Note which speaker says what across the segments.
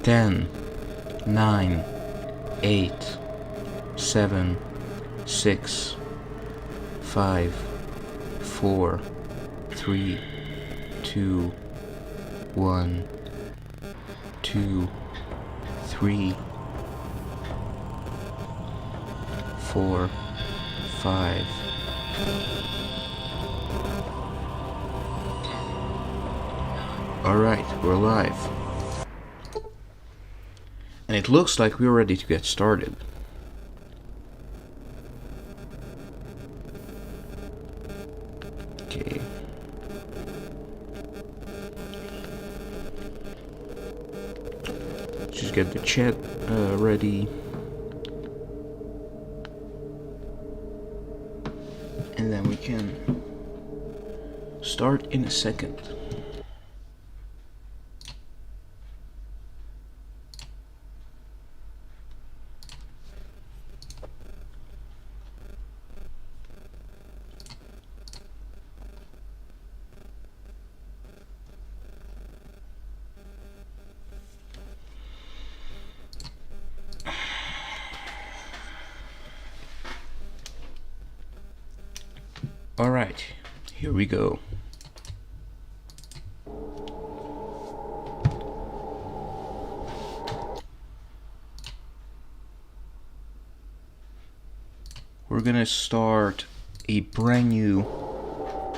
Speaker 1: 10, 9, 8, 7, 6, 5, 4, 3, 2, 1, 2, 3, 4, 5. Alright, we're live. And it looks like we're ready to get started. Okay. Just get the chat ready. And then we can start in a second. Alright, here we go. We're gonna start a brand new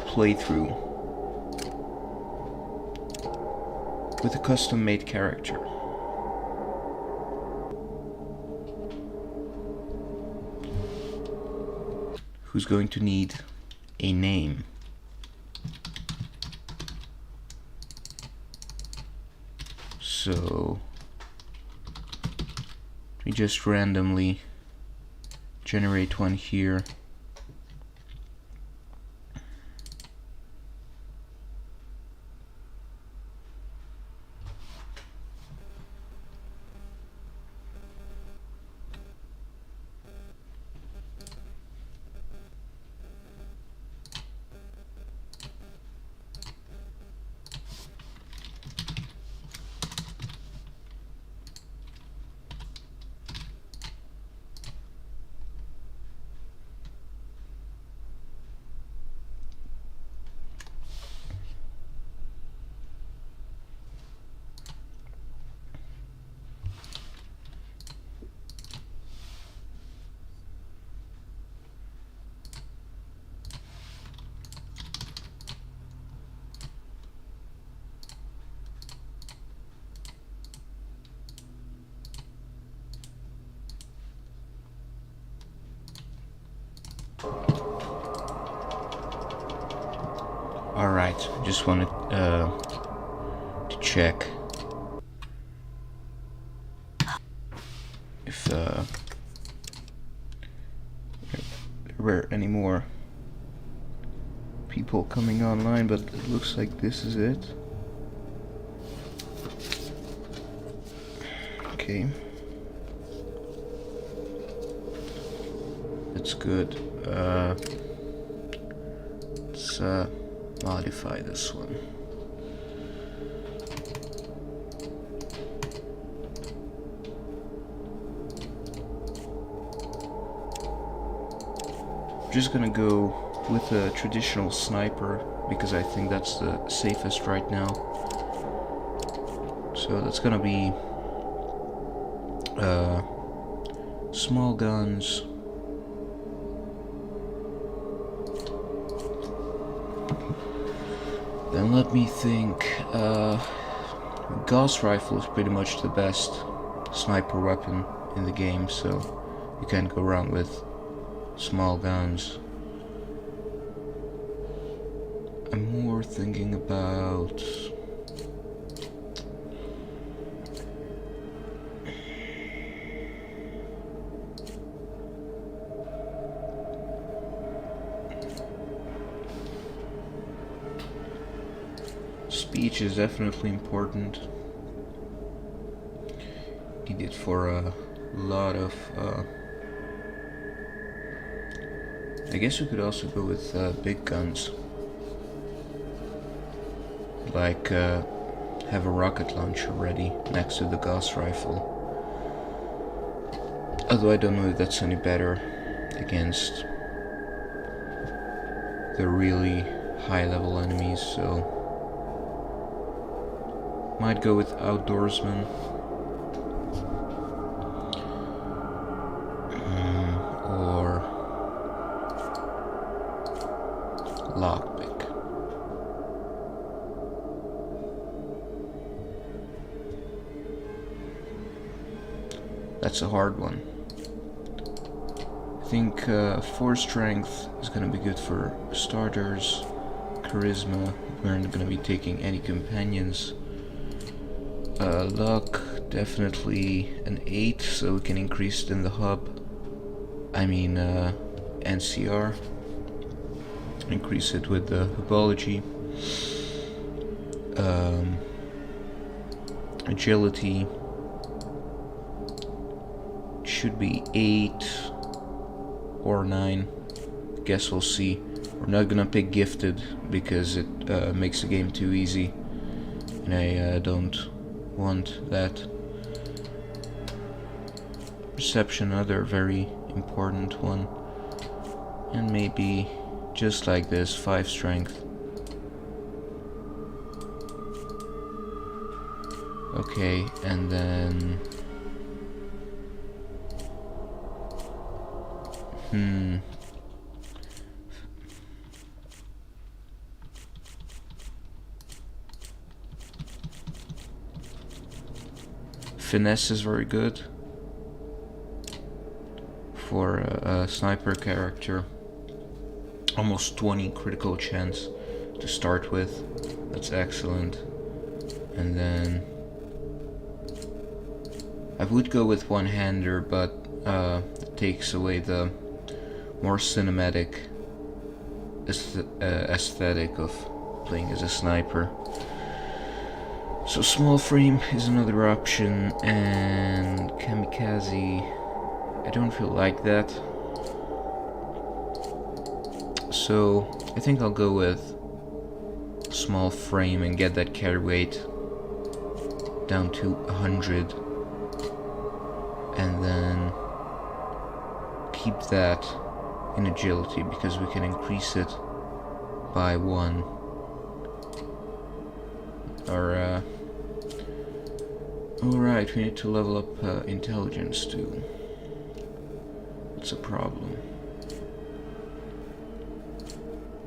Speaker 1: playthrough with a custom made character. Who's going to need a name. So we just randomly generate one here. Alright, just wanted to check if there were any more people coming online, but it looks like this is it. Okay. That's good. Let's modify this one. I'm just gonna go with a traditional sniper because I think that's the safest right now. So that's gonna be small guns. Then let me think. Gauss rifle is pretty much the best sniper weapon in the game, so you can't go wrong with small guns. I'm more thinking about speech is definitely important. Need it for a lot of I guess we could also go with big guns like have a rocket launcher ready next to the Gauss rifle. Although I don't know if that's any better against the really high level enemies, so might go with outdoorsman. Or lockpick. That's a hard one. I think 4 strength is gonna be good for starters. Charisma, we're not gonna be taking any companions. Luck, definitely an 8, so we can increase it in the hub. I mean NCR. Increase it with the hubology. Agility should be 8 or 9. Guess we'll see. We're not gonna pick gifted because it makes the game too easy, and I don't want that. Perception, another very important one, and maybe just like this, 5 strength. Okay, and then finesse is very good for a sniper character. Almost 20 critical chance to start with. That's excellent. And then I would go with one-hander, but it takes away the more cinematic aesthetic of playing as a sniper. So small frame is another option, and kamikaze, I don't feel like that. So I think I'll go with small frame and get that carry weight down to 100, and then keep that in agility because we can increase it by 1. Or alright, we need to level up intelligence too. It's a problem.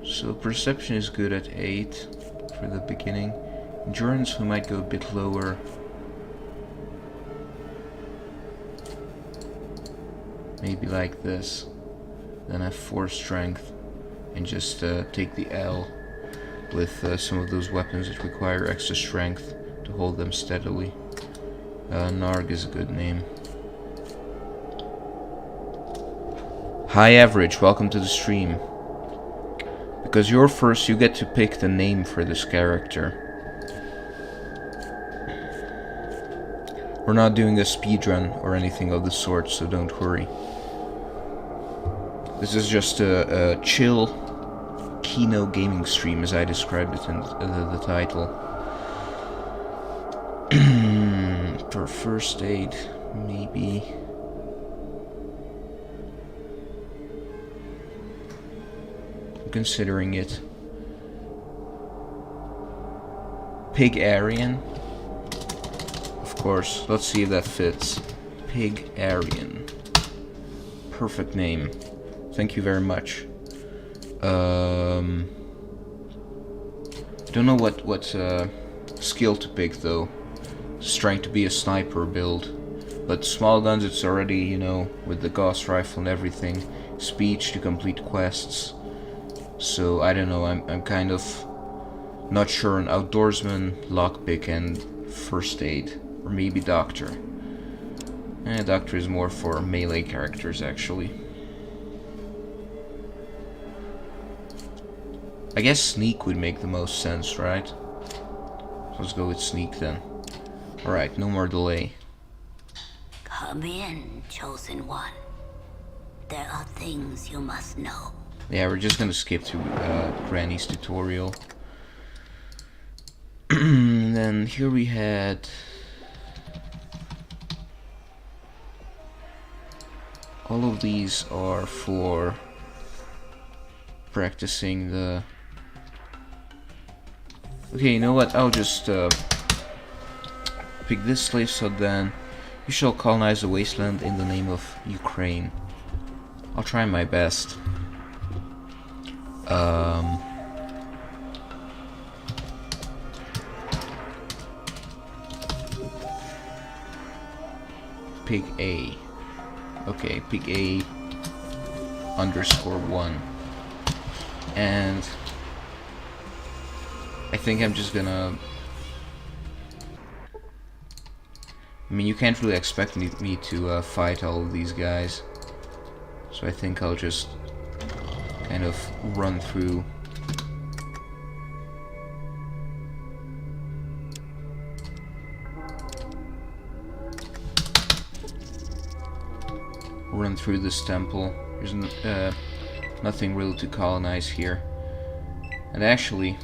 Speaker 1: So perception is good at 8 for the beginning. Endurance we might go a bit lower. Maybe like this. Then have 4 strength and just take the L with some of those weapons that require extra strength to hold them steadily. Narg is a good name. High Average, welcome to the stream. Because you're first, you get to pick the name for this character. We're not doing a speedrun or anything of the sort, so don't worry. This is just a chill Kino gaming stream, as I described it in the title. For first aid, maybe. I'm considering it. Pig Aryan. Of course, let's see if that fits. Pig Aryan. Perfect name. Thank you very much. Don't know what skill to pick though. Just trying to be a sniper build. But small guns, it's already, you know, with the Gauss rifle and everything. Speech to complete quests. So I don't know, I'm kind of not sure on outdoorsman, lockpick, and first aid. Or maybe doctor. Doctor is more for melee characters actually. I guess sneak would make the most sense, right? So let's go with sneak then. Alright, no more delay.
Speaker 2: Come in, chosen one. There are things you must know.
Speaker 1: Yeah, we're just gonna skip to Granny's tutorial. And then here we had all of these are for practicing the... Okay, you know what? I'll just pick this slave sod then. You shall colonize the wasteland in the name of Ukraine. I'll try my best. Pig A. Okay, pig A _1. And I think I'm just gonna... I mean, you can't really expect me to fight all of these guys. So I think I'll just kind of run through. Run through this temple. There's nothing really to colonize here. And actually,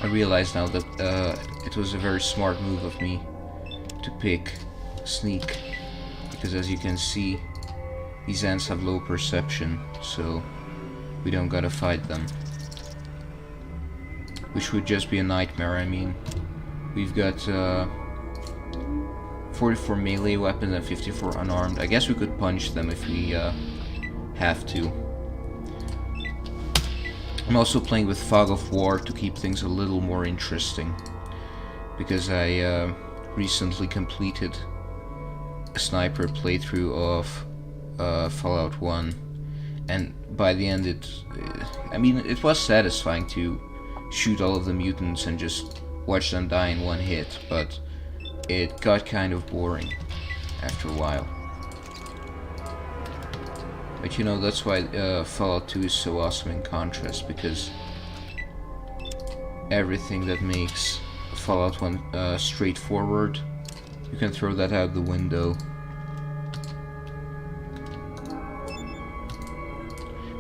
Speaker 1: I realize now that it was a very smart move of me to pick sneak, because as you can see, these ants have low perception, so we don't gotta fight them, which would just be a nightmare. I mean, we've got 44 melee weapons and 54 unarmed. I guess we could punch them if we have to. I'm also playing with Fog of War to keep things a little more interesting, because I recently completed a sniper playthrough of Fallout 1, and by the end I mean, it was satisfying to shoot all of the mutants and just watch them die in one hit, but it got kind of boring after a while. But you know, that's why Fallout 2 is so awesome in contrast, because everything that makes Fallout 1 straightforward, you can throw that out the window.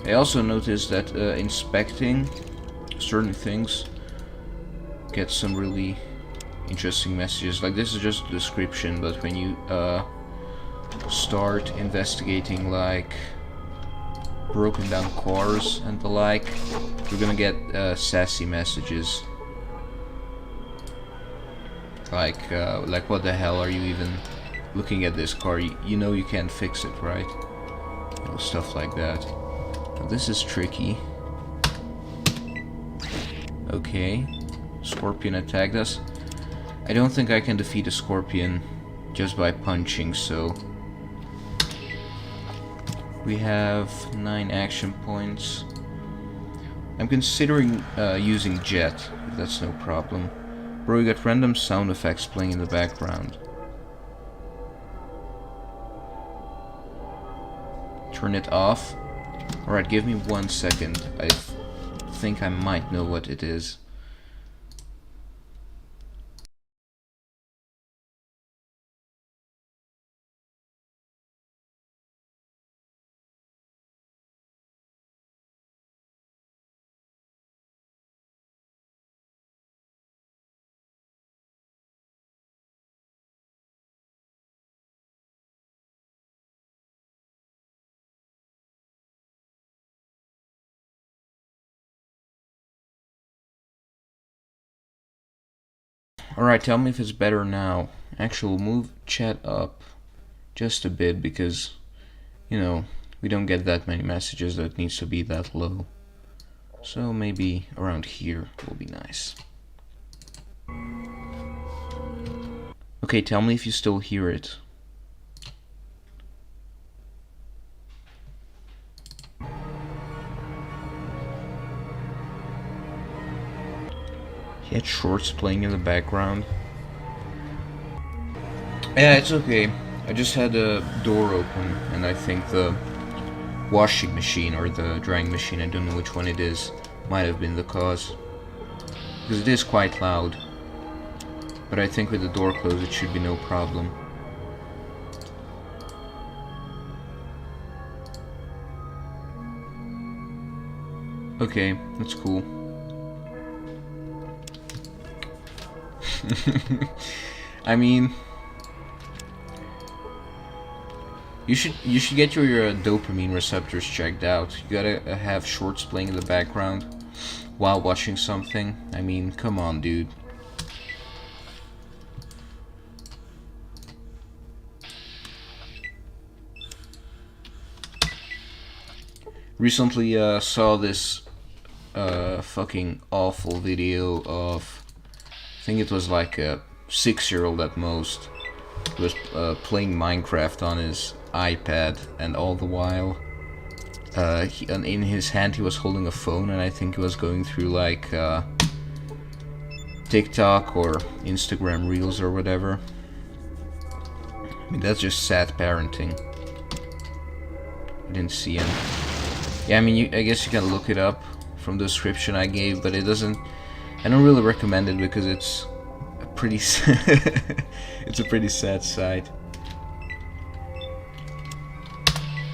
Speaker 1: I also noticed that inspecting certain things gets some really interesting messages. Like, this is just a description, but when you start investigating like broken down cars and the like, you're gonna get sassy messages. Like what the hell are you even looking at this car? You know you can't fix it, right? You know, stuff like that. Now, this is tricky. Okay, Scorpion attacked us. I don't think I can defeat a Scorpion just by punching, so... We have 9 action points. I'm considering using Jet, if that's no problem. Bro, you got random sound effects playing in the background. Turn it off. Alright, give me 1 second. I think I might know what it is. Alright, tell me if it's better now. Actually, we'll move chat up just a bit because, you know, we don't get that many messages that it needs to be that low. So maybe around here will be nice. Okay, tell me if you still hear it. He had shorts playing in the background. Yeah, it's okay. I just had a door open, and I think the washing machine or the drying machine, I don't know which one it is, might have been the cause. Because it is quite loud. But I think with the door closed it should be no problem. Okay, that's cool. I mean, you should get your dopamine receptors checked out. You gotta have shorts playing in the background while watching something. I mean, come on, dude. Recently saw this fucking awful video of, I think it was like a 6-year-old at most, who was playing Minecraft on his iPad, and all the while in his hand he was holding a phone, and I think he was going through like TikTok or Instagram Reels or whatever. I mean, that's just sad parenting. I didn't see him. Yeah, I mean, I guess you can look it up from the description I gave, but it doesn't. I don't really recommend it because it's a pretty it's a pretty sad sight.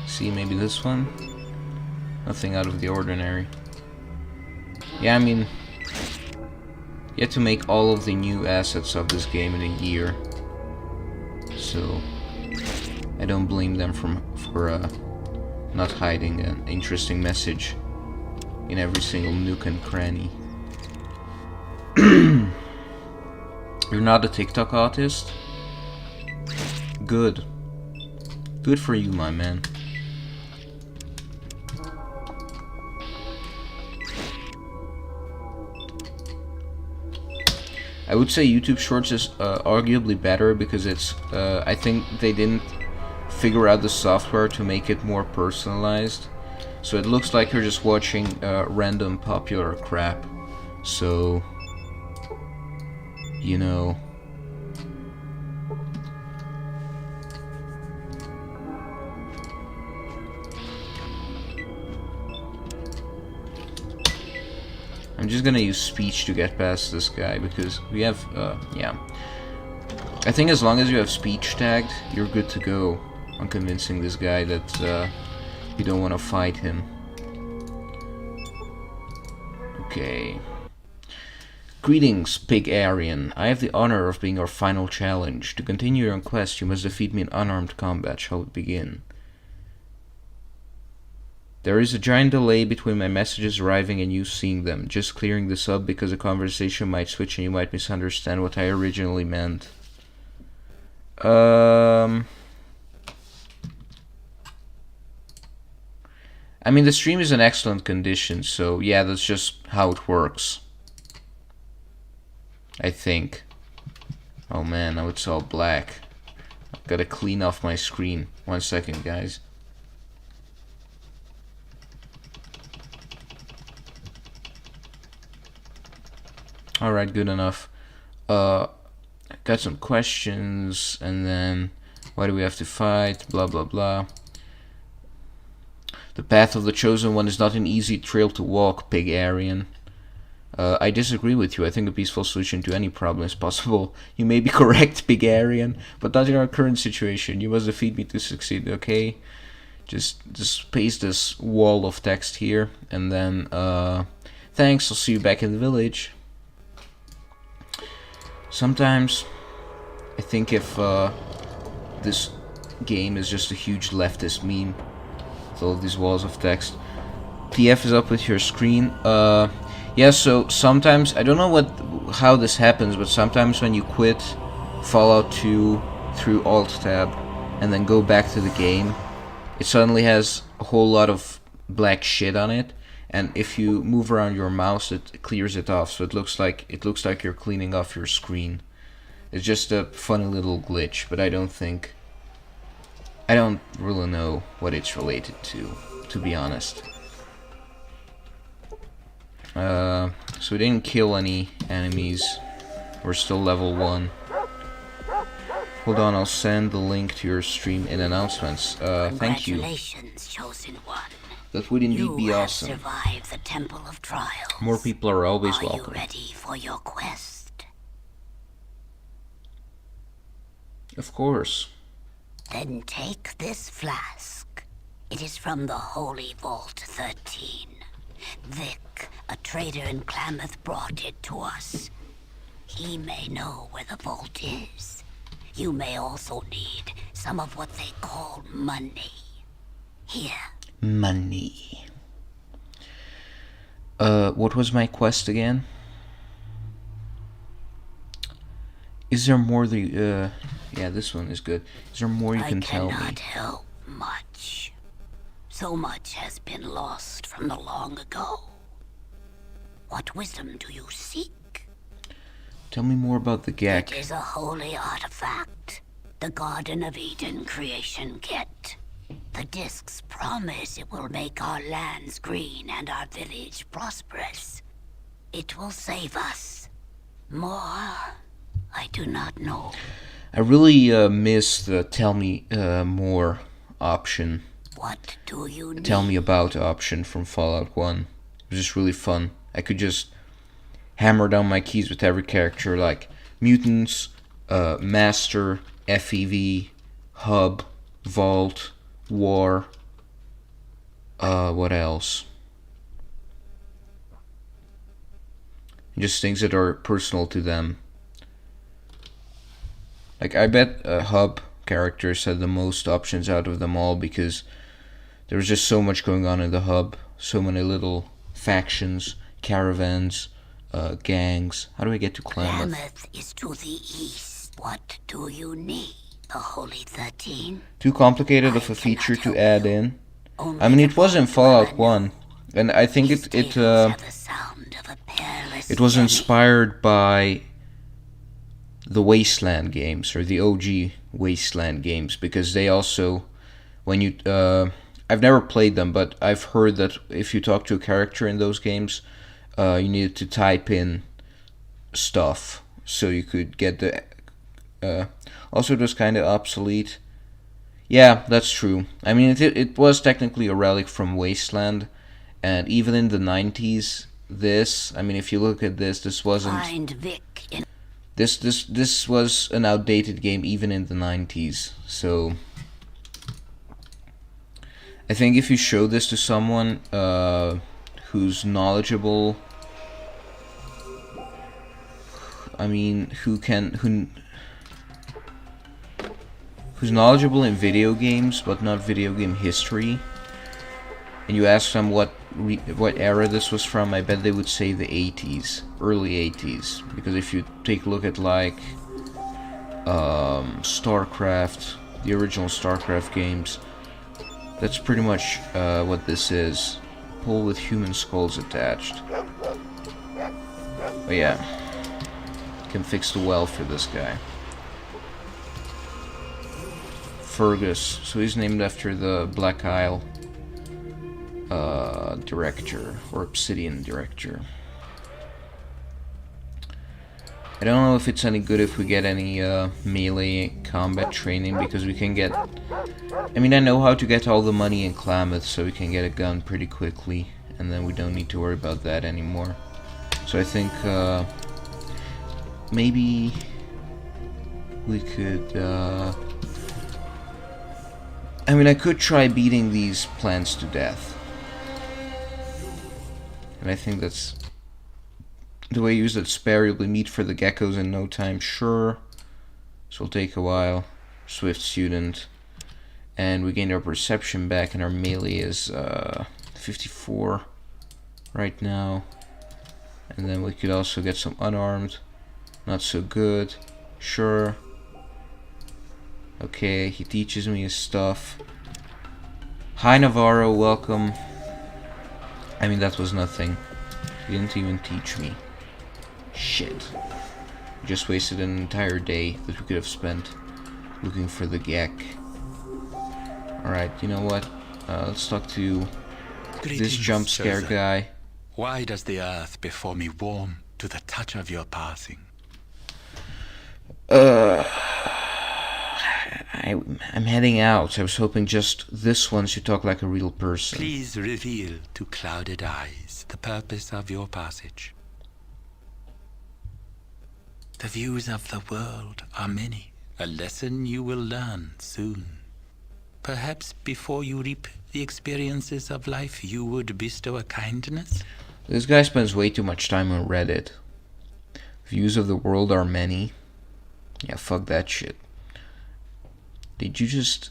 Speaker 1: See, maybe this one. Nothing out of the ordinary. Yeah, I mean, you have to make all of the new assets of this game in a year, so I don't blame them for not hiding an interesting message in every single nook and cranny. You're not a TikTok artist? Good. Good for you, my man. I would say YouTube Shorts is arguably better because it's, I think they didn't figure out the software to make it more personalized. So it looks like you're just watching random popular crap. So, you know. I'm just gonna use speech to get past this guy because we have, yeah. I think as long as you have speech tagged, you're good to go on convincing this guy that you don't want to fight him. Okay. Greetings, Pig Aryan. I have the honor of being your final challenge. To continue your quest, you must defeat me in unarmed combat. Shall we begin? There is a giant delay between my messages arriving and you seeing them. Just clearing this up because the conversation might switch and you might misunderstand what I originally meant. I mean, the stream is in excellent condition, so yeah, that's just how it works. I think. Oh man, now it's all black. I've gotta clean off my screen. 1 second, guys. Alright, good enough. Got some questions, and then why do we have to fight? Blah blah blah. The path of the chosen one is not an easy trail to walk, Pig Aryan. I disagree with you. I think a peaceful solution to any problem is possible. You may be correct, Pig Aryan, but not in our current situation. You must defeat me to succeed, okay? Just paste this wall of text here, and then, thanks, I'll see you back in the village. Sometimes, I think if, this game is just a huge leftist meme, with all of these walls of text. TF is up with your screen. Yeah, so sometimes, I don't know how this happens, but sometimes when you quit Fallout 2 through Alt-Tab and then go back to the game, it suddenly has a whole lot of black shit on it, and if you move around your mouse, it clears it off, so it looks like you're cleaning off your screen. It's just a funny little glitch, but I don't really know what it's related to be honest. So we didn't kill any enemies. We're still level 1. Hold on, I'll send the link to your stream in announcements. Thank you.
Speaker 2: Congratulations, Chosen One.
Speaker 1: That would indeed be awesome.
Speaker 2: You have survived the Temple of Trials.
Speaker 1: More people are always welcome.
Speaker 2: Are you ready for your quest?
Speaker 1: Of course.
Speaker 2: Then take this flask. It is from the Holy Vault 13. Vic, a trader in Klamath, brought it to us. He may know where the vault is. You may also need some of what they call money. Here.
Speaker 1: Money. What was my quest again? Is there more yeah, this one is good. Is there more you can tell me?
Speaker 2: I cannot help much. So much has been lost from the long ago. What wisdom do you seek?
Speaker 1: Tell me more about the Gek.
Speaker 2: It is a holy artifact. The Garden of Eden creation kit. The discs promise it will make our lands green and our village prosperous. It will save us. More, I do not know.
Speaker 1: I really miss the tell me more option.
Speaker 2: What do you need?
Speaker 1: Tell me about option from Fallout 1. It was just really fun. I could just hammer down my keys with every character, like mutants, master, FEV, hub, vault, war. What else? Just things that are personal to them. Like, I bet hub characters had the most options out of them all because there was just so much going on in the hub. So many little factions, caravans, gangs. How do I get to Klamath?
Speaker 2: Klamath is to the east. What do you need? The Holy 13?
Speaker 1: Too complicated of a feature to add in. I mean, it was in Fallout 1, and I think it was inspired by the Wasteland games, or the OG Wasteland games, because they also, when you, I've never played them, but I've heard that if you talk to a character in those games, you needed to type in stuff, so you could get the, also it was kind of obsolete. Yeah, that's true. I mean, it was technically a relic from Wasteland, and even in the 90s, I mean, if you look at this wasn't... This was an outdated game even in the 90s, so... I think if you show this to someone who's knowledgeable... I mean, who's knowledgeable in video games, but not video game history, and you ask them what era this was from, I bet they would say the 80s, early 80s, because if you take a look at, like, StarCraft, the original StarCraft games, that's pretty much what this is. Pole with human skulls attached. Oh yeah, can fix the well for this guy. Fergus, so he's named after the Black Isle director, or Obsidian director. I don't know if it's any good if we get any melee combat training, because we can get... I mean, I know how to get all the money in Klamath, so we can get a gun pretty quickly, and then we don't need to worry about that anymore. So I think maybe we could... I mean, I could try beating these plants to death. And I think that's the way you use that spare. You'll be meat for the geckos in no time, sure. This will take a while. Swift student. And we gained our perception back, and our melee is 54 right now. And then we could also get some unarmed. Not so good. Sure. Okay, he teaches me his stuff. Hi Navarro, welcome. I mean, that was nothing. He didn't even teach me. Shit. Just wasted an entire day that we could have spent looking for the Gek. Alright, you know what? Let's talk to this jump scare guy.
Speaker 3: Why does the earth before me warm to the touch of your passing?
Speaker 1: I'm heading out. I was hoping just this one should talk like a real person.
Speaker 3: Please reveal to clouded eyes the purpose of your passage. The views of the world are many. A lesson you will learn soon. Perhaps before you reap the experiences of life, you would bestow a kindness?
Speaker 1: This guy spends way too much time on Reddit. Views of the world are many. Yeah, fuck that shit. Did you just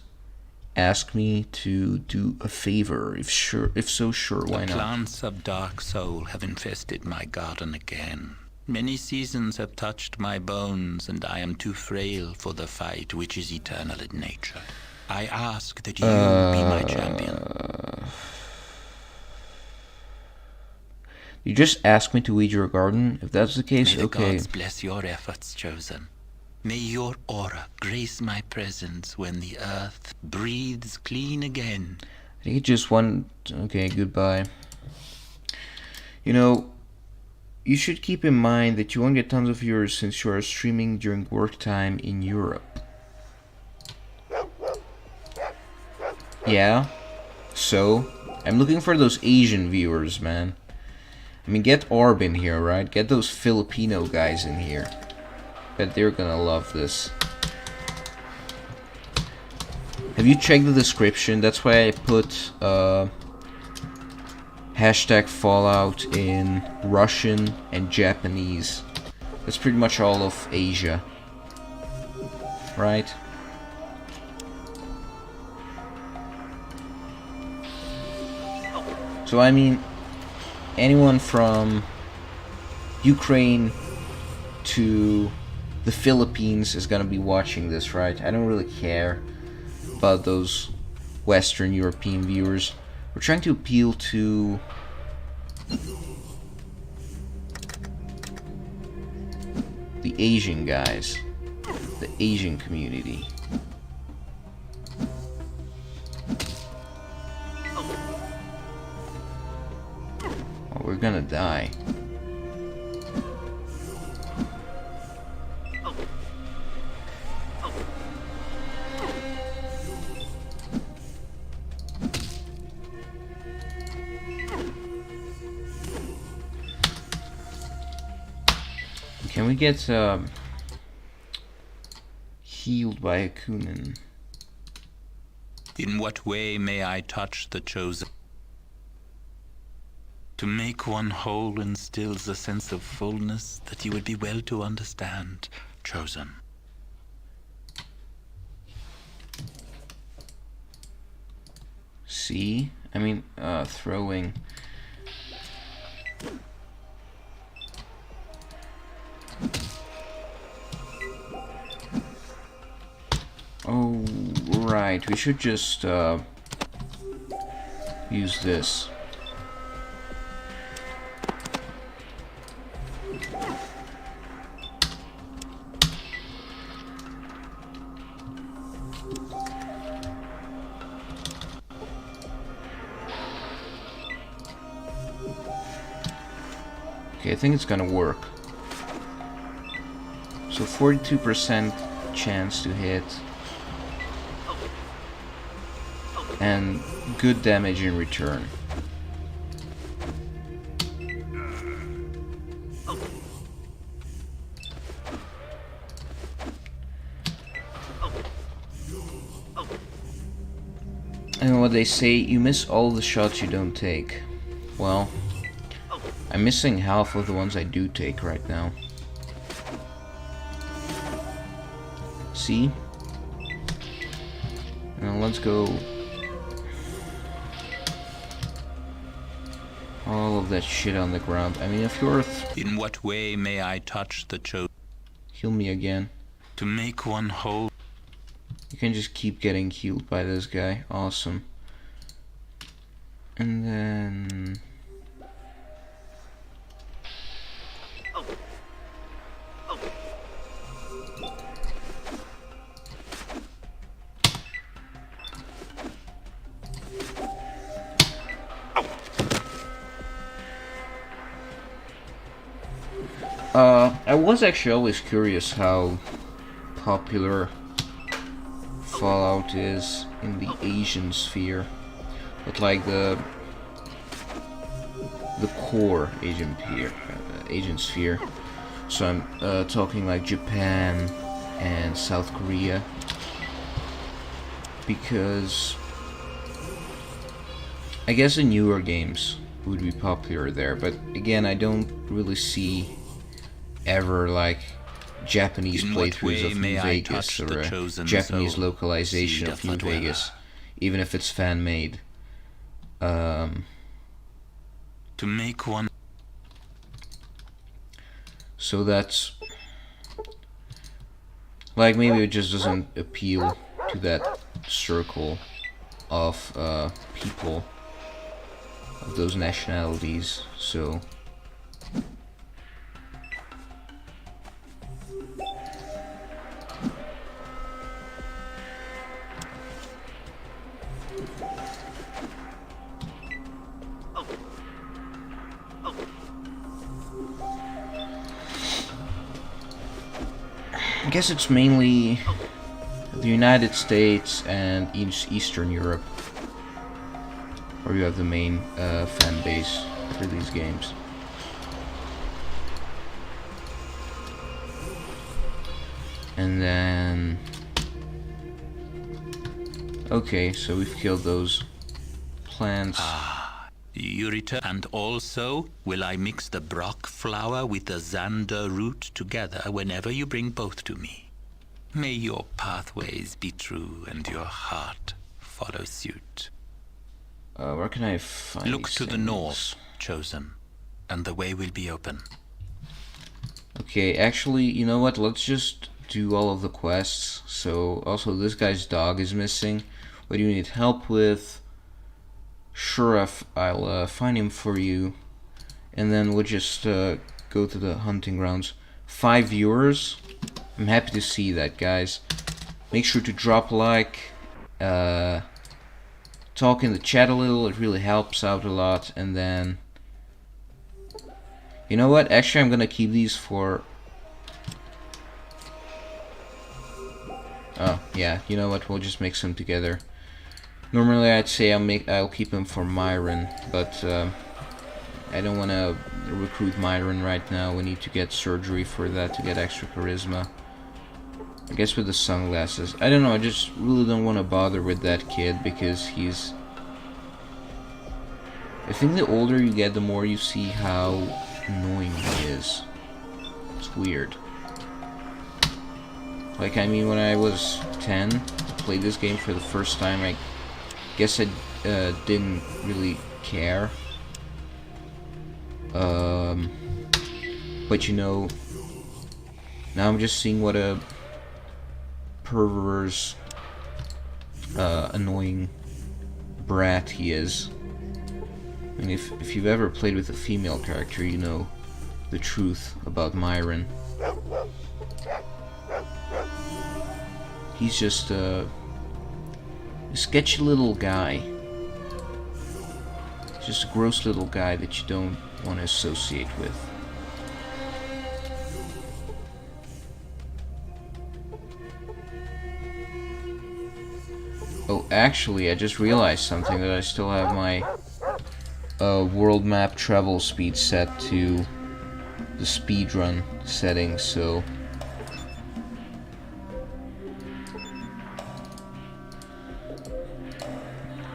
Speaker 1: ask me to do a favor? If so, sure, why not?
Speaker 3: The plants of dark soul have infested my garden again. Many seasons have touched my bones, and I am too frail for the fight which is eternal in nature. I ask that you be my champion.
Speaker 1: You just asked me to weed your garden? If that's the case,
Speaker 3: May the
Speaker 1: okay.
Speaker 3: gods bless your efforts, Chosen. May your aura grace my presence when the earth breathes clean again.
Speaker 1: I think it just one... Okay, goodbye. You know, you should keep in mind that you won't get tons of viewers since you are streaming during work time in Europe. Yeah? So? I'm looking for those Asian viewers, man. I mean, get Orb in here, right? Get those Filipino guys in here. Bet they're gonna love this. Have you checked the description? That's why I put hashtag Fallout in Russian and Japanese. That's pretty much all of Asia. Right? So I mean, anyone from Ukraine to the Philippines is gonna be watching this, right? I don't really care about those Western European viewers. We're trying to appeal to the Asian guys, the Asian community. Oh, we're gonna die. Can we get healed by a Kunin?
Speaker 3: In what way may I touch the Chosen? To make one whole instills a sense of fullness that you would be well to understand, Chosen.
Speaker 1: See? I mean, throwing. Oh, right. We should just use this. Okay, I think it's gonna work. So 42% chance to hit. And good damage in return. And what they say, you miss all the shots you don't take. Well, I'm missing half of the ones I do take right now. See? Now let's go. All of that shit on the ground. I mean, if you're...
Speaker 3: In what way may I touch the Chosen?
Speaker 1: Heal me again.
Speaker 3: To make one whole.
Speaker 1: You can just keep getting healed by this guy. Awesome. And then... I was actually always curious how popular Fallout is in the Asian sphere, but like the core Asian sphere. So I'm talking like Japan and South Korea, because I guess the newer games would be popular there, but again, I don't really see ever like Japanese
Speaker 3: In what
Speaker 1: playthroughs
Speaker 3: way
Speaker 1: of
Speaker 3: may
Speaker 1: New
Speaker 3: I
Speaker 1: Vegas
Speaker 3: touch
Speaker 1: or
Speaker 3: the
Speaker 1: a
Speaker 3: chosen
Speaker 1: Japanese
Speaker 3: soul,
Speaker 1: localization
Speaker 3: seed
Speaker 1: of
Speaker 3: of
Speaker 1: New
Speaker 3: the dweller?
Speaker 1: Vegas, even if it's fan-made.
Speaker 3: To make one.
Speaker 1: So that's like, maybe it just doesn't appeal to that circle of people of those nationalities. So I guess it's mainly the United States and Eastern Europe where you have the main fan base for these games. And then... okay, so we've killed those plants.
Speaker 3: You return, and also will I mix the Brock flower with the Xander root together whenever you bring both to me. May your pathways be true and your heart follow suit.
Speaker 1: Where can I find
Speaker 3: Look
Speaker 1: these
Speaker 3: to the
Speaker 1: things?
Speaker 3: north, chosen, and the way will be open.
Speaker 1: Okay, actually, you know what? Let's just do all of the quests. So, also, this guy's dog is missing. What do you need help with? Sure, I'll find him for you. And then we'll just go to the hunting grounds. 5 viewers. I'm happy to see that, guys. Make sure to drop a like. Talk in the chat a little. It really helps out a lot. And then... you know what? Actually, I'm gonna keep these for... oh, yeah. You know what? We'll just mix them together. Normally, I'd say I'll keep them for Myron, but I don't want to recruit Myron right now. We need to get surgery for that to get extra charisma. I guess with the sunglasses. I don't know. I just really don't want to bother with that kid because he's... I think the older you get, the more you see how annoying he is. It's weird. Like, I mean, when I was 10, played this game for the first time, I guess I didn't really care. But you know, now I'm just seeing what a perverse, annoying brat he is. I mean, if you've ever played with a female character, you know the truth about Myron. He's just a sketchy little guy. Just a gross little guy that you don't want to associate with. Oh, actually, I just realized something, that I still have my world map travel speed set to the speedrun setting, so...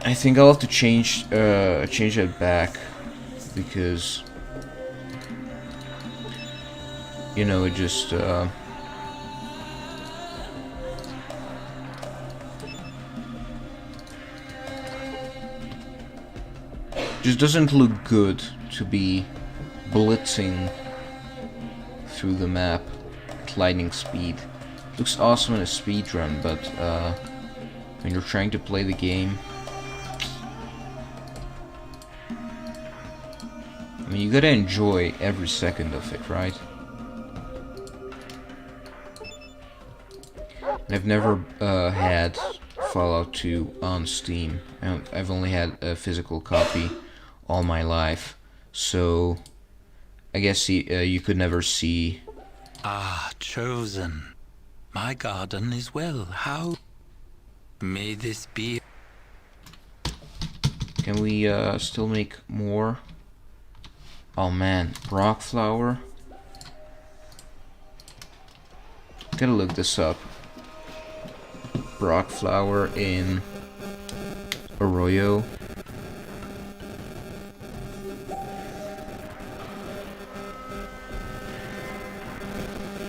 Speaker 1: I think I'll have to change it back, because you know, it just doesn't look good to be blitzing through the map at lightning speed. Looks awesome in a speedrun, but when you're trying to play the game, I mean, you gotta enjoy every second of it, right? And I've never had Fallout 2 on Steam. I've only had a physical copy all my life, so I guess you could never see.
Speaker 3: Ah, chosen. My garden is well. How may this be?
Speaker 1: Can we still make more? Oh man, Brock flower. Gotta look this up. Brock flower in Arroyo.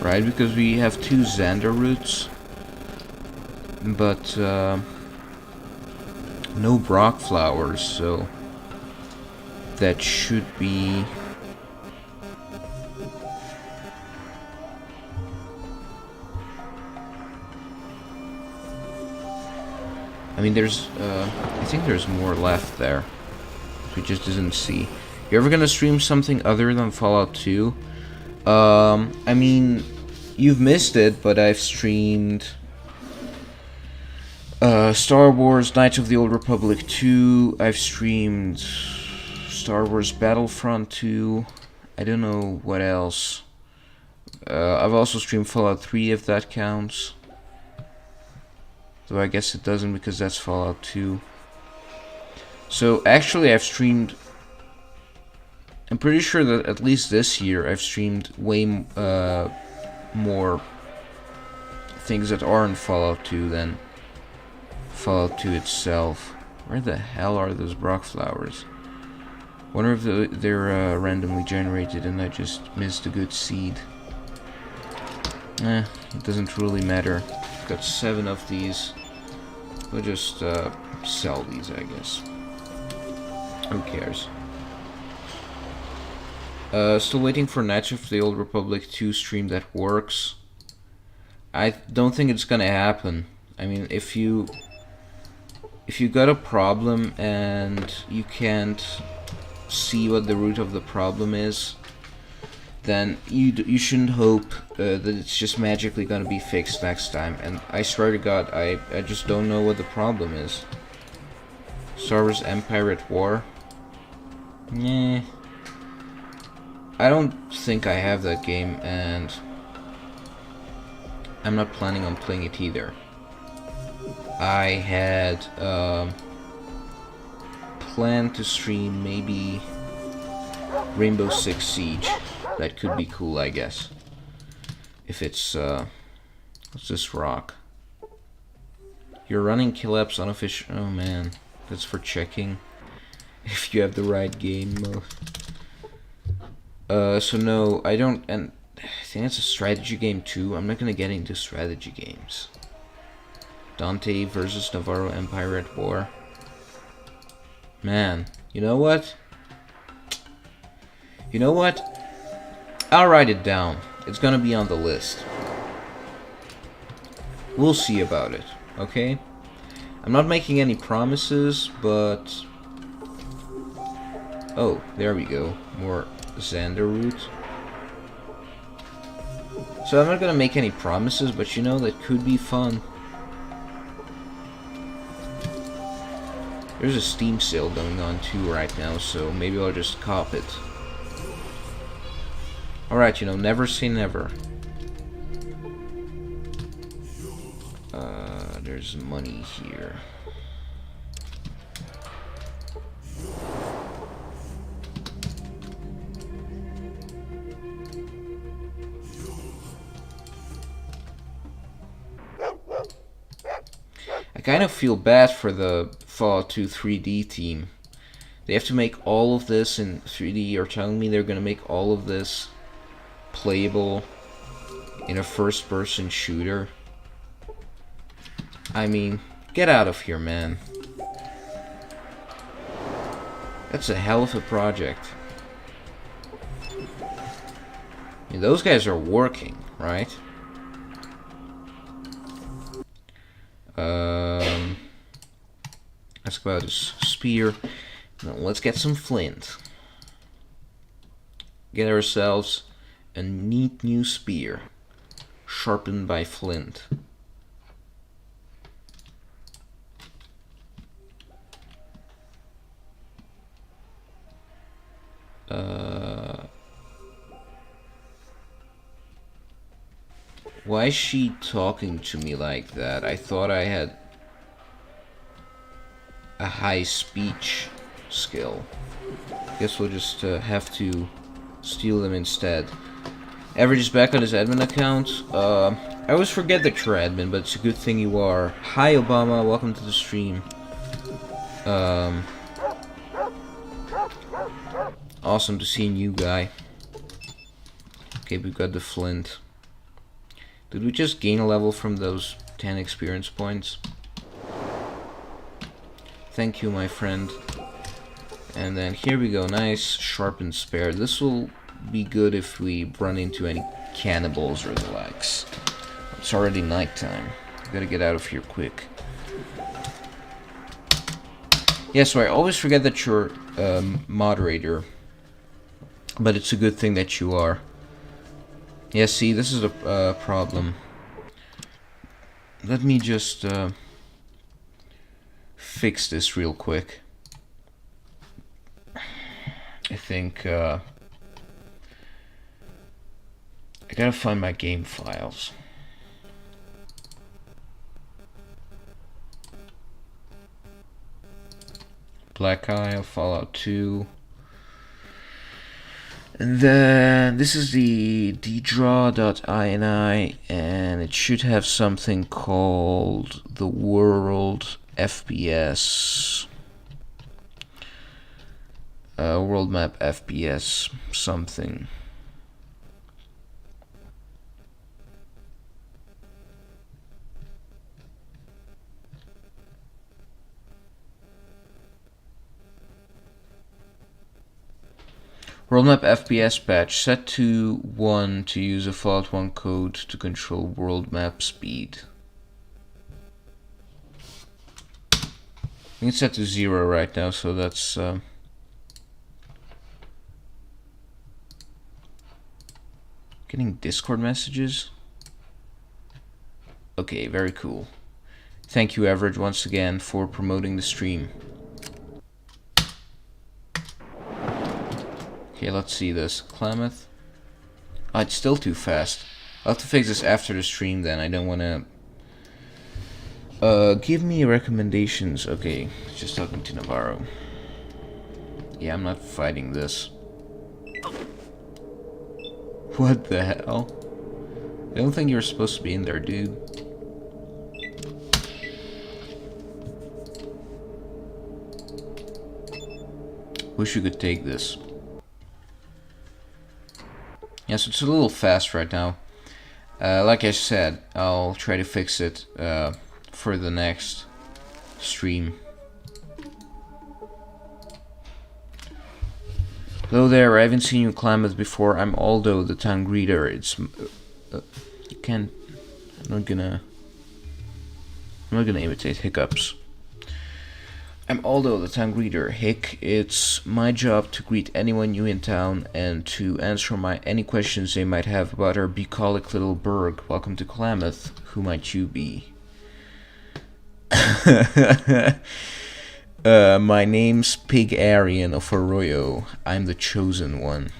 Speaker 1: right? Because we have 2 Xander roots, but no Brock flowers, so that should be... I mean, there's, I think there's more left there. We just didn't see. You ever gonna stream something other than Fallout 2? I mean, you've missed it, but I've streamed Star Wars Knights of the Old Republic 2. I've streamed Star Wars Battlefront 2. I don't know what else. I've also streamed Fallout 3, if that counts. Though I guess it doesn't because that's Fallout 2. So actually I've streamed... I'm pretty sure that at least this year I've streamed way more things that aren't Fallout 2 than Fallout 2 itself. Where the hell are those Brock flowers? Wonder if they're randomly generated and I just missed a good seed. It doesn't really matter. Got 7 of these. We'll just sell these, I guess. Who cares? Still waiting for Knights of the Old Republic 2 stream that works. I don't think it's gonna happen. I mean, if you got a problem and you can't see what the root of the problem is, then you shouldn't hope that it's just magically gonna be fixed next time. And I swear to God, I just don't know what the problem is. Star Wars Empire at War? Nah. I don't think I have that game, and I'm not planning on playing it either. I had planned to stream maybe Rainbow Six Siege. That could be cool, I guess. If it's, what's this rock? You're running kill apps unofficial. Oh man, that's for checking if you have the right game mode. So no, I don't, and I think it's a strategy game too. I'm not gonna get into strategy games. Dante versus Navarro Empire at War. Man, you know what? You know what? I'll write it down. It's gonna be on the list. We'll see about it, okay? I'm not making any promises, but... Oh, there we go. More Xander root. So I'm not gonna make any promises, but you know, that could be fun. There's a Steam sale going on too right now, so maybe I'll just cop it. Alright, you know, never say never. There's money here. I kind of feel bad for the Fallout 2 3D team. They have to make all of this in 3D. You're telling me they're gonna make all of this playable in a first-person shooter? I mean, get out of here, man. That's a hell of a project. I mean, those guys are working, right? Ask about his spear. Now let's get some flint. Get ourselves a neat new spear, sharpened by flint. Why is she talking to me like that? I thought I had a high speech skill. Guess we'll just have to steal them instead. Average is back on his admin account. I always forget that you're admin, but it's a good thing you are. Hi Obama, welcome to the stream. Awesome to see a new guy. Okay, we've got the flint. Did we just gain a level from those 10 experience points? Thank you, my friend. And then here we go, nice sharpened spear. This will be good if we run into any cannibals or the likes. It's already nighttime. Gotta get out of here quick. Yeah, so I always forget that you're moderator. But it's a good thing that you are. Yeah, see, this is a problem. Let me just fix this real quick. I think I gotta find my game files. Black Isle, Fallout 2. And then this is the ddraw.ini, and it should have something called the World FPS. World Map FPS something. World Map FPS patch set to 1 to use a Fallout 1 code to control world map speed. I think it's set to 0 right now, so that's getting Discord messages. Okay, very cool. Thank you, Average, once again for promoting the stream. Okay, let's see this. Klamath. Oh, it's still too fast. I'll have to fix this after the stream then. I don't want to... give me recommendations. Okay, just talking to Navarro. Yeah, I'm not fighting this. What the hell? I don't think you're supposed to be in there, dude. Wish you could take this. Yeah, so it's a little fast right now. Like I said, I'll try to fix it for the next stream. Hello there, I haven't seen you Klamath before. I'm Aldo, the town greeter. It's you can't. I'm not gonna imitate hiccups. I'm Aldo, the town greeter. Hick, it's my job to greet anyone new in town and to answer any questions they might have about our bucolic little burg. Welcome to Klamath. Who might you be? My name's Pig Arian of Arroyo. I'm the chosen one.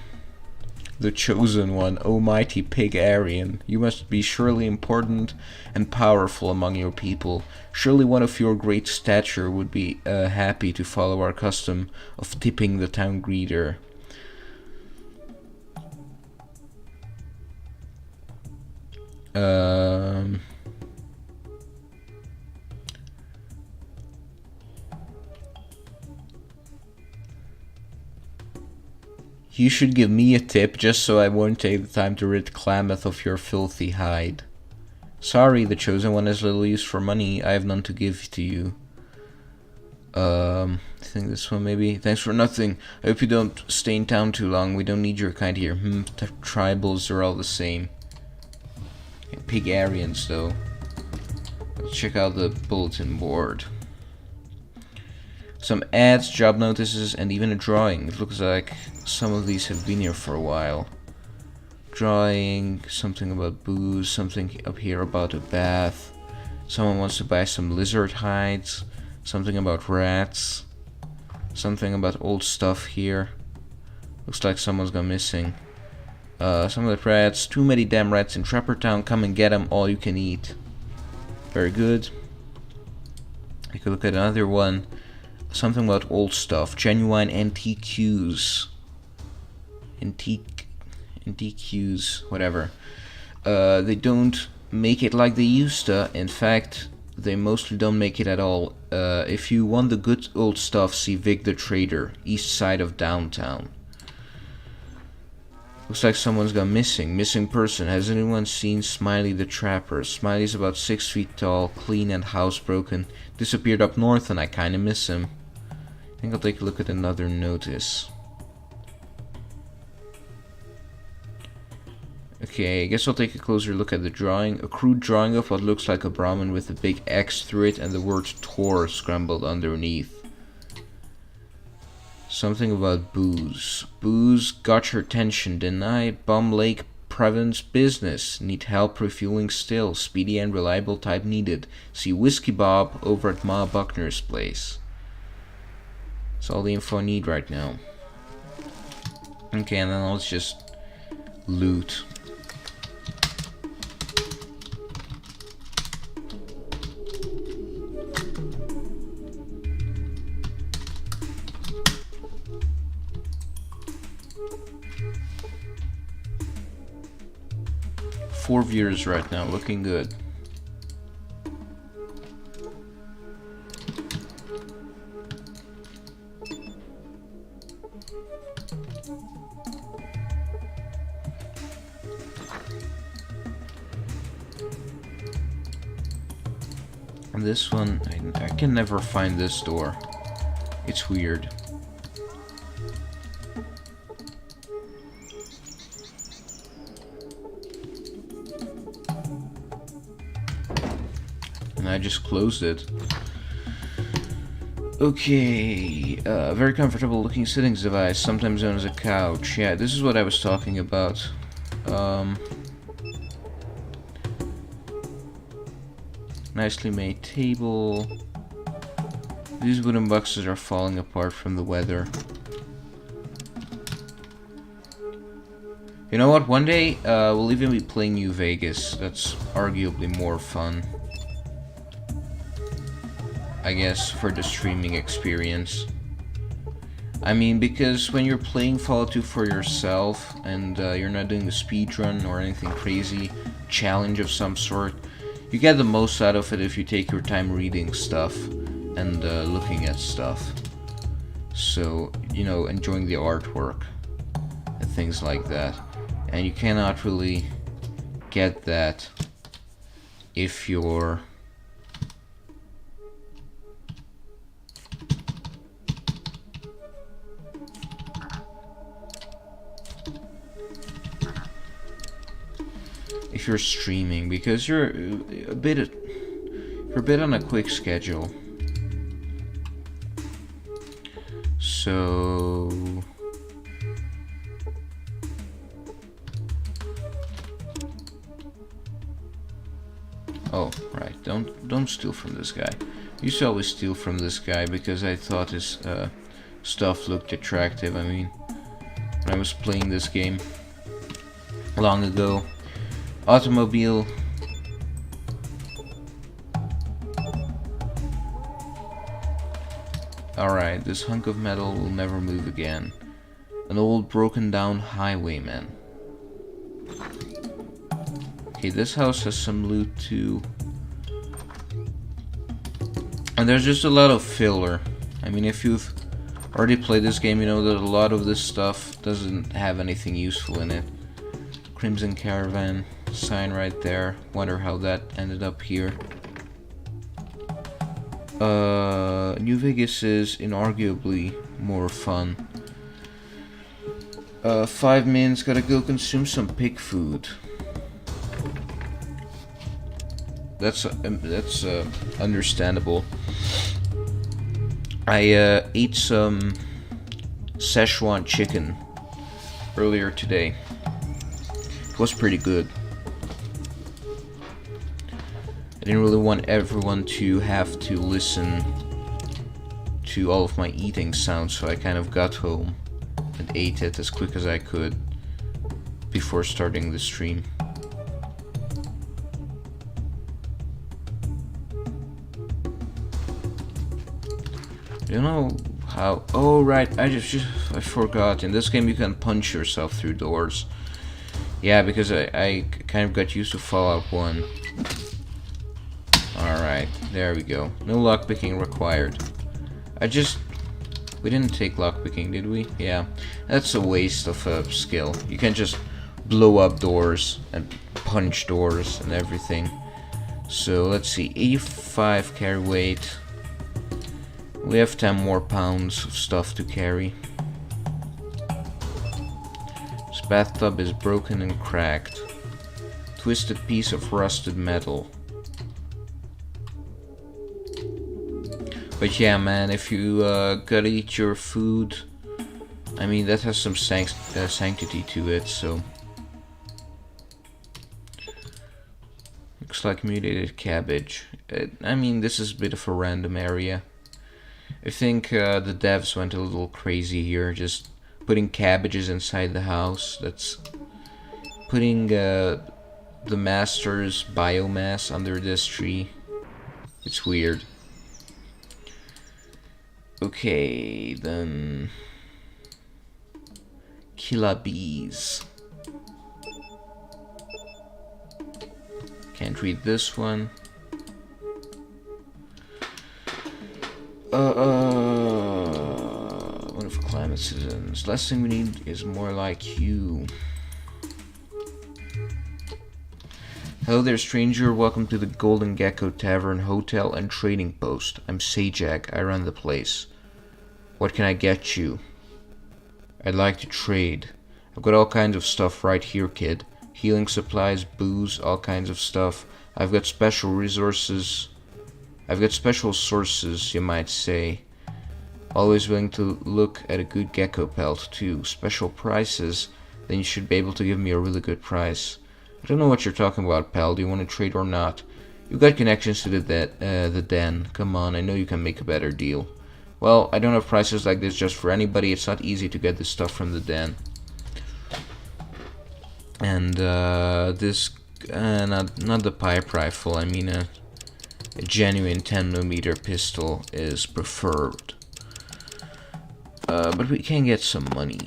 Speaker 1: The chosen one, O mighty Pig Arian. You must be surely important and powerful among your people. Surely one of your great stature would be happy to follow our custom of tipping the town greeter. You should give me a tip just so I won't take the time to rid Klamath of your filthy hide. Sorry, the chosen one has little use for money. I have none to give to you. I think this one maybe. Thanks for nothing. I hope you don't stay in town too long. We don't need your kind here. The tribals are all the same. Pig Aryans though. Let's check out the bulletin board. Some ads, job notices, and even a drawing. It looks like some of these have been here for a while. Drawing, something about booze, something up here about a bath. Someone wants to buy some lizard hides. Something about rats. Something about old stuff here. Looks like someone's gone missing. Some of the rats. Too many damn rats in Trapper Town. Come and get them, all you can eat. Very good. I could look at another one. Something about old stuff. Genuine antiques. Antiques, whatever. They don't make it like they used to. In fact, they mostly don't make it at all. If you want the good old stuff, see Vic the Trader, east side of downtown. Looks like someone's gone missing. Missing person. Has anyone seen Smiley the Trapper? Smiley's about 6 feet tall, clean and housebroken. Disappeared up north and I kinda miss him. I think I'll take a look at another notice. Okay, I guess I'll take a closer look at the drawing. A crude drawing of what looks like a Brahmin with a big X through it and the word Tor scrambled underneath. Something about booze. Booze got your attention, didn't I? Bum Lake Province business. Need help refueling still. Speedy and reliable type needed. See Whiskey Bob over at Ma Buckner's place. That's all the info I need right now. Okay, and then let's just loot. Four viewers right now, looking good. And this one, I can never find this door. It's weird. And I just closed it. Okay, very comfortable looking sittings device, sometimes known as a couch. Yeah, this is what I was talking about. Nicely made table. These wooden boxes are falling apart from the weather. You know what, one day we'll even be playing New Vegas. That's arguably more fun, I guess, for the streaming experience. I mean, because when you're playing Fallout 2 for yourself and you're not doing a speedrun or anything crazy, challenge of some sort, you get the most out of it if you take your time reading stuff and looking at stuff. So, you know, enjoying the artwork and things like that. And you cannot really get that if you're streaming, because you're a bit on a quick schedule. So oh, right, don't steal from this guy. I used to always steal from this guy because I thought his stuff looked attractive. I mean, when I was playing this game long ago. Automobile. Alright, this hunk of metal will never move again. An old broken down highwayman. Okay, this house has some loot too. And there's just a lot of filler. I mean, if you've already played this game, you know that a lot of this stuff doesn't have anything useful in it. Crimson Caravan. Sign right there. Wonder how that ended up here. New Vegas is inarguably more fun. 5 minutes, gotta go consume some pig food. That's understandable. I ate some Szechuan chicken earlier today. It was pretty good. I didn't really want everyone to have to listen to all of my eating sounds, so I kind of got home and ate it as quick as I could before starting the stream. I don't know how. Oh right, I forgot. In this game you can punch yourself through doors. Yeah, because I kind of got used to Fallout 1. Alright, there we go. No lockpicking required. We didn't take lockpicking, did we? Yeah. That's a waste of a skill. You can just blow up doors and punch doors and everything. So let's see, 85 carry weight. We have 10 more pounds of stuff to carry. This bathtub is broken and cracked. Twisted piece of rusted metal. But yeah, man, if you gotta eat your food, I mean, that has some sanctity to it, so. Looks like mutated cabbage. I mean, this is a bit of a random area. I think the devs went a little crazy here, just putting cabbages inside the house. That's putting the master's biomass under this tree. It's weird. Okay, then. Killer bees. Can't read this one. One of climate citizens. Last thing we need is more like you. Hello there, stranger. Welcome to the Golden Gecko Tavern, Hotel, and Trading Post. I'm Sajak. I run the place. What can I get you? I'd like to trade. I've got all kinds of stuff right here, kid. Healing supplies, booze, all kinds of stuff. I've got special resources. I've got special sources, you might say. Always willing to look at a good gecko pelt, too. Special prices. Then you should be able to give me a really good price. I don't know what you're talking about, pal. Do you want to trade or not? You've got connections to the den. Come on, I know you can make a better deal. Well, I don't have prices like this just for anybody. It's not easy to get this stuff from the den. And this, not the pipe rifle. I mean a genuine 10mm pistol is preferred. But we can get some money.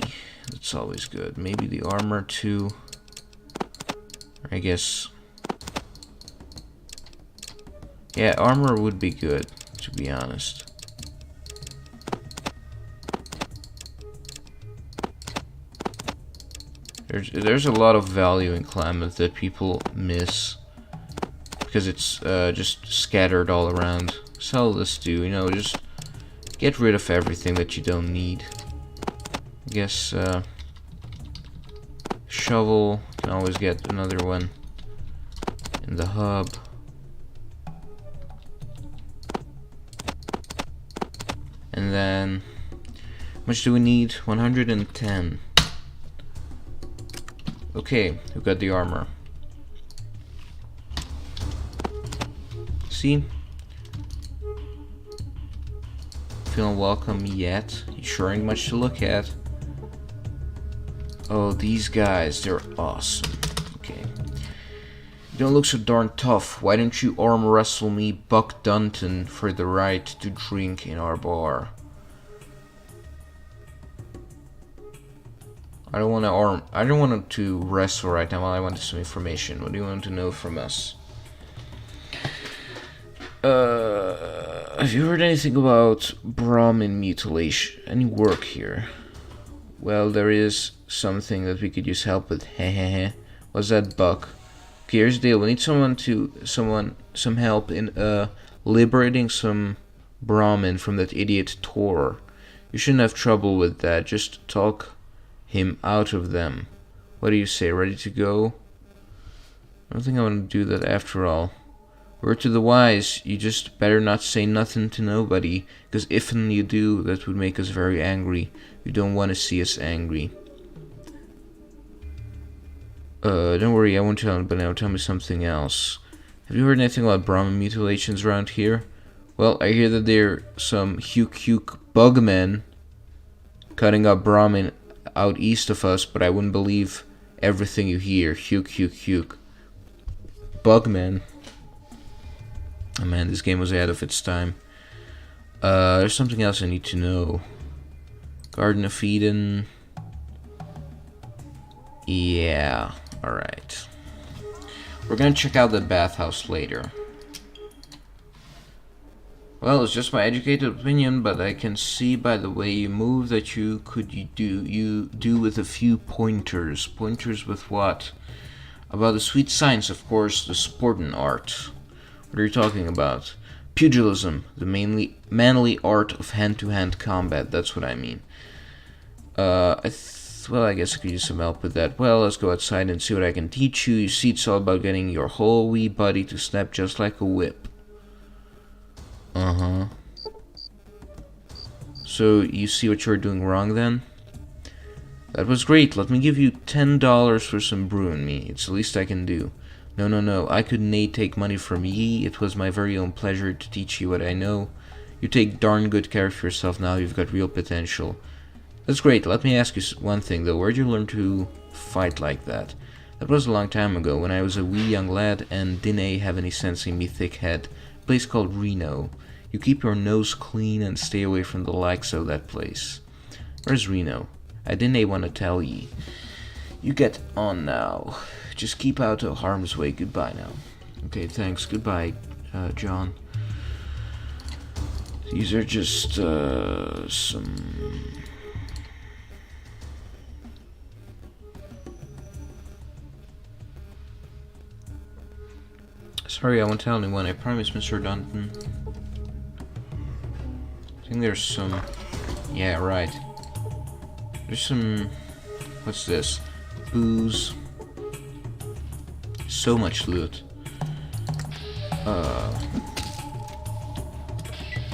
Speaker 1: That's always good. Maybe the armor too. I guess. Yeah, armor would be good, to be honest. There's a lot of value in climate that people miss because it's just scattered all around. Sell this too, you know, just get rid of everything that you don't need. I guess shovel, can always get another one in the hub. And then, how much do we need? 110. Okay, we've got the armor. See? Feeling welcome yet? You sure ain't much to look at. Oh, these guys, they're awesome. Okay. You don't look so darn tough. Why don't you arm wrestle me, Buck Dunton, for the right to drink in our bar? I don't want to wrestle right now. All I want is some information. What do you want to know from us? Have you heard anything about Brahmin mutilation? Any work here? Well, there is something that we could use help with. Hehehe. What's that, Buck? Okay, here's the deal. We need some help in liberating some Brahmin from that idiot Tor. You shouldn't have trouble with that. Just talk him out of them. What do you say? Ready to go? I don't think I want to do that after all. Word to the wise, you just better not say nothing to nobody, because if and you do, that would make us very angry. We don't want to see us angry. Don't worry, I won't tell anybody. Now tell me something else. Have you heard anything about Brahmin mutilations around here? Well, I hear that there are some Huk bugmen cutting up Brahmin out east of us, but I wouldn't believe everything you hear. Huk. Bugmen. Oh man, this game was ahead of its time. There's something else I need to know. Garden of Eden. Yeah, alright. We're gonna check out the bathhouse later. Well, it's just my educated opinion, but I can see by the way you move that you do with a few pointers. Pointers with what? About the sweet science, of course, the sport and art. What are you talking about? Pugilism, the manly art of hand-to-hand combat. That's what I mean. Well, I guess I could use some help with that. Well, let's go outside and see what I can teach you. You see, it's all about getting your whole wee body to snap just like a whip. Uh-huh. So, you see what you're doing wrong then? That was great. Let me give you $10 for some brewing me. It's the least I can do. No. I could nae take money from ye. It was my very own pleasure to teach you what I know. You take darn good care of yourself now. You've got real potential. That's great. Let me ask you one thing, though. Where'd you learn to fight like that? That was a long time ago, when I was a wee young lad and didn't have any sense in me thick head. A place called Reno. You keep your nose clean and stay away from the likes of that place. Where's Reno? I didn't want to tell ye. You get on now. Just keep out of harm's way. Goodbye now. Okay, thanks. Goodbye, John. These are just, some... Sorry, I won't tell anyone. I promise, Mr. Dunton. I think there's some... Yeah, right. There's some... What's this? Booze. So much loot.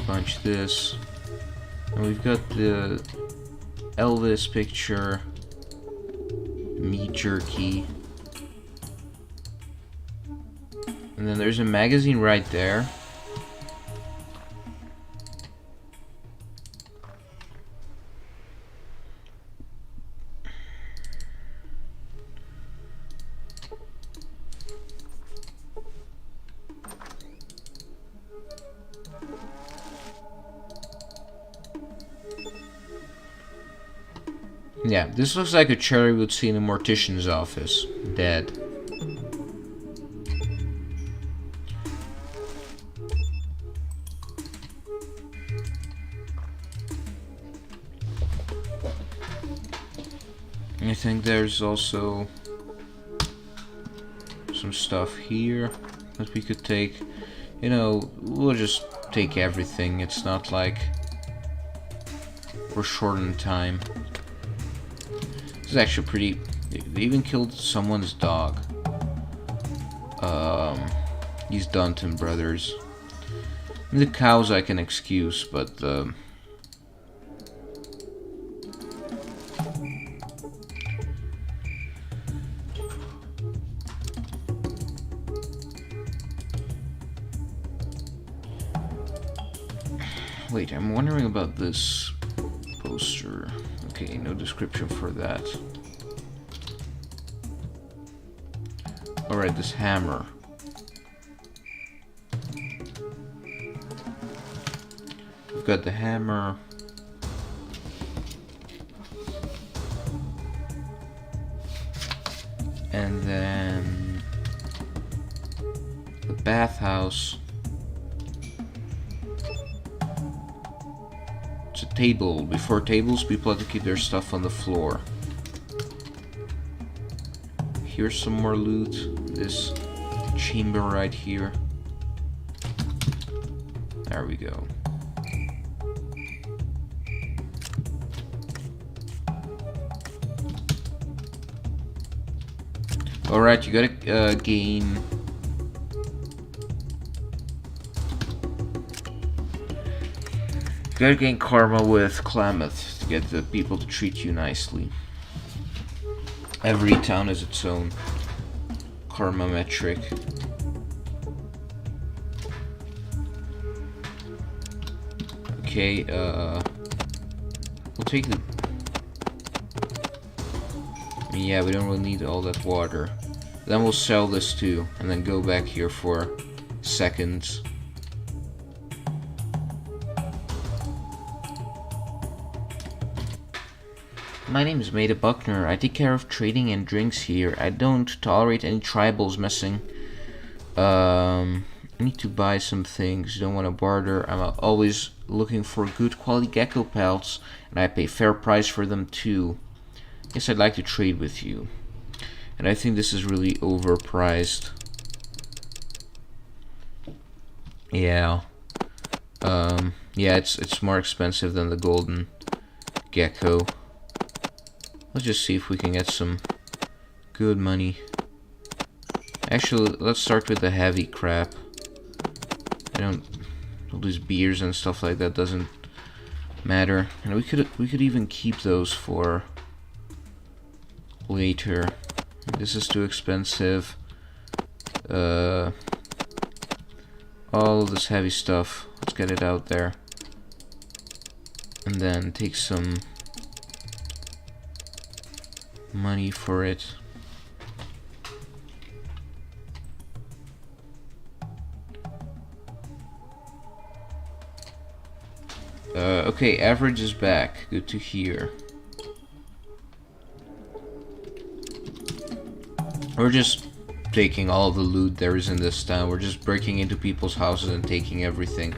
Speaker 1: Bunch this. And we've got the Elvis picture. Meat jerky. And then there's a magazine right there. Yeah, this looks like a chair you would see in a mortician's office. Dead. I think there's also some stuff here that we could take. You know, we'll just take everything. It's not like we're short on time. This is actually pretty... They even killed someone's dog. These Danton brothers. The cows I can excuse, but wait, I'm wondering about this poster. Okay, no description for that. Alright, this hammer. We've got the hammer. And then the bathhouse. It's a table. Before tables, people have to keep their stuff on the floor. Here's some more loot. This chamber right here. There we go. Alright, you gotta gain... You gotta gain karma with Klamath to get the people to treat you nicely. Every town has its own karma metric. Okay, we'll take the... Yeah, we don't really need all that water. Then we'll sell this too, and then go back here for seconds. My name is Maida Buckner. I take care of trading and drinks here. I don't tolerate any tribals messing I need to buy some things. Don't want to barter. I'm always looking for good quality gecko pelts, and I pay fair price for them too. Yes, I'd like to trade with you. And I think this is really overpriced. Yeah. Yeah, it's more expensive than the golden gecko. Let's just see if we can get some good money. Actually, let's start with the heavy crap. All these beers and stuff like that doesn't matter. And we could even keep those for later. This is too expensive. All of this heavy stuff, let's get it out there. And then take some money for it. Okay, average is back. Good to hear. We're just taking all the loot there is in this town. We're just breaking into people's houses and taking everything.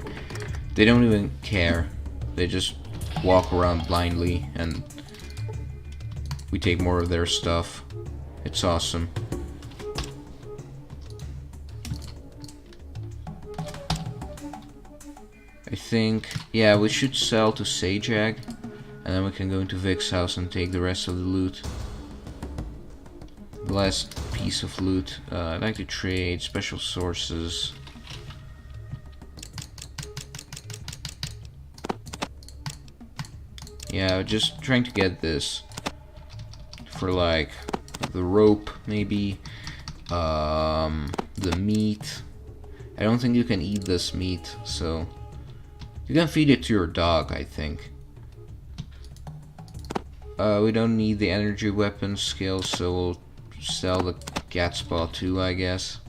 Speaker 1: They don't even care. They just walk around blindly and we take more of their stuff. It's awesome. I think, yeah, we should sell to Sajag, and then we can go into Vic's house and take the rest of the loot. The last piece of loot. I'd like to trade special sources. Yeah, just trying to get this for like the rope, maybe the meat. I don't think you can eat this meat, so you can feed it to your dog, I think. We don't need the energy weapon skill, so we'll sell the Gatspaw too, I guess.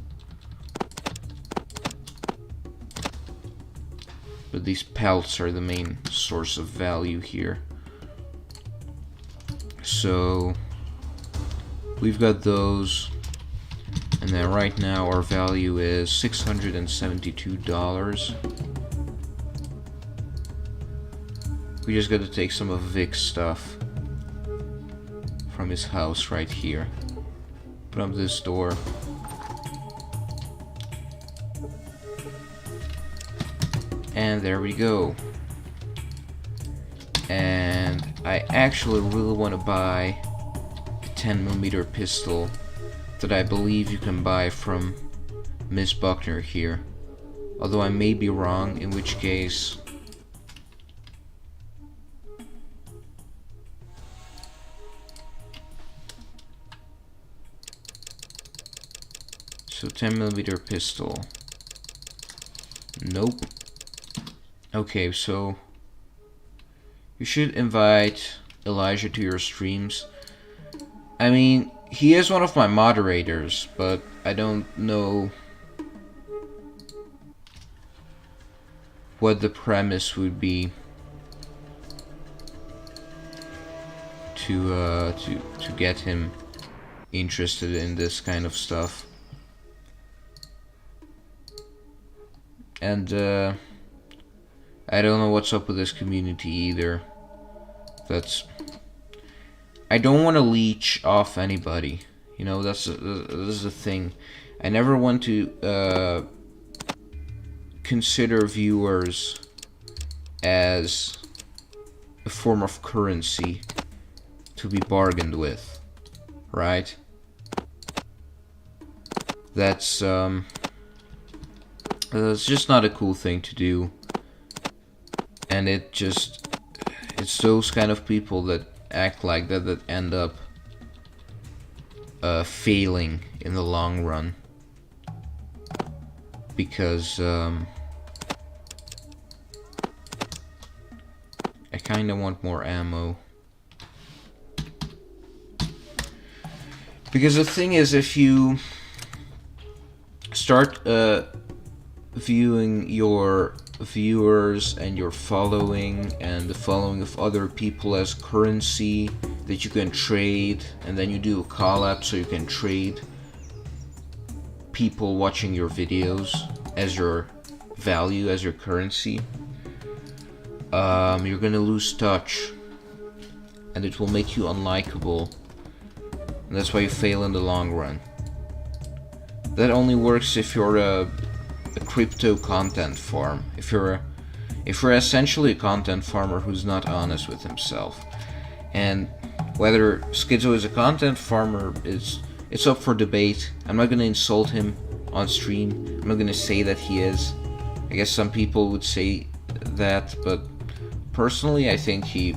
Speaker 1: But these pelts are the main source of value here. So we've got those. And then right now our value is $672. We just got to take some of Vic's stuff from his house right here. Put up this door. And there we go. And I actually really want to buy a 10mm pistol that I believe you can buy from Miss Buckner here. Although I may be wrong, in which case so 10mm pistol. Nope. Okay, so you should invite Elijah to your streams. I mean, he is one of my moderators, but I don't know what the premise would be to get him interested in this kind of stuff. And I don't know what's up with this community either. I don't want to leech off anybody. You know, this is the thing. I never want to consider viewers as a form of currency to be bargained with, right? That's just not a cool thing to do. And it's those kind of people that act like that that end up failing in the long run. Because I kinda want more ammo. Because the thing is, if you start viewing your viewers and your following and the following of other people as currency that you can trade, and then you do a collab so you can trade people watching your videos as your value, as your currency, you're gonna lose touch, and it will make you unlikable, and that's why you fail in the long run. That only works if you're a crypto content farm. If you're essentially a content farmer who's not honest with himself. And whether Schizo is a content farmer, it's up for debate. I'm not gonna insult him on stream. I'm not gonna say that he is. I guess some people would say that, but personally I think he,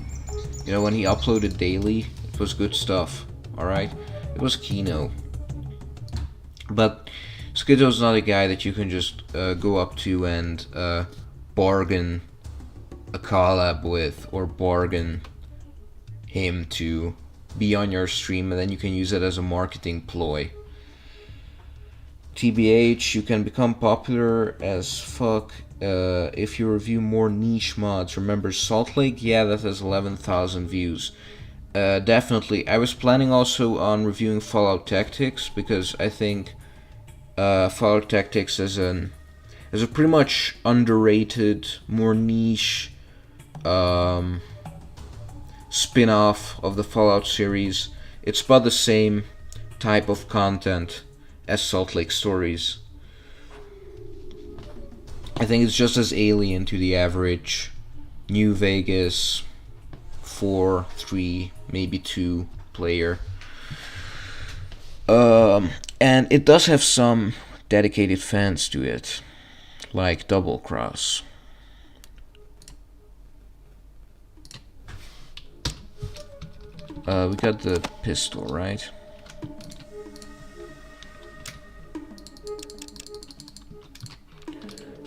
Speaker 1: you know, when he uploaded daily, it was good stuff, alright? It was KINO. But Schizo's not a guy that you can just go up to and bargain a collab with, or bargain him to be on your stream, and then you can use it as a marketing ploy. TBH, you can become popular as fuck if you review more niche mods. Remember Salt Lake? Yeah, that has 11,000 views. Definitely. I was planning also on reviewing Fallout Tactics, because I think Fallout Tactics is a pretty much underrated, more niche spin-off of the Fallout series. It's about the same type of content as Salt Lake Stories. I think it's just as alien to the average New Vegas 4, 3, maybe 2 player. And it does have some dedicated fans to it, like Double Cross. We got the pistol, right?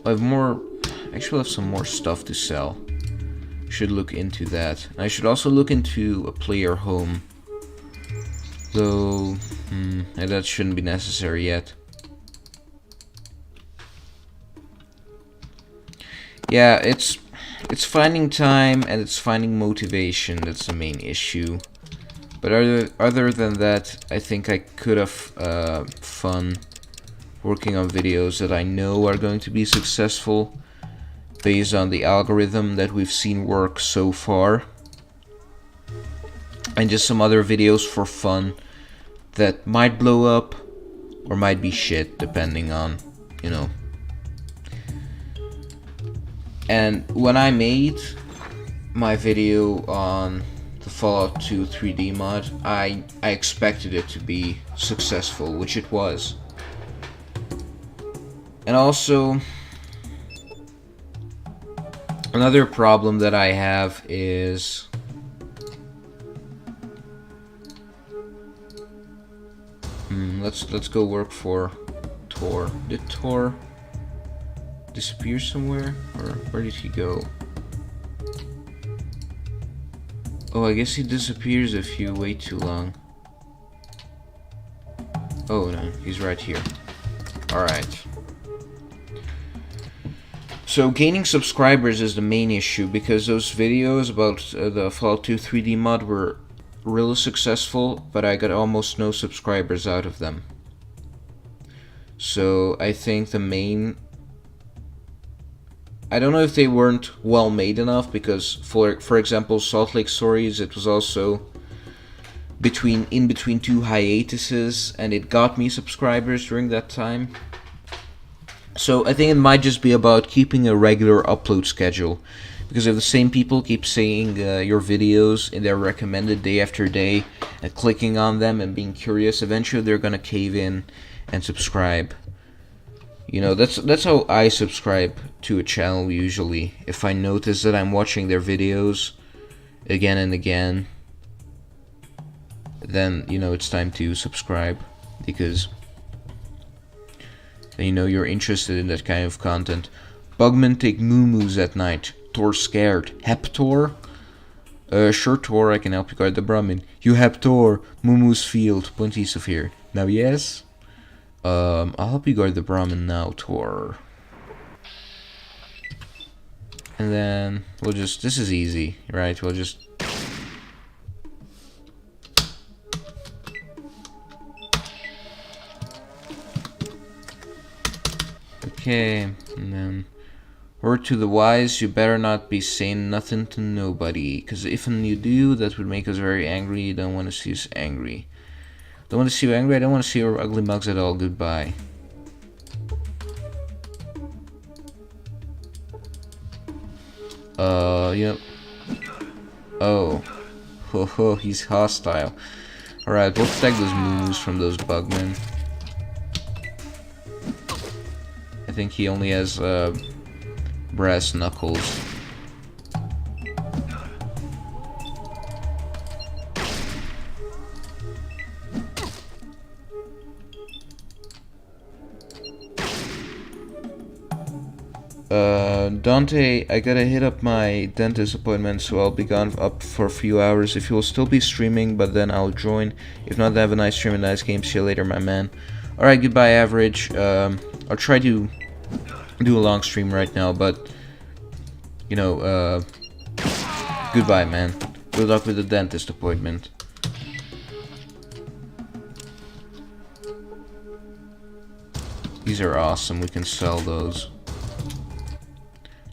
Speaker 1: I have more. Actually, I have some more stuff to sell. Should look into that. I should also look into a player home. Though, that shouldn't be necessary yet. Yeah, it's finding time and it's finding motivation that's the main issue. But other than that, I think I could have fun working on videos that I know are going to be successful based on the algorithm that we've seen work so far. And just some other videos for fun that might blow up or might be shit, depending on, you know. And when I made my video on the Fallout 2 3D mod, I expected it to be successful, which it was. And also, another problem that I have is let's go work for Tor. Did Tor disappear somewhere, or where did he go? Oh, I guess he disappears if you wait too long. Oh no, he's right here. Alright. So gaining subscribers is the main issue, because those videos about the Fallout 2 3D mod were really successful, but I got almost no subscribers out of them. So I think the main... I don't know if they weren't well made enough, because for example Salt Lake Stories, it was also in between 2 hiatuses, and it got me subscribers during that time. So I think it might just be about keeping a regular upload schedule, because if the same people keep seeing your videos in their recommended day after day and clicking on them and being curious, eventually they're gonna cave in and subscribe. You know, that's how I subscribe to a channel usually. If I notice that I'm watching their videos again and again, then, you know, it's time to subscribe, because then you know you're interested in that kind of content. Bugmen take moo-moos at night. Tor scared. Hep Tor? Sure Tor, I can help you guard the Brahmin. You hep Tor. Moo-moo's field. Plenty of here. Now yes? I'll help you guard the Brahmin now, Tor. And then we'll just, this is easy, right? We'll just... Okay, and then word to the wise, you better not be saying nothing to nobody, because if you do, that would make us very angry. You don't want to see us angry. Don't want to see you angry. I don't want to see your ugly mugs at all. Goodbye. Yep. Oh. Ho ho, he's hostile. Alright, we'll protect those moves from those bugmen. I think he only has, brass knuckles. Dante, I gotta hit up my dentist appointment, so I'll be gone up for a few hours. If you will still be streaming, but then I'll join. If not, have a nice stream and nice game. See you later, my man. Alright, goodbye, Average. I'll try to do a long stream right now, but, you know, goodbye, man. Good luck with the dentist appointment. These are awesome. We can sell those.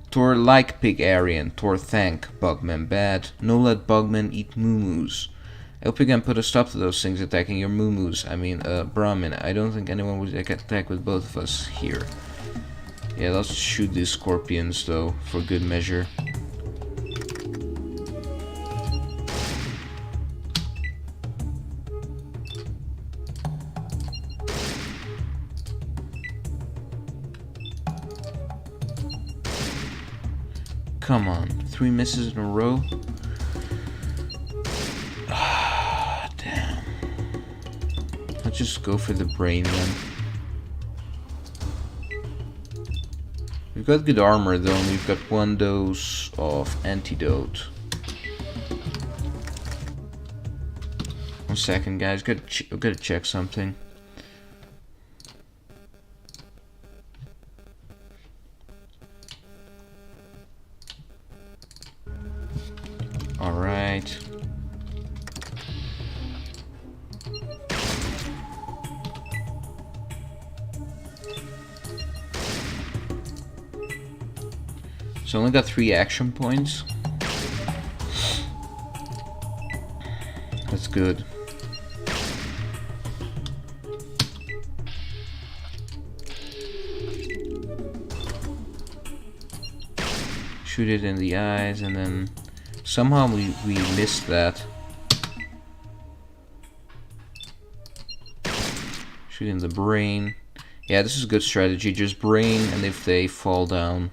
Speaker 1: Tor like pig Aryan, Tor thank bugmen bad, no let bugmen eat moo-moos. I hope you can put a stop to those things attacking your moo-moos. I mean, Brahmin, I don't think anyone would attack with both of us here. Yeah, let's shoot these scorpions though, for good measure. Come on, 3 misses in a row. Ah, damn. Let's just go for the brain then. We've got good armor though, and we've got 1 dose of antidote. 1 second, guys. Gotta check something. Alright. So I only got 3 action points. That's good. Shoot it in the eyes, and then somehow we missed that. Shoot in the brain. Yeah, this is a good strategy. Just brain, and if they fall down,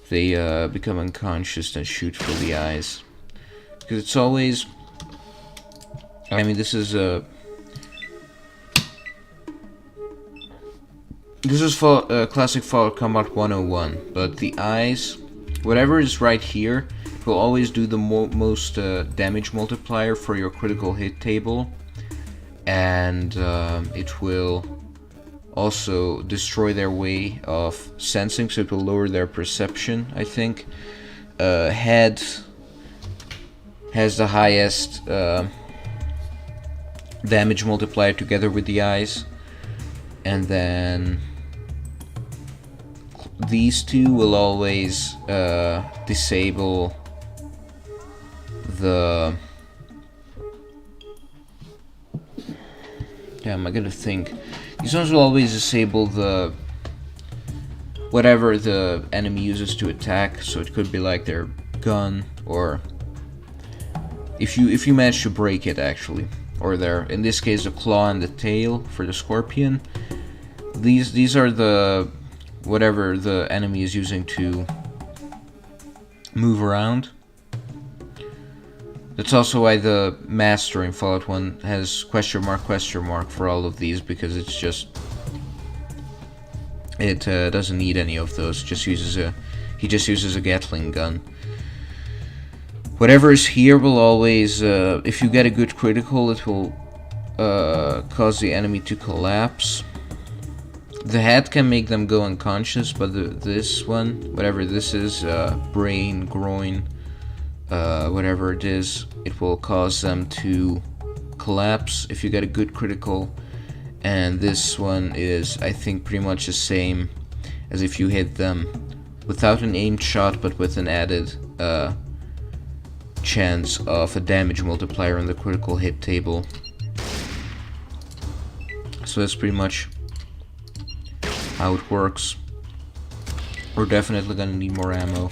Speaker 1: they become unconscious, then shoot for the eyes. Because it's always... I mean, this is a... This is classic Fallout Combat 101, but the eyes, whatever is right here, will always do the most damage multiplier for your critical hit table, and it will also destroy their way of sensing, so it will lower their perception, I think. Head has the highest damage multiplier together with the eyes, and then these two will always disable the... Damn, I gotta think. These ones will always disable the... whatever the enemy uses to attack, so it could be like their gun, or... if you manage to break it, actually. Or their, in this case, the claw and the tail for the scorpion. These are the... whatever the enemy is using to move around. That's also why the master in Fallout 1 has question mark for all of these, because it's just... it doesn't need any of those. He just uses a Gatling gun. Whatever is here will always, if you get a good critical, it will cause the enemy to collapse. The head can make them go unconscious, but this one, whatever this is, brain, groin, whatever it is, it will cause them to collapse if you get a good critical. And this one is, I think, pretty much the same as if you hit them without an aimed shot, but with an added chance of a damage multiplier on the critical hit table. So that's pretty much how it works. We're definitely gonna need more ammo.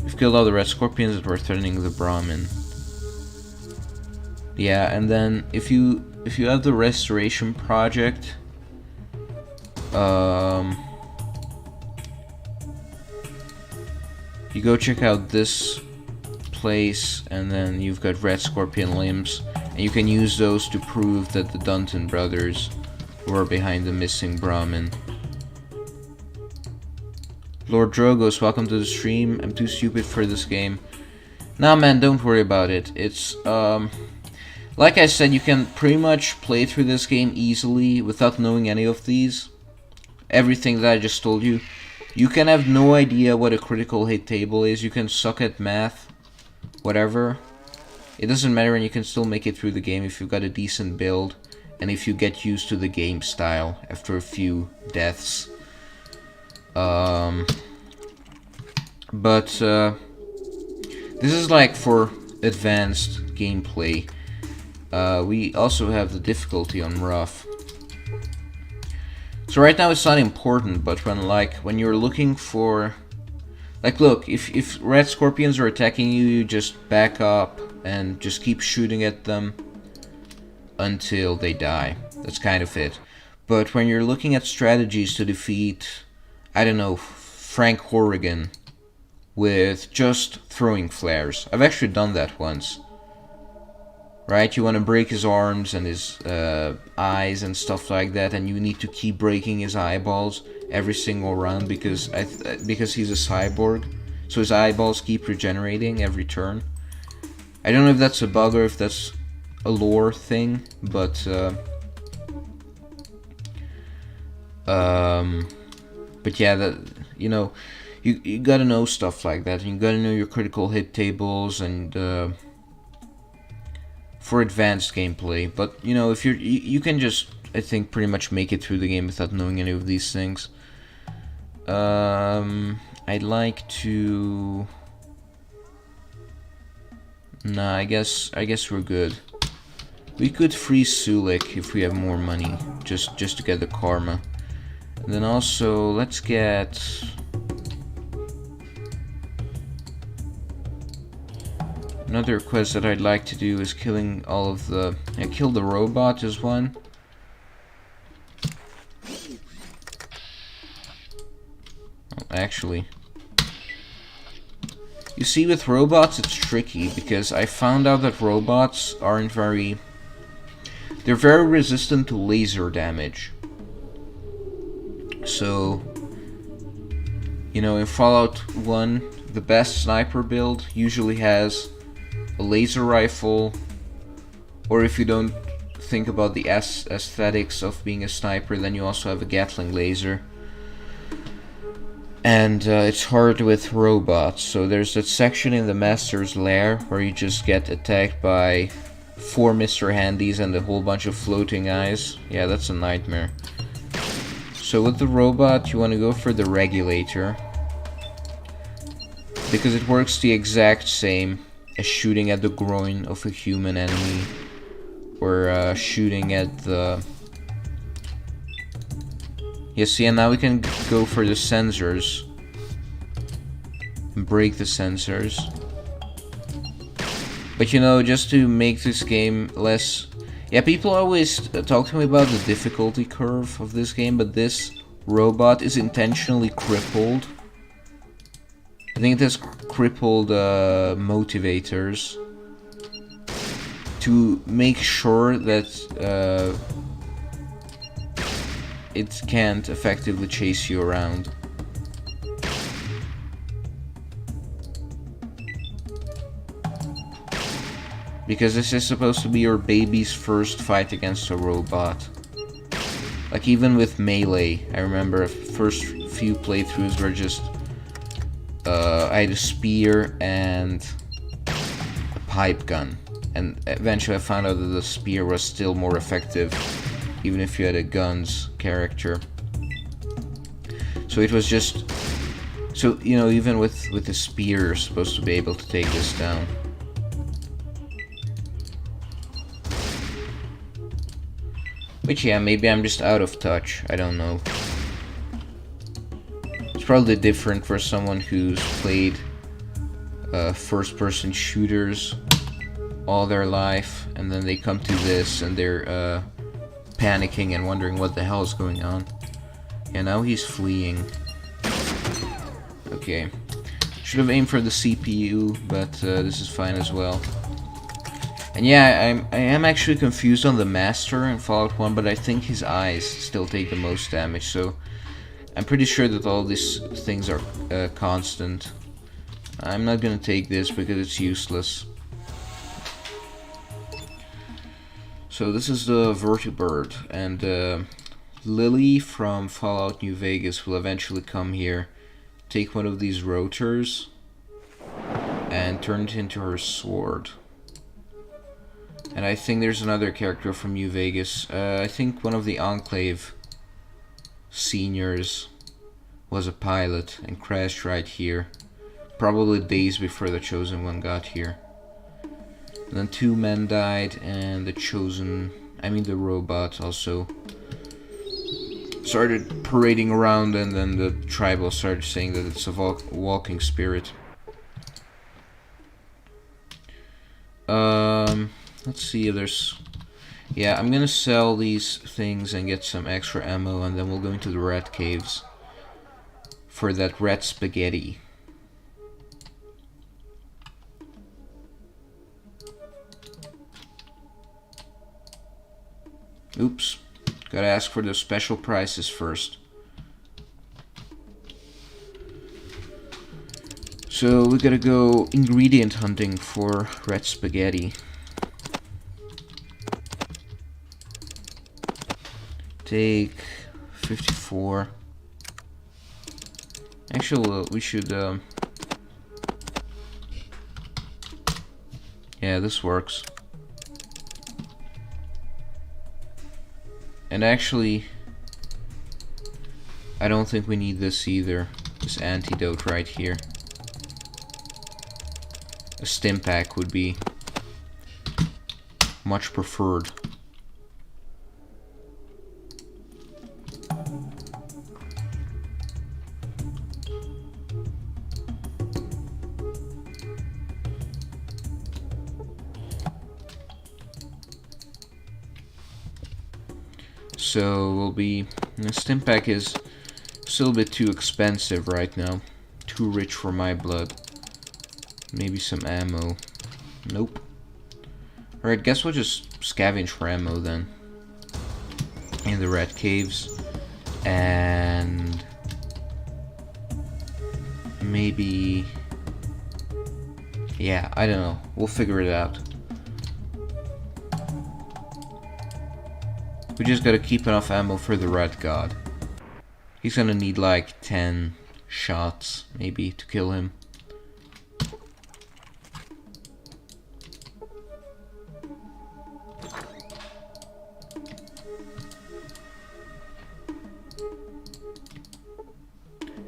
Speaker 1: You've killed all the red scorpions that were threatening the Brahmin. Yeah, and then if you have the restoration project, you go check out this place, and then you've got red scorpion limbs, and you can use those to prove that the Dunton brothers were behind the missing Brahmin. Lord Drogos, welcome to the stream. I'm too stupid for this game. Nah, man, don't worry about it. It's, like I said, you can pretty much play through this game easily without knowing any of these. Everything that I just told you. You can have no idea what a critical hit table is. You can suck at math. Whatever. It doesn't matter, and you can still make it through the game if you've got a decent build. And if you get used to the game style after a few deaths. This is like for advanced gameplay. We also have the difficulty on rough. So right now it's not important, but when you're looking for, like, look, if red scorpions are attacking you, you just back up and just keep shooting at them until they die. That's kind of it. But when you're looking at strategies to defeat, I don't know, Frank Horrigan with just throwing flares. I've actually done that once. Right, you want to break his arms and his eyes and stuff like that, and you need to keep breaking his eyeballs every single round because he's a cyborg, so his eyeballs keep regenerating every turn. I don't know if that's a bug or if that's a lore thing, but yeah, that, you know, you gotta know stuff like that, and you gotta know your critical hit tables and for advanced gameplay. But you know, if you can just, I think, pretty much make it through the game without knowing any of these things. I'd like to. Nah, I guess we're good. We could free Sulik if we have more money, just to get the karma. And then also, let's get. Another quest that I'd like to do is killing all of the... Yeah, kill the robot is one. Oh, actually... You see, with robots it's tricky, because I found out that robots aren't very... They're very resistant to laser damage. So... You know, in Fallout 1, the best sniper build usually has a laser rifle, or if you don't think about the aesthetics of being a sniper, then you also have a Gatling laser. And it's hard with robots, so there's that section in the Master's Lair where you just get attacked by 4 Mr. Handys and a whole bunch of floating eyes. Yeah, that's a nightmare. So with the robot, you want to go for the regulator, because it works the exact same as shooting at the groin of a human enemy, or shooting at the... Yeah, see, and now we can go for the sensors and break the sensors. But you know, just to make this game less... Yeah, people always talk to me about the difficulty curve of this game, but this robot is intentionally crippled. I think it has crippled motivators to make sure that it can't effectively chase you around. Because this is supposed to be your baby's first fight against a robot. Like, even with Melee, I remember first few playthroughs were just I had a spear and a pipe gun, and eventually I found out that the spear was still more effective even if you had a guns character. So it was just, so you know, even with the spear, you're supposed to be able to take this down. Which, yeah, maybe I'm just out of touch. I don't know. It's probably different for someone who's played first-person shooters all their life, and then they come to this and they're panicking and wondering what the hell is going on. Yeah, now he's fleeing. Okay. Should have aimed for the CPU, but this is fine as well. And yeah, I am actually confused on the Master in Fallout 1, but I think his eyes still take the most damage, so I'm pretty sure that all these things are constant. I'm not gonna take this because it's useless. So this is the vertibird, and Lily from Fallout New Vegas will eventually come here, take one of these rotors, and turn it into her sword. And I think there's another character from New Vegas. I think one of the Enclave seniors was a pilot and crashed right here. Probably days before the Chosen One got here. And then 2 men died, and the Chosen, I mean the robot, also started parading around, and then the tribal started saying that it's a walking spirit. Let's see if there's... Yeah, I'm gonna sell these things and get some extra ammo, and then we'll go into the rat caves for that rat spaghetti. Oops. Gotta ask for the special prices first. So we gotta go ingredient hunting for red spaghetti. Take 54. Actually, we should... yeah, this works. And actually, I don't think we need this either. This antidote right here. A stim pack would be much preferred. So we'll be... the stim pack is still a bit too expensive right now. Too rich for my blood. Maybe some ammo. Nope. Alright, guess we'll just scavenge for ammo then. In the rat caves. And... maybe... yeah, I don't know. We'll figure it out. We just gotta keep enough ammo for the rat god. He's gonna need like 10 shots, maybe, to kill him.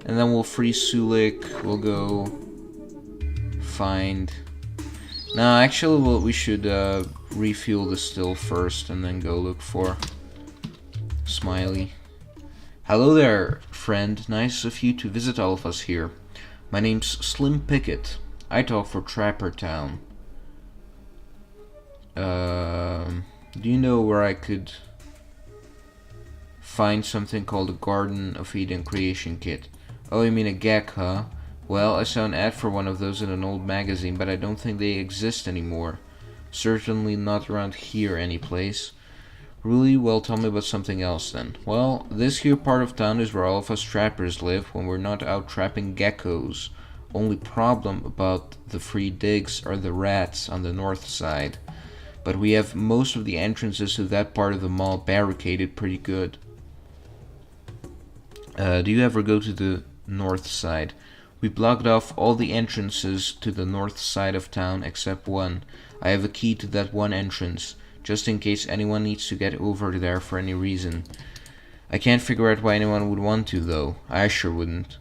Speaker 1: And then we'll free Sulik, we'll go find... no, actually we should refuel the still first and then go look for Smiley. Hello there, friend. Nice of you to visit all of us here. My name's Slim Pickett. I talk for Trapper Town. Do you know where I could find something called a Garden of Eden creation kit? Oh, you mean a GEC, huh? Well, I saw an ad for one of those in an old magazine, but I don't think they exist anymore. Certainly not around here anyplace. Really? Well, tell me about something else then. Well, this here part of town is where all of us trappers live when we're not out trapping geckos. Only problem about the free digs are the rats on the north side. But we have most of the entrances to that part of the mall barricaded pretty good. Do you ever go to the north side? We blocked off all the entrances to the north side of town except one. I have a key to that one entrance. just in case anyone needs to get over there for any reason. I can't figure out why anyone would want to, though. I sure wouldn't.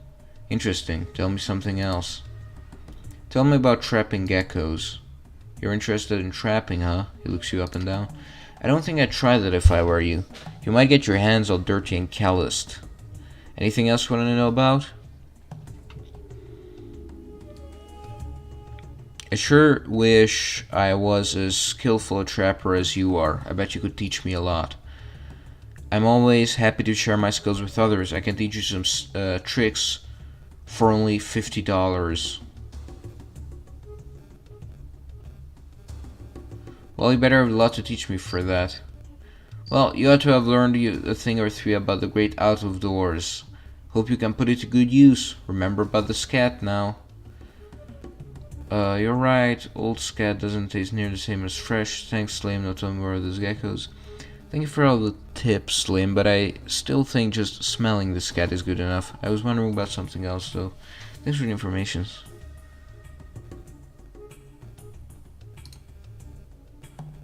Speaker 1: Interesting. Tell me something else. Tell me about trapping geckos. You're interested in trapping, huh? He looks you up and down. I don't think I'd try that if I were you. You might get your hands all dirty and calloused. Anything else you want to know about? I sure wish I was as skillful a trapper as you are. I bet you could teach me a lot. I'm always happy to share my skills with others. I can teach you some tricks for only $50. Well, you better have a lot to teach me for that. Well, you ought to have learned a thing or three about the great out of doors. Hope you can put it to good use. Remember about the scat now. You're right. Old scat doesn't taste near the same as fresh. Thanks, Slim. Now tell me where are those geckos. Thank you for all the tips, Slim, but I still think just smelling the scat is good enough. I was wondering about something else, though. Thanks for the information.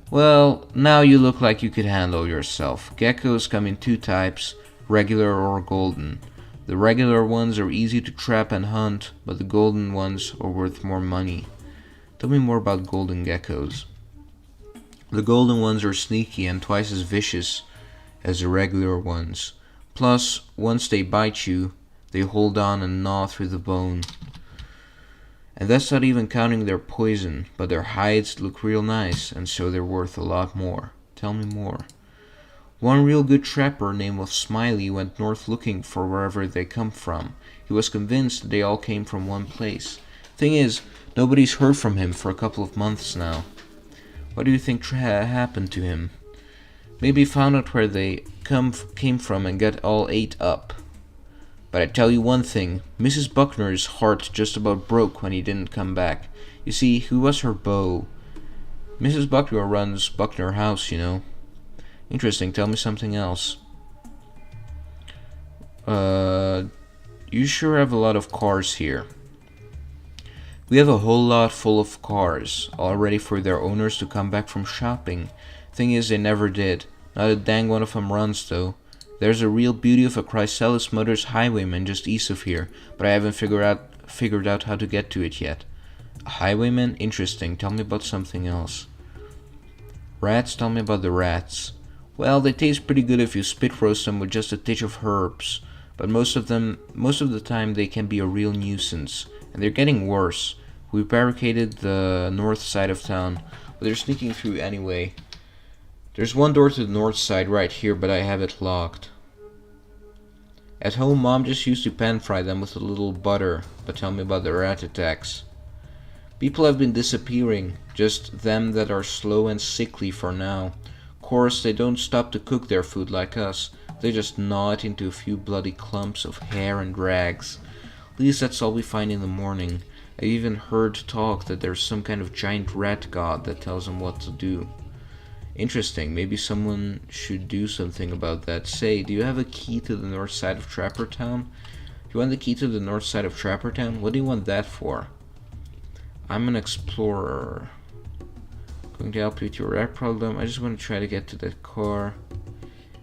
Speaker 1: Well, now you look like you could handle yourself. Geckos come in two types, regular or golden. The regular ones are easy to trap and hunt, but the golden ones are worth more money. Tell me more about golden geckos. The golden ones are sneaky and twice as vicious as the regular ones. Plus, once they bite you, they hold on and gnaw through the bone. And that's not even counting their poison, but their hides look real nice, and so they're worth a lot more. Tell me more. One real good trapper named Smiley went north looking for wherever they come from. He was convinced they all came from one place. Thing is, nobody's heard from him for a couple of months now. What do you think happened to him? Maybe he found out where they came from and got all ate up. But I tell you one thing, Mrs. Buckner's heart just about broke when he didn't come back. You see, he was her beau. Mrs. Buckner runs Buckner House, you know. Interesting, tell me something else. You sure have a lot of cars here. We have a whole lot full of cars, all ready for their owners to come back from shopping. Thing is, they never did. Not a dang one of them runs, though. There's a real beauty of a Chrysalis Motors highwayman just east of here, but I haven't figured out how to get to it yet. A highwayman? Interesting. Tell me about something else. Rats? Tell me about the rats. Well, they taste pretty good if you spit roast them with just a touch of herbs, but most of the time they can be a real nuisance. And they're getting worse. We barricaded the north side of town, but they're sneaking through anyway. There's one door to the north side right here, but I have it locked. At home, Mom just used to pan fry them with a little butter, but tell me about the rat attacks. People have been disappearing, just them that are slow and sickly for now. Of course, they don't stop to cook their food like us. They just gnaw it into a few bloody clumps of hair and rags. At least that's all we find in the morning. I've even heard talk that there's some kind of giant rat god that tells them what to do. Interesting, maybe someone should do something about that. Say, do you have a key to the north side of Trapper Town? Do you want the key to the north side of Trapper Town? What do you want that for? I'm an explorer. Going to help you with your rat problem. I just want to try to get to that car.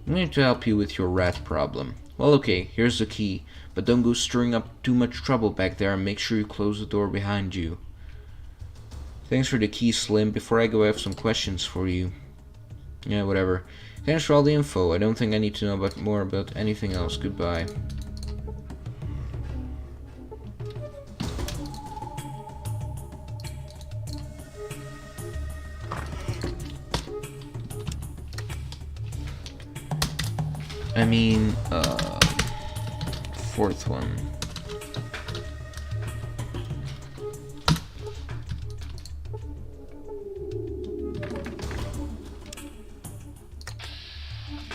Speaker 1: I'm going to help you with your rat problem. Well, okay, here's the key. But don't go stirring up too much trouble back there and make sure you close the door behind you. Thanks for the key, Slim. Before I go, I have some questions for you. Yeah, whatever. Thanks for all the info. I don't think I need to know more about anything else. Goodbye. I mean, fourth one.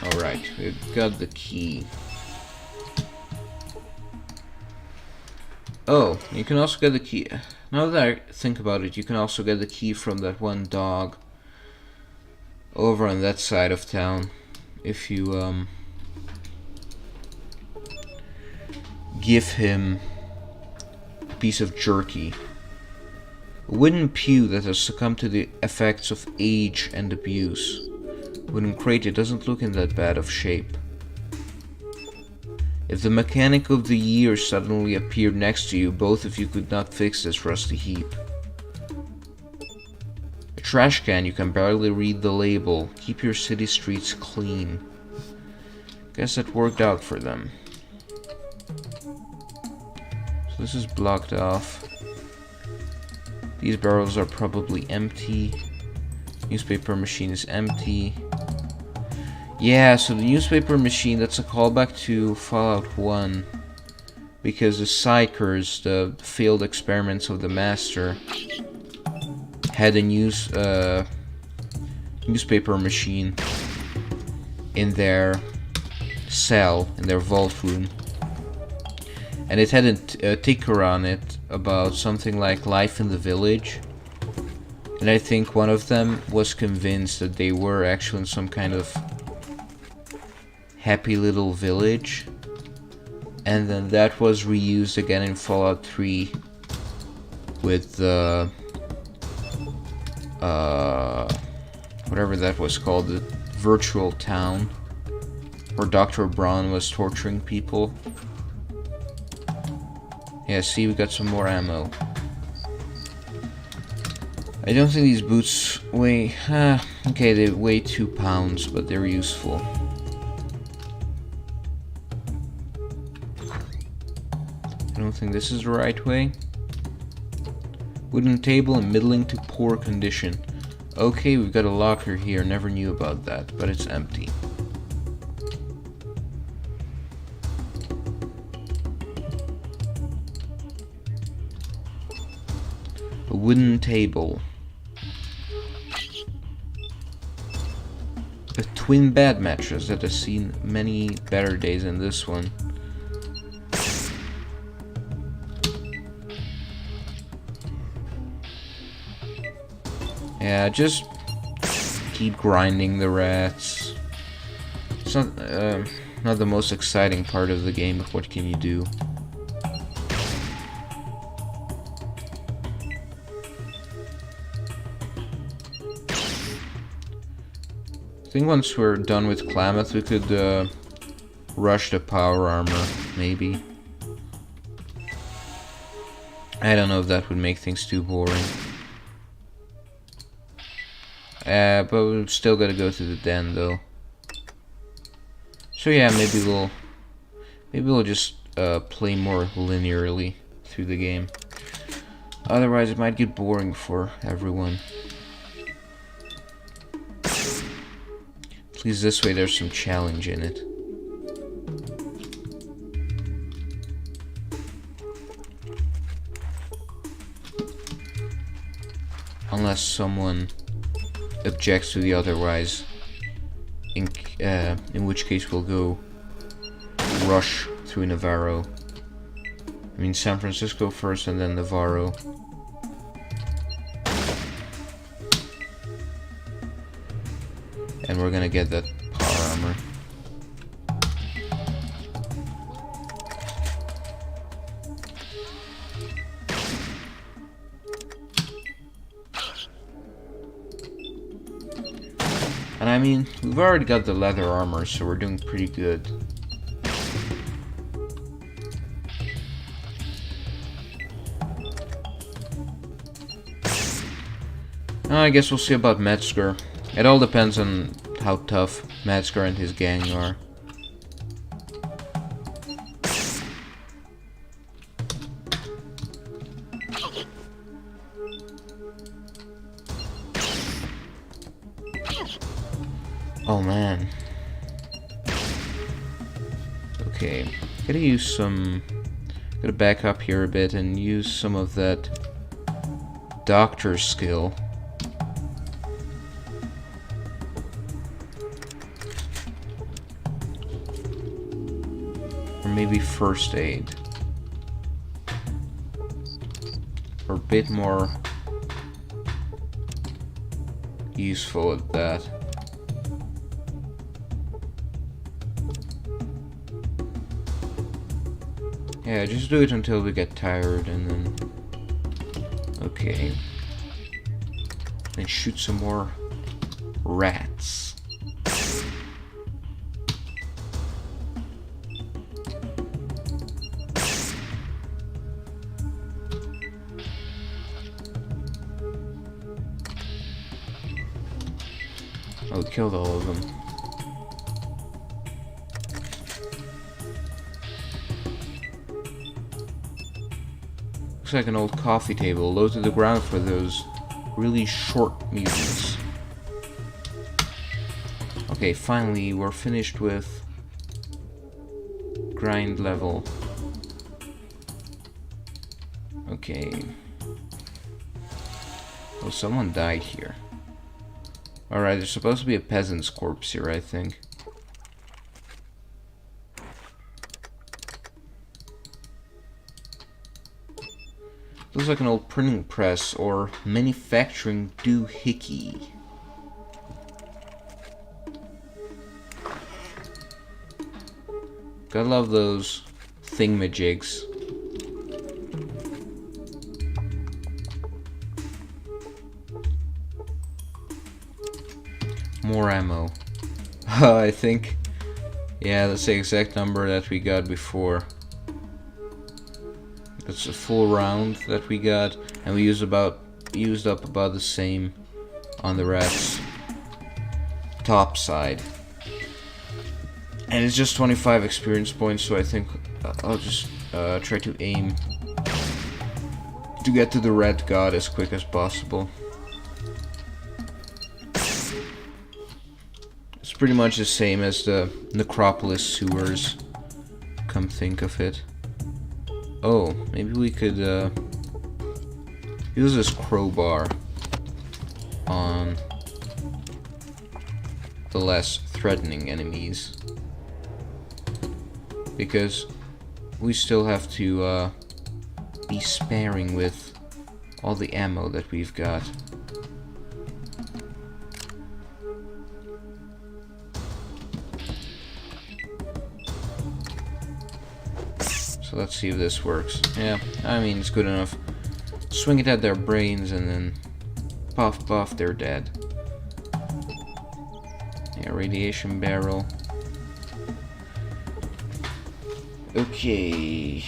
Speaker 1: Alright, we've got the key. Oh, you can also get the key. Now that I think about it, you can also get the key from that one dog over on that side of town. If you, give him a piece of jerky. A wooden pew that has succumbed to the effects of age and abuse. wooden crate, it doesn't look in that bad of shape. If the mechanic of the year suddenly appeared next to you, both of you could not fix this rusty heap. A trash can, you can barely read the label. Keep your city streets clean. Guess that worked out for them. So this is blocked off. These barrels are probably empty. Newspaper machine is empty. Yeah, so the newspaper machine, that's a callback to Fallout 1. Because the Psychers, the failed experiments of the Master, had a newspaper machine in their cell, in their vault room. And it had a ticker on it about something like life in the village. And I think one of them was convinced that they were actually in some kind of happy little village, and then that was reused again in Fallout 3 with the whatever that was called, the virtual town where Dr. Braun was torturing people. Yeah, see, we got some more ammo. I don't think these boots weigh... okay, they weigh 2 pounds, but they're useful. I don't think this is the right way. Wooden table in middling to poor condition. Okay, we've got a locker here. Never knew about that, but it's empty. A wooden table. A twin bed mattress that has seen many better days than this one. Yeah, just keep grinding the rats. It's not the most exciting part of the game, but what can you do? I think once we're done with Klamath, we could rush the power armor, maybe. I don't know if that would make things too boring. But we've still gotta go to the den, though. So yeah, maybe we'll just play more linearly through the game. Otherwise, it might get boring for everyone. At least this way, there's some challenge in it. Unless someone objects to the otherwise, in which case we'll go rush through Navarro. I mean San Francisco first and then Navarro. And we're gonna get that power armor. And I mean, we've already got the leather armor, so we're doing pretty good. I guess we'll see about Metzger. It all depends on how tough Metzger and his gang are. Oh man. Okay, gotta use some... Gotta back up here a bit and use some of that doctor skill. Or maybe first aid. Or a bit more useful at that. Yeah, just do it until we get tired and then... Okay. Then shoot some more rats. Oh, we killed all of them. Looks like an old coffee table, low to the ground for those really short mutants. Okay, finally we're finished with grind level. Okay. Oh, someone died here. Alright, there's supposed to be a peasant's corpse here, I think. Looks like an old printing press or manufacturing doohickey. Gotta love those thingamajigs. More ammo. I think, yeah, that's the exact number that we got before. That's a full round that we got, and we used up about the same on the rat's top side. And it's just 25 experience points, so I think I'll just try to aim to get to the red god as quick as possible. It's pretty much the same as the Necropolis sewers, come think of it. Oh, maybe we could use this crowbar on the less threatening enemies, because we still have to be sparing with all the ammo that we've got. So let's see if this works. Yeah, I mean, it's good enough. Swing it at their brains and then puff puff, they're dead. Yeah, radiation barrel. Okay.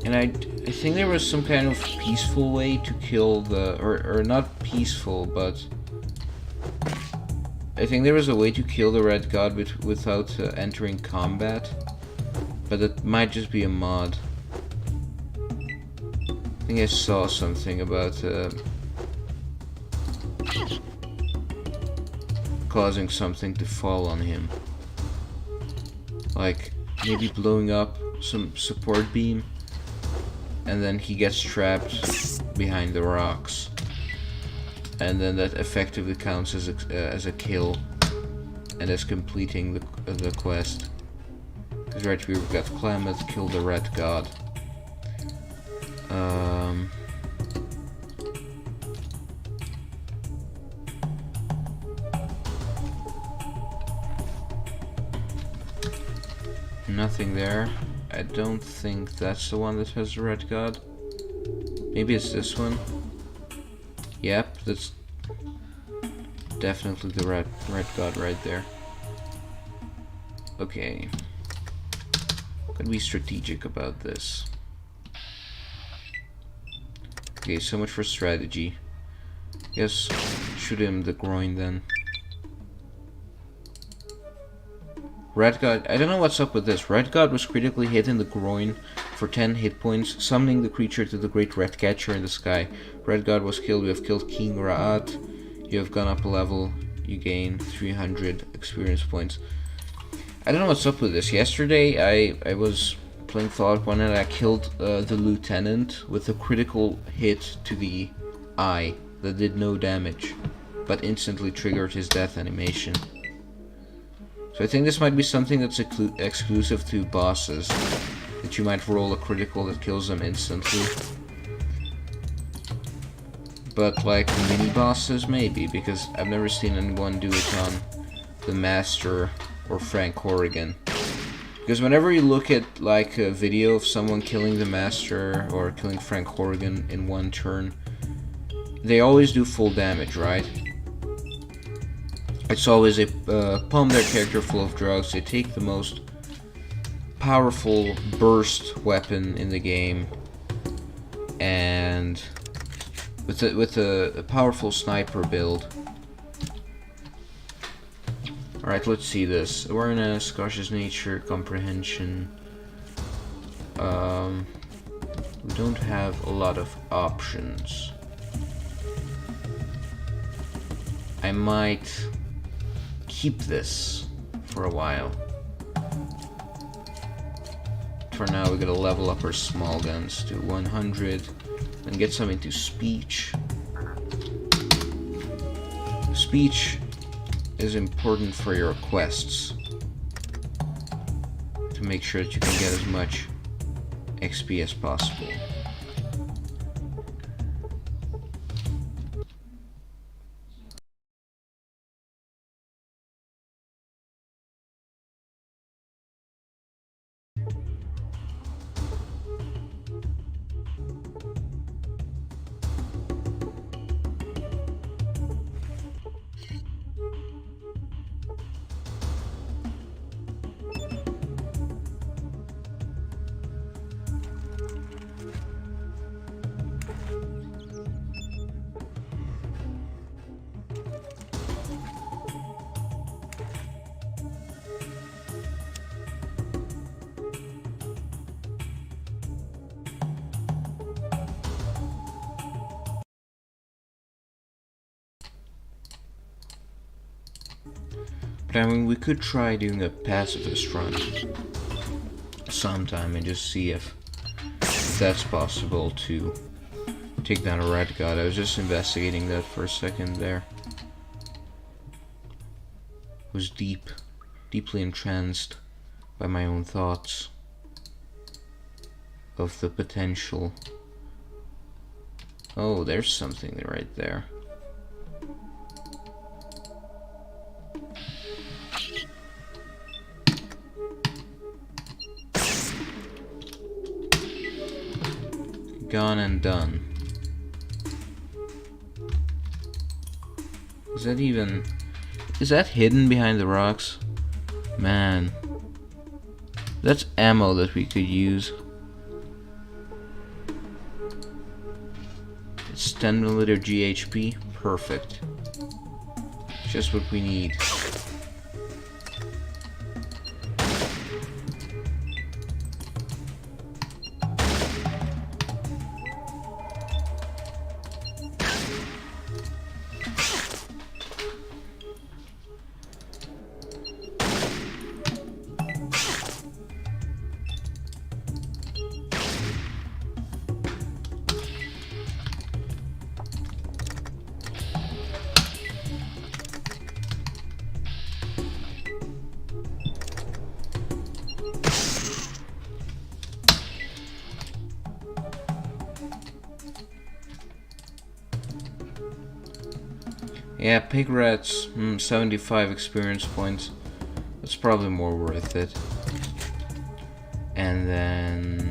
Speaker 1: And I think there was some kind of peaceful way to kill the... Or not peaceful, but... I think there was a way to kill the red god without entering combat. But it might just be a mod. I think I saw something about causing something to fall on him. Like maybe blowing up some support beam, and then he gets trapped behind the rocks. And then that effectively counts as a kill and as completing the quest. Because right here we've got Klamath, kill the red god. Nothing there. I don't think that's the one that has the red god. Maybe it's this one. Yep, that's definitely the red god right there. Okay. Gotta be strategic about this. Okay, so much for strategy. Guess shoot him the groin then. Red God, I don't know what's up with this. Red God was critically hit in the groin for 10 hit points, summoning the creature to the great red catcher in the sky. Red God was killed. We have killed King Ra'at. You have gone up a level. You gain 300 experience points. I don't know what's up with this. Yesterday I was playing Fallout 1 and I killed the lieutenant with a critical hit to the eye that did no damage, but instantly triggered his death animation. So I think this might be something that's exclusive to bosses, that you might roll a critical that kills them instantly. But like mini bosses, maybe, because I've never seen anyone do it on the Master or Frank Horrigan. Because whenever you look at like a video of someone killing the Master or killing Frank Horrigan in one turn, they always do full damage, right? It's always a pump their character full of drugs. They take the most powerful burst weapon in the game, and with a powerful sniper build, Alright, let's see this. Awareness, cautious nature, comprehension. We don't have a lot of options. I might keep this for a while. For now, we gotta level up our small guns to 100 and get some into speech. Speech is important for your quests to make sure that you can get as much XP as possible. But I mean, we could try doing a pacifist run sometime and just see if that's possible to take down a red god. I was just investigating that for a second there. I was deeply entranced by my own thoughts of the potential. Oh, there's something right there. Gone and done. Is that hidden behind the rocks? Man, that's ammo that we could use. It's 10mm GHP, perfect. Just what we need. Yeah, pig rats, 75 experience points. That's probably more worth it. And then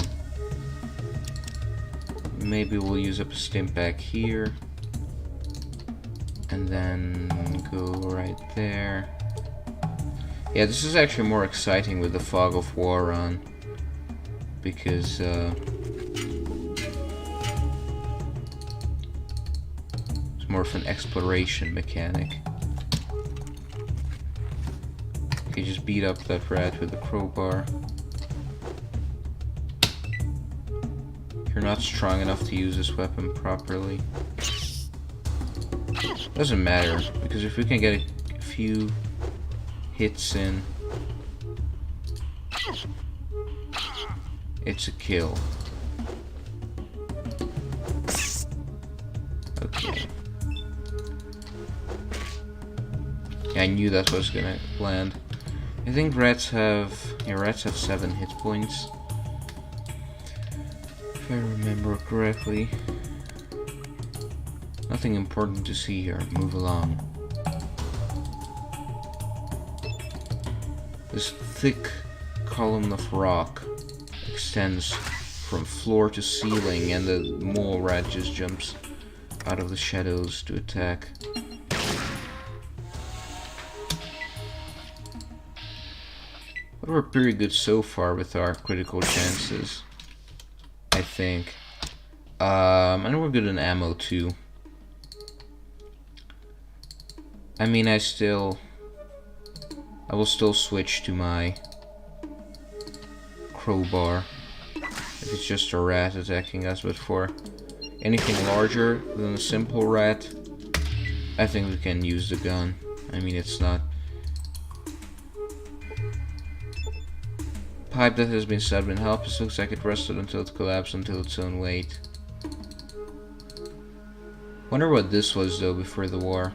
Speaker 1: maybe we'll use up a stim pack here. And then go right there. Yeah, this is actually more exciting with the fog of war on. Because more of an exploration mechanic. Okay, just beat up that rat with a crowbar. You're not strong enough to use this weapon properly. Doesn't matter, because if we can get a few hits in, it's a kill. Okay. I knew that was gonna land. I think rats have 7 hit points, if I remember correctly. Nothing important to see here. Move along. This thick column of rock extends from floor to ceiling, and the mole rat just jumps out of the shadows to attack. But we're pretty good so far with our critical chances, I think. And we're good in ammo too. I mean, I still I will still switch to my crowbar if it's just a rat attacking us, but for anything larger than a simple rat, I think we can use the gun. I mean, it's not... Pipe that has been set in helpless, looks like it rested until it collapsed until its own weight. Wonder what this was though before the war.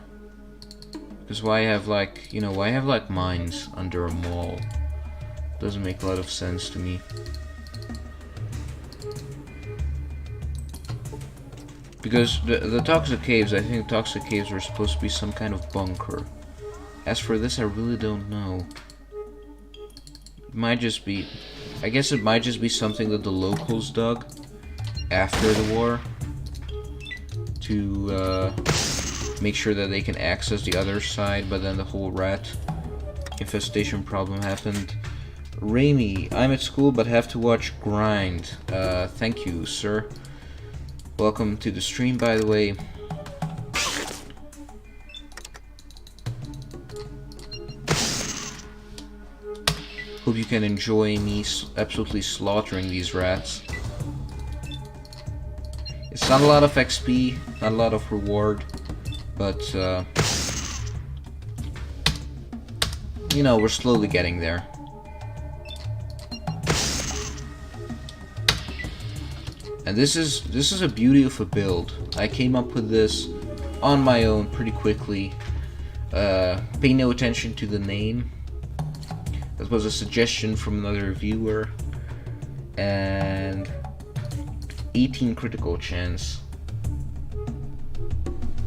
Speaker 1: Because why have like, you know, why have like mines under a mall? Doesn't make a lot of sense to me. Because the toxic caves, I think toxic caves were supposed to be some kind of bunker. As for this, I really don't know. It might just be... I guess it might just be something that the locals dug after the war to make sure that they can access the other side, but then the whole rat infestation problem happened. Raimi, I'm at school but have to watch Grind. Thank you, sir. Welcome to the stream, by the way. Hope you can enjoy me absolutely slaughtering these rats. It's not a lot of XP, not a lot of reward, but you know, we're slowly getting there. And this is a beauty of a build. I came up with this on my own pretty quickly. Pay no attention to the name. That was a suggestion from another viewer. And 18 critical chance.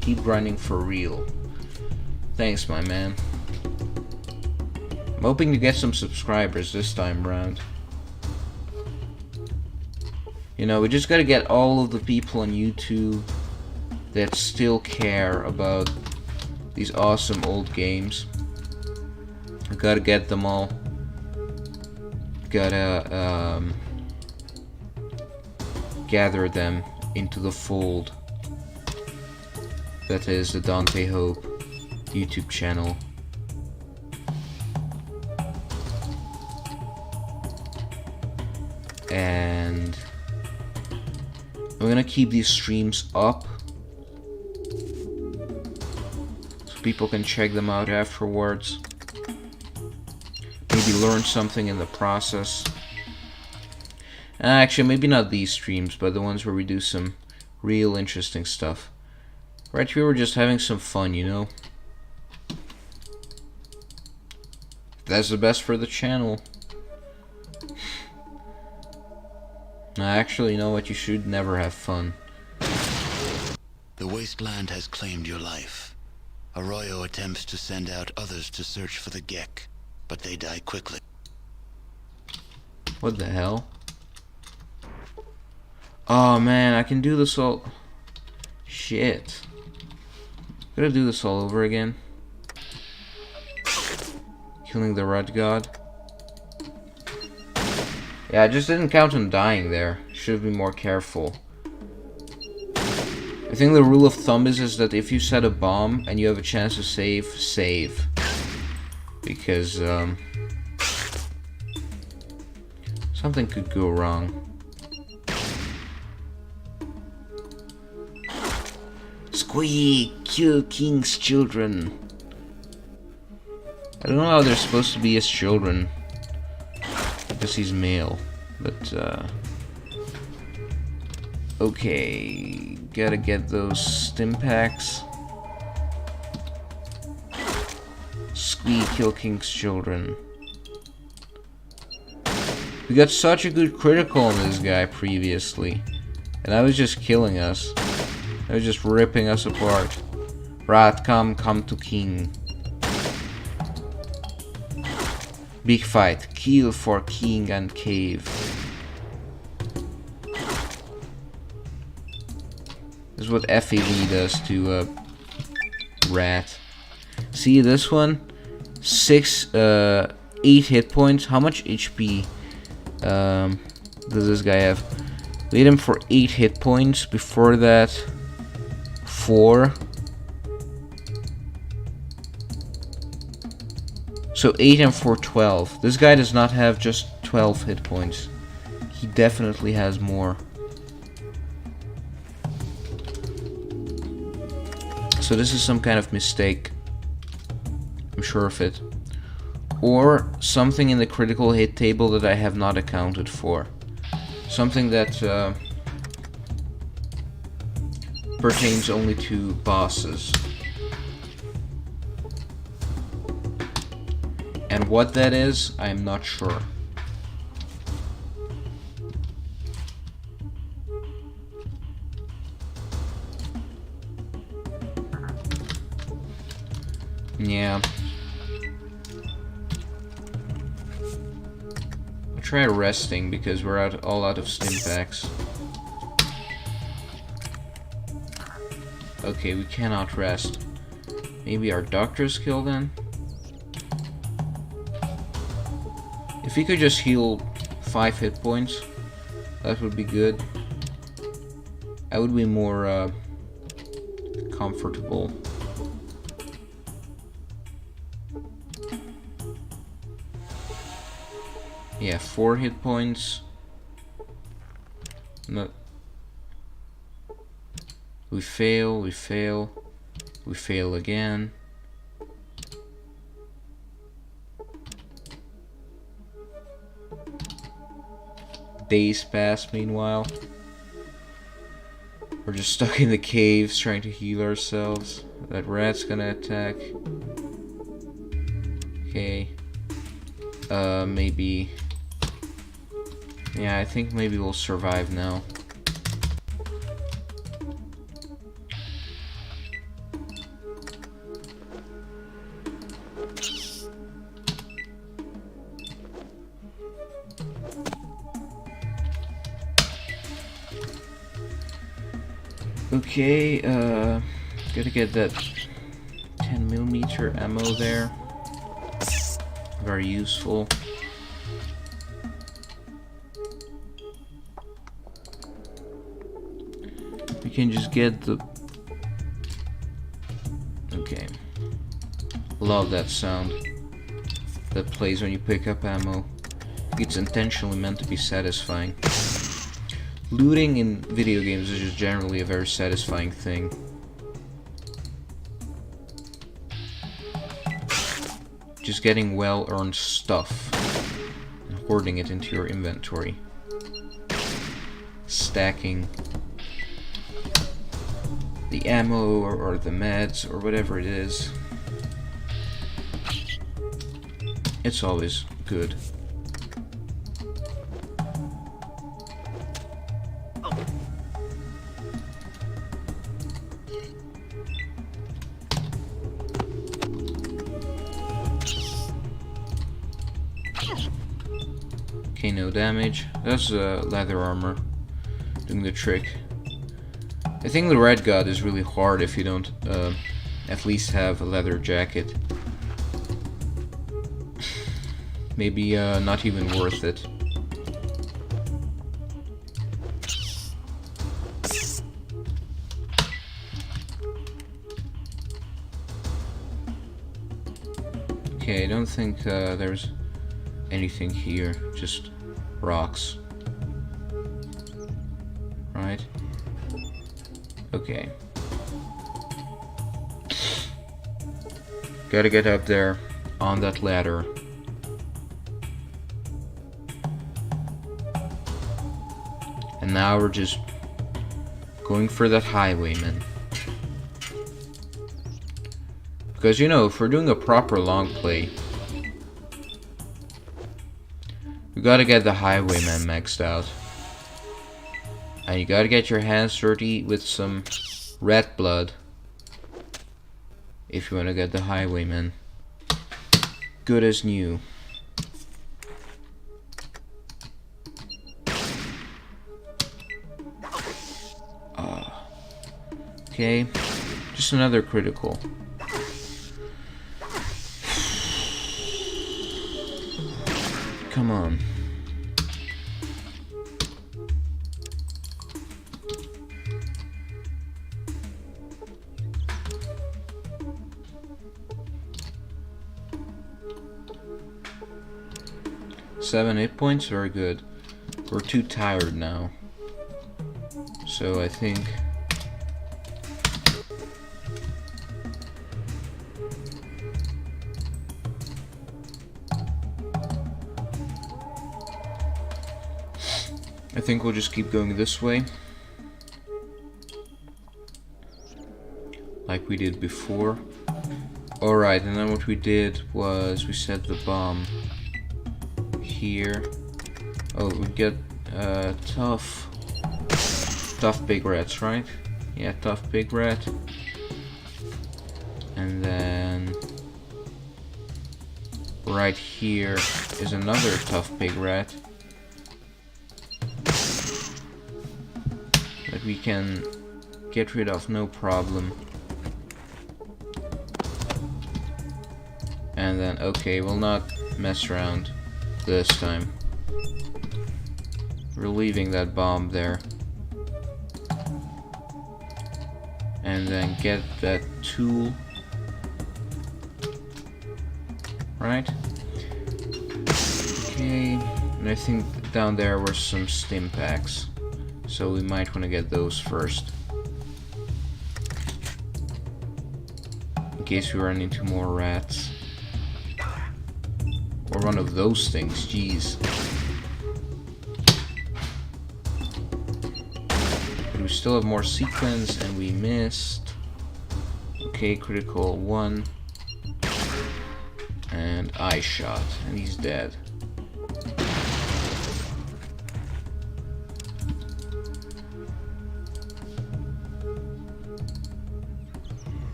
Speaker 1: Keep grinding for real. Thanks, my man. I'm hoping to get some subscribers this time around. You know, we just gotta get all of the people on YouTube that still care about these awesome old games. I gotta get them all. Gotta gather them into the fold. That is the Dante Hope YouTube channel. And I'm gonna keep these streams up so people can check them out afterwards. Maybe learn something in the process. Actually, maybe not these streams, but the ones where we do some real interesting stuff. Right here, we're just having some fun, you know? That's the best for the channel. Actually, you know what? You should never have fun.
Speaker 4: The wasteland has claimed your life. Arroyo attempts to send out others to search for the Gek, but they die quickly.
Speaker 1: What the hell? Oh man, I can do this all... Shit. Gotta do this all over again. Killing the Red God. Yeah, I just didn't count on dying there. Should have been more careful. I think the rule of thumb is that if you set a bomb and you have a chance to save, save. Because, something could go wrong. Squeak! Kill King's children! I don't know how they're supposed to be his children. Because he's male. But, okay. Gotta get those stim packs. Squeak! Kill King's children. We got such a good critical on this guy previously. And I was just killing us. I was just ripping us apart. Rat, come to King. Big fight. Kill for King and Cave. This is what FAV does to a rat. See this one? 8 hit points. How much HP does this guy have? We hit him for 8 hit points. Before that, 4. So 8 and 4, 12. This guy does not have just 12 hit points. He definitely has more. So this is some kind of mistake. I'm sure of it. Or something in the critical hit table that I have not accounted for. Something that pertains only to bosses. And what that is, I am not sure. Yeah. I'll try resting because we're all out of stim packs. Okay, we cannot rest. Maybe our doctor's kill then? If he could just heal 5 hit points, that would be good. I would be more comfortable. Yeah, 4 hit points. No. We fail, we fail, we fail again. Days pass meanwhile. We're just stuck in the caves trying to heal ourselves. That rat's gonna attack. Okay. Maybe. Yeah, I think maybe we'll survive now. Okay, gotta get that 10mm ammo there. Very useful. We can just get the... Okay. Love that sound that plays when you pick up ammo. It's intentionally meant to be satisfying. Looting in video games is just generally a very satisfying thing. Just getting well-earned stuff and hoarding it into your inventory. Stacking the ammo or the meds or whatever it is. It's always good. Okay, no damage. That's leather armor doing the trick. I think the red god is really hard if you don't at least have a leather jacket. Maybe not even worth it. Okay, I don't think there's anything here, just rocks. Right? Okay. Gotta get up there on that ladder. And now we're just going for that highwayman. Because, you know, if we're doing a proper long play, we gotta get the highwayman maxed out. And you gotta get your hands dirty with some rat blood if you wanna get the highwayman. Good as new. Okay, just another critical. Come on. 7 hit points, very good. We're too tired now. So I think... we'll just keep going this way. Like we did before. Alright, and then what we did was we set the bomb here. Oh, we get tough big rats, right? Yeah, tough big rat. And then right here is another tough big rat that we can get rid of no problem. And then, okay, we'll not mess around this time. We're leaving that bomb there. And then get that tool. Right? Okay. And I think down there were some stim packs. So we might want to get those first. In case we run into more rats. Or one of those things, jeez. But we still have more sequence and we missed. Okay, critical 1. And eye shot, and he's dead.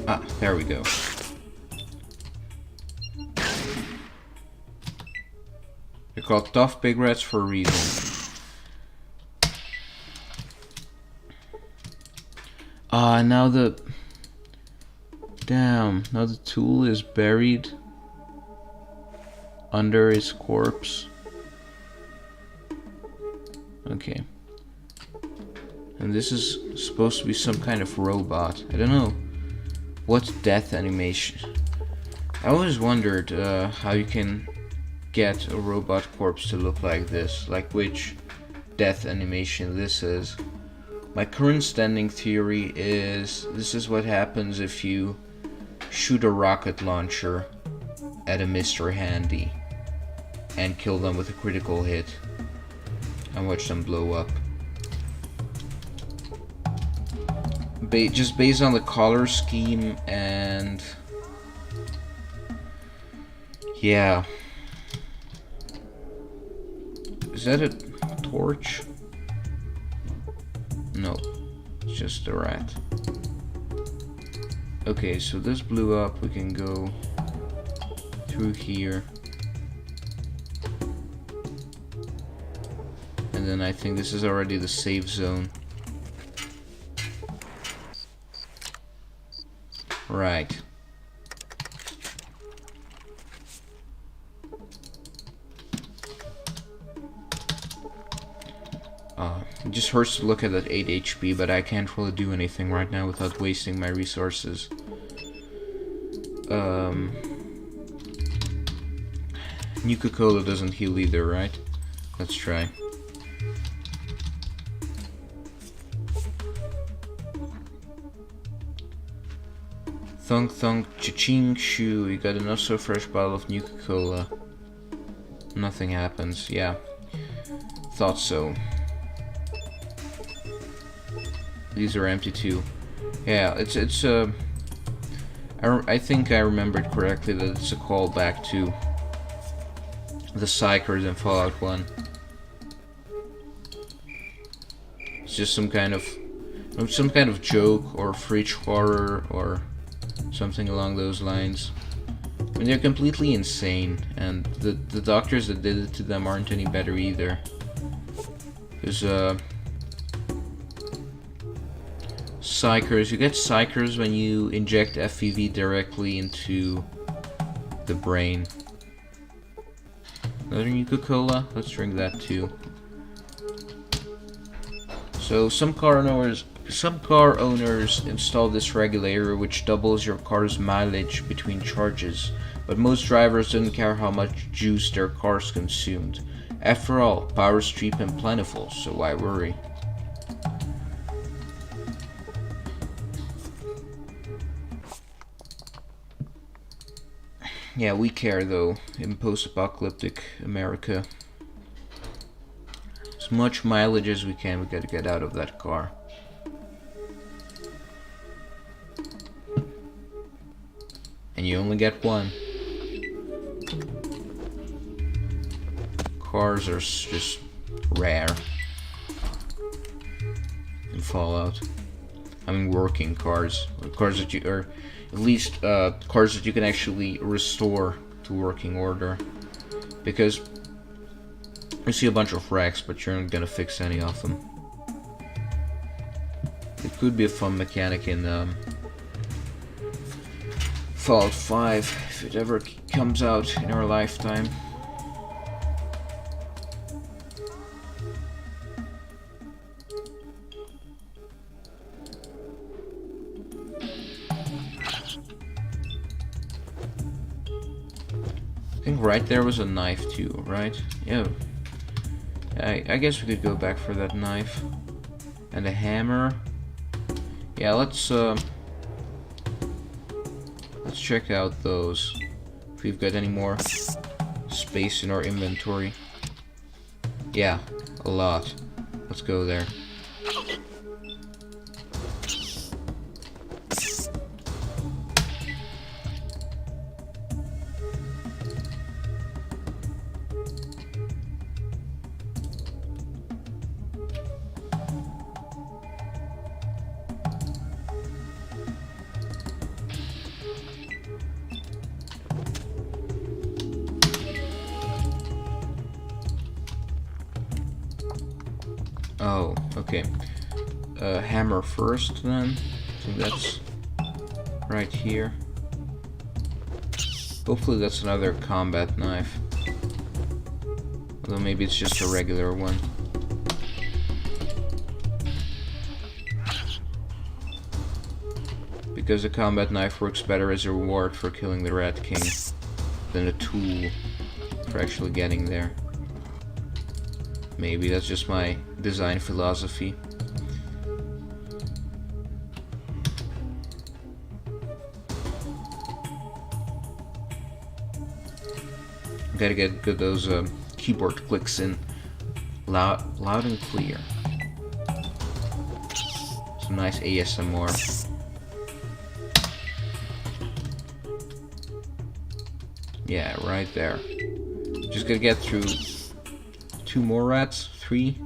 Speaker 1: Ah, there we go. They're called tough big rats for a reason. Ah, now the... Damn, now the tool is buried under his corpse. Okay. And this is supposed to be some kind of robot. I don't know. What's death animation? I always wondered how you can get a robot corpse to look like this. Like which death animation this is. My current standing theory is this is what happens if you shoot a rocket launcher at a Mr. Handy and kill them with a critical hit and watch them blow up. Just based on the color scheme and yeah. Is that a torch? No, it's just a rat. Okay, so this blew up. We can go through here. And then I think this is already the safe zone. Right. It just hurts to look at that 8 HP, but I can't really do anything right now without wasting my resources. Nuka-Cola doesn't heal either, right? Let's try. Thunk thunk cha-ching shoo. You got enough so fresh bottle of Nuka-Cola. Nothing happens. Yeah. Thought so. These are empty too. Yeah, it's I think I remembered correctly that it's a callback to the Psychers in Fallout 1. It's just some kind of joke or fridge horror or something along those lines. I mean, they're completely insane, and the doctors that did it to them aren't any better either. Because, psychers, you get psychers when you inject FEV directly into the brain. Another Nuka-Cola? Let's drink that too. So some car owners install this regulator which doubles your car's mileage between charges, but most drivers don't care how much juice their cars consumed. After all, power's cheap and plentiful, so why worry? Yeah, we care though, in post-apocalyptic America. As much mileage as we can, we gotta get out of that car. And you only get one. Cars are just rare in Fallout. I mean working cars. Cars that you, or at least cars that you can actually restore to working order. Because you see a bunch of wrecks, but you're not gonna fix any of them. It could be a fun mechanic in Fallout 5, if it ever comes out in our lifetime. I think right there was a knife too, right? Yeah. I guess we could go back for that knife. And a hammer. Yeah, let's check out those. If we've got any more space in our inventory. Yeah, a lot. Let's go there. Oh, okay. Hammer first then. I think that's right here. Hopefully that's another combat knife. Although maybe it's just a regular one. Because a combat knife works better as a reward for killing the Rat King than a tool for actually getting there. Maybe that's just my design philosophy. Gotta get those keyboard clicks in loud and clear. Some nice ASMR. Yeah, right there. Just gotta get through 2 more rats? 3?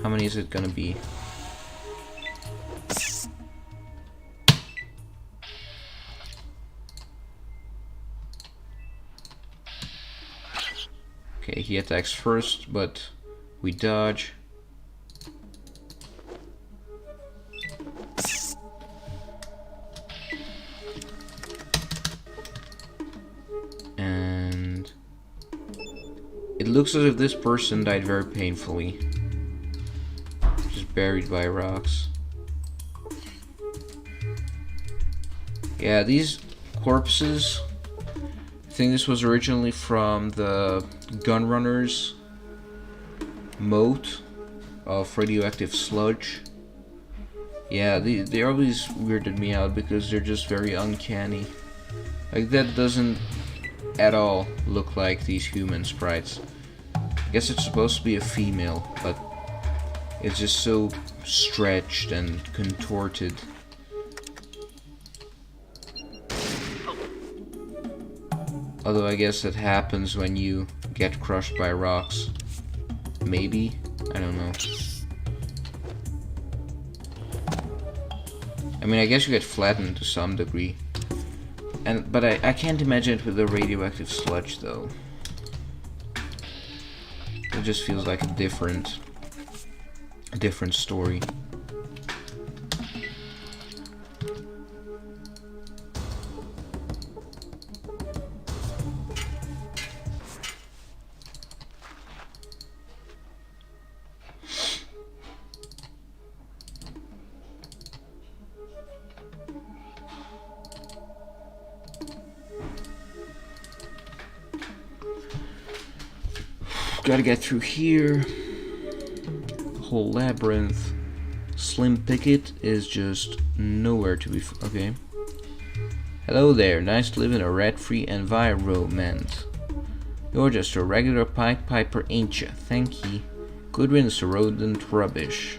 Speaker 1: How many is it gonna be? Okay, he attacks first, but we dodge. And it looks as if this person died very painfully. Just buried by rocks. Yeah, these corpses, I think this was originally from the Gunrunners moat of radioactive sludge. Yeah, they always weirded me out because they're just very uncanny. Like, that doesn't at all look like these human sprites. I guess it's supposed to be a female, but it's just so stretched and contorted. Although I guess that happens when you get crushed by rocks. Maybe? I don't know. I mean, I guess you get flattened to some degree. But I can't imagine it with the radioactive sludge though. It just feels like a different story. Gotta get through here. Whole labyrinth. Slim Picket is just nowhere to be. Okay. Hello there. Nice to live in a rat-free environment. You're just a regular Pied Piper, ain't ya? Thank ye. Good riddance to rodent rubbish.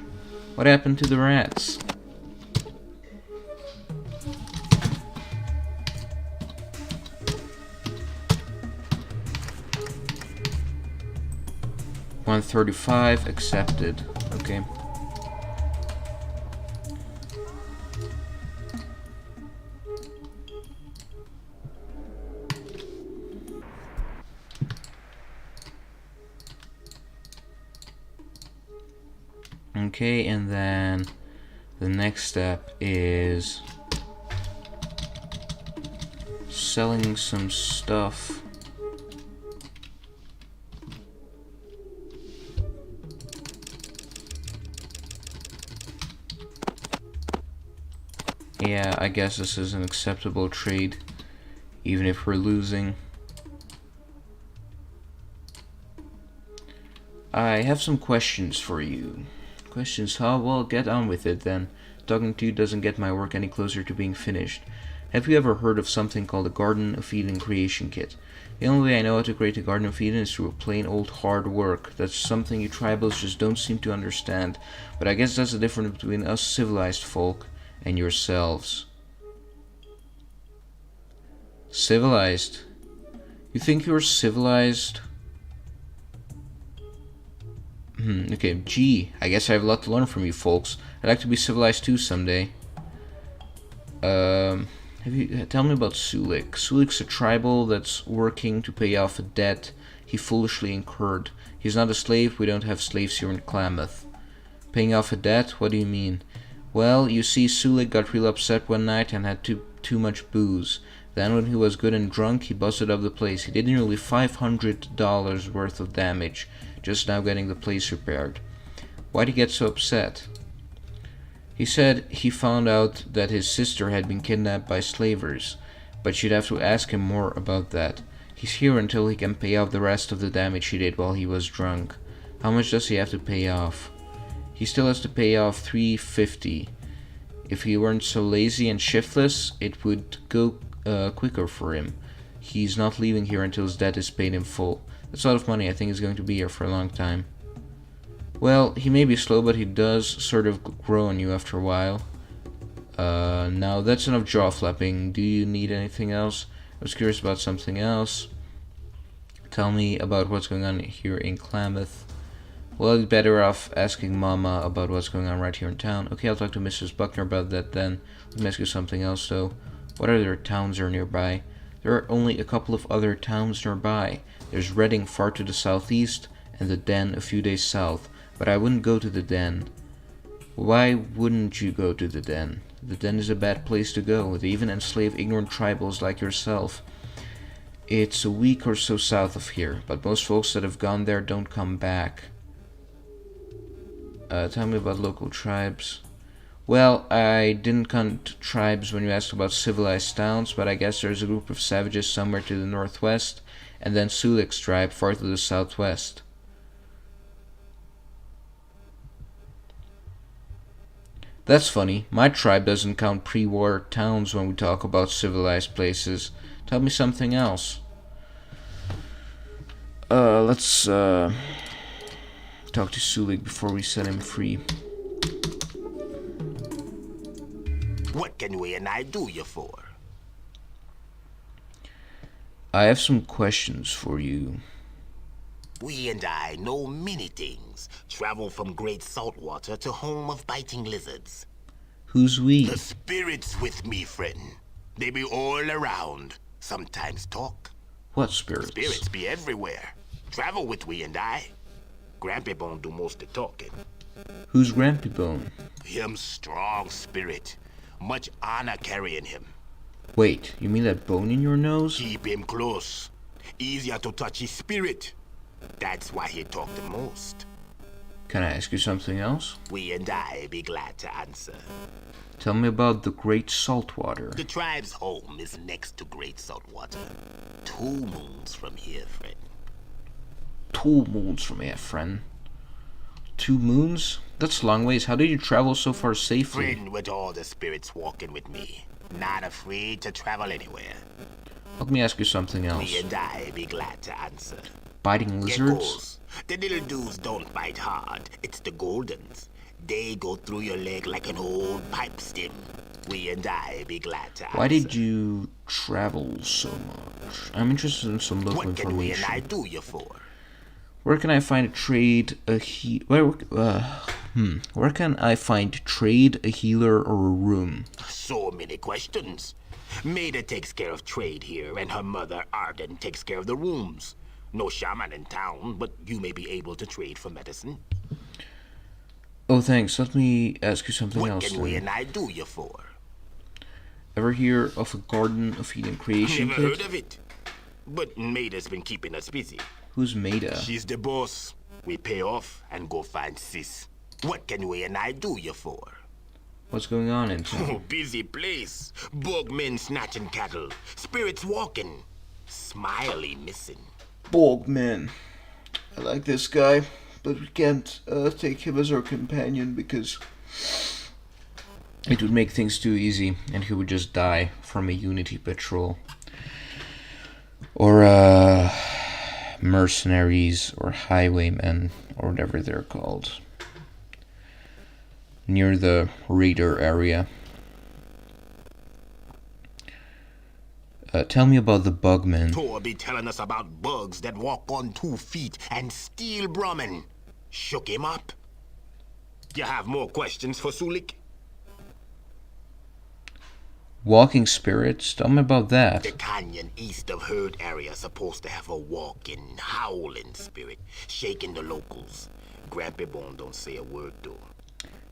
Speaker 1: What happened to the rats? $135 accepted. Okay. Okay, and then the next step is selling some stuff. Yeah, I guess this is an acceptable trade, even if we're losing. I have some questions for you. Questions, huh? Well, get on with it then. Talking to you doesn't get my work any closer to being finished. Have you ever heard of something called a Garden of Eden creation kit? The only way I know how to create a Garden of Eden is through plain old hard work. That's something you tribals just don't seem to understand. But I guess that's the difference between us civilized folk and yourselves. Civilized? You think you're civilized? Okay, gee, I guess I have a lot to learn from you folks. I'd like to be civilized too someday. Tell me about Sulik. Sulik's a tribal that's working to pay off a debt he foolishly incurred. He's not a slave, we don't have slaves here in Klamath. Paying off a debt? What do you mean? Well, you see, Sulik got real upset one night and had too much booze. Then when he was good and drunk, he busted up the place. He did nearly $500 worth of damage, just now getting the place repaired. Why'd he get so upset? He said he found out that his sister had been kidnapped by slavers, but you'd have to ask him more about that. He's here until he can pay off the rest of the damage he did while he was drunk. How much does he have to pay off? He still has to pay off $350. If he weren't so lazy and shiftless, it would go quicker for him. He's not leaving here until his debt is paid in full. That's a lot of money. I think he's going to be here for a long time. Well, he may be slow, but he does sort of grow on you after a while. Now that's enough jaw flapping. Do you need anything else? I was curious about something else. Tell me about what's going on here in Klamath. Well, I'd be better off asking Mama about what's going on right here in town. Okay, I'll talk to Mrs. Buckner about that then. Let me ask you something else though. What other towns are nearby? There are only a couple of other towns nearby. There's Reading far to the southeast, and the Den a few days south. But I wouldn't go to the Den. Why wouldn't you go to the Den? The Den is a bad place to go. They even enslave ignorant tribals like yourself. It's a week or so south of here, but most folks that have gone there don't come back. Tell me about local tribes. Well, I didn't count tribes when you asked about civilized towns, but I guess there's a group of savages somewhere to the northwest, and then Sulik's tribe far to the southwest. That's funny. My tribe doesn't count pre-war towns when we talk about civilized places. Tell me something else. Let's talk to Sulik before we set him free.
Speaker 5: What can we and I do you for?
Speaker 1: I have some questions for you.
Speaker 5: We and I know many things. Travel from great saltwater to home of biting lizards.
Speaker 1: Who's we?
Speaker 5: The spirit's with me, friend. They be all around. Sometimes talk.
Speaker 1: What spirits?
Speaker 5: Spirits be everywhere. Travel with we and I. Grampy Bone do most of the talking.
Speaker 1: Who's Grampy Bone?
Speaker 5: Him strong spirit. Much honor carrying him.
Speaker 1: Wait, you mean that bone in your nose?
Speaker 5: Keep him close. Easier to touch his spirit. That's why he talk the most.
Speaker 1: Can I ask you something else?
Speaker 5: We and I be glad to answer.
Speaker 1: Tell me about the Great Saltwater.
Speaker 5: The tribe's home is next to Great Saltwater. 2 moons from here, friend.
Speaker 1: 2 moons from here, friend. 2 moons? That's a long ways. How did you travel so far safely?
Speaker 5: Friend with all the spirits walking with me. Not afraid to travel anywhere.
Speaker 1: Let me ask you something else.
Speaker 5: We and I be glad to answer.
Speaker 1: Biting lizards?
Speaker 5: Geckos. The little dudes don't bite hard. It's the goldens. They go through your leg like an old pipe stem. We and I be glad to answer.
Speaker 1: Why did you travel so much? I'm interested in some local
Speaker 5: What can we and
Speaker 1: information.
Speaker 5: I do you for?
Speaker 1: Where can I find a trade, where can I find trade, a healer, or a room?
Speaker 5: So many questions. Maida takes care of trade here, and her mother, Arden, takes care of the rooms. No shaman in town, but you may be able to trade for medicine.
Speaker 1: Oh, thanks. Let me ask you something
Speaker 5: What
Speaker 1: else
Speaker 5: can we
Speaker 1: then.
Speaker 5: and I do you for?
Speaker 1: Ever hear of a Garden of Eden creation
Speaker 5: Never
Speaker 1: kit?
Speaker 5: heard of it. But Maida's been keeping us busy.
Speaker 1: Who's Maida?
Speaker 5: She's the boss. We pay off and go find sis. What can we and I do you for?
Speaker 1: What's going on in
Speaker 5: Oh,
Speaker 1: town?
Speaker 5: busy place. Bugmen snatching cattle. Spirits walking. Smiley missing.
Speaker 1: Bogman. I like this guy, but we can't take him as our companion because it would make things too easy and he would just die from a Unity patrol. Or mercenaries or highwaymen or whatever they're called. Near the raider area. Tell me about the bugmen.
Speaker 5: Todd be telling us about bugs that walk on 2 feet and steal Brahmin. Shook him up. You have more questions for Sulik?
Speaker 1: Walking spirits? Tell me about that.
Speaker 5: The canyon east of Herd area supposed to have a walking, howling spirit, shaking the locals. Grampy Bone don't say a word though.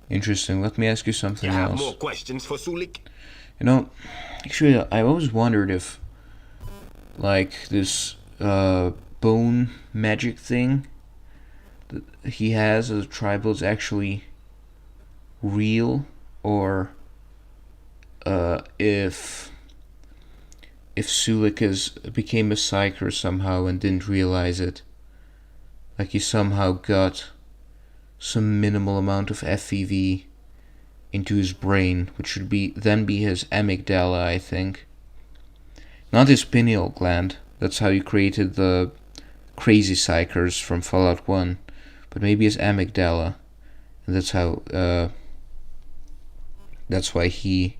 Speaker 1: Interesting. Let me ask you something
Speaker 5: You have
Speaker 1: else.
Speaker 5: more questions for Sulik?
Speaker 1: You know, actually, I always wondered if, like, this bone magic thing that he has as a tribal is actually real, or if Sulik became a psyker somehow and didn't realize it, like he somehow got some minimal amount of FEV into his brain, which should then be his amygdala, I think. Not his pineal gland. That's how you created the crazy psychers from Fallout 1. But maybe his amygdala. And that's how, that's why he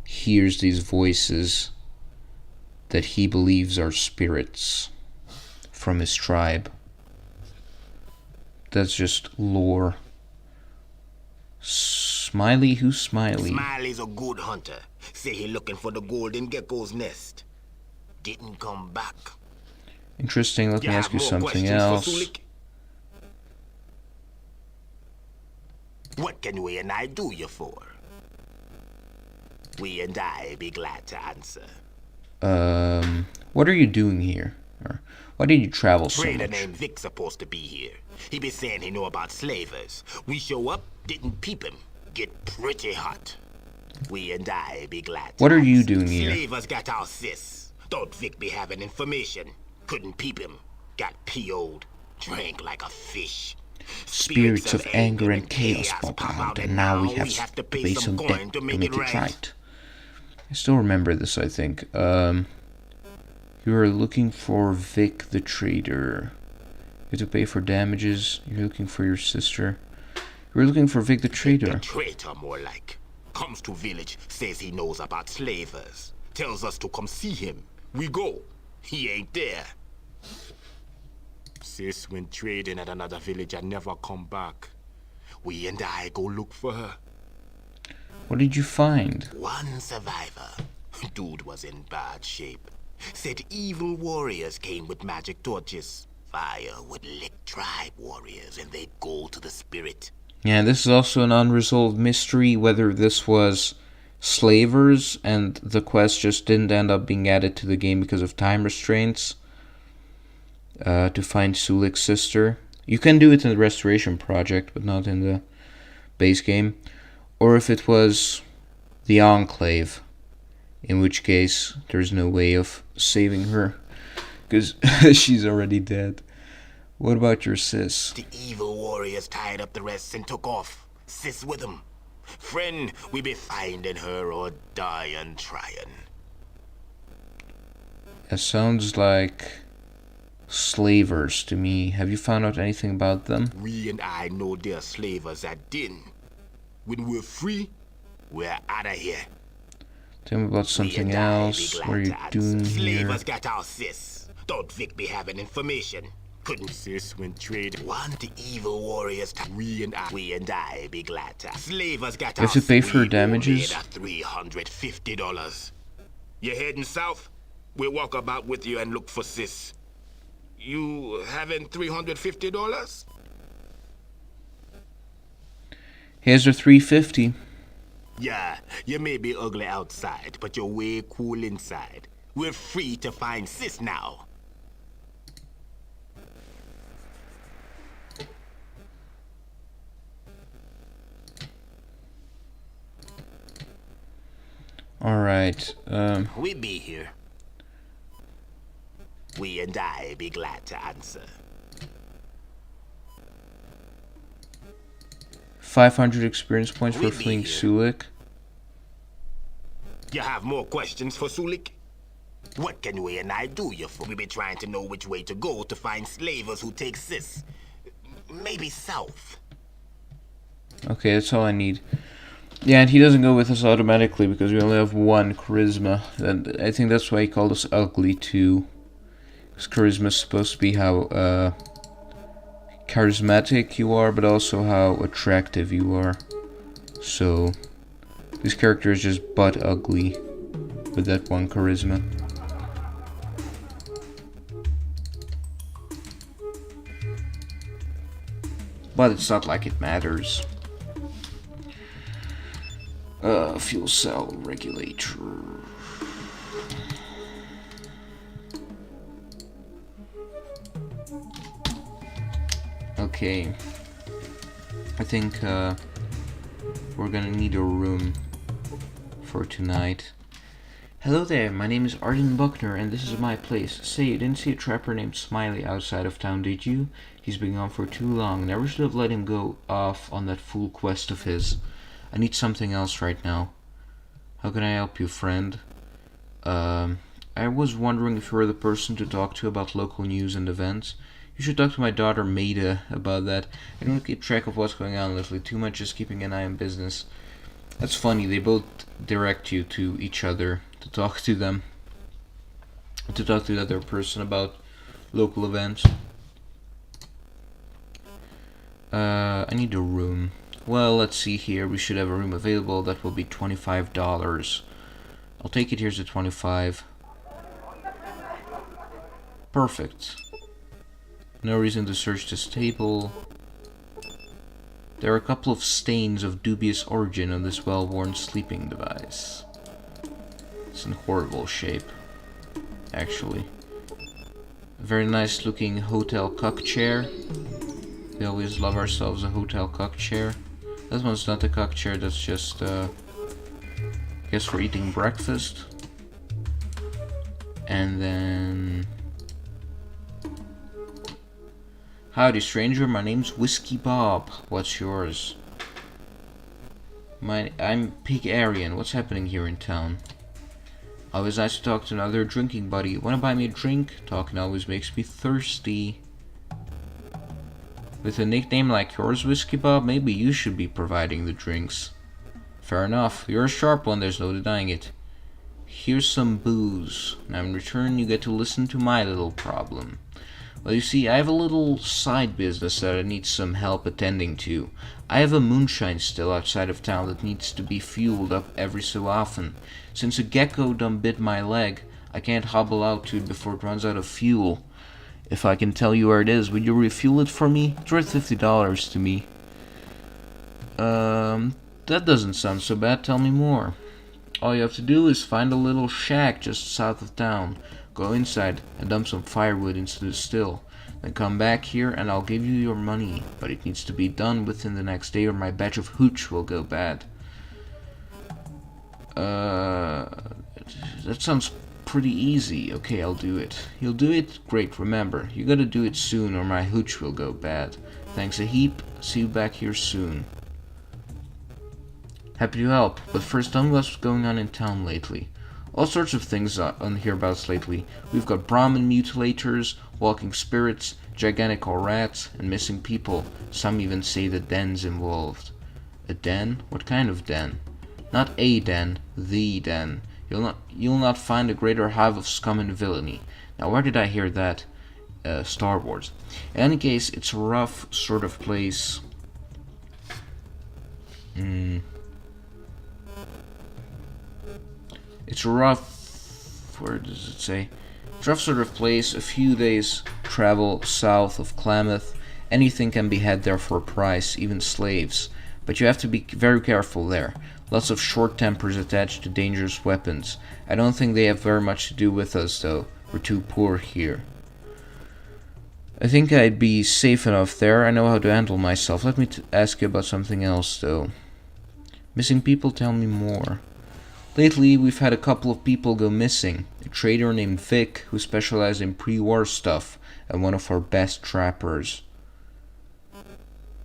Speaker 1: hears these voices that he believes are spirits from his tribe. That's just lore. Smiley? Who's Smiley?
Speaker 5: Smiley's a good hunter. Say he looking for the golden gecko's nest. Didn't come back.
Speaker 1: Interesting. Let me ask you
Speaker 5: more
Speaker 1: something
Speaker 5: questions for
Speaker 1: else.
Speaker 5: Sulik? What can we and I do you for? We and I be glad to answer.
Speaker 1: What are you doing here? Or why did you travel so
Speaker 5: Trader
Speaker 1: much?
Speaker 5: named Vic supposed to be here. He be saying he know about slavers. We show up, didn't peep him. Get pretty hot. We and I be glad to
Speaker 1: What are you
Speaker 5: answer.
Speaker 1: doing here?
Speaker 5: Slavers got our sis. Thought Vic be having information. Couldn't peep him. Got PO'd. Drank like a fish.
Speaker 1: Spirits of anger and chaos pop out, and now we have to pay some debt to make it right. I still remember this, I think. You are looking for Vic the trader. You have to pay for damages. You're looking for your sister. You're looking for Vic the
Speaker 5: The
Speaker 1: trader.
Speaker 5: traitor, more like. Comes to village, says he knows about slavers. Tells us to come see him. We go. He ain't there. Sis went trading at another village and never come back. We and I go look for her.
Speaker 1: What did you find?
Speaker 5: One survivor. Dude was in bad shape. Said evil warriors came with magic torches. Fire would lick tribe warriors and they'd go to the spirit.
Speaker 1: Yeah, this is also an unresolved mystery whether this was slavers and the quest just didn't end up being added to the game because of time restraints to find Sulik's sister. You can do it in the Restoration Project, but not in the base game. Or if it was the Enclave, in which case there's no way of saving her because she's already dead. What about your sis?
Speaker 5: The evil warriors tied up the rest and took off. Sis with them. Friend, we be finding her or dying trying.
Speaker 1: It sounds like slavers to me. Have you found out anything about them?
Speaker 5: We and I know they're slavers at Din. When we're free, we're out of here.
Speaker 1: Tell me about something else. What are you doing here?
Speaker 5: Slavers got our sis. Don't Vic be having information. Couldn't sis when trade. Want the evil warriors to we and I be glad to. Slavers got
Speaker 1: you have to pay for damages?
Speaker 5: $350. You heading south? We'll walk about with you and look for sis. You having $350?
Speaker 1: Here's the 350.
Speaker 5: Yeah, you may be ugly outside, but you're way cool inside. We're free to find sis now.
Speaker 1: Alright,
Speaker 5: We be here. We and I be glad to answer.
Speaker 1: 500 experience points for
Speaker 5: We be
Speaker 1: fleeing
Speaker 5: here.
Speaker 1: Sulik.
Speaker 5: You have more questions for Sulik? What can we and I do you for? We be trying to know which way to go to find slavers who take sis. Maybe south.
Speaker 1: Okay, that's all I need. Yeah, and he doesn't go with us automatically because we only have one charisma. And I think that's why he called us ugly too. Because charisma is supposed to be how charismatic you are, but also how attractive you are. So this character is just butt ugly with that one charisma. But it's not like it matters. Fuel cell regulator. Okay. I think we're gonna need a room for tonight. Hello there, my name is Arden Buckner and this is my place. Say, you didn't see a trapper named Smiley outside of town, did you? He's been gone for too long. Never should have let him go off on that fool quest of his. I need something else right now. How can I help you, friend? I was wondering if you were the person to talk to about local news and events. You should talk to my daughter Maida about that. I don't keep track of what's going on lately. Too much just keeping an eye on business. That's funny. They both direct you to each other to talk to them. To talk to the other person about local events. I need a room. Well, let's see here. We should have a room available. That will be $25. I'll take it. Here's the 25. Perfect. No reason to search this table. There are a couple of stains of dubious origin on this well-worn sleeping device. It's in horrible shape, actually. A very nice looking hotel cuck chair. We always love ourselves a hotel cuck chair. That one's not a cuck chair, that's just, I guess for eating breakfast. And then... Howdy, stranger. My name's Whiskey Bob. What's yours? I'm Pig Aryan. What's happening here in town? Always nice to talk to another drinking buddy. Wanna buy me a drink? Talking always makes me thirsty. With a nickname like yours, Whiskey Bob, maybe you should be providing the drinks. Fair enough. You're a sharp one, there's no denying it. Here's some booze. Now in return, you get to listen to my little problem. Well, you see, I have a little side business that I need some help attending to. I have a moonshine still outside of town that needs to be fueled up every so often. Since a gecko done bit my leg, I can't hobble out to it before it runs out of fuel. If I can tell you where it is, would you refuel it for me? It's worth $50 to me. That doesn't sound so bad. Tell me more. All you have to do is find a little shack just south of town. Go inside and dump some firewood into the still. Then come back here and I'll give you your money. But it needs to be done within the next day or my batch of hooch will go bad. That sounds pretty easy. Okay, I'll do it. You'll do it? Great, remember, you gotta do it soon or my hooch will go bad. Thanks a heap. See you back here soon. Happy to help, but first tell me what's going on in town lately. All sorts of things on hereabouts lately. We've got Brahmin mutilators, walking spirits, gigantical rats, and missing people. Some even say the den's involved. A den? What kind of den? Not a den, the den. You'll not find a greater hive of scum and villainy. Now where did I hear that? Star Wars. In any case, it's a rough sort of place. It's a rough, where does it say? It's a rough sort of place, a few days travel south of Klamath. Anything can be had there for a price, even slaves. But you have to be very careful there. Lots of short tempers attached to dangerous weapons. I don't think they have very much to do with us, though. We're too poor here. I think I'd be safe enough there. I know how to handle myself. Let me ask you about something else, though. Missing people, tell me more. Lately, we've had a couple of people go missing. A trader named Vic, who specialized in pre-war stuff, and one of our best trappers.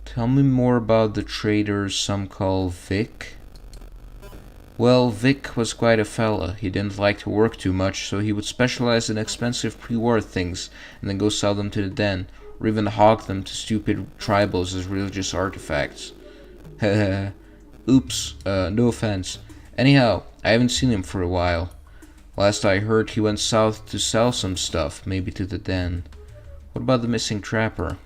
Speaker 1: Tell me more about the trader some call Vic. Well, Vic was quite a fella. He didn't like to work too much, so he would specialize in expensive pre-war things, and then go sell them to the den, or even hawk them to stupid tribals as religious artifacts. Heh. Oops, no offense. Anyhow, I haven't seen him for a while. Last I heard, he went south to sell some stuff, maybe to the den. What about the missing trapper?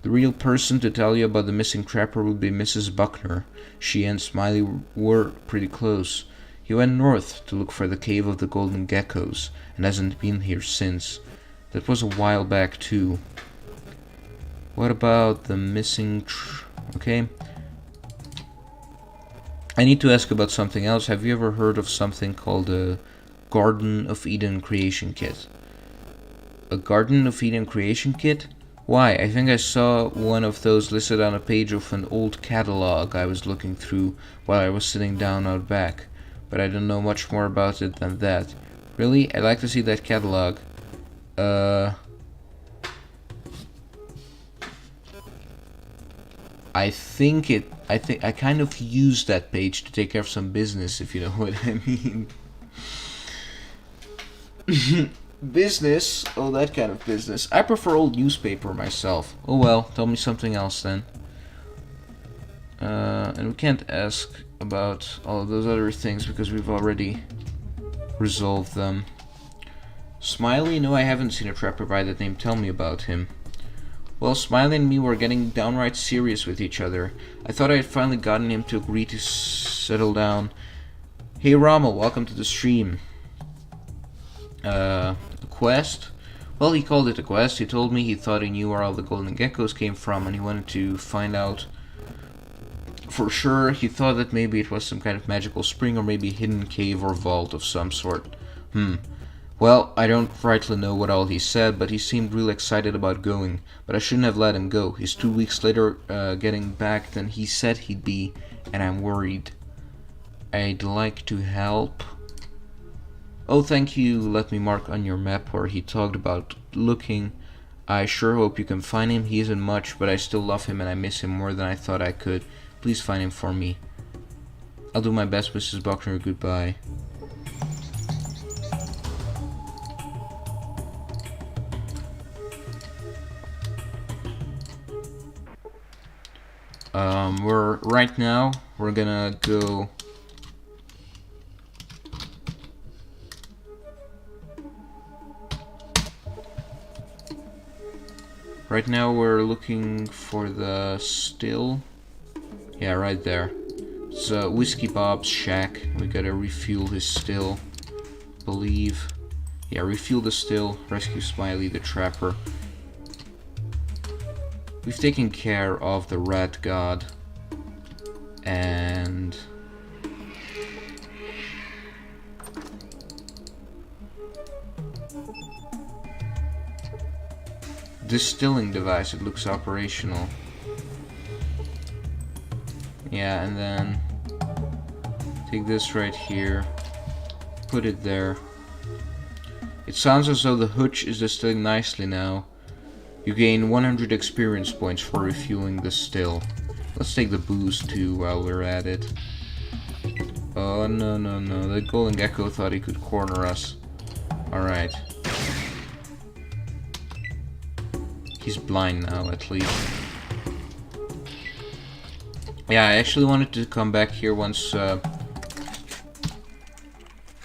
Speaker 1: The real person to tell you about the missing trapper would be Mrs. Buckner. She and Smiley were pretty close. He went north to look for the cave of the golden geckos, and hasn't been here since. That was a while back, too. What about the missing okay. I need to ask about something else. Have you ever heard of something called a Garden of Eden creation kit? A Garden of Eden creation kit? Why, I think I saw one of those listed on a page of an old catalog I was looking through while I was sitting down out back, but I don't know much more about it than that. Really? I'd like to see that catalog. I kind of used that page to take care of some business, if you know what I mean. Business? Oh, that kind of business. I prefer old newspaper myself. Oh well, tell me something else then. And we can't ask about all of those other things because we've already resolved them. Smiley? No, I haven't seen a trapper by that name. Tell me about him. Well, Smiley and me were getting downright serious with each other. I thought I had finally gotten him to agree to settle down. Hey Rommel, welcome to the stream. A quest? Well, he called it a quest. He told me he thought he knew where all the golden geckos came from and he wanted to find out for sure. He thought that maybe it was some kind of magical spring or maybe a hidden cave or vault of some sort. Well, I don't rightly know what all he said, but he seemed real excited about going. But I shouldn't have let him go. He's 2 weeks later getting back than he said he'd be, and I'm worried. I'd like to help. Oh, thank you. Let me mark on your map where he talked about looking. I sure hope you can find him. He isn't much, but I still love him and I miss him more than I thought I could. Please find him for me. I'll do my best, Mrs. Buckner. Goodbye. We're gonna go. Right now we're looking for the still. Yeah, right there. It's Whiskey Bob's shack. We gotta refuel his still. Believe. Yeah, refuel the still. Rescue Smiley the Trapper. We've taken care of the Rat God. And... distilling device, it looks operational. Yeah, and then take this right here, put it there. It sounds as though the hooch is distilling nicely now. You gain 100 experience points for refueling the still. Let's take the booze too while we're at it. Oh no no no, the golden gecko thought he could corner us. Alright. He's blind now, at least. Yeah, I actually wanted to come back here once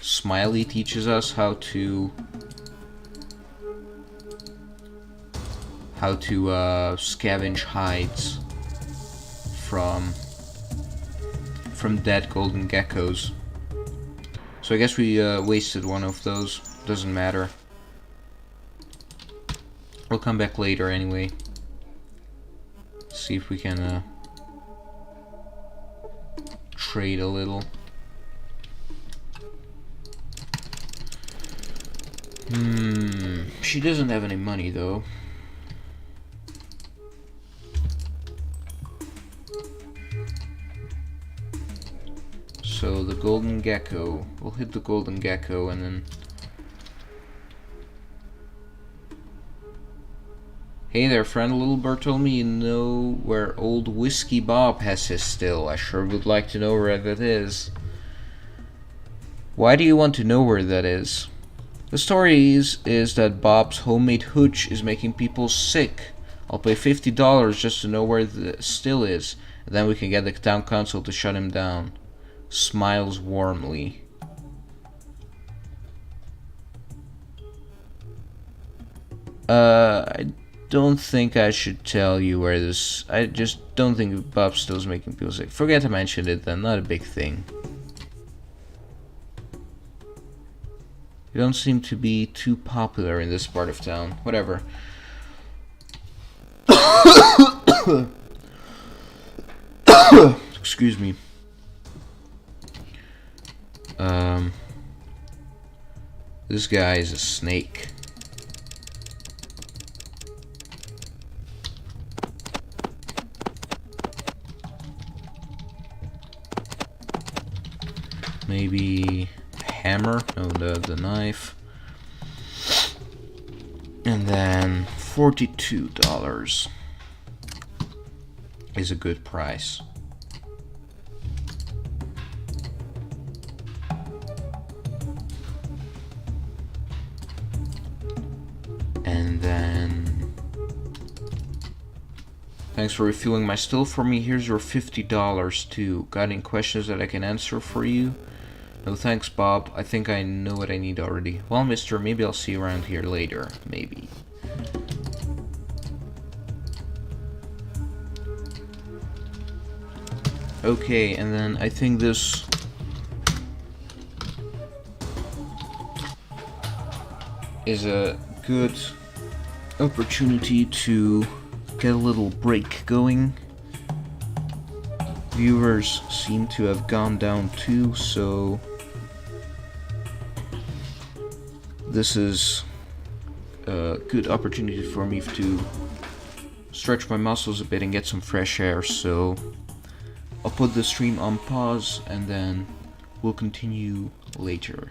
Speaker 1: Smiley teaches us how to scavenge hides from dead golden geckos. So I guess we wasted one of those. Doesn't matter. We'll come back later anyway. See if we can trade a little. She doesn't have any money though. So the golden gecko. We'll hit the golden gecko and then... Hey there friend, little bird told me you know where old Whiskey Bob has his still. I sure would like to know where that is. Why do you want to know where that is? The story is that Bob's homemade hooch is making people sick. I'll pay $50 just to know where the still is, and then we can get the town council to shut him down. Smiles warmly. I don't think I should tell you where this... I just don't think Bob Still's making people sick. Forget to mention it then, not a big thing. You don't seem to be too popular in this part of town. Whatever. Excuse me. This guy is a snake. Maybe a hammer? No, the knife. And then $42 is a good price. And then thanks for refueling my still for me. Here's your $50 too. Got any questions that I can answer for you? No thanks, Bob. I think I know what I need already. Well, mister, maybe I'll see you around here later. Maybe. Okay, and then I think this... is a good opportunity to get a little break going. Viewers seem to have gone down too, so this is a good opportunity for me to stretch my muscles a bit and get some fresh air, so I'll put the stream on pause and then we'll continue later.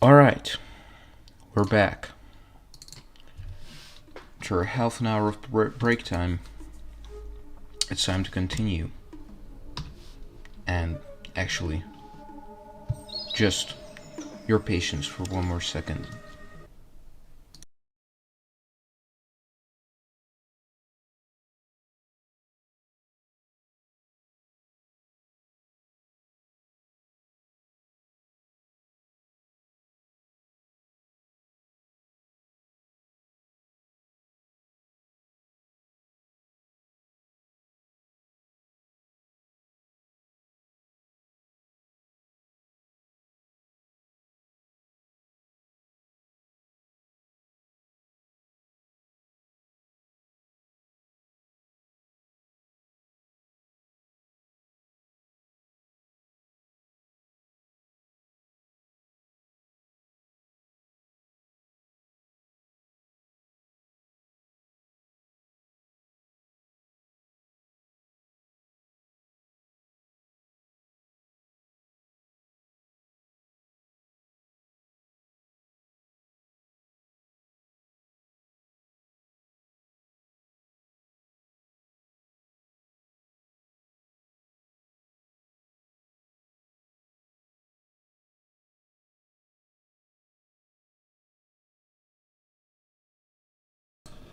Speaker 1: Alright, we're back. After half an hour of break time, it's time to continue. And actually, just your patience for one more second.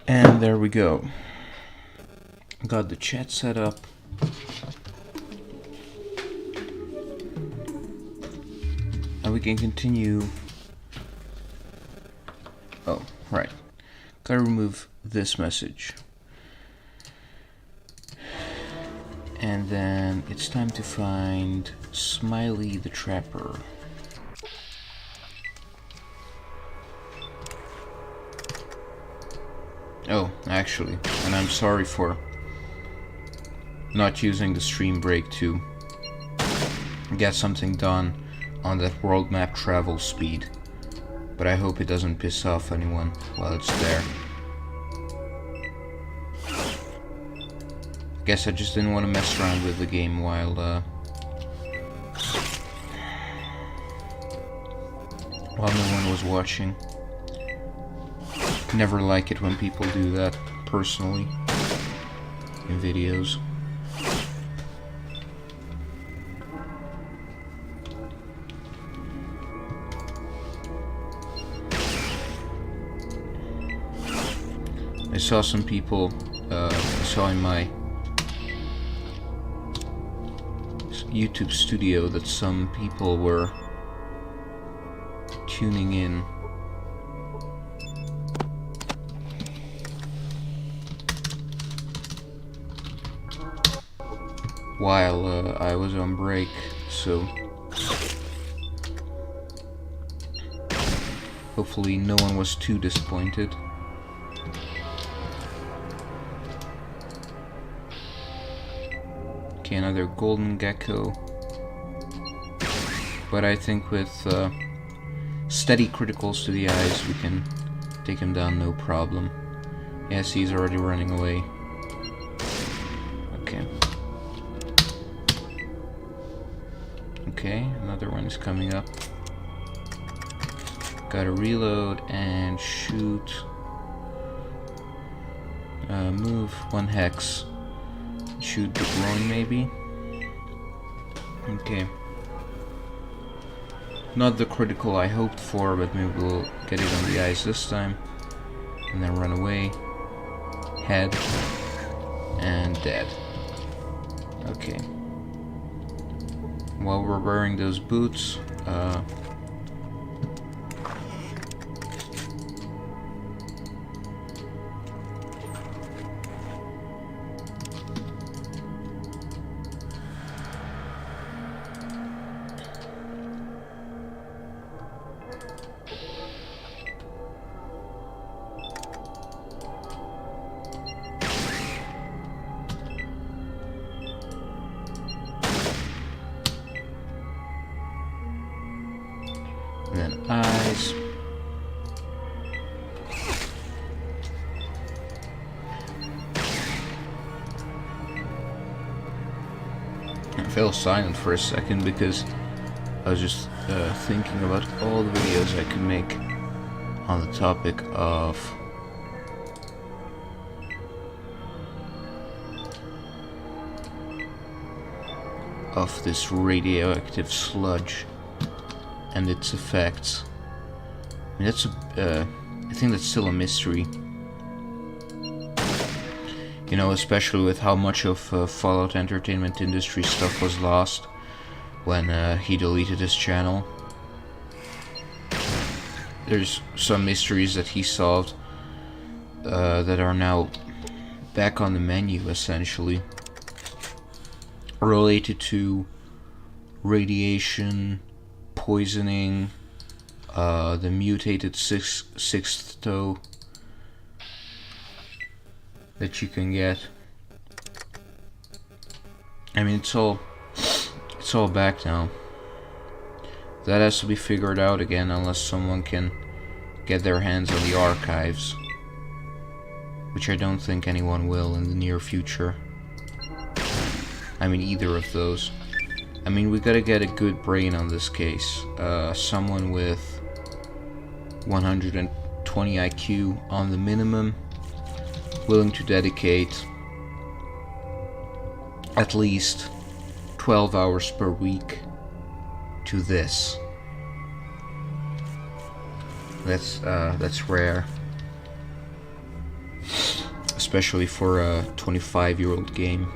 Speaker 1: And there we go. Got the chat set up. And we can continue. Oh, right. Gotta remove this message. And then it's time to find Smiley the Trapper. Oh, actually, and I'm sorry for not using the stream break to get something done on that world map travel speed, but I hope it doesn't piss off anyone while it's there. Guess I just didn't want to mess around with the game while no one was watching. Never like it when people do that, personally, in videos. I saw some people, I saw in my YouTube studio that some people were tuning in while I was on break, so hopefully no one was too disappointed. Okay, another golden gecko, but I think with steady criticals to the eyes we can take him down no problem. Yes, he's already running away. Okay. Okay, another one is coming up. Gotta reload and shoot. Move 1 hex. Shoot the groin maybe. Okay. Not the critical I hoped for, but maybe we'll get it on the eyes this time. And then run away. Head. And dead. Okay. While we're wearing those boots, and then eyes. I fell silent for a second because I was just thinking about all the videos I could make on the topic of this radioactive sludge and its effects. I mean, I think that's still a mystery. You know, especially with how much of Fallout Entertainment Industry stuff was lost when he deleted his channel. There's some mysteries that he solved that are now back on the menu, essentially, related to radiation, poisoning, the mutated sixth toe that you can get. I mean, it's all back now. That has to be figured out again, unless someone can get their hands on the archives, which I don't think anyone will in the near future. I mean, either of those. I mean, we gotta get a good brain on this case. Someone with 120 IQ on the minimum, willing to dedicate at least 12 hours per week to this. That's rare, especially for a 25-year-old game.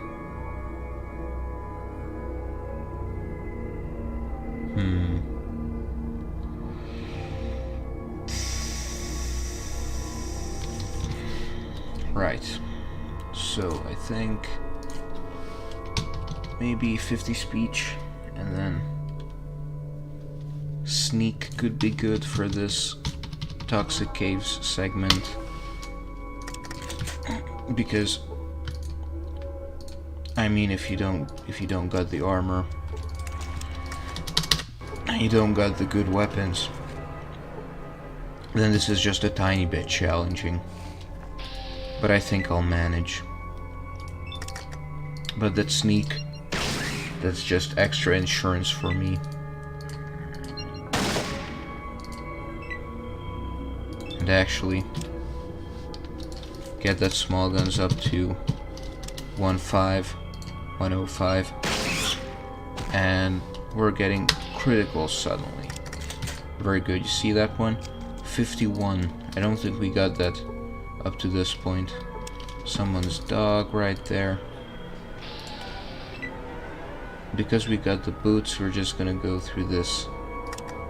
Speaker 1: Right, so I think maybe 50 speech, and then sneak could be good for this Toxic Caves segment, because I mean, if you don't got the armor, and you don't got the good weapons, then this is just a tiny bit challenging. But I think I'll manage. But that sneak, that's just extra insurance for me. And actually get that small guns up to 105, and we're getting critical suddenly. Very good. You see that one? 51. I don't think we got that up to this point. Someone's dog right there. Because we got the boots, we're just gonna go through this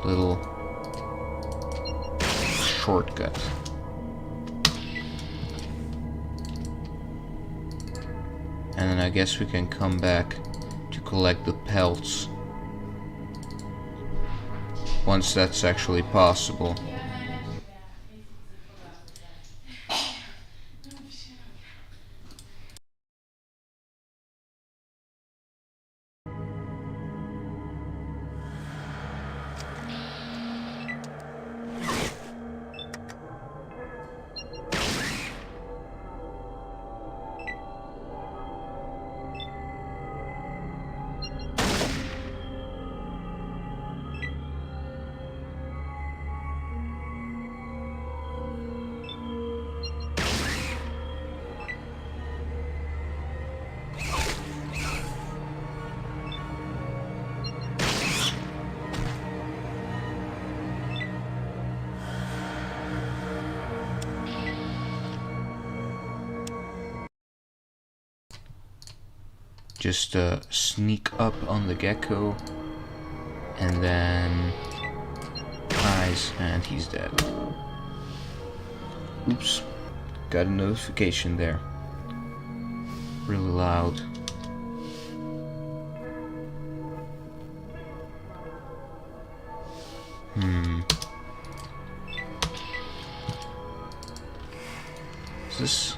Speaker 1: little shortcut. And then I guess we can come back to collect the pelts once that's actually possible. Just sneak up on the gecko, and then eyes, and he's dead. Oops, got a notification there. Really loud. Is this...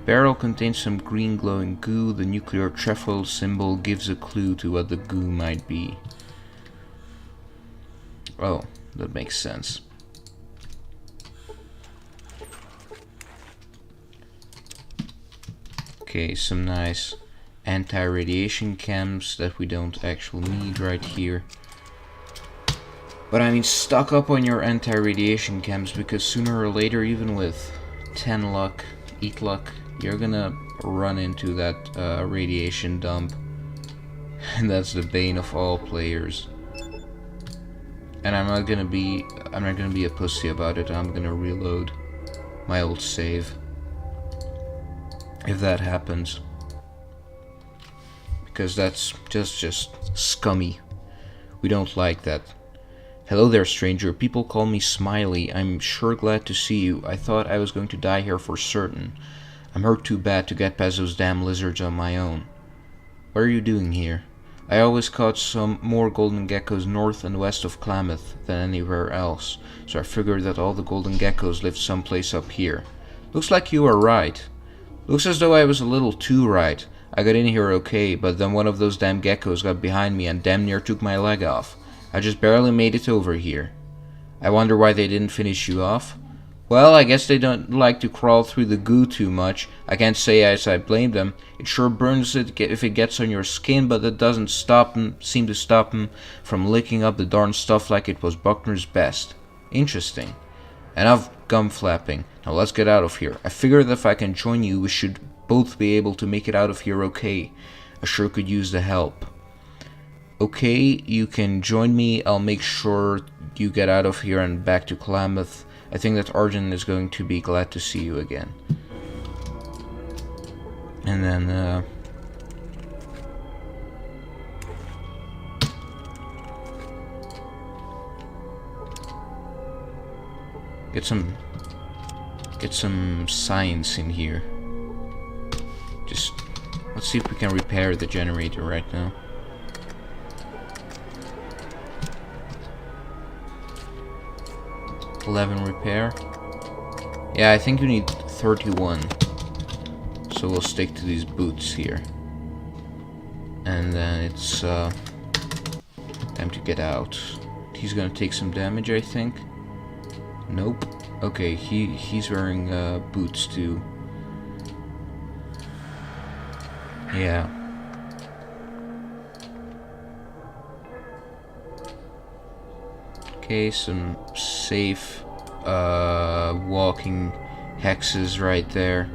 Speaker 1: Barrel contains some green glowing goo. The nuclear trefoil symbol gives a clue to what the goo might be. Oh, that makes sense. Okay, some nice anti-radiation chems that we don't actually need right here. But I mean, stock up on your anti-radiation chems, because sooner or later, even with 10 luck, 8 luck, you're gonna run into that radiation dump. And that's the bane of all players. And I'm not gonna be a pussy about it. I'm gonna reload my old save if that happens, because that's just scummy. We don't like that. Hello there, stranger. People call me Smiley. I'm sure glad to see you. I thought I was going to die here for certain. I'm hurt too bad to get past those damn lizards on my own. What are you doing here? I always caught some more golden geckos north and west of Klamath than anywhere else, so I figured that all the golden geckos lived someplace up here. Looks like you are right. Looks as though I was a little too right. I got in here okay, but then one of those damn geckos got behind me and damn near took my leg off. I just barely made it over here. I wonder why they didn't finish you off. Well, I guess they don't like to crawl through the goo too much. I can't say as I blame them. It sure burns it if it gets on your skin, but it doesn't seem to stop them from licking up the darn stuff like it was Buckner's best. Interesting. Enough gum flapping. Now let's get out of here. I figure that if I can join you, we should both be able to make it out of here okay. I sure could use the help. Okay, you can join me. I'll make sure you get out of here and back to Klamath. I think that Arden is going to be glad to see you again. And then, get some science in here. Just, let's see if we can repair the generator right now. $11 repair. Yeah, I think you need 31. So we'll stick to these boots here. And then it's time to get out. He's gonna take some damage, I think. Nope. Okay, he's wearing boots too. Yeah. Okay, some safe walking hexes right there.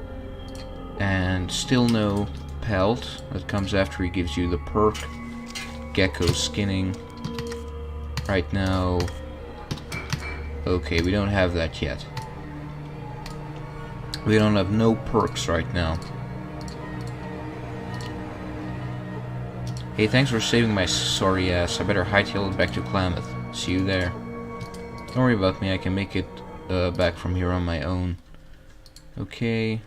Speaker 1: And still no pelt. That comes after he gives you the perk. Gecko skinning. Right now. Okay, we don't have that yet. We don't have no perks right now. Hey, thanks for saving my sorry ass. I better hightail it back to Klamath. See you there. Don't worry about me, I can make it back from here on my own. Okay.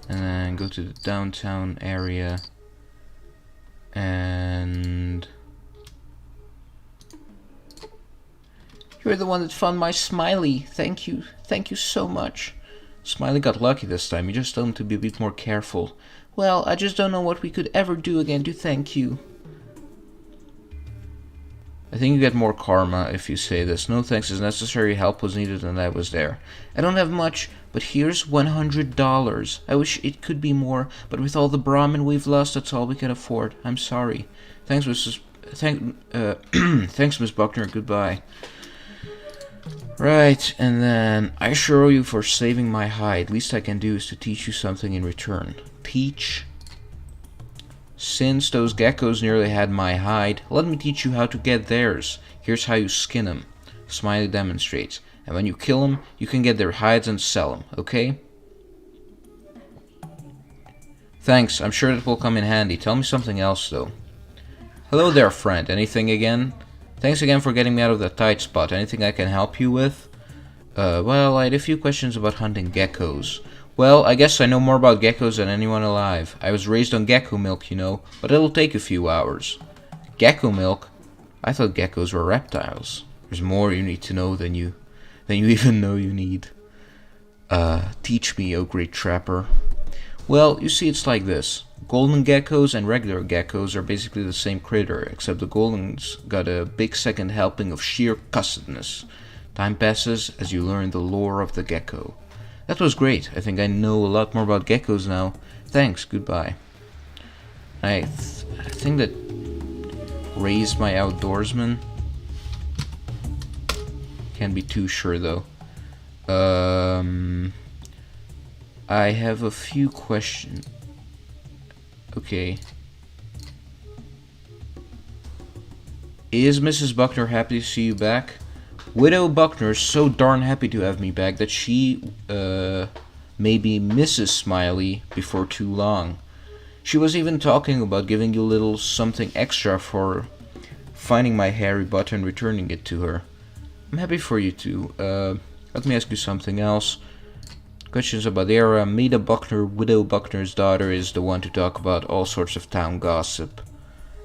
Speaker 1: And then go to the downtown area. And... You're the one that found my Smiley. Thank you. Thank you so much. Smiley got lucky this time. You just told him to be a bit more careful. Well, I just don't know what we could ever do again to thank you. I think you get more karma if you say this. No thanks, as necessary help was needed and I was there. I don't have much, but here's $100. I wish it could be more, but with all the Brahmin we've lost, that's all we can afford. I'm sorry. Thanks, thanks, Miss Buckner. Goodbye. Right, and then I sure owe you for saving my hide. Least I can do is to teach you something in return. Teach? Since those geckos nearly had my hide, let me teach you how to get theirs. Here's how you skin them. Smiley demonstrates. And when you kill them, you can get their hides and sell them, okay? Thanks, I'm sure that will come in handy. Tell me something else, though. Hello there, friend. Anything again? Thanks again for getting me out of that tight spot. Anything I can help you with? Well, I had a few questions about hunting geckos. Well, I guess I know more about geckos than anyone alive. I was raised on gecko milk, you know, but it'll take a few hours. Gecko milk? I thought geckos were reptiles. There's more you need to know than you even know you need. Teach me, oh great trapper. Well, you see, it's like this. Golden geckos and regular geckos are basically the same critter, except the goldens got a big second helping of sheer cussedness. Time passes as you learn the lore of the gecko. That was great. I think I know a lot more about geckos now. Thanks, goodbye. I think that raised my outdoorsman. Can't be too sure though. I have a few questions. Okay. Is Mrs. Buckner happy to see you back? Widow Buckner's so darn happy to have me back that she may be Mrs. Smiley before too long. She was even talking about giving you a little something extra for finding my hairy butt and returning it to her. I'm happy for you too. Let me ask you something else. Questions about the era. Maida Buckner, Widow Buckner's daughter, is the one to talk about all sorts of town gossip.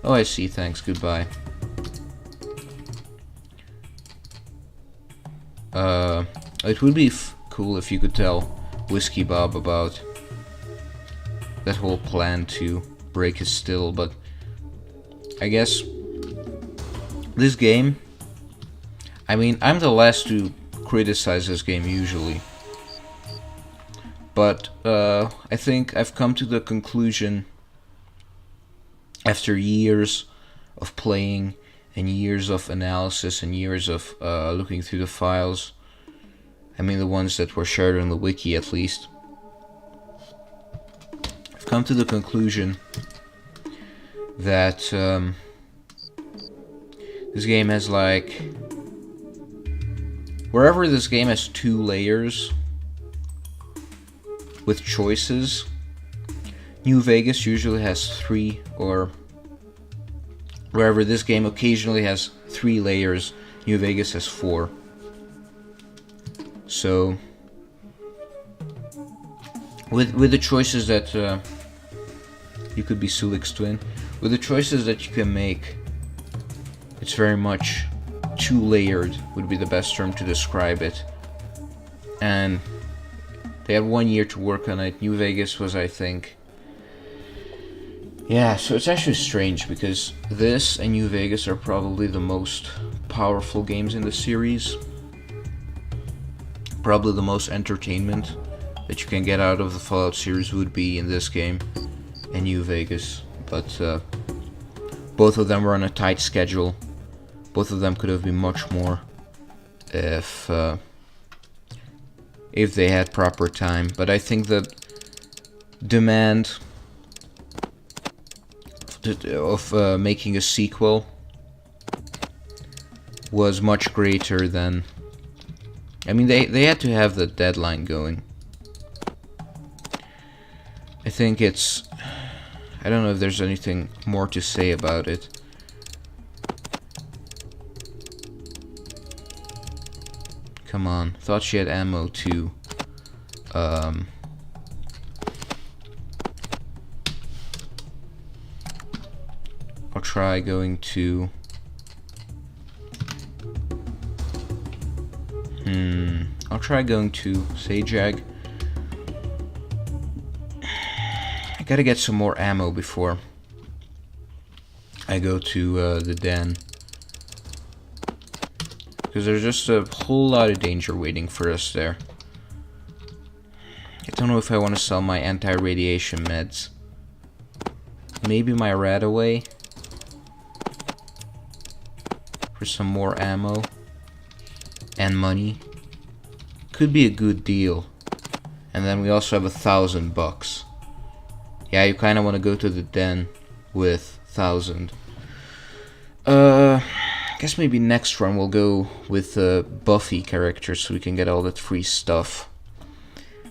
Speaker 1: Oh, I see. Thanks. Goodbye. It would be cool if you could tell Whiskey Bob about that whole plan to break his still, but I guess this game, I mean, I'm the last to criticize this game usually, but I think I've come to the conclusion after years of playing and years of analysis and years of looking through the files, I mean the ones that were shared on the wiki at least, I've come to the conclusion that this game has like, wherever this game has 2 layers with choices, New Vegas usually has 3, or wherever this game occasionally has 3 layers, New Vegas has 4. So with the choices that you could be Sulik's twin, with the choices that you can make, it's very much 2-layered would be the best term to describe it. And they had 1 year to work on it. New Vegas was, I think, yeah, so it's actually strange because this and New Vegas are probably the most powerful games in the series. Probably the most entertainment that you can get out of the Fallout series would be in this game and New Vegas. But both of them were on a tight schedule. Both of them could have been much more if they had proper time. But I think the demand of making a sequel was much greater than, I mean, they had to have the deadline going. I think it's, I don't know if there's anything more to say about it. Come on, thought she had ammo too. I'll try going to... I'll try going to Sajag. I gotta get some more ammo before I go to the den. Because there's just a whole lot of danger waiting for us there. I don't know if I want to sell my anti-radiation meds. Maybe my Radaway for some more ammo and money. Could be a good deal. And then we also have $1,000. Yeah, you kind of want to go to the den with 1,000. I guess maybe next run we'll go with the Buffy character so we can get all that free stuff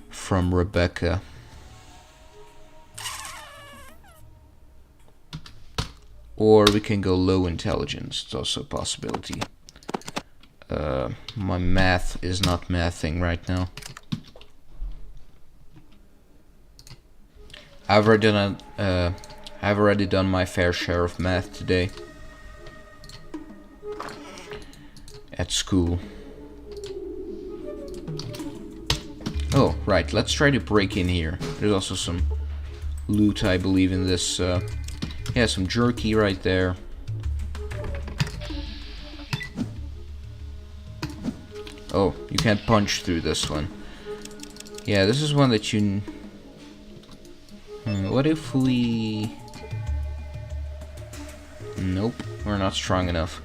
Speaker 1: from Rebecca. Or we can go low intelligence. It's also a possibility. My math is not mathing right now. I've already done my fair share of math today at school. Oh, right. Let's try to break in here. There's also some loot, I believe, in this. Yeah, some jerky right there. Oh, you can't punch through this one. Yeah, this is one that you... what if we Nope, we're not strong enough.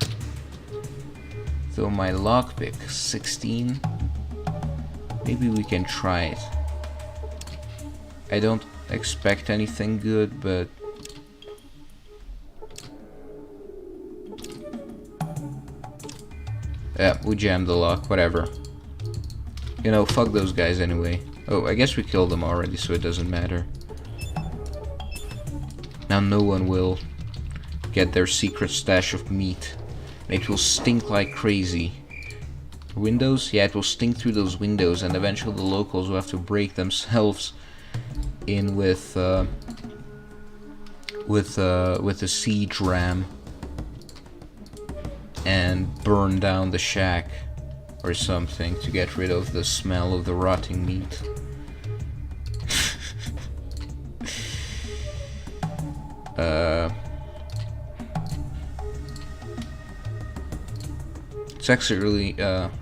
Speaker 1: Though my lockpick, 16. Maybe we can try it. I don't expect anything good, but... yeah, we jammed the lock, whatever. You know, fuck those guys anyway. Oh, I guess we killed them already, so it doesn't matter. Now no one will get their secret stash of meat. It will stink like crazy. Windows? Yeah, it will stink through those windows, and eventually the locals will have to break themselves in with a siege ram and burn down the shack or something to get rid of the smell of the rotting meat. It's actually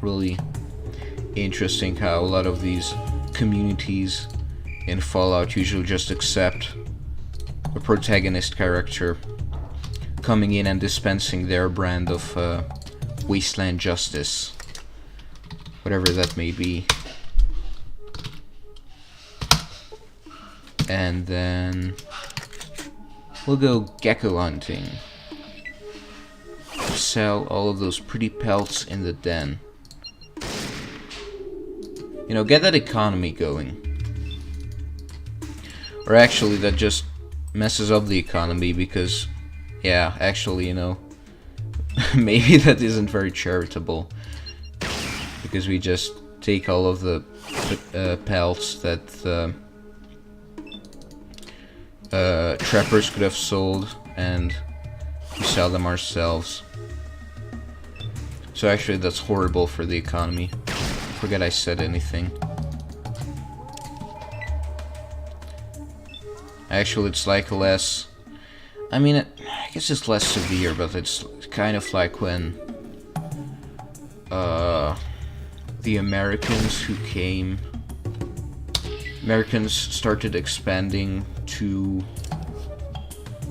Speaker 1: really interesting how a lot of these communities in Fallout usually just accept a protagonist character coming in and dispensing their brand of wasteland justice, whatever that may be. And then we'll go gecko hunting. Sell all of those pretty pelts in the den. You know, get that economy going. Or actually, that just messes up the economy because, yeah, actually, you know, maybe that isn't very charitable. Because we just take all of the pelts that trappers could have sold and we sell them ourselves. So actually that's horrible for the economy. Forget I said anything. Actually it's like less... I mean, I guess it's less severe, but it's kind of like when the Americans who came... Americans started expanding to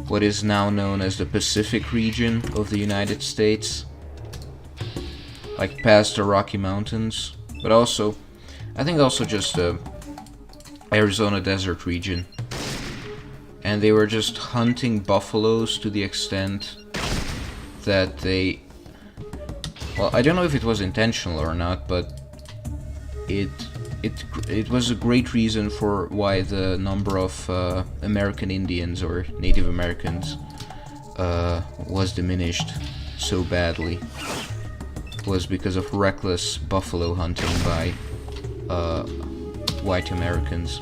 Speaker 1: what is now known as the Pacific region of the United States. Like past the Rocky Mountains, but also, I think also just the Arizona desert region. And they were just hunting buffaloes to the extent that they... well, I don't know if it was intentional or not, but it was a great reason for why the number of American Indians or Native Americans was diminished so badly. Was because of reckless buffalo hunting by white Americans.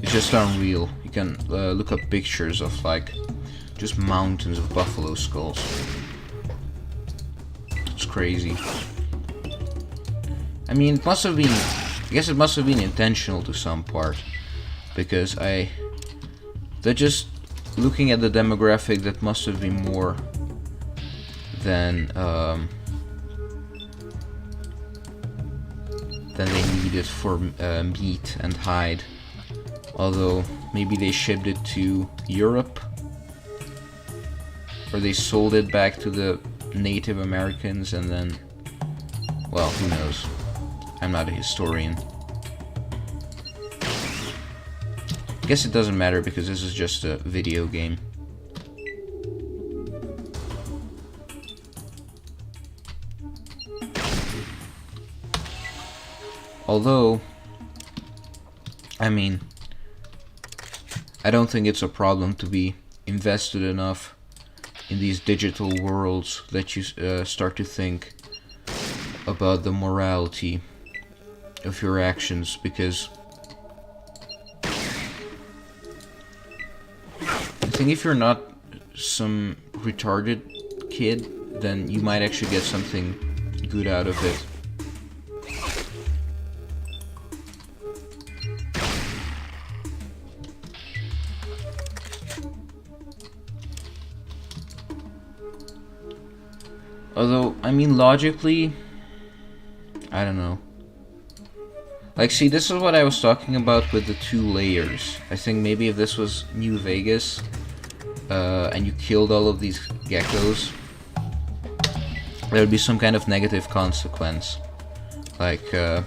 Speaker 1: It's just unreal. You can look up pictures of like just mountains of buffalo skulls. It's crazy. I mean, it must have been... I guess it must have been intentional to some part. Because they're just looking at the demographic that must have been more than they needed for meat and hide. Although maybe they shipped it to Europe, or they sold it back to the Native Americans and then, well, who knows? I'm not a historian. I guess it doesn't matter because this is just a video game. Although, I mean, I don't think it's a problem to be invested enough in these digital worlds that you start to think about the morality of your actions, because I think if you're not some retarded kid, then you might actually get something good out of it. Although, I mean, logically, I don't know. Like, see, this is what I was talking about with the 2 layers. I think maybe if this was New Vegas, and you killed all of these geckos, there would be some kind of negative consequence. Like, you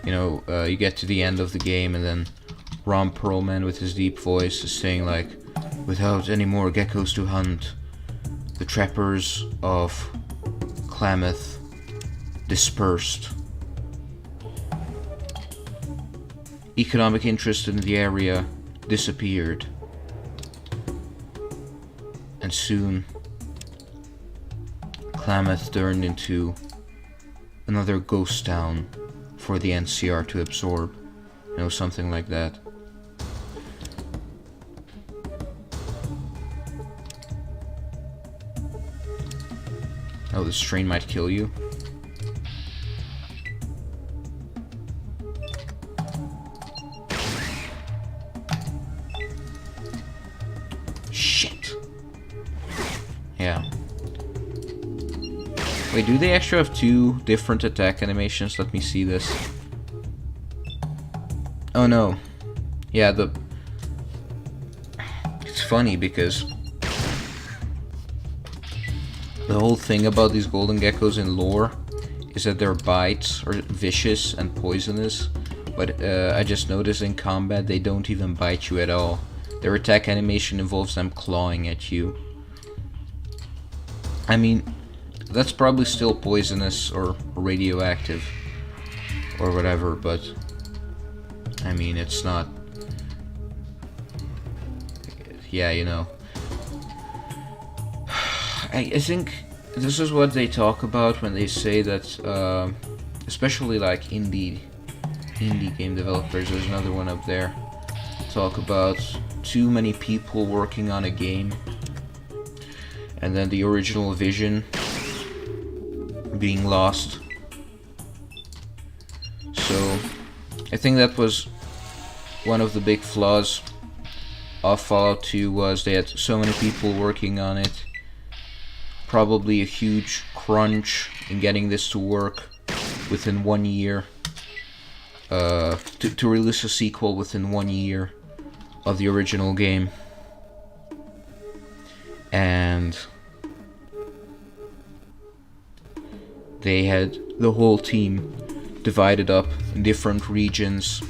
Speaker 1: know, you get to the end of the game and then Ron Perlman with his deep voice is saying like, without any more geckos to hunt, the trappers of Klamath dispersed. Economic interest in the area disappeared. And soon, Klamath turned into another ghost town for the NCR to absorb. You know, something like that. Oh, this train might kill you. Shit. Yeah. Wait, do they actually have 2 different attack animations? Let me see this. Oh no. Yeah, it's funny because the whole thing about these golden geckos in lore is that their bites are vicious and poisonous, but I just noticed in combat they don't even bite you at all. Their attack animation involves them clawing at you. I mean, that's probably still poisonous or radioactive or whatever, but I mean, it's not. Yeah, you know. I think this is what they talk about when they say that, especially like indie game developers, there's another one up there, talk about too many people working on a game and then the original vision being lost. So I think that was one of the big flaws of Fallout 2, was they had so many people working on it. Probably a huge crunch in getting this to work within 1 year. To release a sequel within 1 year of the original game. And they had the whole team divided up in different regions,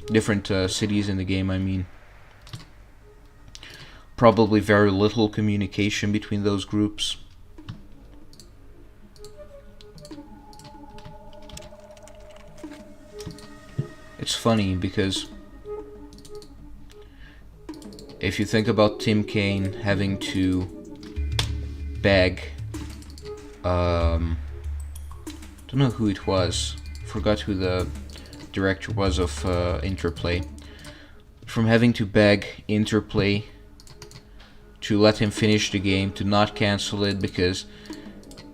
Speaker 1: different cities in the game, I mean. Probably very little communication between those groups. It's funny because if you think about Tim Kaine having to beg, don't know who it was, forgot who the director was of Interplay, from having to beg Interplay to let him finish the game, to not cancel it because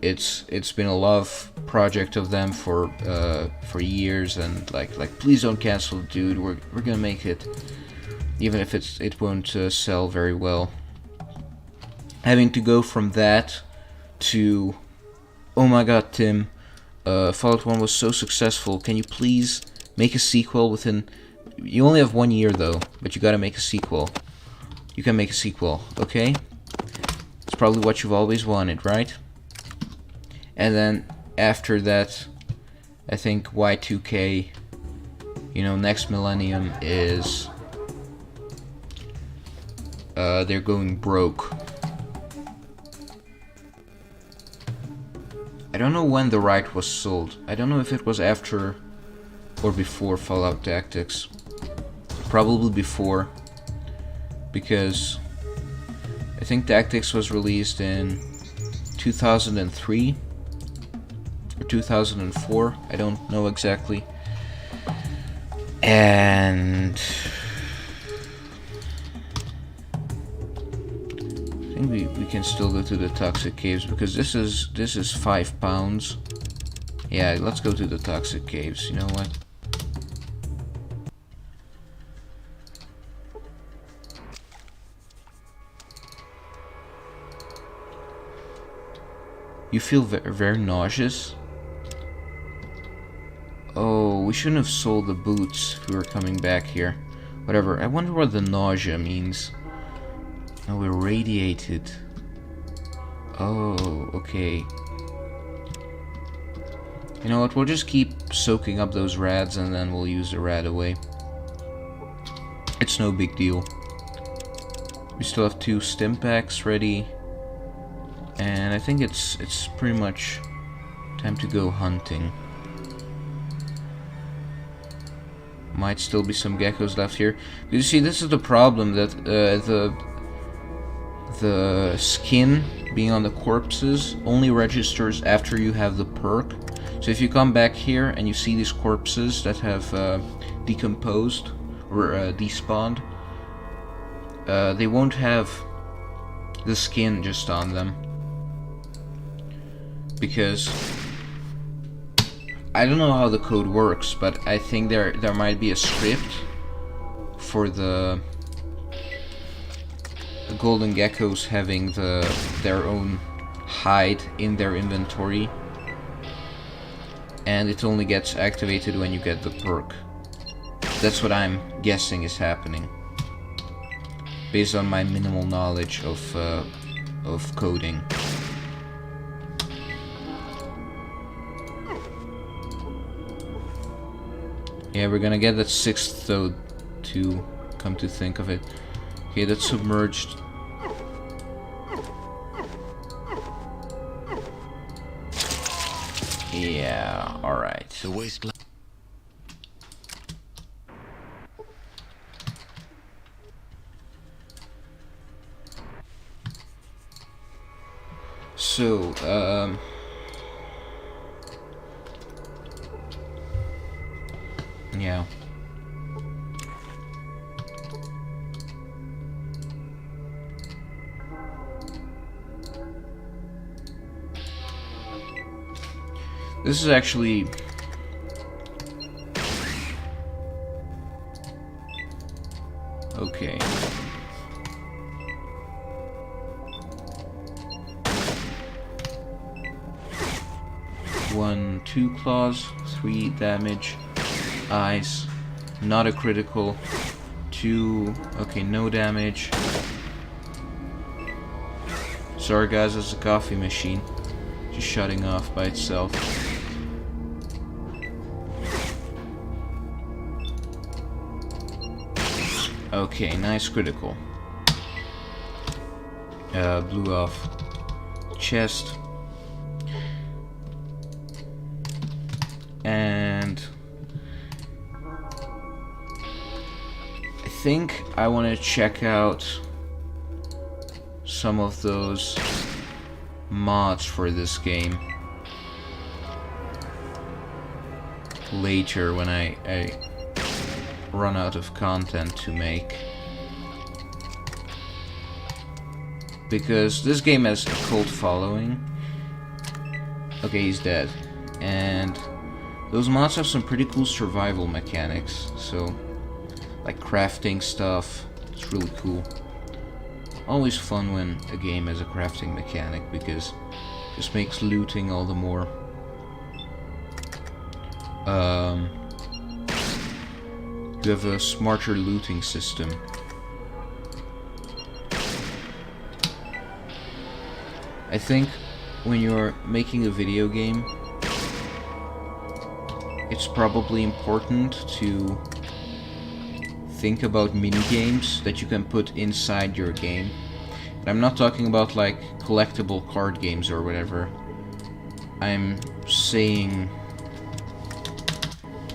Speaker 1: it's been a love project of them for years, and like please don't cancel it, dude. We're gonna make it, even if it won't sell very well. Having to go from that to, oh my god, Tim, Fallout 1 was so successful. Can you please make a sequel within? You only have 1 year though, but you gotta make a sequel. You can make a sequel, okay? It's probably what you've always wanted, right? And then after that, I think Y2K, you know, next millennium is they're going broke. I don't know when the right was sold. I don't know if it was after or before Fallout Tactics. Probably before, because I think Tactics was released in 2003 or 2004. I don't know exactly. And I think we can still go to the Toxic Caves because this is £5. Yeah, let's go to the Toxic Caves. You know what? You feel very nauseous? Oh, we shouldn't have sold the boots if we were coming back here. Whatever. I wonder what the nausea means. Oh, we're radiated. Oh, okay. You know what? We'll just keep soaking up those rads and then we'll use the rad away. It's no big deal. We still have 2 stim packs ready. And I think it's pretty much time to go hunting. Might still be some geckos left here. You see, this is the problem, that the skin being on the corpses only registers after you have the perk. So if you come back here and you see these corpses that have decomposed or despawned, they won't have the skin just on them. Because I don't know how the code works, but I think there might be a script for the golden geckos having their own hide in their inventory, and it only gets activated when you get the perk. That's what I'm guessing is happening, based on my minimal knowledge of coding. Yeah, we're gonna get that 6th though, to come to think of it. Okay, that's submerged. Yeah, alright.
Speaker 4: The wasteland.
Speaker 1: So, yeah. This is actually okay. One, 2 claws, 3 damage, eyes, not a critical, 2, okay, no damage. Sorry guys, it's a coffee machine, just shutting off by itself. Okay, nice critical. Blew off chest. And I think I want to check out some of those mods for this game later when I run out of content to make, because this game has a cult following. Okay, he's dead. And those mods have some pretty cool survival mechanics, so like crafting stuff, it's really cool. Always fun when a game has a crafting mechanic, because it just makes looting all the more you have a smarter looting system. I think when you're making a video game, it's probably important to think about mini-games that you can put inside your game. And I'm not talking about like collectible card games or whatever. I'm saying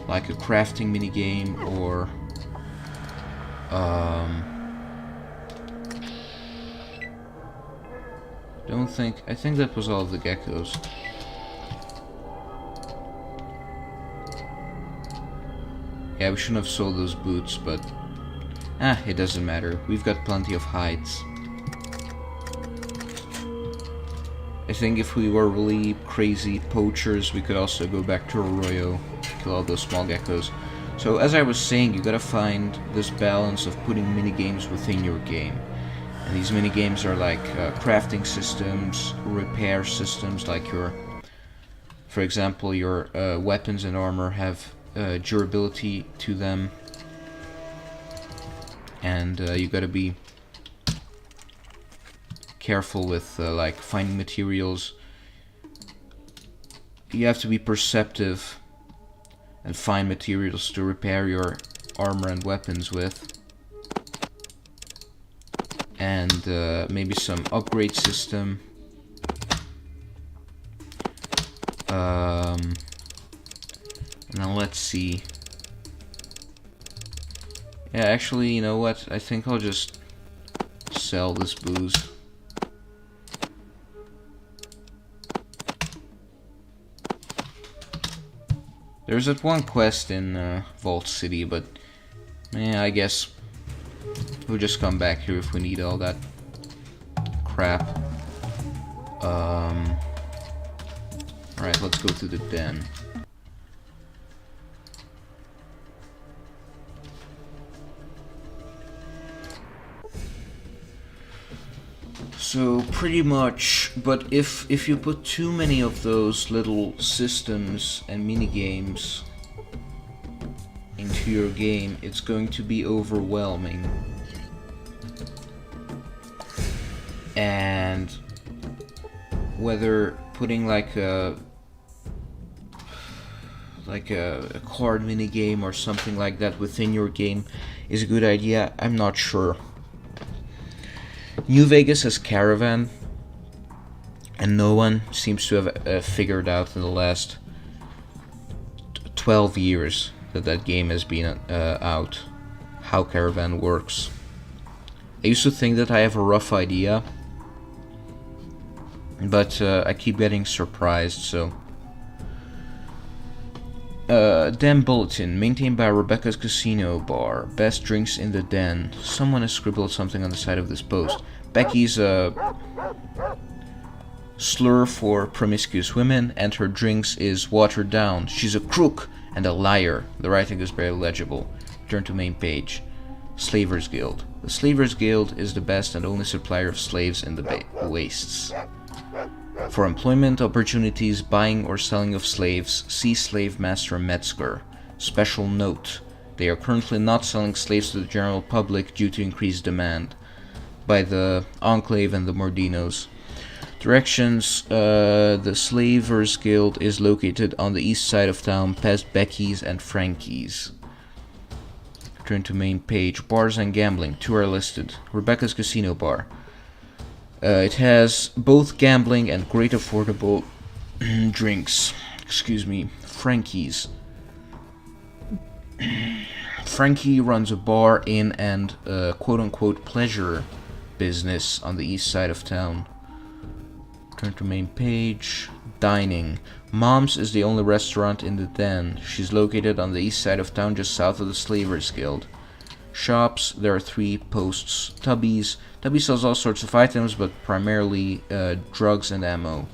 Speaker 1: like a crafting minigame, or I think that was all of the geckos. Yeah, we shouldn't have sold those boots, but it doesn't matter. We've got plenty of hides. I think if we were really crazy poachers, we could also go back to Arroyo, kill all those small geckos. So as I was saying, you gotta find this balance of putting minigames within your game. And these minigames are like crafting systems, repair systems, like for example, your weapons and armor have durability to them, and you gotta be careful with like finding materials. You have to be perceptive and find materials to repair your armor and weapons with, and maybe some upgrade system. Now let's see. Yeah, actually, you know what? I think I'll just sell this booze. There's that one quest in Vault City, but yeah, I guess we'll just come back here if we need all that crap. Alright, let's go to the den. So pretty much, but if you put too many of those little systems and mini games into your game, it's going to be overwhelming. And whether putting like a card mini game or something like that within your game is a good idea, I'm not sure. New Vegas has Caravan, and no one seems to have figured out in the last 12 years that game has been out, how Caravan works. I used to think that I have a rough idea, but I keep getting surprised, so... Den Bulletin, maintained by Rebecca's Casino Bar. Best drinks in the den. Someone has scribbled something on the side of this post. Becky's a slur for promiscuous women, and her drinks is watered down. She's a crook and a liar. The writing is very legible. Turn to main page. Slavers Guild. The Slavers Guild is the best and only supplier of slaves in the wastes. For employment opportunities, buying or selling of slaves, see Slave Master Metzger. Special note: they are currently not selling slaves to the general public due to increased demand by the Enclave and the Mordinos. Directions: the Slavers Guild is located on the east side of town, past Becky's and Frankie's. Turn to main page. Bars and gambling. 2 are listed. Rebecca's Casino Bar. It has both gambling and great affordable drinks. Excuse me. Frankie's. Frankie runs a bar, inn, and quote-unquote pleasure business on the east side of town. Turn to main page. Dining. Mom's is the only restaurant in the den. She's located on the east side of town, just south of the Slavers Guild. Shops, there are 3 posts. Tubby's. Tubby sells all sorts of items, but primarily drugs and ammo.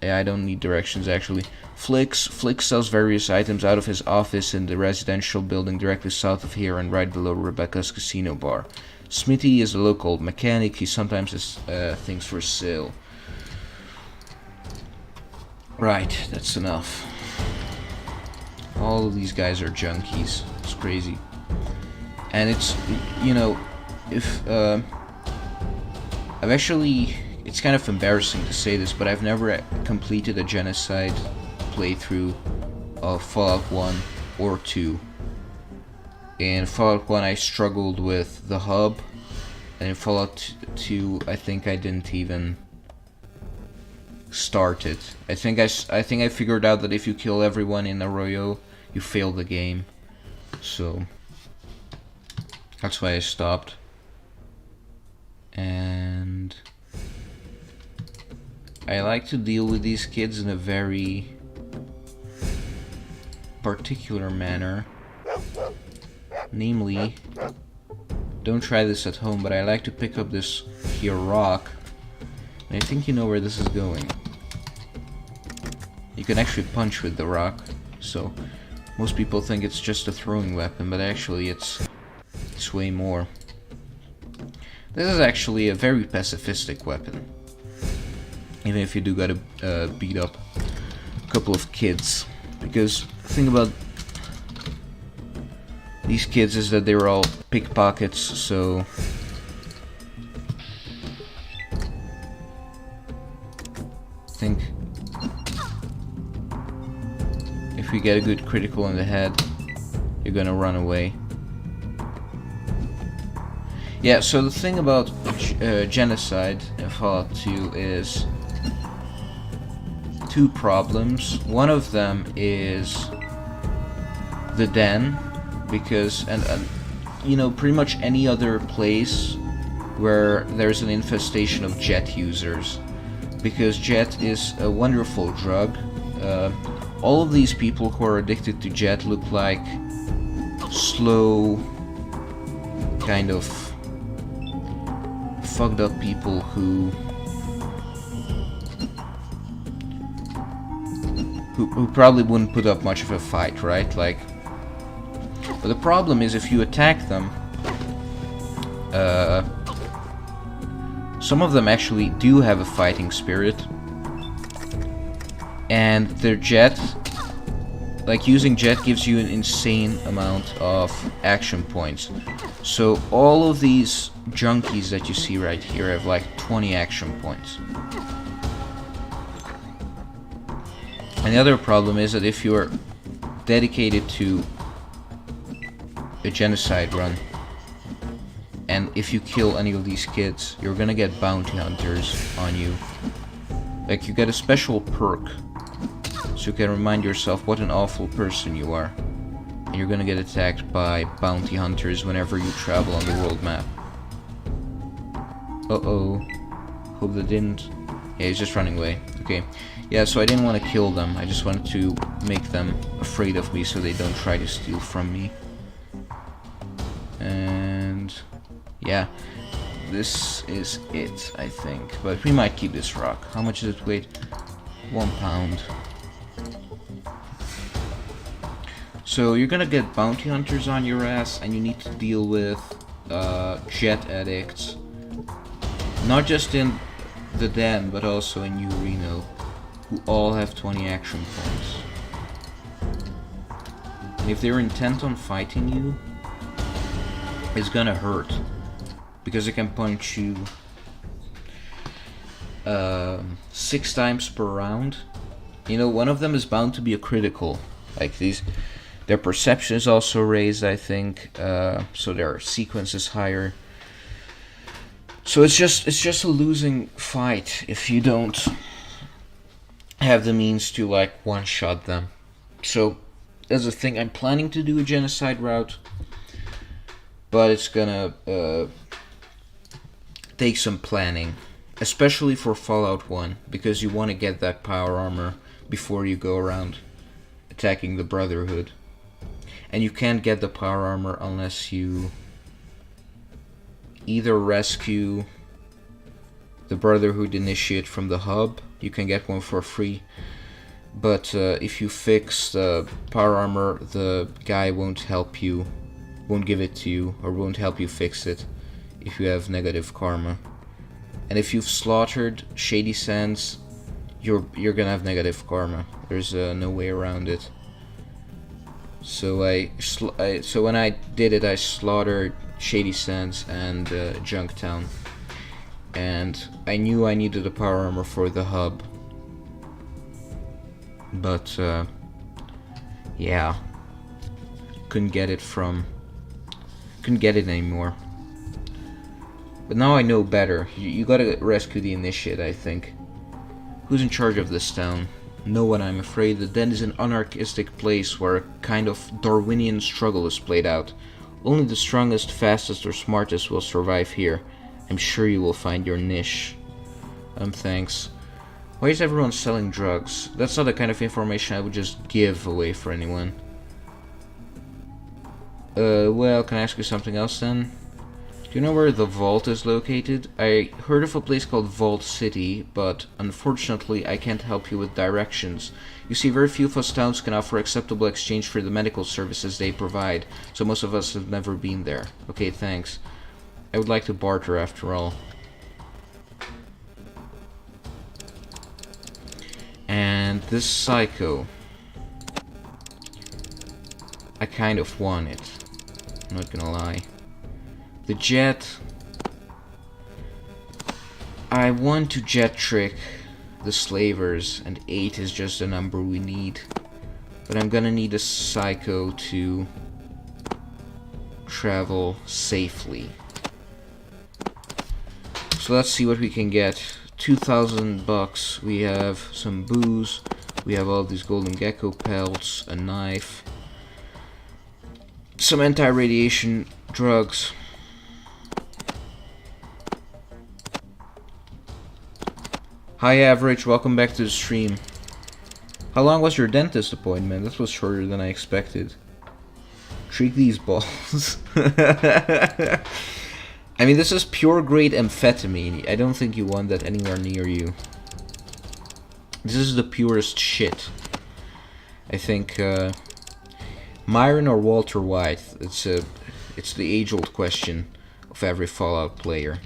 Speaker 1: Yeah, I don't need directions, actually. Flicks sells various items out of his office in the residential building directly south of here and right below Rebecca's Casino Bar. Smithy is a local mechanic. He sometimes has things for sale. Right, that's enough. All of these guys are junkies. It's crazy. And it's, you know, if, I've actually, it's kind of embarrassing to say this, but I've never completed a genocide playthrough of Fallout 1 or 2. In Fallout 1 I struggled with the hub, and in Fallout 2 I think I didn't even start it. I think I figured out that if you kill everyone in Arroyo, you fail the game. So that's why I stopped. And I like to deal with these kids in a very particular manner. Namely, don't try this at home, but I like to pick up this here rock. And I think you know where this is going. You can actually punch with the rock, so most people think it's just a throwing weapon, but actually it's way more. This is actually a very pacifistic weapon, even if you do gotta beat up a couple of kids Because the thing about these kids is that they were all pickpockets, so I think if you get a good critical in the head, you're gonna run away. Yeah, so the thing about genocide in Fallout 2 is two problems. One of them is the den, because and you know, pretty much any other place where there's an infestation of jet users, because jet is a wonderful drug. All of these people who are addicted to jet look like slow, kind of fucked up people who probably wouldn't put up much of a fight, right? Like, but the problem is if you attack them, some of them actually do have a fighting spirit, and their jet, like using jet gives you an insane amount of action points. So all of these junkies that you see right here have like 20 action points. And the other problem is that if you are dedicated to a genocide run, and if you kill any of these kids, you're gonna get bounty hunters on you. Like, you get a special perk, so you can remind yourself what an awful person you are. And you're gonna get attacked by bounty hunters whenever you travel on the world map. Uh-oh. Hope that didn't... Yeah, he's just running away. Okay. Yeah, so I didn't want to kill them. I just wanted to make them afraid of me so they don't try to steal from me. And... yeah. This is it, I think. But we might keep this rock. How much does it weigh? 1 pound. So you're gonna get bounty hunters on your ass, and you need to deal with jet addicts. Not just in the den, but also in New Reno, who all have 20 action points. And if they're intent on fighting you, it's gonna hurt, because they can punch you 6 times per round. You know, one of them is bound to be a critical. Like, these, their perception is also raised, I think, so their sequence is higher. So it's just a losing fight if you don't have the means to, like, one-shot them. So that's the thing. I'm planning to do a genocide route, but it's gonna take some planning, especially for Fallout 1, because you want to get that power armor before you go around attacking the Brotherhood. And you can't get the power armor unless you either rescue the Brotherhood initiate from the hub. You can get one for free, but if you fix the power armor, the guy won't help you, won't give it to you, or won't help you fix it if you have negative karma. And if you've slaughtered Shady Sands, you're gonna have negative karma. There's no way around it. So so when I did it, I slaughtered Shady Sands and Junktown, and I knew I needed a power armor for the hub, but yeah, couldn't get it anymore. But now I know better. You gotta rescue the initiate, I think. Who's in charge of this town? No one, I'm afraid. The den is an anarchistic place where a kind of Darwinian struggle is played out. Only the strongest, fastest, or smartest will survive here. I'm sure you will find your niche. Thanks. Why is everyone selling drugs? That's not the kind of information I would just give away for anyone. Well, can I ask you something else then? Do you know where the vault is located? I heard of a place called Vault City, but unfortunately I can't help you with directions. You see, very few of us towns can offer acceptable exchange for the medical services they provide, so most of us have never been there. Okay, thanks. I would like to barter after all. And this psycho. I kind of want it. I'm not gonna lie. The jet... I want to jet trick the slavers, and 8 is just the number we need. But I'm gonna need a psycho to travel safely. So let's see what we can get. 2,000 bucks. We have some booze. We have all these golden gecko pelts, a knife, some anti-radiation drugs. Hi Average, welcome back to the stream. How long was your dentist appointment? That was shorter than I expected. Trick these balls. I mean, this is pure grade amphetamine. I don't think you want that anywhere near you. This is the purest shit. I think Myron or Walter White. It's the age-old question of every Fallout player.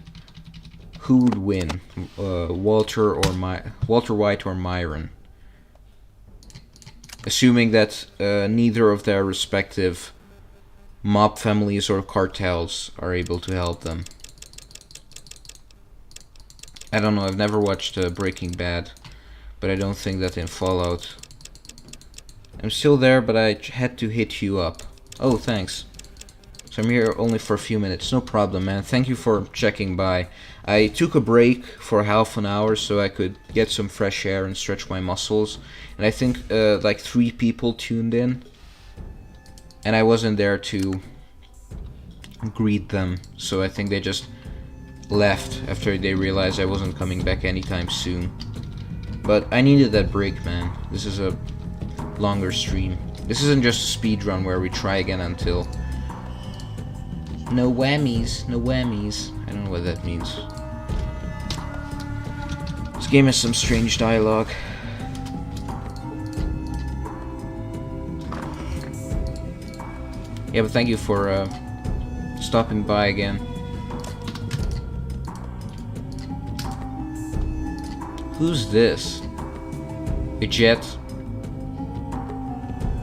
Speaker 1: Who would win, Walter White or Myron? Assuming that neither of their respective mob families or cartels are able to help them. I don't know, I've never watched Breaking Bad, but I don't think that in Fallout... I'm still there, but I had to hit you up. Oh, thanks. So I'm here only for a few minutes. No problem, man. Thank you for checking by. I took a break for half an hour so I could get some fresh air and stretch my muscles. And I think like 3 people tuned in. And I wasn't there to greet them, so I think they just left after they realized I wasn't coming back anytime soon. But I needed that break, man. This is a longer stream. This isn't just a speedrun where we try again until... No whammies, no whammies. I don't know what that means. This game has some strange dialogue. Yeah, but thank you for stopping by again. Who's this? A jet?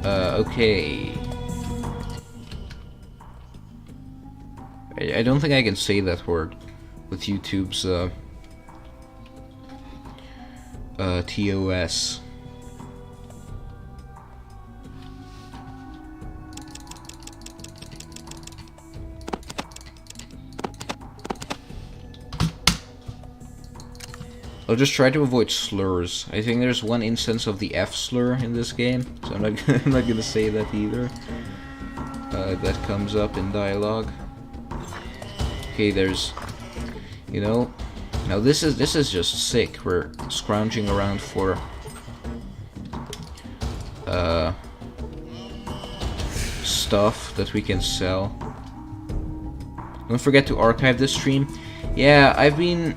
Speaker 1: Okay. I don't think I can say that word with YouTube's TOS. I'll just try to avoid slurs. I think there's one instance of the F slur in this game, so I'm not gonna say that either. That comes up in dialogue. Okay, there's, you know, now this is just sick. We're scrounging around for stuff that we can sell. Don't forget to archive this stream. Yeah, I've been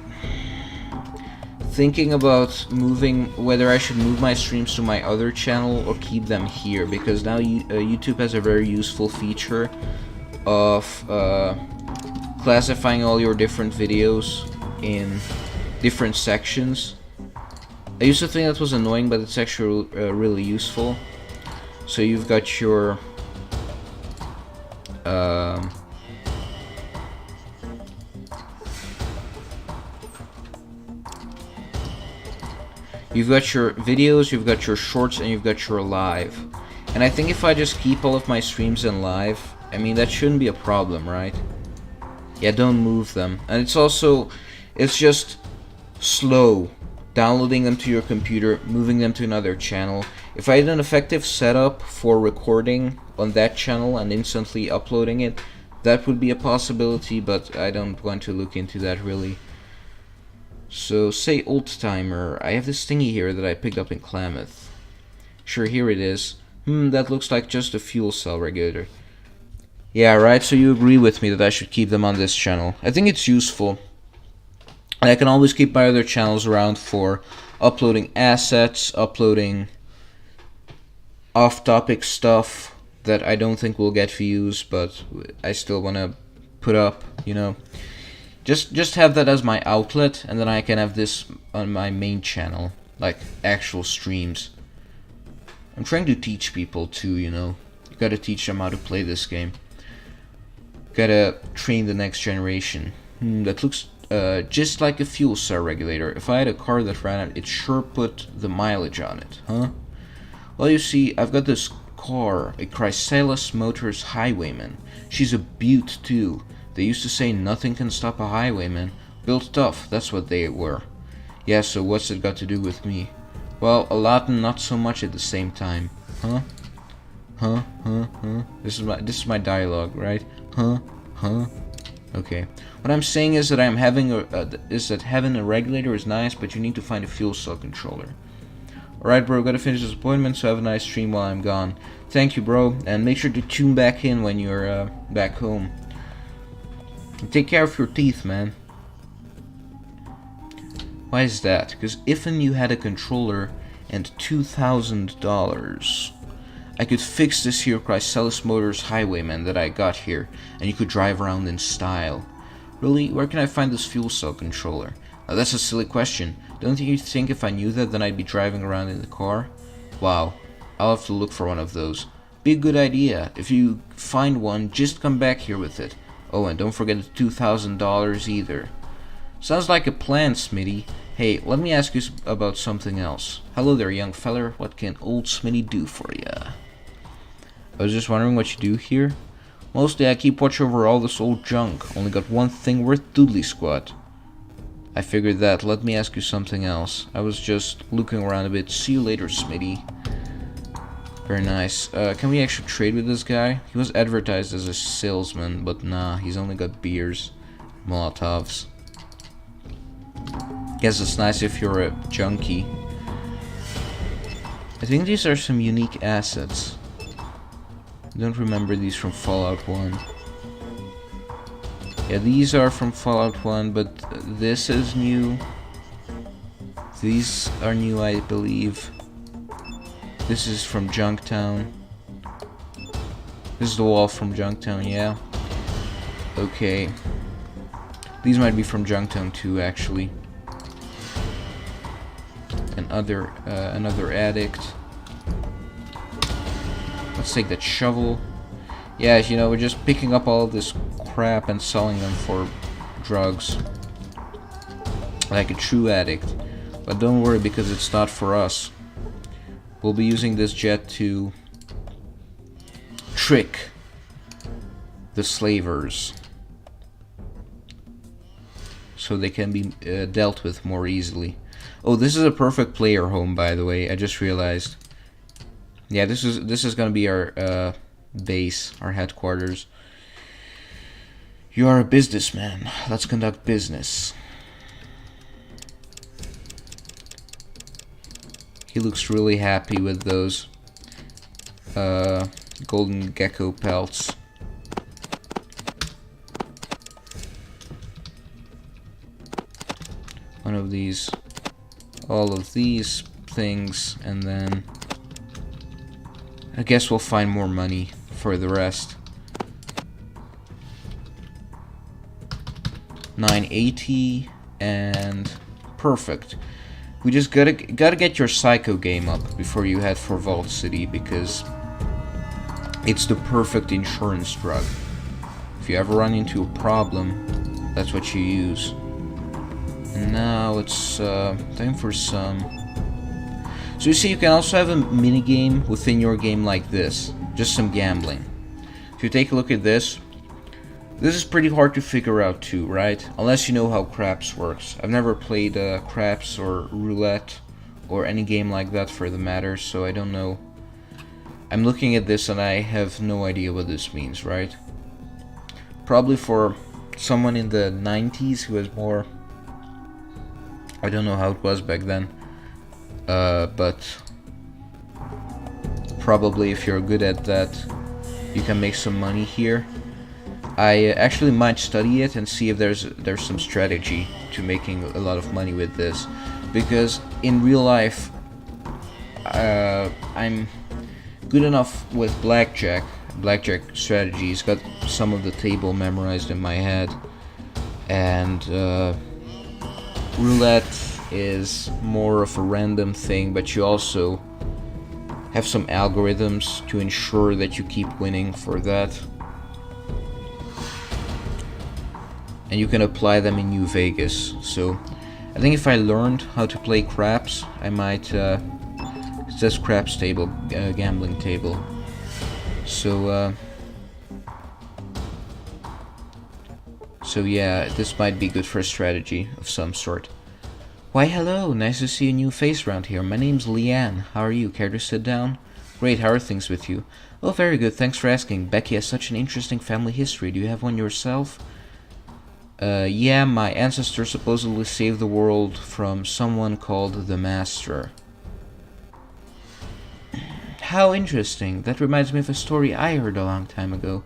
Speaker 1: thinking about moving, whether I should move my streams to my other channel or keep them here, because now YouTube has a very useful feature of classifying all your different videos in different sections. I used to think that was annoying, but it's actually really useful. So you've got your videos, you've got your shorts, and you've got your live. And I think if I just keep all of my streams in live, I mean, that shouldn't be a problem, right? Yeah, don't move them. And it's just slow. Downloading them to your computer, moving them to another channel. If I had an effective setup for recording on that channel and instantly uploading it, that would be a possibility, but I don't want to look into that really. So, say old timer. I have this thingy here that I picked up in Klamath. Sure, here it is. That looks like just a fuel cell regulator. Yeah, right, so you agree with me that I should keep them on this channel. I think it's useful. And I can always keep my other channels around for uploading assets, uploading off-topic stuff that I don't think will get views, but I still want to put up, you know. Just have that as my outlet, and then I can have this on my main channel, like actual streams. I'm trying to teach people too, you know. Gotta teach them how to play this game. Gotta train the next generation. That looks just like a fuel cell regulator. If I had a car that ran it, it sure put the mileage on it, huh? Well, you see, I've got this car, a Chrysalis Motors Highwayman. She's a beaut, too. They used to say nothing can stop a highwayman. Built tough, that's what they were. Yeah, so what's it got to do with me? Well, a lot and not so much at the same time. Huh? Huh? Huh? Huh? This is my dialogue, right? Huh? Huh? Okay. What I'm saying is that having a regulator is nice, but you need to find a fuel cell controller. Alright, bro, gotta finish this appointment, so have a nice stream while I'm gone. Thank you, bro, and make sure to tune back in when you're back home. And take care of your teeth, man. Why is that? Because if you had a controller and $2,000, I could fix this here Chrysalis Motors Highwayman that I got here, and you could drive around in style. Really? Where can I find this fuel cell controller? Now that's a silly question. Don't you think if I knew that, then I'd be driving around in the car? Wow. I'll have to look for one of those. Be a good idea. If you find one, just come back here with it. Oh, and don't forget the $2,000 either. Sounds like a plan, Smitty. Hey, let me ask you about something else. Hello there, young feller. What can old Smitty do for ya? I was just wondering what you do here. Mostly I keep watch over all this old junk. Only got one thing worth doodly squat. I figured that. Let me ask you something else. I was just looking around a bit. See you later, Smitty. Very nice. Can we actually trade with this guy? He was advertised as a salesman, but nah, he's only got beers, Molotovs. Guess it's nice if you're a junkie. I think these are some unique assets. I don't remember these from Fallout 1. Yeah, these are from Fallout 1, but this is new. These are new, I believe. This is from Junktown. This is the wall from Junktown, yeah. Okay. These might be from Junktown too, actually. Another addict. Let's take that shovel. Yeah, you know, we're just picking up all of this crap and selling them for drugs. Like a true addict. But don't worry, because it's not for us. We'll be using this jet to trick the slavers, so they can be dealt with more easily. Oh, this is a perfect player home, by the way. I just realized. Yeah, this is gonna be our base, our headquarters. You are a businessman. Let's conduct business. He looks really happy with those golden gecko pelts. One of these, all of these things, and then I guess we'll find more money for the rest. 980 and perfect. We just gotta get your psycho game up before you head for Vault City, because it's the perfect insurance drug. If you ever run into a problem, that's what you use. And now it's time for some. So you see, you can also have a mini game within your game like this, just some gambling. If you take a look at this. This is pretty hard to figure out too, right? Unless you know how craps works. I've never played craps or roulette or any game like that for the matter, so I don't know. I'm looking at this and I have no idea what this means, right? Probably for someone in the 90s who has more... I don't know how it was back then. But probably if you're good at that, you can make some money here. I actually might study it and see if there's some strategy to making a lot of money with this, because in real life I'm good enough with blackjack strategies, got some of the table memorized in my head, and roulette is more of a random thing, but you also have some algorithms to ensure that you keep winning for that. And you can apply them in New Vegas. So I think if I learned how to play craps, I might it says craps table, gambling table. So yeah, this might be good for a strategy of some sort. Why hello, nice to see a new face around here. My name's Leanne. How are you? Care to sit down? Great, how are things with you? Oh, very good, thanks for asking. Becky has such an interesting family history. Do you have one yourself? Yeah, my ancestor supposedly saved the world from someone called the Master. How interesting. That reminds me of a story I heard a long time ago.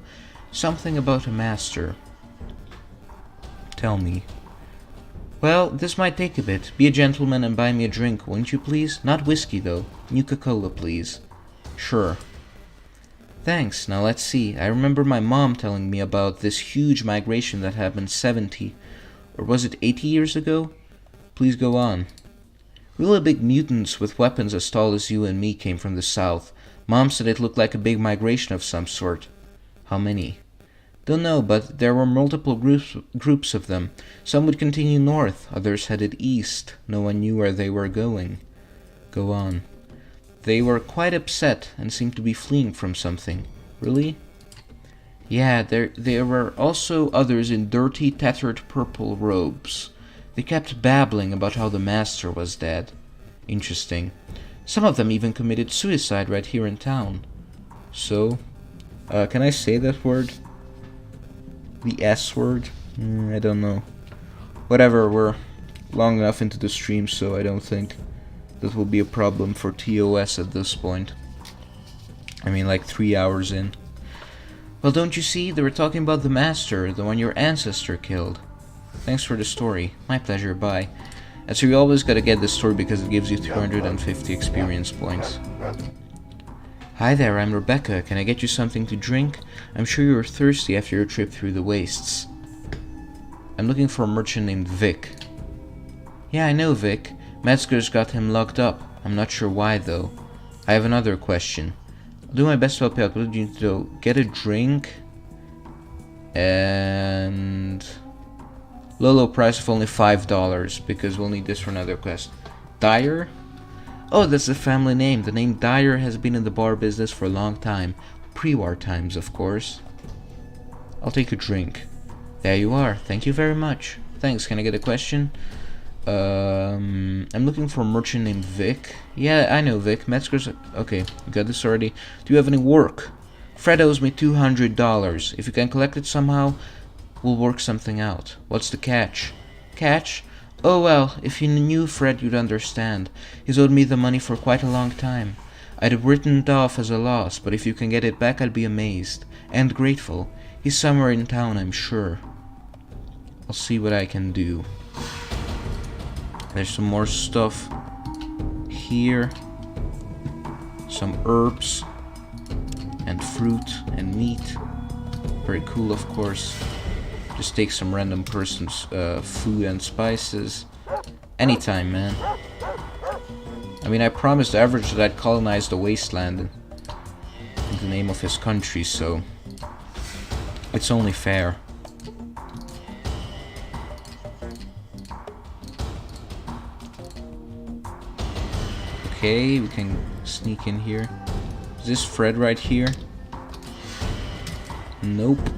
Speaker 1: Something about a master. Tell me. Well, this might take a bit. Be a gentleman and buy me a drink, won't you please? Not whiskey, though. Nuka-Cola, please. Sure. Thanks. Now let's see. I remember my mom telling me about this huge migration that happened 70, or was it 80 years ago? Please go on. Really big mutants with weapons as tall as you and me came from the south. Mom said it looked like a big migration of some sort. How many? Don't know, but there were multiple groups of them. Some would continue north, others headed east. No one knew where they were going. Go on. They were quite upset and seemed to be fleeing from something. Really? Yeah, there were also others in dirty, tattered purple robes. They kept babbling about how the master was dead. Interesting. Some of them even committed suicide right here in town. So, can I say that word? The S word? I don't know. Whatever, we're long enough into the stream, so I don't think that will be a problem for TOS at this point. I mean, like 3 hours in. Well, don't you see? They were talking about the master, the one your ancestor killed. Thanks for the story. My pleasure, bye. And so you always gotta get the story because it gives you 350 experience points. Hi there, I'm Rebecca. Can I get you something to drink? I'm sure you're thirsty after your trip through the wastes. I'm looking for a merchant named Vic. Yeah, I know Vic. Metzger's got him locked up. I'm not sure why, though. I have another question. I'll do my best to help you out, but you need to get a drink and low price of only $5 because we'll need this for another quest. Dyer? Oh, that's the family name. The name Dyer has been in the bar business for a long time. Pre-war times, of course. I'll take a drink. There you are. Thank you very much. Thanks. Can I get a question? I'm looking for a merchant named Vic. Yeah, I know Vic. Metzger's... Okay, you got this already. Do you have any work? Fred owes me $200. If you can collect it somehow, we'll work something out. What's the catch? Catch? Oh well, if you knew Fred, you'd understand. He's owed me the money for quite a long time. I'd have written it off as a loss, but if you can get it back, I'd be amazed. And grateful. He's somewhere in town, I'm sure. I'll see what I can do. There's some more stuff here. Some herbs. And fruit and meat. Very cool, of course. Just take some random person's food and spices. Anytime, man. I mean, I promised Average that I'd colonize the wasteland in the name of his country, so it's only fair. Okay, we can sneak in here. Is this Fred right here? Nope.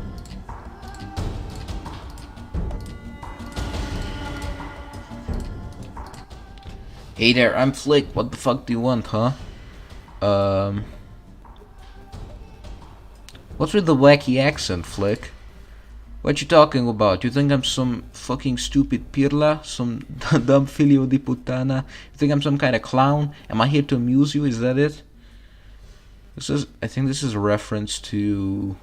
Speaker 1: Hey there, I'm Flick. What the fuck do you want, huh? What's with the wacky accent, Flick? What you talking about? You think I'm some fucking stupid pirla? Some dumb filio di puttana? You think I'm some kind of clown? Am I here to amuse you? Is that it? I think this is a reference to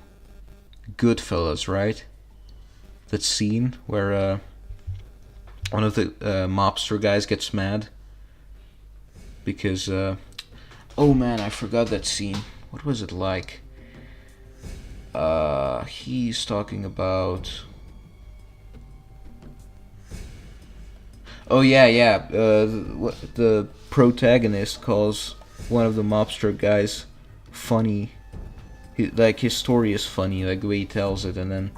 Speaker 1: Goodfellas, right? That scene where one of the mobster guys gets mad because oh man, I forgot that scene. What was it like? He's talking about... Oh yeah, the protagonist calls one of the mobster guys funny. Like, his story is funny, like the way he tells it, and then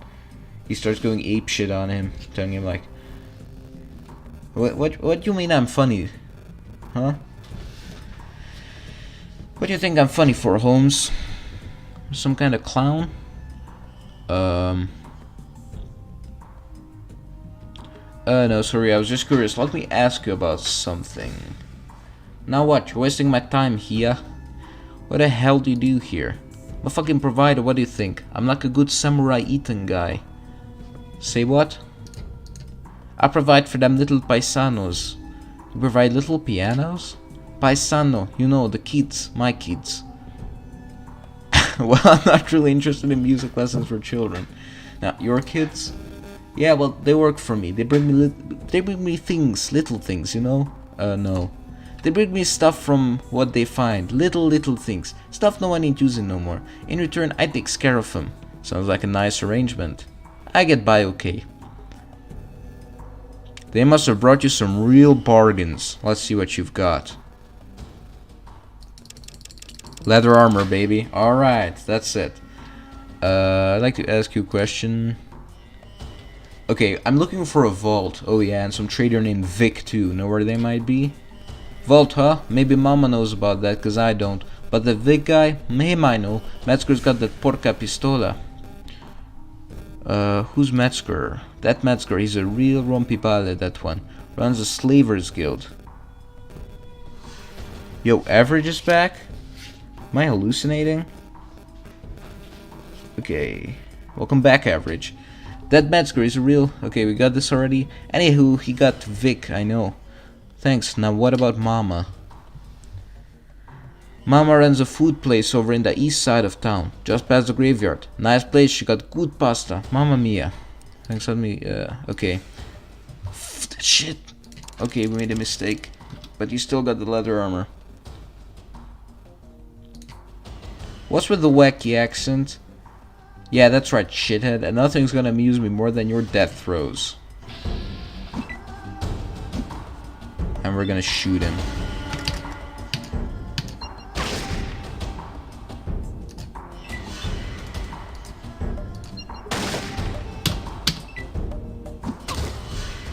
Speaker 1: he starts going apeshit on him, telling him like, what do you mean I'm funny? Huh? What do you think I'm funny for, Holmes? Some kind of clown? No, sorry, I was just curious. Let me ask you about something. Now what? You're wasting my time here? What the hell do you do here? I'm a fucking provider, what do you think? I'm like a good samurai eating guy. Say what? I provide for them little paisanos. You provide little pianos? Paisano, you know, the kids, my kids. Well, I'm not really interested in music lessons for children. Now, your kids? Yeah, well, they work for me. They bring me things, little things, you know? No. They bring me stuff from what they find. Little things. Stuff no one ain't using no more. In return, I takes care of them. Sounds like a nice arrangement. I get by okay. They must have brought you some real bargains. Let's see what you've got. Leather armor, baby. Alright, that's it. I'd like to ask you a question. Okay, I'm looking for a vault. Oh yeah, and some trader named Vic too. Know where they might be? Vault, huh? Maybe Mama knows about that, cause I don't. But the Vic guy, he might know. Metzger's got that porca pistola. Who's Metzger? That Metzger, he's a real rompipale, that one. Runs a slavers guild. Yo, Average is back? Am I hallucinating? Okay. Welcome back, Average. That Metzger is a real... Okay, we got this already. Anywho, he got Vic, I know. Thanks. Now what about Mama? Mama runs a food place over in the east side of town, just past the graveyard. Nice place, she got good pasta. Mamma mia. Thanks, let me... okay. Shit. Okay, we made a mistake. But you still got the leather armor. What's with the wacky accent? Yeah, that's right, shithead. And nothing's gonna amuse me more than your death throes. And we're gonna shoot him.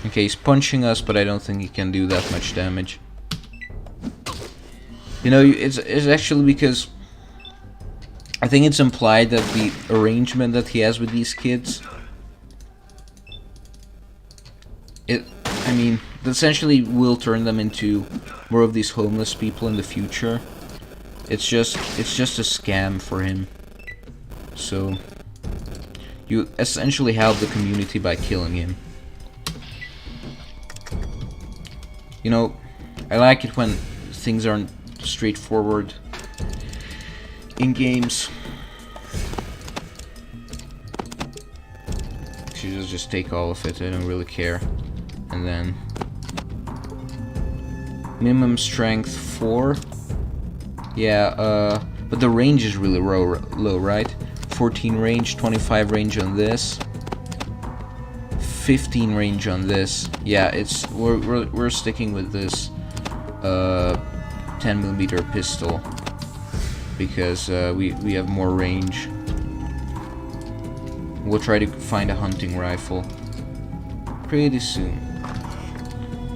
Speaker 1: Okay, he's punching us, but I don't think he can do that much damage. You know, it's actually because... I think it's implied that the arrangement that he has with these kids... I mean, essentially will turn them into more of these homeless people in the future. It's just a scam for him. So, you essentially help the community by killing him. You know, I like it when things aren't straightforward in games. Should just take all of it, I don't really care. And then minimum strength 4. Yeah, but the range is really low, right? 14 range, 25 range on this, 15 range on this. Yeah, it's we're sticking with this 10mm pistol because we have more range. We'll try to find a hunting rifle pretty soon.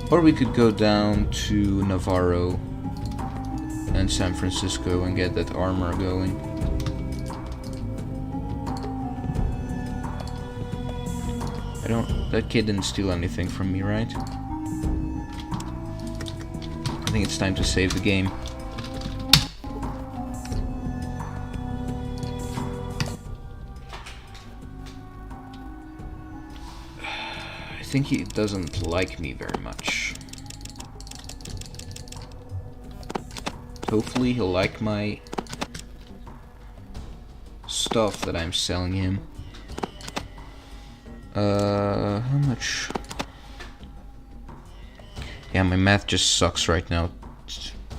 Speaker 1: Or we could go down to Navarro and San Francisco and get that armor going. That kid didn't steal anything from me, right? I think it's time to save the game. I think he doesn't like me very much. Hopefully he'll like my stuff that I'm selling him. How much? Yeah, my math just sucks right now.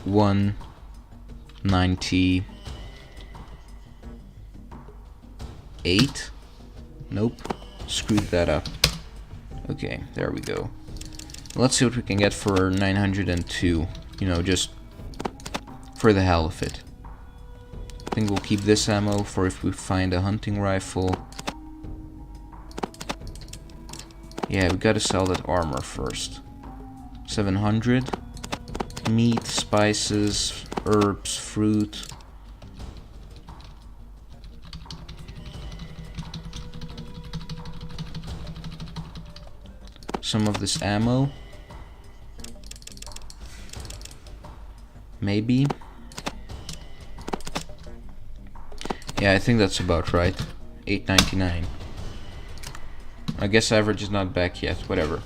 Speaker 1: 198? Nope. Screwed that up. Okay, there we go. Let's see what we can get for 902. You know, just For the hell of it. I think we'll keep this ammo for if we find a hunting rifle. Yeah, we gotta sell that armor first. 700. Meat, spices, herbs, fruit. Some of this ammo. Maybe. Yeah, I think that's about right. $8.99. I guess average is not back yet. Whatever.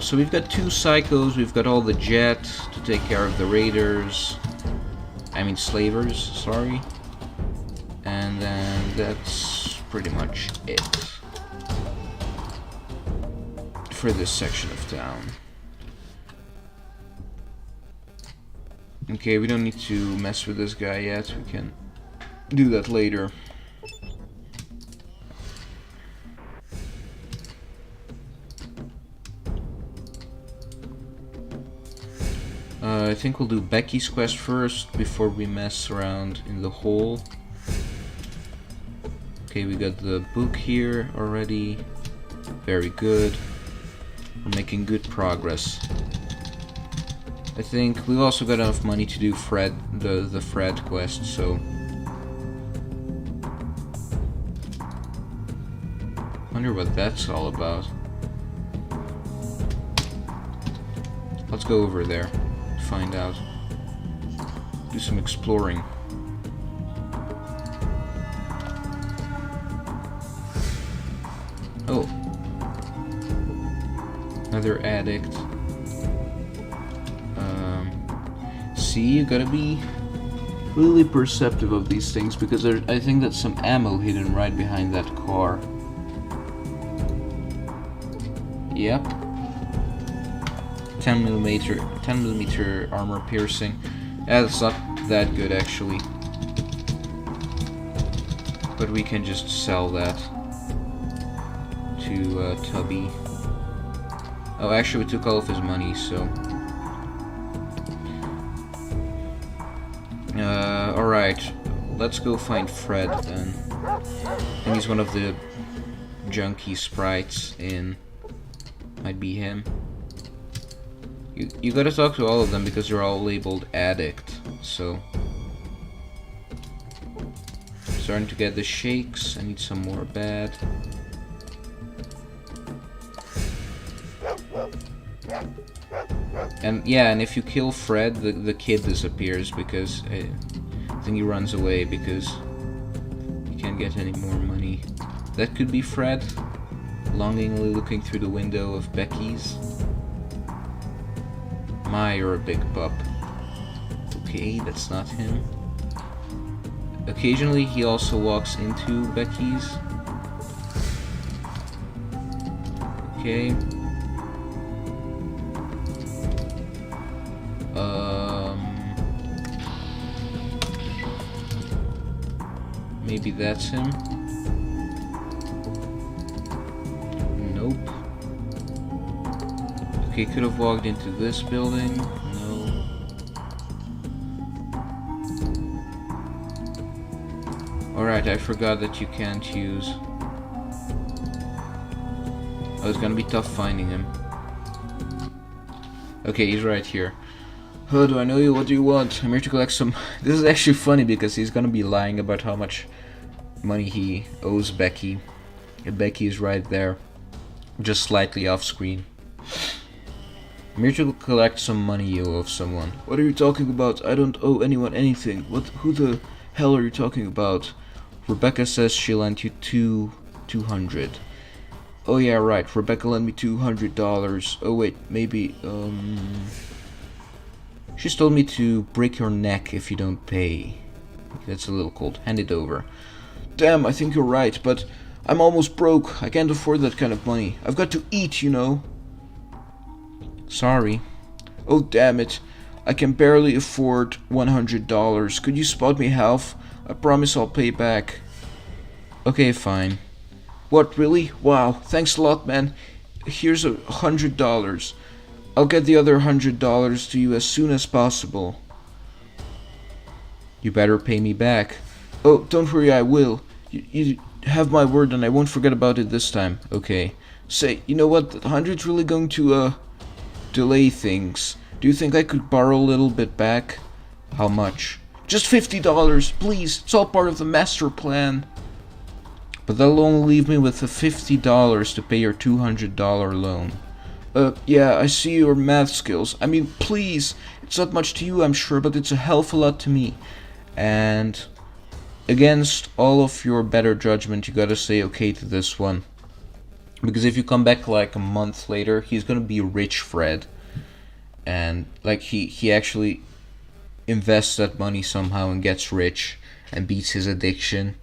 Speaker 1: So we've got 2 psychos. We've got all the jet to take care of the raiders. I mean slavers. Sorry. And then that's pretty much it for this section of town. Okay, we don't need to mess with this guy yet. We can do that later. I think we'll do Becky's quest first before we mess around in the hole. Okay, we got the book here already. Very good. We're making good progress. I think we've also got enough money to do Fred, the Fred quest, so... Wonder what that's all about. Let's go over there, find out. Do some exploring. Oh. Another addict. See, you gotta be really perceptive of these things because I think that's some ammo hidden right behind that car. Yep. 10mm armor piercing. Yeah, that's not that good actually. But we can just sell that to Tubby. Oh, actually we took all of his money, so... Alright, let's go find Fred then. I think he's one of the junkie sprites in... Might be him. You gotta talk to all of them because they're all labeled addict, so... Starting to get the shakes, I need some more bad. And yeah, and if you kill Fred, the kid disappears because I think he runs away because he can't get any more money. That could be Fred, longingly looking through the window of Becky's. My, you're a big pup. Okay, that's not him. Occasionally he also walks into Becky's. Okay. Maybe that's him. Nope. Okay, could have walked into this building. No. Alright, I forgot that you can't use... Oh, it's gonna be tough finding him. Okay, he's right here. Oh, do I know you? What do you want? I'm here to collect some... This is actually funny because he's gonna be lying about how much money he owes Becky. Becky is right there. Just slightly off screen. I'm here to collect some money you owe of someone. What are you talking about? I don't owe anyone anything. Who the hell are you talking about? Rebecca says she lent you $200. Oh yeah, right. Rebecca lent me $200. Oh wait, maybe, She's told me to break your neck if you don't pay. That's a little cold. Hand it over. Damn, I think you're right, but I'm almost broke. I can't afford that kind of money. I've got to eat, you know. Sorry. Oh, damn it. I can barely afford $100. Could you spot me half? I promise I'll pay back. Okay, fine. What, really? Wow, thanks a lot, man. Here's $100. I'll get the other $100 to you as soon as possible. You better pay me back. Oh, don't worry, I will. You have my word and I won't forget about it this time. Okay. Say, you know what? The 100's really going to, delay things. Do you think I could borrow a little bit back? How much? Just $50, please. It's all part of the master plan. But that'll only leave me with the $50 to pay your $200 loan. Yeah, I see your math skills. I mean, please. It's not much to you, I'm sure, but it's a hell of a lot to me. And against all of your better judgment, you gotta say okay to this one. Because if you come back like a month later, he's gonna be rich Fred. And like he actually invests that money somehow and gets rich and beats his addiction.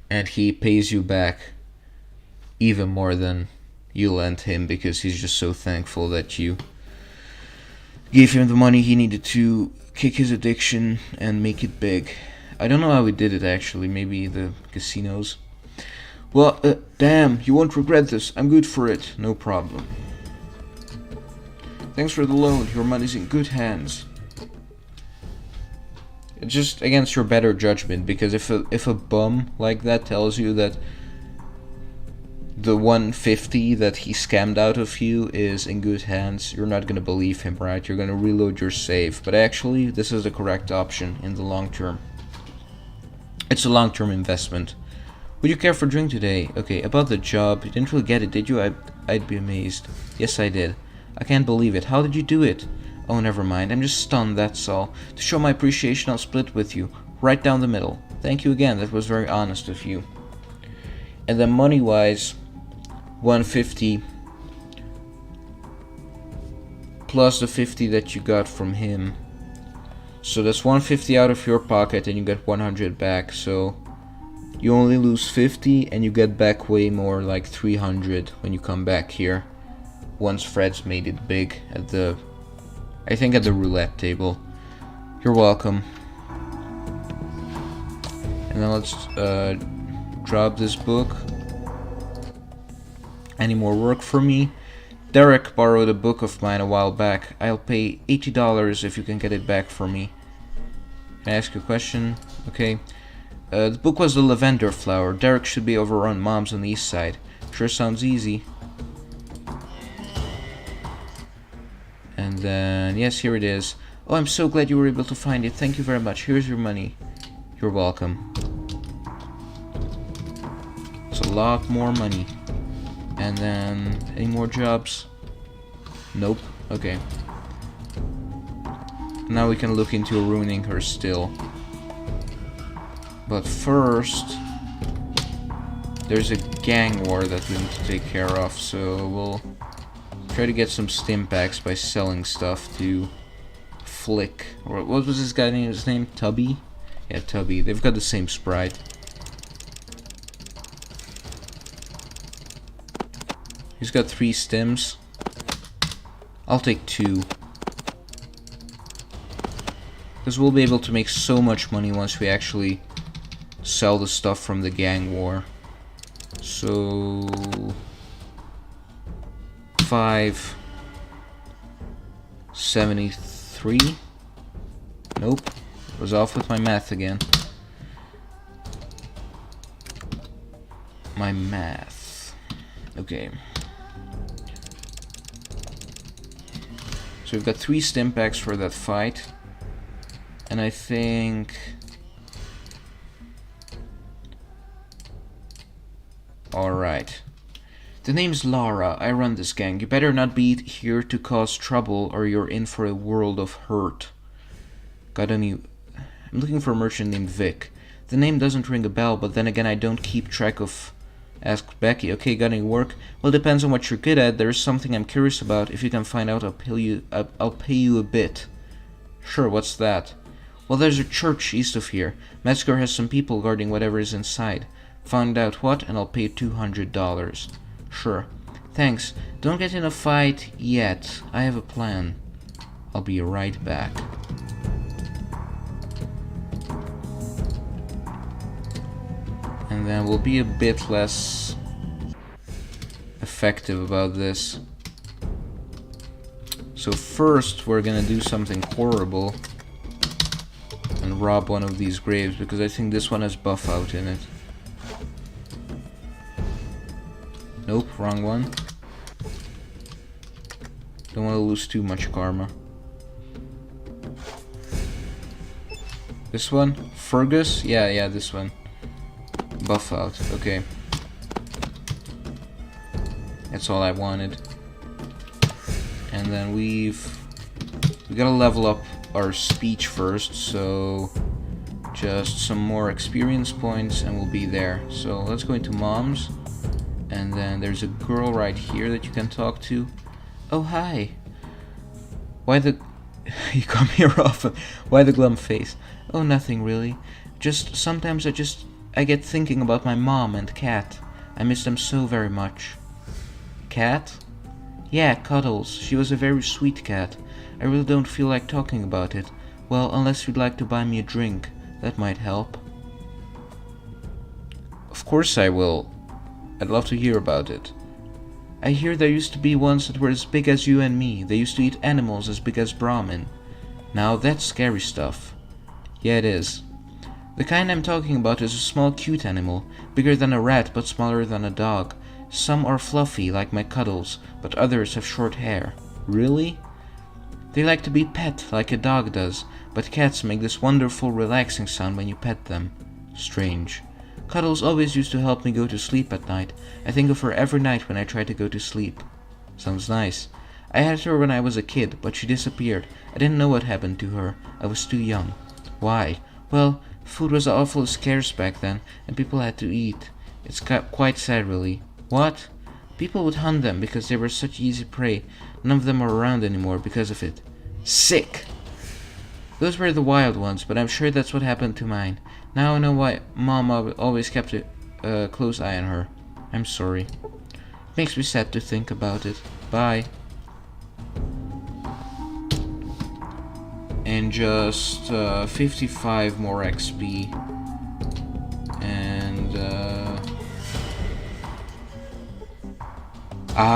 Speaker 1: And he pays you back even more than you lent him because he's just so thankful that you gave him the money he needed to kick his addiction and make it big. I don't know how he did it actually, maybe the casinos. Well, damn, you won't regret this. I'm good for it. No problem. Thanks for the loan. Your money's in good hands. It's just against your better judgment, because if a bum like that tells you that the 150 that he scammed out of you is in good hands, you're not gonna believe him, right? You're gonna reload your save. But actually, this is the correct option in the long term. It's a long-term investment. Would you care for a drink today? Okay, about the job. You didn't really get it, did you? I'd be amazed. Yes, I did. I can't believe it. How did you do it? Oh, never mind. I'm just stunned, that's all. To show my appreciation, I'll split with you. Right down the middle. Thank you again. That was very honest of you. And then money-wise, 150 plus the 50 that you got from him. So that's 150 out of your pocket and you get 100 back. So you only lose 50 and you get back way more, like 300 when you come back here. Once Fred's made it big at the, I think at the roulette table. You're welcome. And then let's drop this book. Any more work for me? Derek borrowed a book of mine a while back. I'll pay $80 if you can get it back for me. Can I ask you a question? Okay. The book was The Lavender Flower. Derek should be over on Mom's on the east side. Sure sounds easy. And then, yes, here it is. Oh, I'm so glad you were able to find it. Thank you very much. Here's your money. You're welcome. It's a lot more money. And then, any more jobs? Nope. Okay. Now we can look into ruining her still. But first, there's a gang war that we need to take care of, so we'll try to get some stim packs by selling stuff to Flick. Or what was this guy name? His name? Tubby? Yeah, Tubby. They've got the same sprite. He's got 3 stims. I'll take 2. Because we'll be able to make so much money once we actually sell the stuff from the gang war. So 573. Nope. Was off with my math again. My math. Okay. So we've got 3 stim packs for that fight. And I think... Alright. The name's Lara. I run this gang. You better not be here to cause trouble or you're in for a world of hurt. Got any... I'm looking for a merchant named Vic. The name doesn't ring a bell, but then again I don't keep track of... Asked Becky. Okay, got any work? Well, depends on what you're good at. There's something I'm curious about. If you can find out, I'll pay you a bit. Sure, what's that? Well, there's a church east of here. Metzger has some people guarding whatever is inside. Find out what, and I'll pay $200. Sure. Thanks. Don't get in a fight yet. I have a plan. I'll be right back. And then we'll be a bit less effective about this. So first we're gonna do something horrible and rob one of these graves, because I think this one has buff out in it. Nope, wrong one. Don't want to lose too much karma. This one? Fergus? Yeah, this one. Buff out, okay. That's all I wanted. And then we gotta level up our speech first, so just some more experience points and we'll be there. So let's go into Mom's, and then there's a girl right here that you can talk to. Oh, hi. Why the... you come here often. Why the glum face? Oh, nothing really. Just sometimes I get thinking about my mom and Cat. I miss them so very much. Cat? Yeah, Cuddles. She was a very sweet cat. I really don't feel like talking about it. Well, unless you'd like to buy me a drink. That might help. Of course I will. I'd love to hear about it. I hear there used to be ones that were as big as you and me. They used to eat animals as big as Brahmin. Now that's scary stuff. Yeah, it is. The kind I'm talking about is a small cute animal, bigger than a rat but smaller than a dog. Some are fluffy, like my Cuddles, but others have short hair. Really? They like to be pet, like a dog does, but cats make this wonderful, relaxing sound when you pet them. Strange. Cuddles always used to help me go to sleep at night. I think of her every night when I try to go to sleep. Sounds nice. I had her when I was a kid, but she disappeared. I didn't know what happened to her. I was too young. Why? Well, food was awfully scarce back then, and people had to eat. It's quite sad, really. What? People would hunt them because they were such easy prey. None of them are around anymore because of it. Sick! Those were the wild ones, but I'm sure that's what happened to mine. Now I know why Mom always kept a close eye on her. I'm sorry. It makes me sad to think about it. Bye. And just 55 more XP. And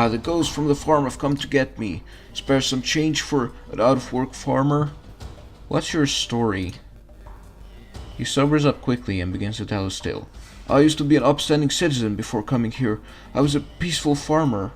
Speaker 1: the ghosts from the farm have come to get me. Spare some change for an out-of-work farmer. What's your story? He sobers up quickly and begins to tell his tale. I used to be an upstanding citizen before coming here. I was a peaceful farmer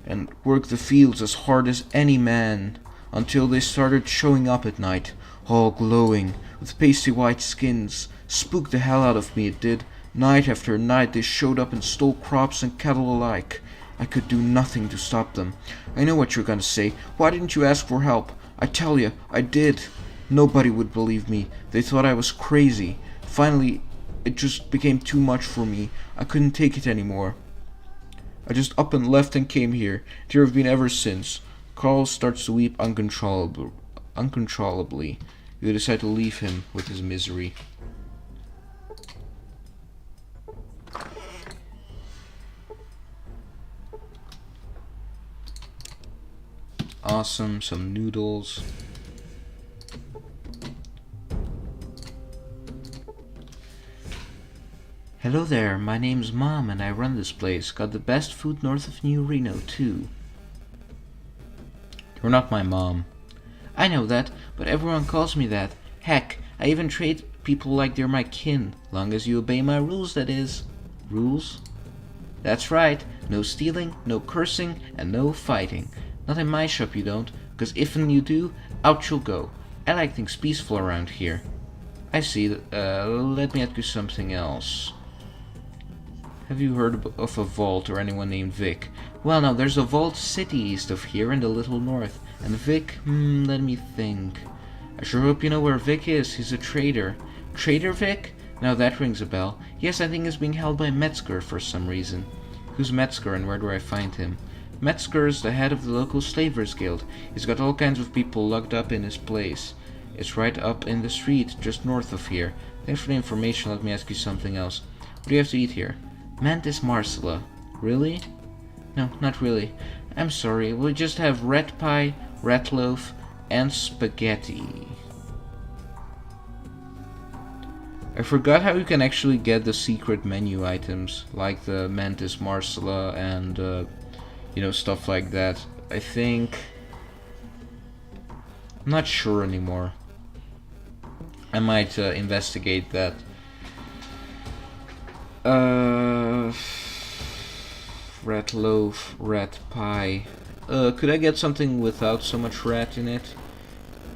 Speaker 1: and worked the fields as hard as any man until they started showing up at night, all glowing, with pasty white skins. Spooked the hell out of me, it did. Night after night they showed up and stole crops and cattle alike. I could do nothing to stop them. I know what you're gonna say. Why didn't you ask for help? I tell you, I did. Nobody would believe me. They thought I was crazy. Finally, it just became too much for me. I couldn't take it anymore. I just up and left and came here. Here I've been ever since. Carl starts to weep uncontrollably. You decide to leave him with his misery. Awesome, some noodles. Hello there, my name's Mom and I run this place. Got the best food north of New Reno, too. You're not my mom. I know that, but everyone calls me that. Heck, I even treat people like they're my kin. Long as you obey my rules, that is. Rules? That's right. No stealing, no cursing, and no fighting. Not in my shop you don't, because if and you do, out you'll go. I like things peaceful around here. I see. Let me ask you something else. Have you heard of a vault or anyone named Vic? Well, now, there's a vault city east of here in the little north. And Vic, let me think. I sure hope you know where Vic is. He's a trader. Trader Vic? Now that rings a bell. Yes, I think he's being held by Metzger for some reason. Who's Metzger and where do I find him? Metzger is the head of the local slavers guild. He's got all kinds of people locked up in his place. It's right up in the street, just north of here. Thanks for the information. Let me ask you something else. What do you have to eat here? Mantis Marcella. Really? No, not really. I'm sorry. We'll just have rat pie, rat loaf, and spaghetti. I forgot how you can actually get the secret menu items, like the Mantis Marcella and, stuff like that. I think I'm not sure anymore. I might investigate that. Rat loaf, rat pie. Could I get something without so much rat in it?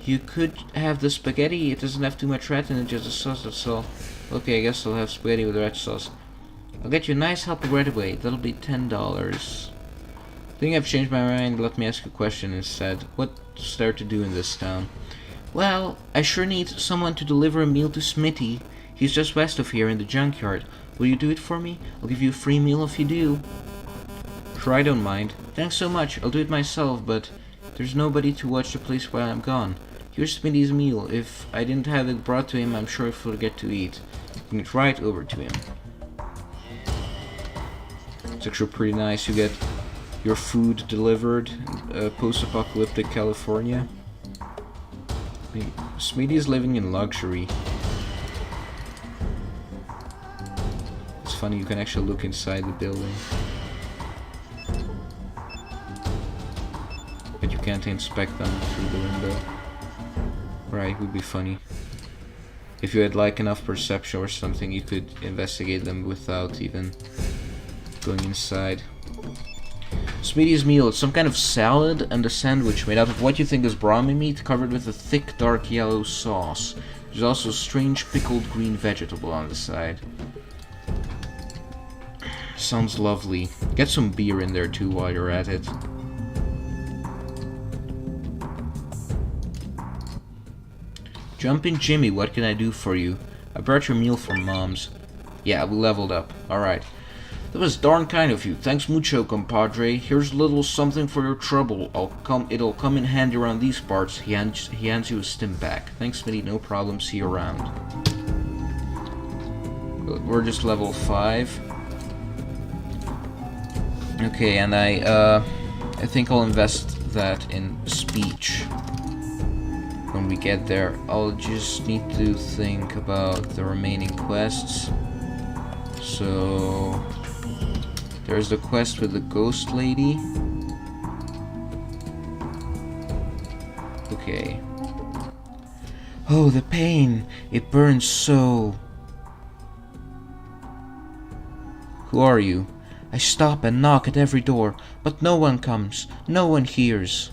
Speaker 1: You could have the spaghetti. It doesn't have too much rat in it, just a sauce, that's all. Okay, I guess I'll have spaghetti with rat sauce. I'll get you a nice helping right away. That'll be $10. I think I've changed my mind. Let me ask you a question instead. What's there to do in this town? Well, I sure need someone to deliver a meal to Smitty. He's just west of here in the junkyard. Will you do it for me? I'll give you a free meal if you do. Sure, I don't mind. Thanks so much. I'll do it myself, but there's nobody to watch the place while I'm gone. Here's Smitty's meal. If I didn't have it brought to him, I'm sure he'll forget to eat. Bring it right over to him. It's actually pretty nice. You get your food delivered in post-apocalyptic California. I mean, Smitty is living in luxury. It's funny, you can actually look inside the building. But you can't inspect them through the window. Right, would be funny. If you had like enough perception or something, you could investigate them without even going inside. Smitty's meal, it's some kind of salad and a sandwich made out of what you think is Brahmi meat, covered with a thick dark yellow sauce. There's also a strange pickled green vegetable on the side. Sounds lovely. Get some beer in there too while you're at it. Jumpin' Jimmy, what can I do for you? I brought your meal from Mom's. Yeah, we leveled up. Alright. That was darn kind of you. Thanks mucho, compadre. Here's a little something for your trouble. It'll come in handy around these parts. He hands you a stim pack. Thanks, Smitty. No problem. See you around. Good. We're just level 5. Okay, and I think I'll invest that in speech. When we get there, I'll just need to think about the remaining quests. So there's the quest with the ghost lady. Okay. Oh, the pain! It burns so. Who are you? I stop and knock at every door, but no one comes. No one hears.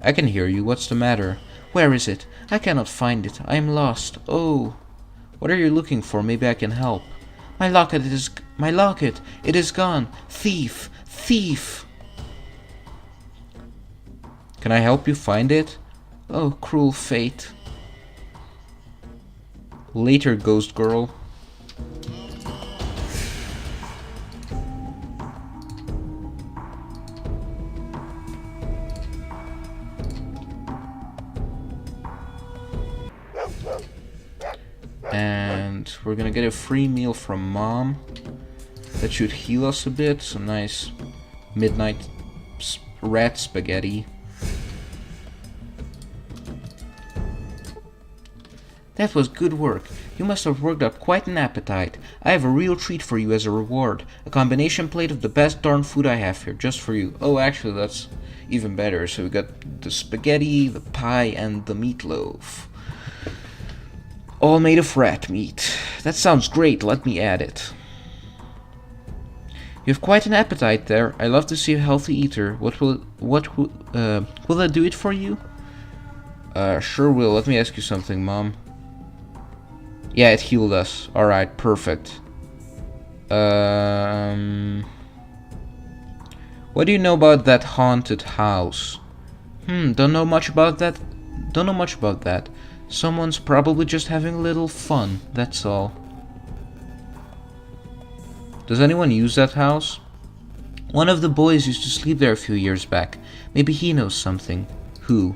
Speaker 1: I can hear you. What's the matter? Where is it? I cannot find it. I am lost. Oh. What are you looking for? Maybe I can help. My locket it is gone. Thief. Thief. Can I help you find it? Oh, cruel fate. Later, ghost girl. And we're gonna get a free meal from Mom. That should heal us a bit. Some nice midnight rat spaghetti. That was good work. You must have worked up quite an appetite. I have a real treat for you as a reward. A combination plate of the best darn food I have here, just for you. Oh, actually, that's even better. So we got the spaghetti, the pie, and the meatloaf. All made of rat meat. That sounds great, let me add it. You have quite an appetite there. I love to see a healthy eater. Will that do it for you? Sure will. Let me ask you something, Mom. Yeah, it healed us. Alright, perfect. What do you know about that haunted house? Don't know much about that. Someone's probably just having a little fun, that's all. Does anyone use that house? One of the boys used to sleep there a few years back. Maybe he knows something. Who?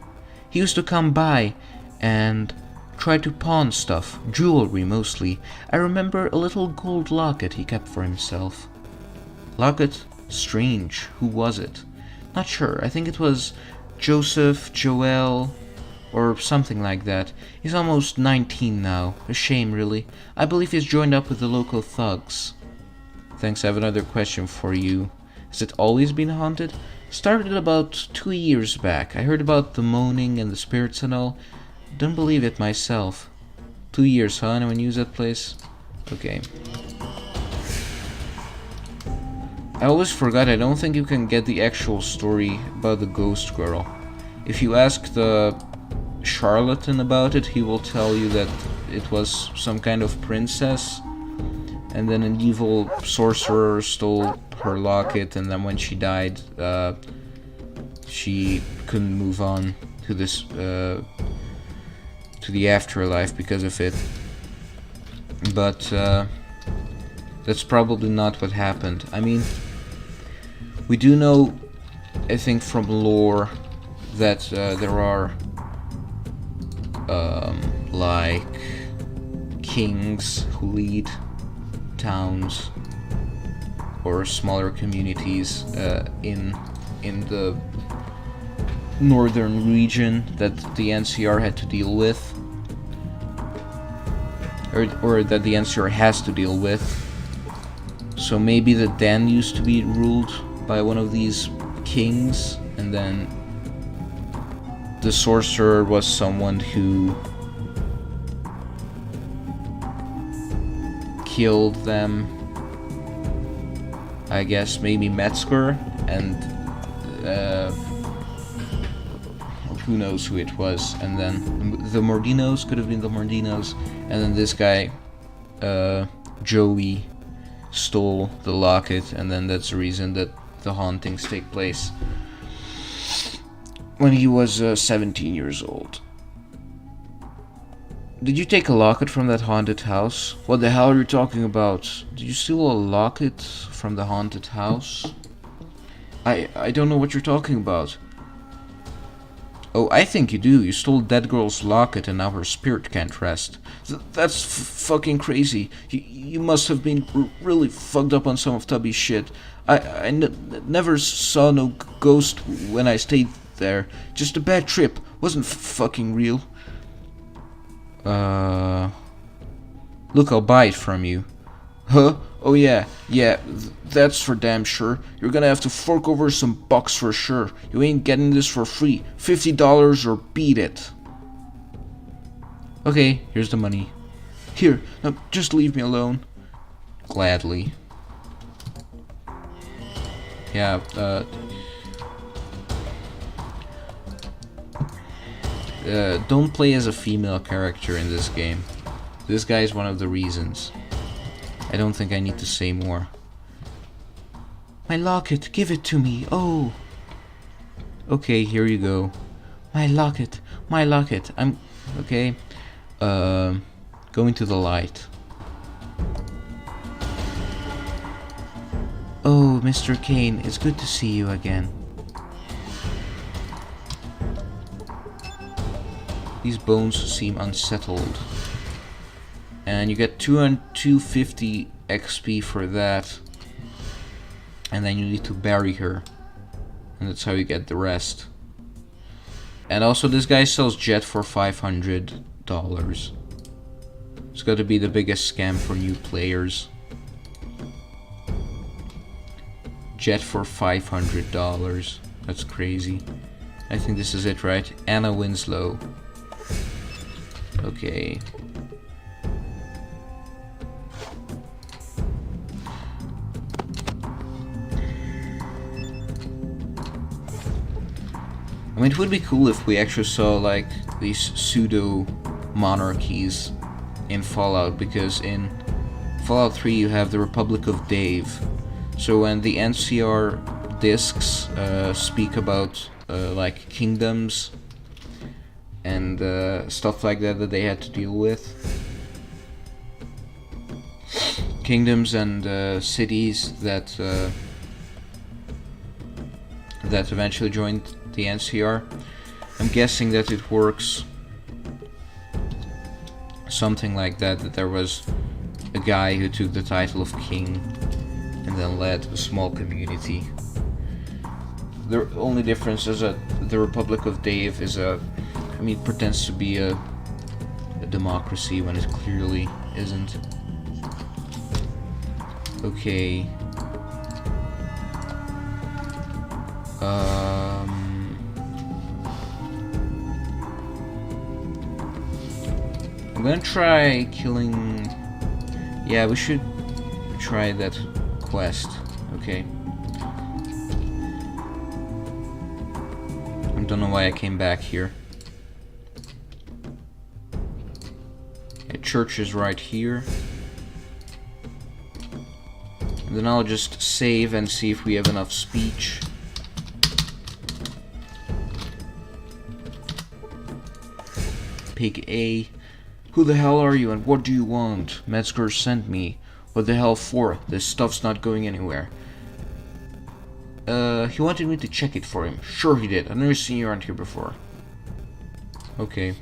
Speaker 1: He used to come by and try to pawn stuff, jewelry mostly. I remember a little gold locket he kept for himself. Locket? Strange. Who was it? Not sure. I think it was Joseph, Joel, or something like that. He's almost 19 now. A shame, really. I believe he's joined up with the local thugs. Thanks, I have another question for you. Has it always been haunted? Started about 2 years back. I heard about the moaning and the spirits and all. Don't believe it myself. 2 years, huh? Anyone use that place? Okay. I always forgot, I don't think you can get the actual story about the ghost girl. If you ask the charlatan about it, he will tell you that it was some kind of princess, and then an evil sorcerer stole her locket, and then when she died, she couldn't move on to this, to the afterlife because of it. But that's probably not what happened. I mean, we do know, I think from lore, that there are like kings who lead towns or smaller communities in the northern region that the NCR had to deal with, or that the NCR has to deal with. So maybe the Den used to be ruled by one of these kings, and then the sorcerer was someone who killed them. I guess maybe Metzger, and who knows who it was. And then the Mordinos, could have been the Mordinos, and then this guy, Joey, stole the locket, and then that's the reason that the hauntings take place when he was 17 years old. Did you take a locket from that haunted house? What the hell are you talking about? Did you steal a locket from the haunted house? I don't know what you're talking about. Oh, I think you do. You stole Dead Girl's locket and now her spirit can't rest. That's fucking crazy. You must have been really fucked up on some of Tubby's shit. I never saw no ghost when I stayed there. Just a bad trip. Wasn't fucking real. Look, I'll buy it from you. Huh? Oh yeah, that's for damn sure. You're gonna have to fork over some bucks for sure. You ain't getting this for free. $50 or beat it. Okay, here's the money. Here, now just leave me alone. Gladly. Yeah, don't play as a female character in this game. This guy is one of the reasons. I don't think I need to say more. My locket, give it to me, oh! Okay, here you go. My locket, I'm... okay. Going to the light. Oh, Mr. Kane, it's good to see you again. These bones seem unsettled. And you get 250 XP for that. And then you need to bury her. And that's how you get the rest. And also this guy sells Jet for $500. It's got to be the biggest scam for new players. Jet for $500. That's crazy. I think this is it, right? Anna Winslow. Okay. I mean, it would be cool if we actually saw like these pseudo monarchies in Fallout, because in Fallout 3 you have the Republic of Dave. So when the NCR discs speak about like kingdoms and stuff like that they had to deal with, kingdoms and cities that that eventually joined the NCR, I'm guessing that it works something like that, that there was a guy who took the title of king and then led a small community. The only difference is that the Republic of Dave is pretends to be a democracy when it clearly isn't. Okay. I'm gonna try killing... Yeah, we should try that quest. Okay. I don't know why I came back here. A church is right here. And then I'll just save and see if we have enough speech. Pig A. Who the hell are you and what do you want? Metzger sent me. What the hell for? This stuff's not going anywhere. He wanted me to check it for him. Sure he did. I've never seen you around here before. Okay.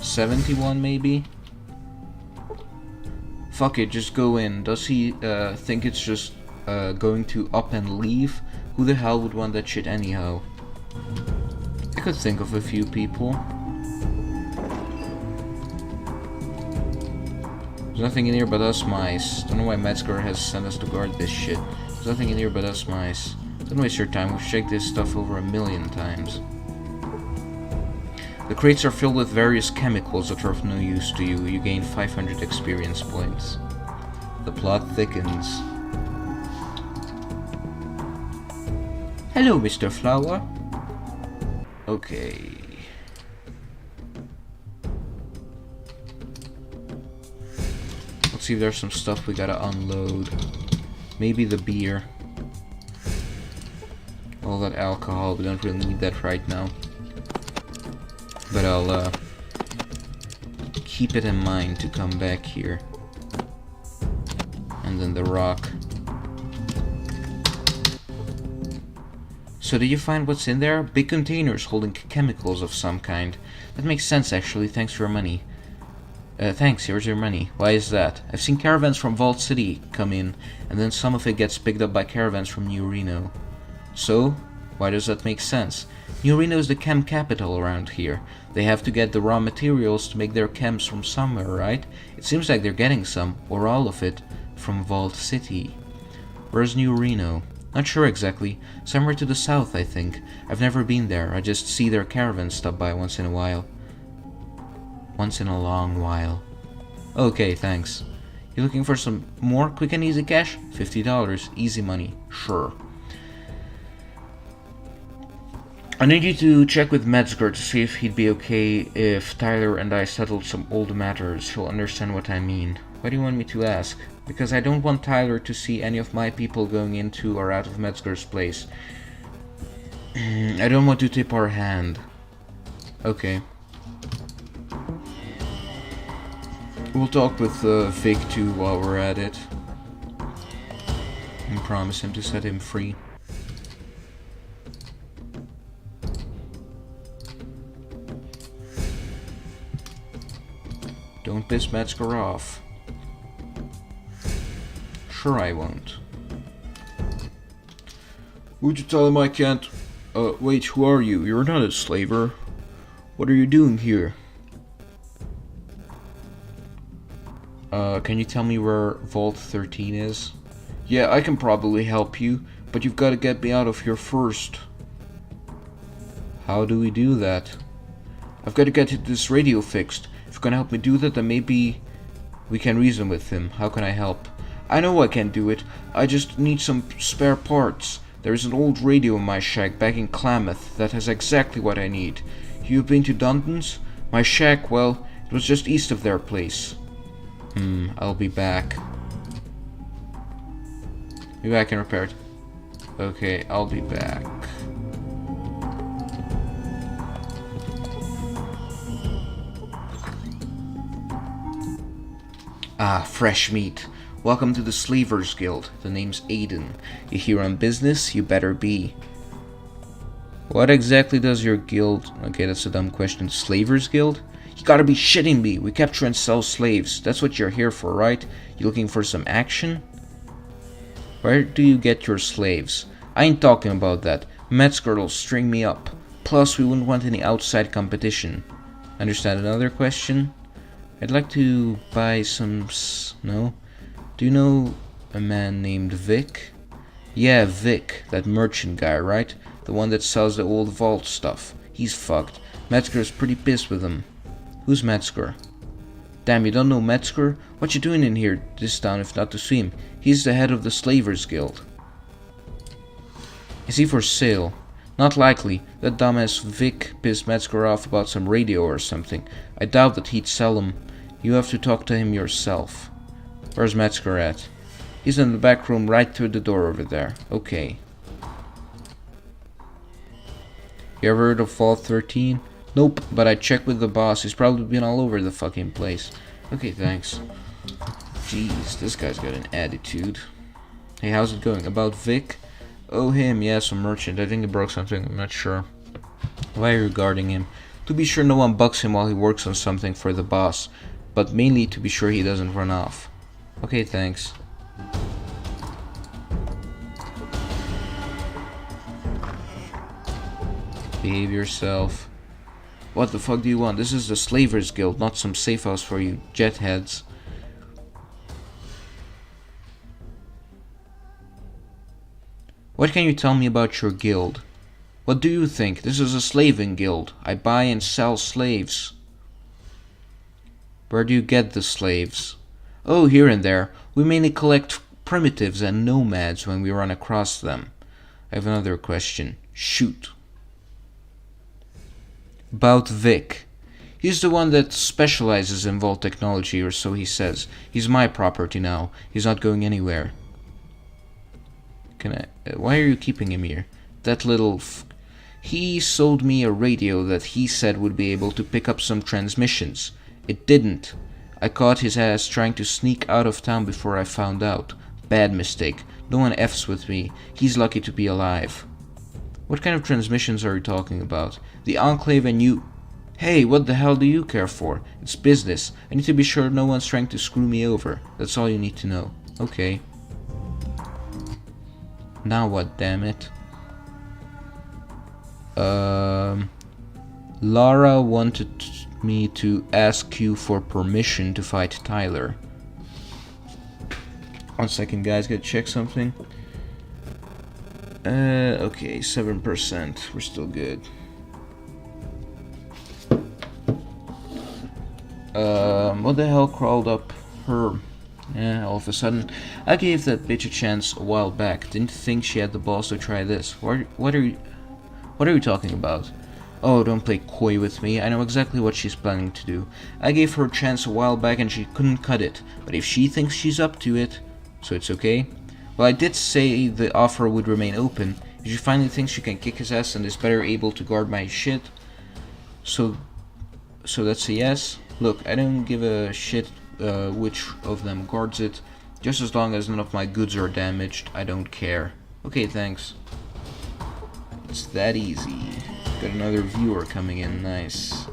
Speaker 1: $71 maybe? Fuck it, just go in. Does he think it's just going to up and leave? Who the hell would want that shit anyhow? I could think of a few people. There's nothing in here but us mice. Don't know why Metzger has sent us to guard this shit. There's nothing in here but us mice. Don't waste your time, we've checked this stuff over 1,000,000 times. The crates are filled with various chemicals that are of no use to you. You gain 500 experience points. The plot thickens. Hello, Mr. Flower. Okay. Let's see if there's some stuff we gotta unload. Maybe the beer. All that alcohol, we don't really need that right now. But I'll keep it in mind to come back here. And then the rock. So did you find what's in there? Big containers holding chemicals of some kind. That makes sense actually, thanks for your money. Thanks, here's your money. Why is that? I've seen caravans from Vault City come in, and then some of it gets picked up by caravans from New Reno. So, why does that make sense? New Reno is the chem capital around here. They have to get the raw materials to make their chems from somewhere, right? It seems like they're getting some, or all of it, from Vault City. Where's New Reno? Not sure exactly. Somewhere to the south, I think. I've never been there. I just see their caravans stop by once in a while. Once in a long while. Okay, thanks. You looking for some more quick and easy cash? $50. Easy money. Sure. I need you to check with Metzger to see if he'd be okay if Tyler and I settled some old matters. He'll understand what I mean. Why do you want me to ask? Because I don't want Tyler to see any of my people going into or out of Metzger's place. I don't want to tip our hand. Okay. We'll talk with Vic too while we're at it. And promise him to set him free. Don't piss Metzger off. Sure I won't. Would you tell him I can't... wait, who are you? You're not a slaver. What are you doing here? Can you tell me where Vault 13 is? Yeah, I can probably help you, but you've got to get me out of here first. How do we do that? I've got to get this radio fixed. If you're gonna help me do that, then maybe we can reason with him. How can I help? I know I can do it. I just need some spare parts. There is an old radio in my shack back in Klamath that has exactly what I need. You've been to Dunton's? My shack, well, it was just east of their place. I'll be back. Maybe I can repair it. Okay, I'll be back. Ah, fresh meat. Welcome to the Slavers Guild. The name's Aiden. You here on business? You better be. What exactly does your guild... Okay, that's a dumb question. Slavers Guild? You gotta be shitting me. We capture and sell slaves. That's what you're here for, right? You looking for some action? Where do you get your slaves? I ain't talking about that. Metzger'll string me up. Plus, we wouldn't want any outside competition. Understand another question? I'd like to buy some no? Do you know a man named Vic? Yeah, Vic, that merchant guy, right? The one that sells the old vault stuff. He's fucked. Metzger's pretty pissed with him. Who's Metzger? Damn, you don't know Metzger? What you doing in here this town if not to see him? He's the head of the Slavers Guild. Is he for sale? Not likely. That dumbass Vic pissed Metzger off about some radio or something. I doubt that he'd sell him. You have to talk to him yourself. Where's Metzger at? He's in the back room right through the door over there. Okay. You ever heard of Vault 13? Nope, but I checked with the boss. He's probably been all over the fucking place. Okay, thanks. Jeez, this guy's got an attitude. Hey, how's it going? About Vic? Oh, him, yes, a merchant. I think he broke something, I'm not sure. Why are you guarding him? To be sure no one bugs him while he works on something for the boss, but mainly to be sure he doesn't run off. Okay, thanks. Behave yourself. What the fuck do you want? This is the Slavers Guild, not some safe house for you jetheads. What can you tell me about your guild? What do you think? This is a slaving guild. I buy and sell slaves. Where do you get the slaves? Oh, here and there. We mainly collect primitives and nomads when we run across them. I have another question. Shoot. About Vic. He's the one that specializes in vault technology, or so he says. He's my property now. He's not going anywhere. Why are you keeping him here? That little he sold me a radio that he said would be able to pick up some transmissions. It didn't. I caught his ass trying to sneak out of town before I found out. Bad mistake. No one F's with me. He's lucky to be alive. What kind of transmissions are you talking about? The Enclave and you... Hey, what the hell do you care for? It's business. I need to be sure no one's trying to screw me over. That's all you need to know. Okay. Now what, damn it? Lara wanted me to ask you for permission to fight Tyler. 1 second, guys, gotta check something. Okay, 7%. We're still good. What the hell crawled up her? Yeah, all of a sudden. I gave that bitch a chance a while back. Didn't think she had the balls to try this. What are you talking about? Oh, don't play coy with me. I know exactly what she's planning to do. I gave her a chance a while back and she couldn't cut it. But if she thinks she's up to it, so it's okay. Well, I did say the offer would remain open. If she finally thinks she can kick his ass and is better able to guard my shit, so that's a yes. Look, I don't give a shit which of them guards it. Just as long as none of my goods are damaged, I don't care. Okay, thanks. It's that easy. Got another viewer coming in, nice.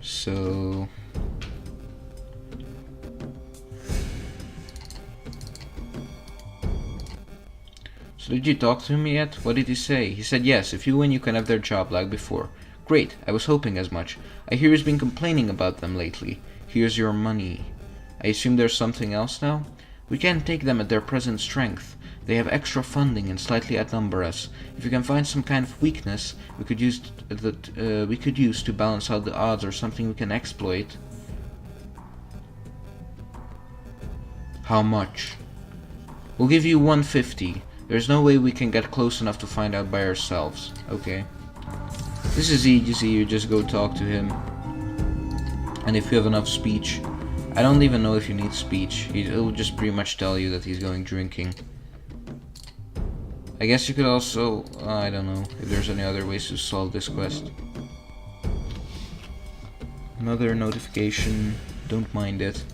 Speaker 1: So did you talk to him yet? What did he say? He said yes, if you win you can have their job like before. Great, I was hoping as much. I hear he's been complaining about them lately. Here's your money. I assume there's something else now? We can't take them at their present strength. They have extra funding and slightly outnumber us. If you can find some kind of weakness we could use to balance out the odds or something we can exploit. How much? We'll give you 150. There's no way we can get close enough to find out by ourselves. Okay. This is easy, you just go talk to him. And if you have enough speech, I don't even know if you need speech. He'll just pretty much tell you that he's going drinking. I guess you could also, I don't know if there's any other ways to solve this quest. Another notification, don't mind it.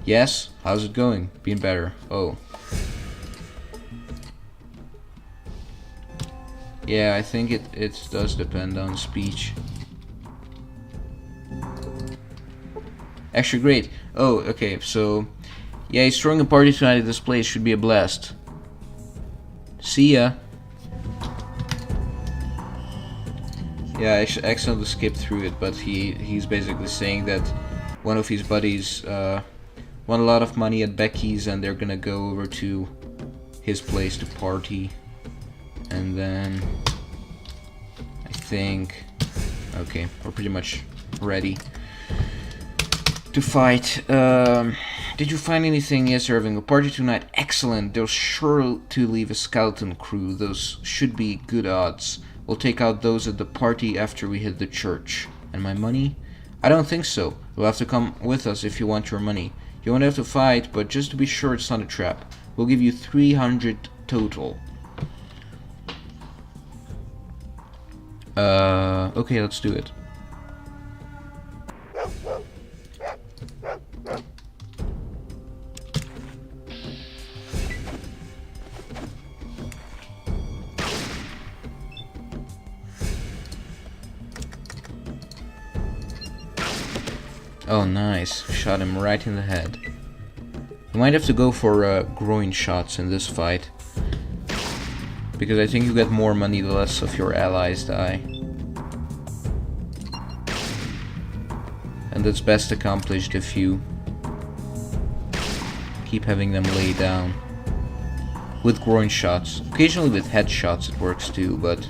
Speaker 1: Yes, how's it going? Been better. Oh. Yeah, I think it does depend on speech. Actually, great. Oh, okay, so... Yeah, he's throwing a party tonight at this place. Should be a blast. See ya. Yeah, I accidentally skipped through it, but he's basically saying that one of his buddies won a lot of money at Becky's and they're gonna go over to his place to party. And then... I think... Okay, we're pretty much ready to fight. Did you find anything? Yes, they're having a party tonight. Excellent. They're sure to leave a skeleton crew. Those should be good odds. We'll take out those at the party after we hit the church. And my money? I don't think so. You'll have to come with us if you want your money. You won't have to fight, but just to be sure it's not a trap. We'll give you 300 total. Okay, let's do it. Oh, nice. Shot him right in the head. You might have to go for groin shots in this fight. Because I think you get more money the less of your allies die. And that's best accomplished if you keep having them lay down. With groin shots. Occasionally with headshots it works too, but...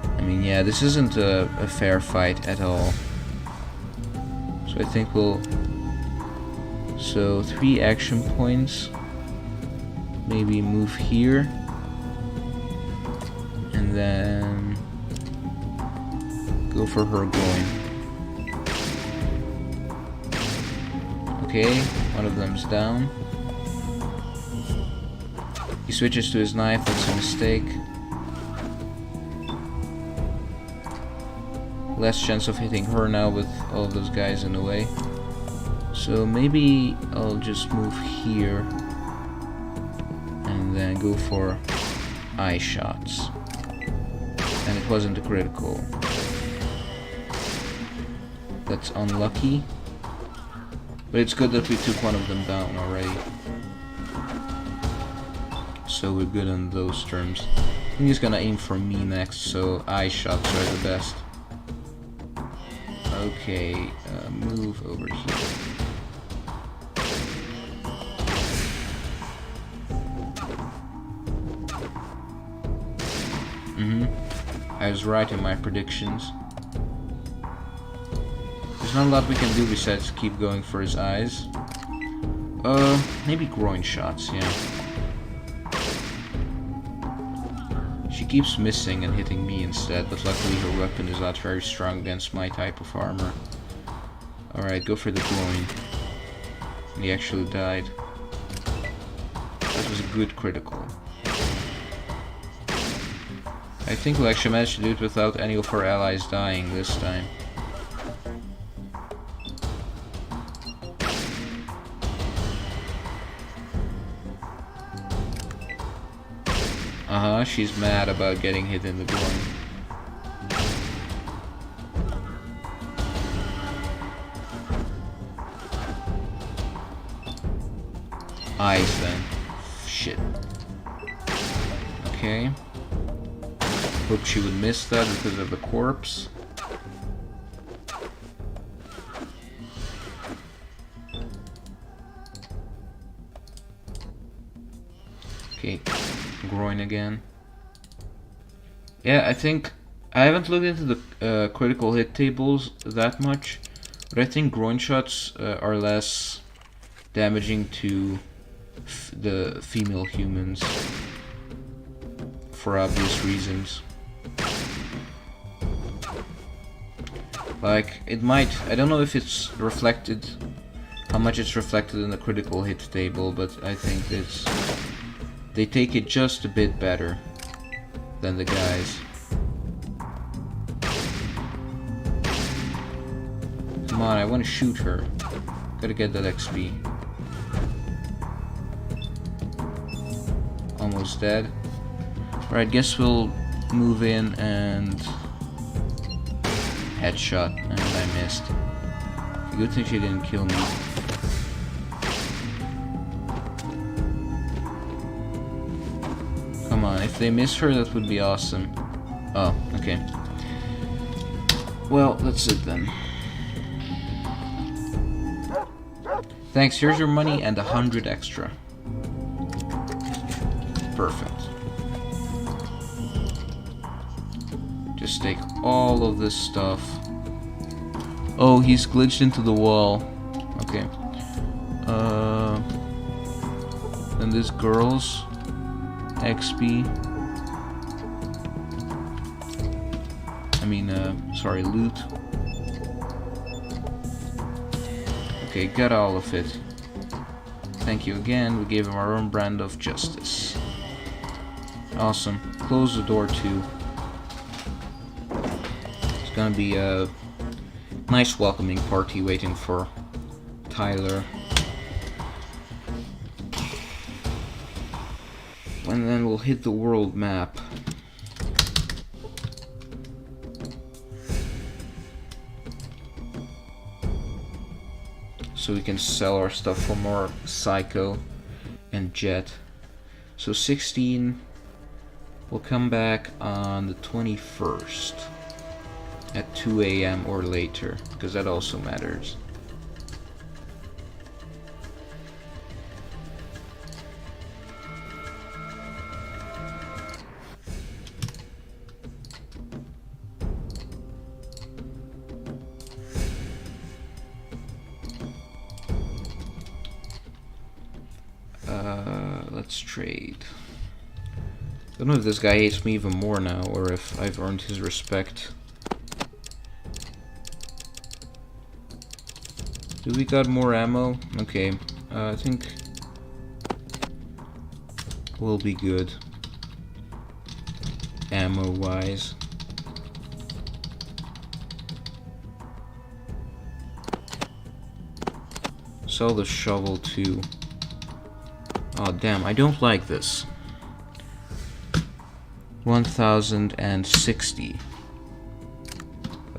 Speaker 1: I mean, yeah, this isn't a fair fight at all. So I think we'll... So, 3 action points. Maybe move here. And then... go for her groin. Okay, one of them's down. He switches to his knife, that's a mistake. Less chance of hitting her now with all of those guys in the way. So maybe I'll just move here and then go for eye shots. And it wasn't a critical. That's unlucky. But it's good that we took one of them down already. So we're good on those terms. I think he's gonna aim for me next, so eye shots are the best. Okay, move over here. I was right in my predictions. There's not a lot we can do besides keep going for his eyes. Maybe groin shots, yeah. She keeps missing and hitting me instead, but luckily her weapon is not very strong against my type of armor. Alright, go for the groin. And he actually died. That was a good critical. I think we'll actually manage to do it without any of our allies dying this time. She's mad about getting hit in the groin. Eyes then. Shit. Okay. Hope she would miss that because of the corpse. Okay. Groin again. Yeah, I think I haven't looked into the critical hit tables that much, but I think groin shots are less damaging to the female humans for obvious reasons. Like, it might, I don't know if it's reflected, how much it's reflected in the critical hit table, but I think it's, they take it just a bit better than the guys. Come on, I want to shoot her. Gotta get that XP. Almost dead. Alright, guess we'll move in and... headshot, and I missed. If you good thing she didn't kill me. Come on, if they miss her, that would be awesome. Oh, okay. Well, that's it then. Thanks, here's your money and 100 extra. Perfect. Just take all of this stuff. Oh, he's glitched into the wall. Okay. And this girl's XP. I mean, sorry, loot. Okay, got all of it. Thank you again. We gave him our own brand of justice. Awesome. Close the door too. It's gonna be a nice welcoming party waiting for Tyler. And then we'll hit the world map. So we can sell our stuff for more Psycho and Jet. So 16 will come back on the 21st at 2 AM or later, because that also matters. Let's trade. I don't know if this guy hates me even more now, or if I've earned his respect. Do we got more ammo? Okay, I think we'll be good ammo-wise. Sell the shovel too. Oh damn, I don't like this. 1060.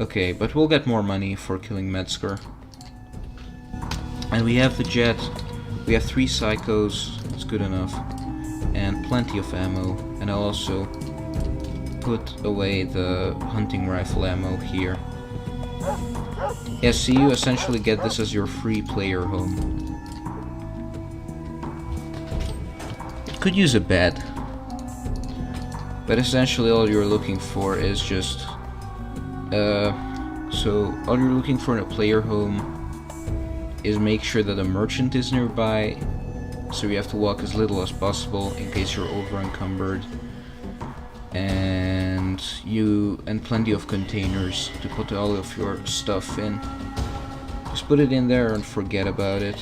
Speaker 1: Okay, but we'll get more money for killing Metzger. And we have the jet. We have 3 psychos. That's good enough. And plenty of ammo. And I'll also put away the hunting rifle ammo here. Yeah, see, you essentially get this as your free player home. Could use a bed, but essentially all you're looking for is just so all you're looking for in a player home is make sure that a merchant is nearby, so you have to walk as little as possible in case you're over encumbered, and plenty of containers to put all of your stuff in. Just put it in there and forget about it.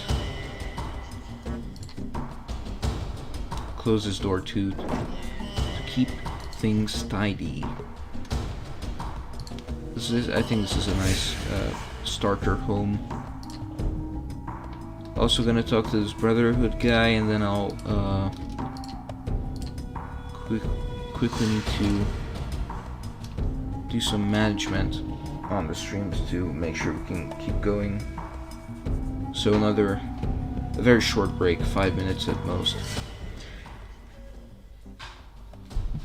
Speaker 1: Close this door too to keep things tidy. I think this is a nice starter home. Also gonna talk to this Brotherhood guy, and then I'll quickly need to do some management on the streams to make sure we can keep going. So a very short break, 5 minutes at most.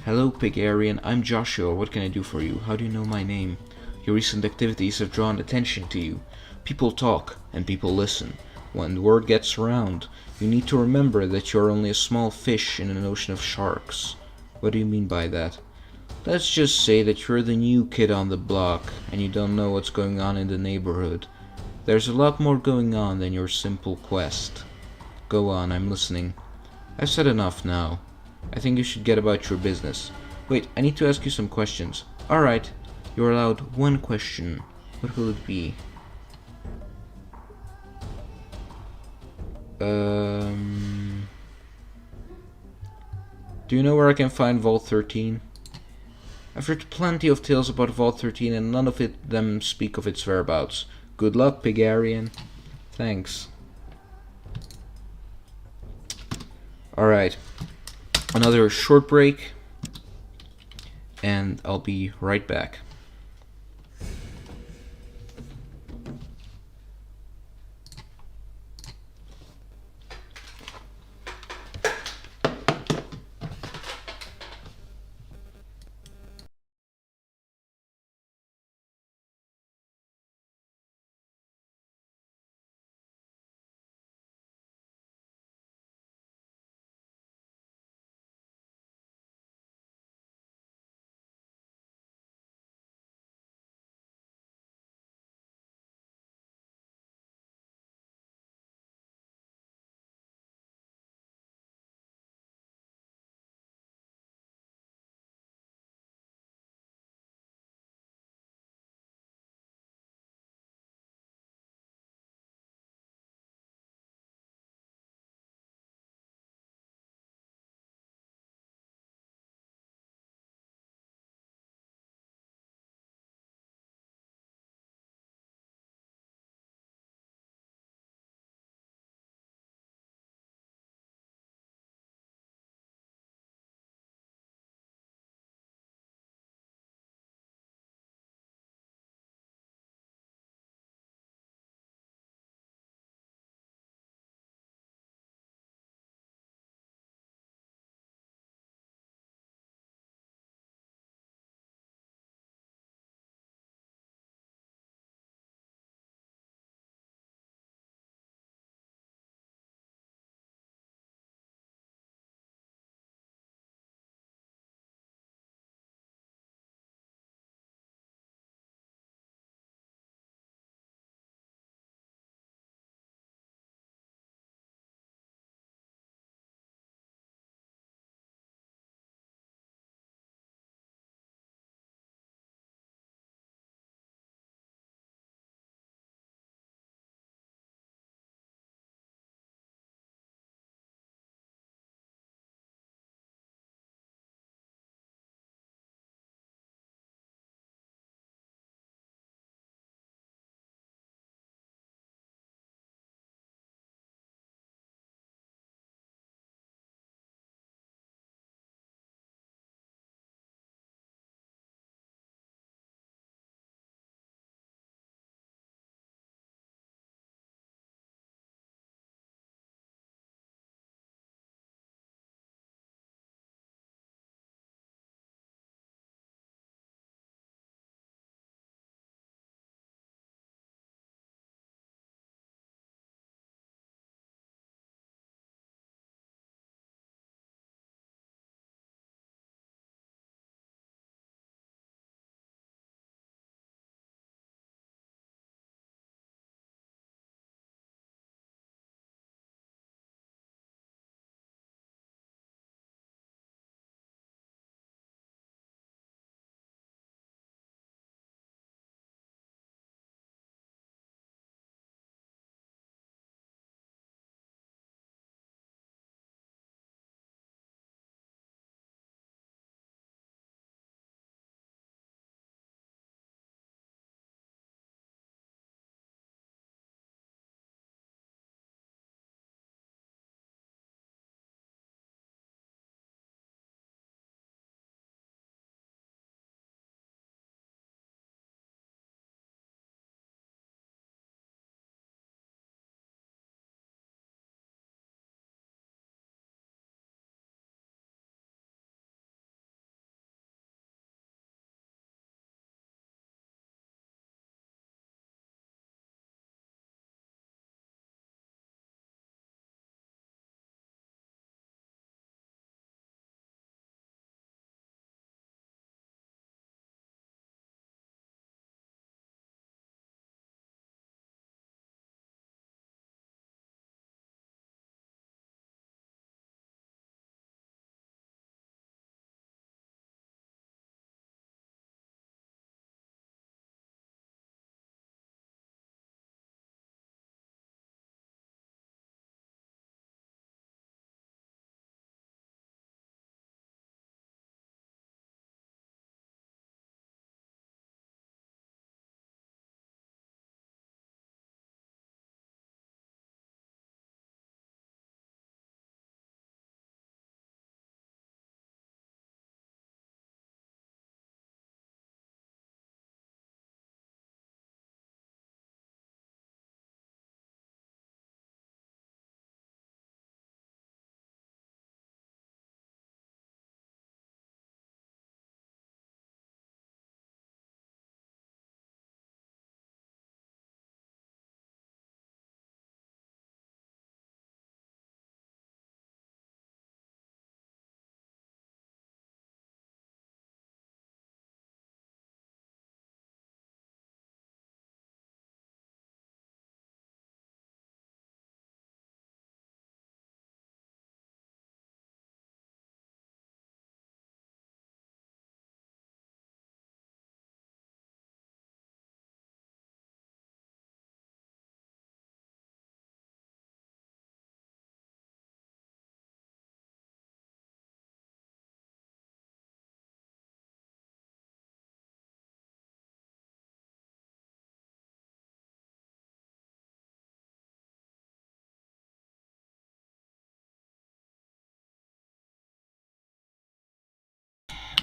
Speaker 1: Hello, Pigarian. I'm Joshua. What can I do for you? How do you know my name? Your recent activities have drawn attention to you. People talk, and people listen. When word gets around, you need to remember that you're only a small fish in an ocean of sharks. What do you mean by that? Let's just say that you're the new kid on the block, and you don't know what's going on in the neighborhood. There's a lot more going on than your simple quest. Go on, I'm listening. I've said enough now. I think you should get about your business. Wait, I need to ask you some questions. Alright, you're allowed 1 question. What will it be? Do you know where I can find Vault 13? I've heard plenty of tales about Vault 13 and none of them speak of its whereabouts. Good luck, Pigarian. Thanks. Alright. Another short break, and I'll be right back.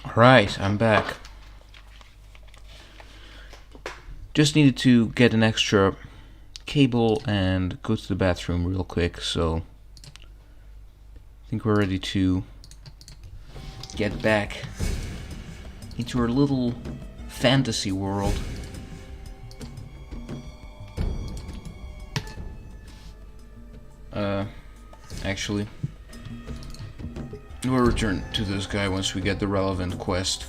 Speaker 1: Alright, I'm back. Just needed to get an extra cable and go to the bathroom real quick, so I think we're ready to get back into our little fantasy world. Actually, we'll return to this guy once we get the relevant quest.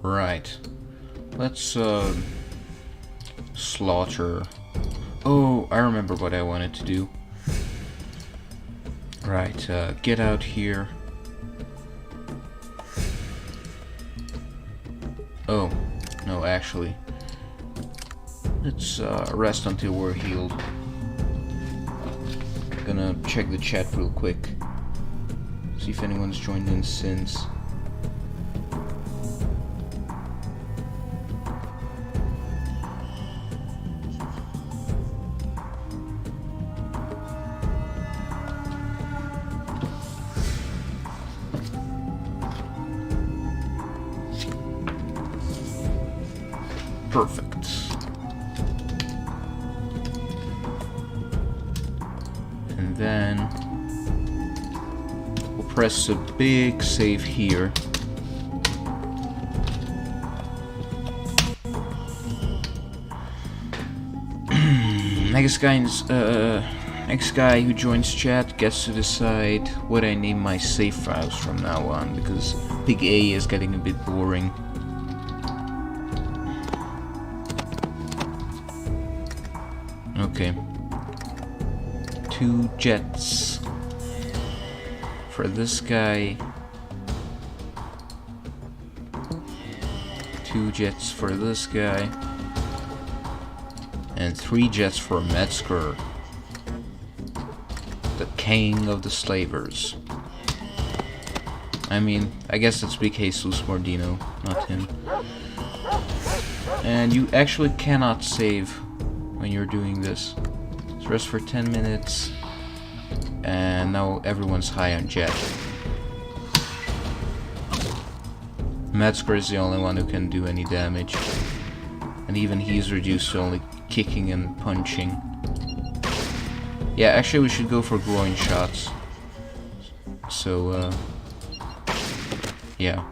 Speaker 1: Right. Let's slaughter. Oh, I remember what I wanted to do. Right, get out here. Oh, no, actually. Let's rest until we're healed. Gonna check the chat real quick. See if anyone's joined in since. Perfect. And then we'll press a big save here. Next guy who joins chat gets to decide what I name my save files from now on, because Big A is getting a bit boring. Okay. 2 jets for this guy. 2 jets for this guy. And 3 jets for Metzger, the king of the slavers. I mean, I guess that's Big Jesus Mordino, not him. And you actually cannot save when you're doing this. So rest for 10 minutes, and now everyone's high on jet. Metzger is the only one who can do any damage, and even he's reduced to only kicking and punching. Yeah, actually we should go for groin shots. So, yeah.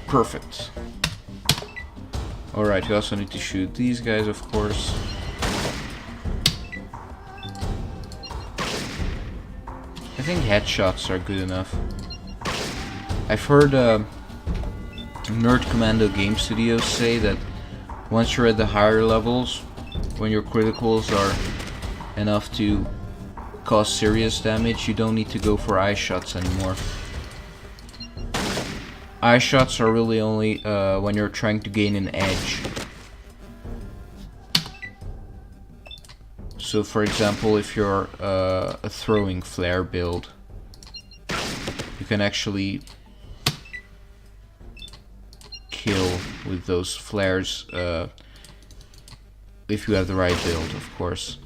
Speaker 1: Perfect. Alright, we also need to shoot these guys, of course. I think headshots are good enough. I've heard Nerd Commando Game Studios say that once you're at the higher levels, when your criticals are enough to cause serious damage, you don't need to go for eye shots anymore. Eye shots are really only when you're trying to gain an edge. So for example, if you're a throwing flare build, you can actually kill with those flares if you have the right build, of course.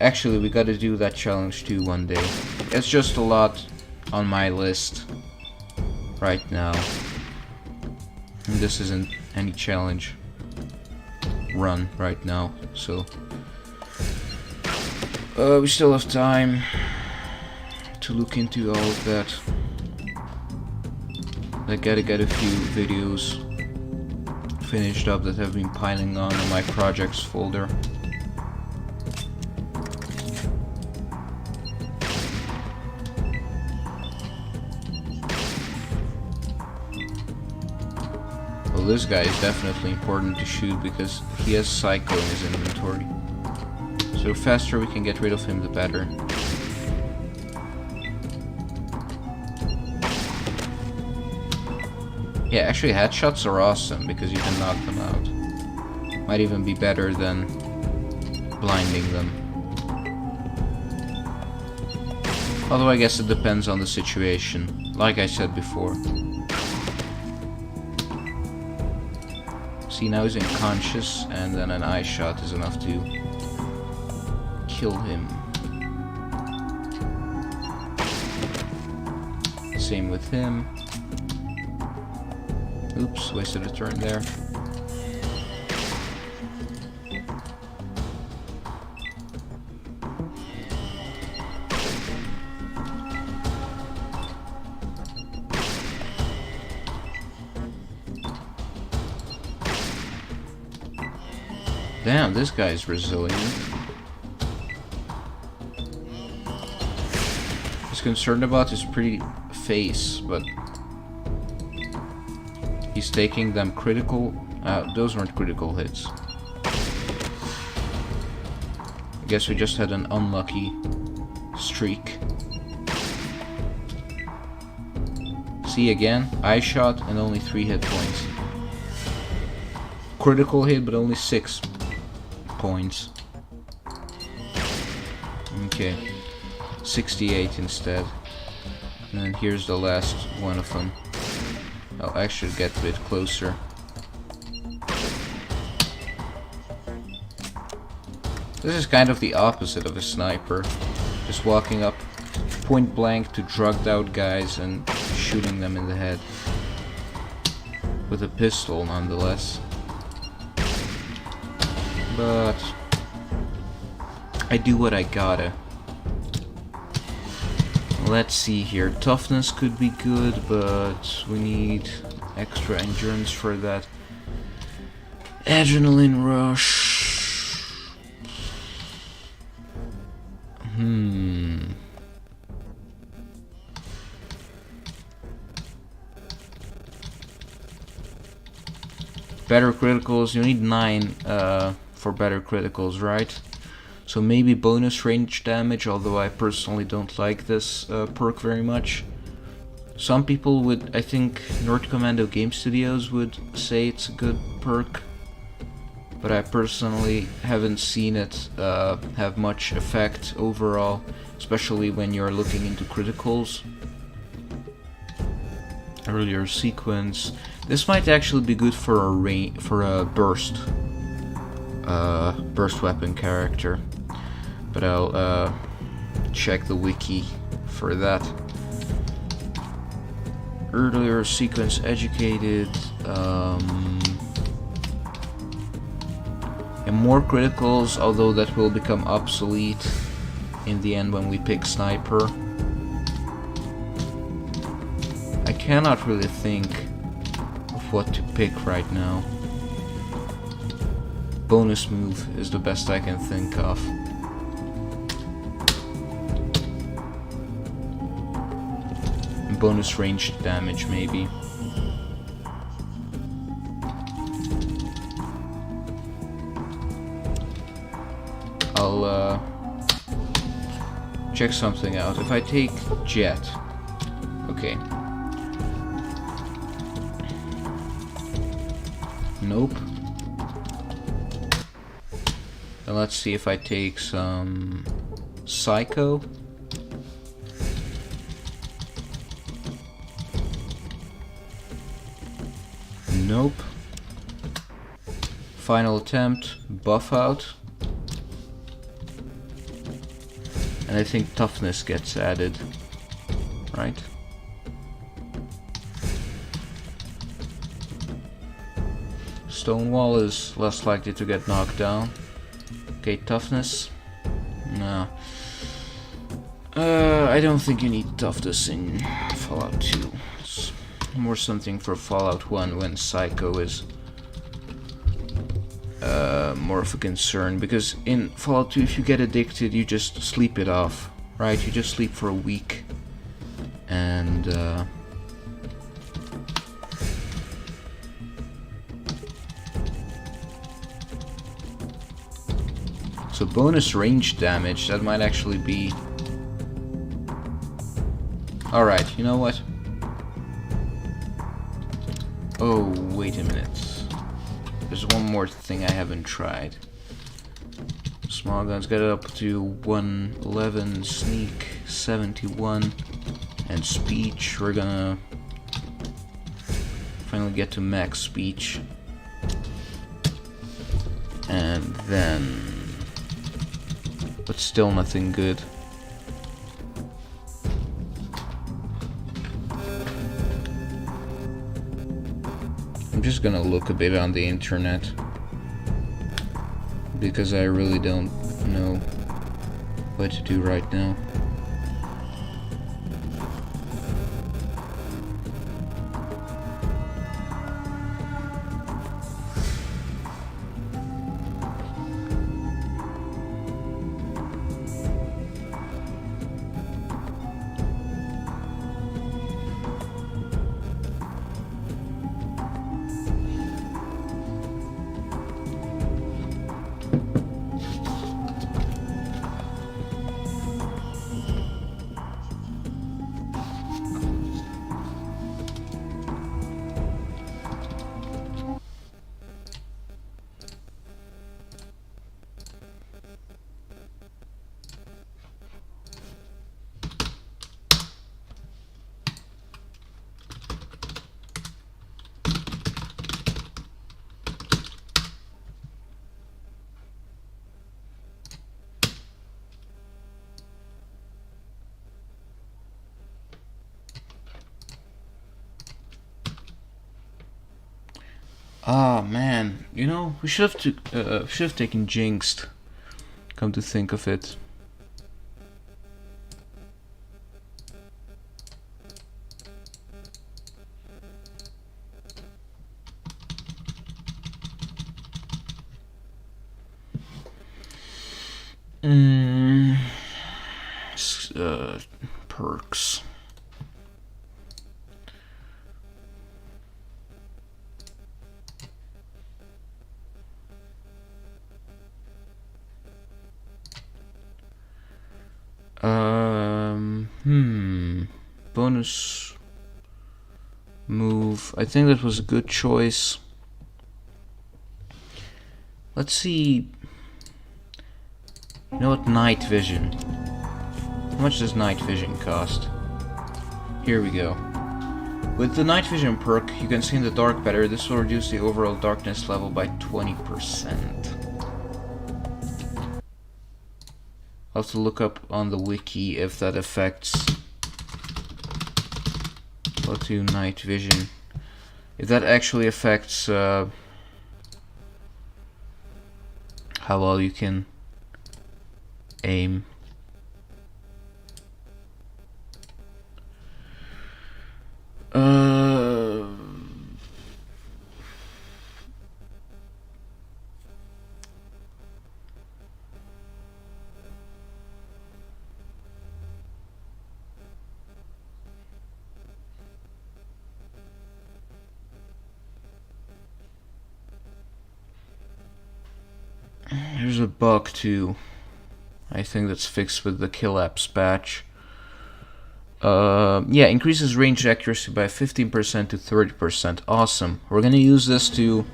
Speaker 1: Actually, we gotta do that challenge too one day. It's just a lot on my list right now. And this isn't any challenge run right now, so we still have time to look into all of that. I gotta get a few videos finished up that have been piling on in my projects folder. Well, this guy is definitely important to shoot because he has Psycho in his inventory. So the faster we can get rid of him, the better. Yeah, actually headshots are awesome because you can knock them out. Might even be better than blinding them. Although I guess it depends on the situation, like I said before. See, now he's unconscious, and then an eye shot is enough to kill him. Same with him. Oops, wasted a turn there. Damn, this guy's resilient. He's concerned about his pretty face, but he's taking them critical. Those weren't critical hits. I guess we just had an unlucky streak. See again, eye shot and only 3 hit points. Critical hit, but only 6 points. Okay, 68 instead. And then here's the last one of them. I'll actually get a bit closer. This is kind of the opposite of a sniper. Just walking up point blank to drugged out guys and shooting them in the head. With a pistol nonetheless. But I do what I gotta. Let's see here. Toughness could be good, but we need extra endurance for that. Adrenaline rush. Better criticals. You need 9 for better criticals, right? So maybe bonus range damage, although I personally don't like this perk very much. Some people would, I think North Commando Game Studios would say it's a good perk, but I personally haven't seen it have much effect overall, especially when you're looking into criticals. Earlier sequence. This might actually be good for a burst weapon character, but I'll check the wiki for that. Earlier sequence educated, and more criticals, although that will become obsolete in the end when we pick sniper. I cannot really think of what to pick right now. Bonus move is the best I can think of. And bonus ranged damage maybe. I'll check something out. If I take jet, okay. Nope. Then let's see if I take some psycho. Nope. Final attempt, buff out. And I think toughness gets added, right? Stonewall is less likely to get knocked down. Okay, toughness. No. I don't think you need toughness in Fallout 2. It's more something for Fallout 1 when Psycho is more of a concern. Because in Fallout 2, if you get addicted, you just sleep it off, right? You just sleep for a week. And so bonus range damage, that might actually be... Alright, you know what? Oh, wait a minute. There's one more thing I haven't tried. Small guns got up to 111, sneak 71, and speech. We're gonna finally get to max speech. And then... but still nothing good. I'm just gonna look a bit on the internet, because I really don't know what to do right now. Ah, man, you know, we should have taken Jinxed. Come to think of it. Perks. Bonus move. I think that was a good choice. Let's see. You know what? Night vision. How much does night vision cost? Here we go. With the night vision perk, you can see in the dark better. This will reduce the overall darkness level by 20%. I'll have to look up on the wiki if that affects. Go to night vision. If that actually affects how well you can aim. There's a bug too. I think that's fixed with the kill apps patch. Yeah, increases range accuracy by 15% to 30%. Awesome. We're gonna use this to...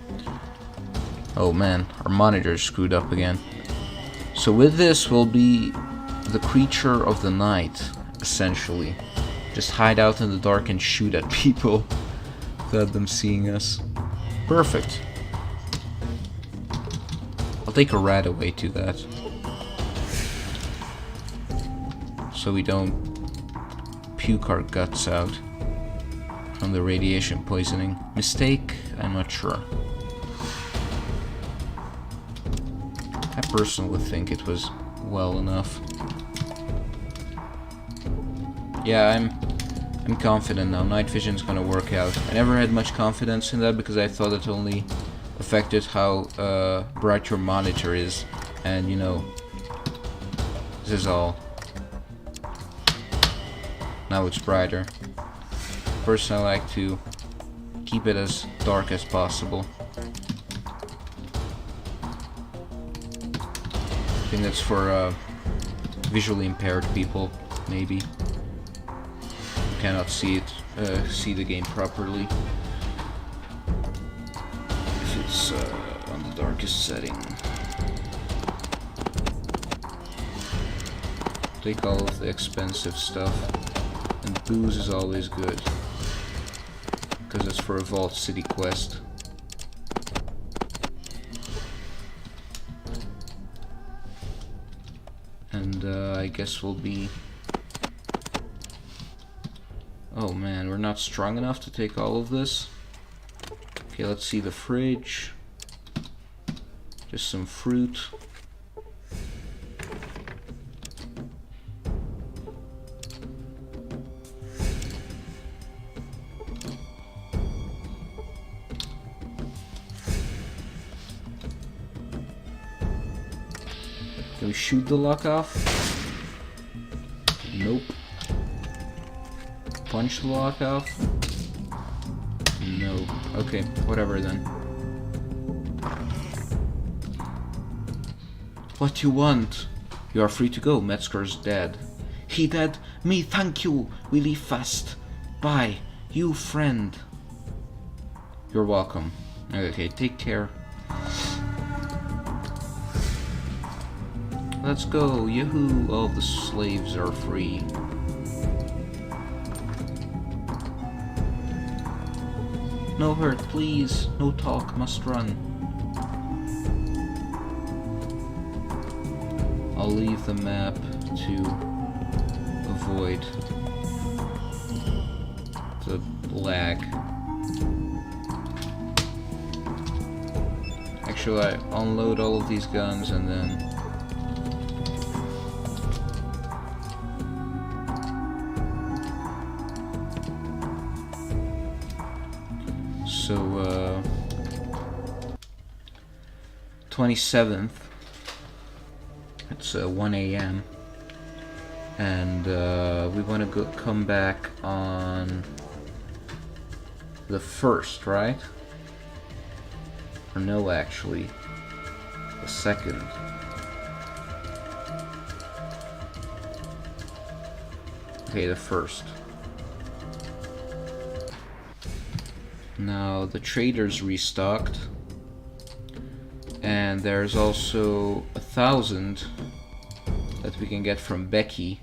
Speaker 1: oh man, our monitor's screwed up again. So with this, we'll be the creature of the night, essentially. Just hide out in the dark and shoot at people without them seeing us. Perfect. I'll take a rat away to that. So we don't puke our guts out from the radiation poisoning. Mistake? I'm not sure. I personally would think it was well enough. Yeah, I'm confident now. Night vision's gonna work out. I never had much confidence in that because I thought it only affected how bright your monitor is, and you know, this is all. Now it's brighter. Personally, I like to keep it as dark as possible. I think that's for visually impaired people, maybe. Who cannot see it, see the game properly. It's on the darkest setting. Take all of the expensive stuff, and booze is always good, because it's for a Vault City quest. And I guess we'll be... Oh man, we're not strong enough to take all of this. Okay, let's see the fridge. Just some fruit. Can we shoot the lock off? Nope. Punch the lock off? No. Okay, whatever then. What you want? You are free to go. Metzger's dead. He dead? Me, thank you. We leave fast. Bye. You friend. You're welcome. Okay, take care. Let's go. Yahoo! All the slaves are free. No hurt, please. No talk, must run. I'll leave the map to avoid the lag. Actually, I unload all of these guns and then... So, 27th, it's 1 a.m. and we want to come back on the 1st, right? Or no, actually, the 2nd. Okay, the 1st. Now the trader's restocked, and there's also 1,000 that we can get from Becky.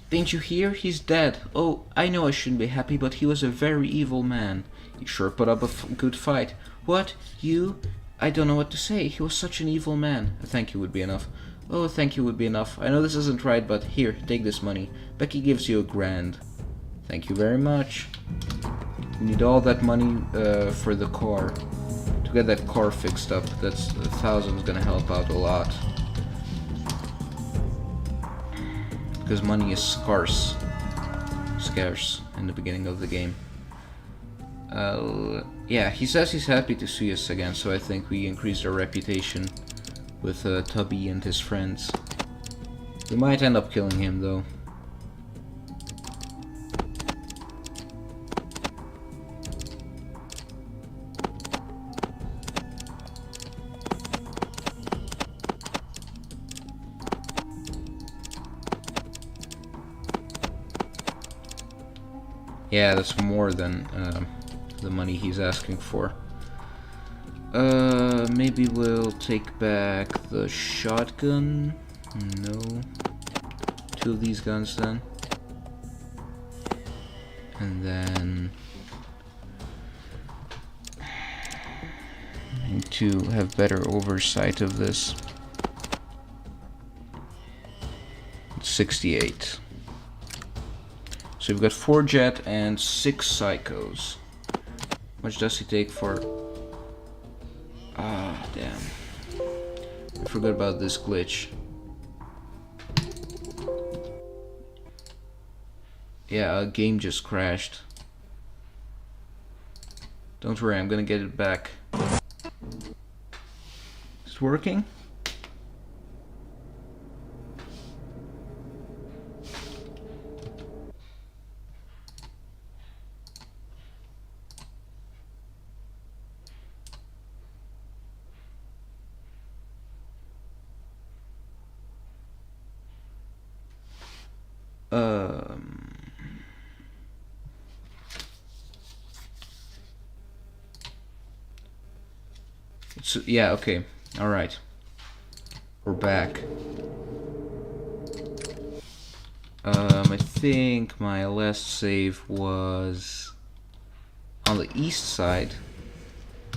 Speaker 1: Didn't you hear? He's dead. Oh, I know I shouldn't be happy, but he was a very evil man. He sure put up a good fight. What? You? I don't know what to say. He was such an evil man. A thank you would be enough. Oh, a thank you would be enough. I know this isn't right, but here, take this money. Becky gives you $1,000. Thank you very much. We need all that money for the car. To get that car fixed up, that's 1,000 is gonna help out a lot. Because money is scarce in the beginning of the game. Yeah, he says he's happy to see us again, so I think we increased our reputation with Tubby and his friends. We might end up killing him though. Yeah, that's more than the money he's asking for. Maybe we'll take back the shotgun. No. 2 of these guns then. And then... I need to have better oversight of this. 68. So we've got 4 jet and 6 psychos. How much does he take for... Ah, damn. I forgot about this glitch. Yeah, a game just crashed. Don't worry, I'm gonna get it back. Is it working? So, yeah, okay. Alright. We're back. I think my last save was on the east side,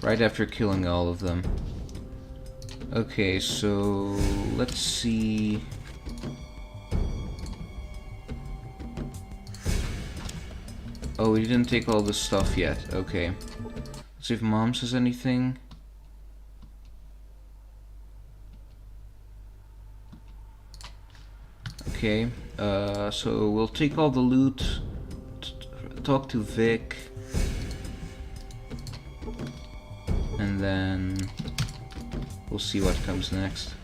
Speaker 1: right after killing all of them. Okay, so let's see. Oh, we didn't take all the stuff yet. Okay. Let's see if Mom says anything. Okay, so we'll take all the loot, talk to Vic, and then we'll see what comes next.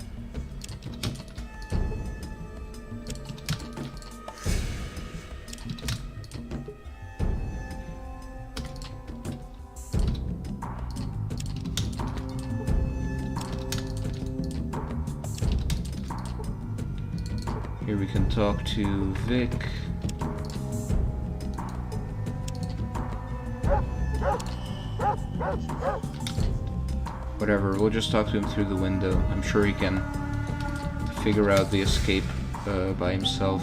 Speaker 1: Here we can talk to Vic. Whatever, we'll just talk to him through the window. I'm sure he can figure out the escape by himself.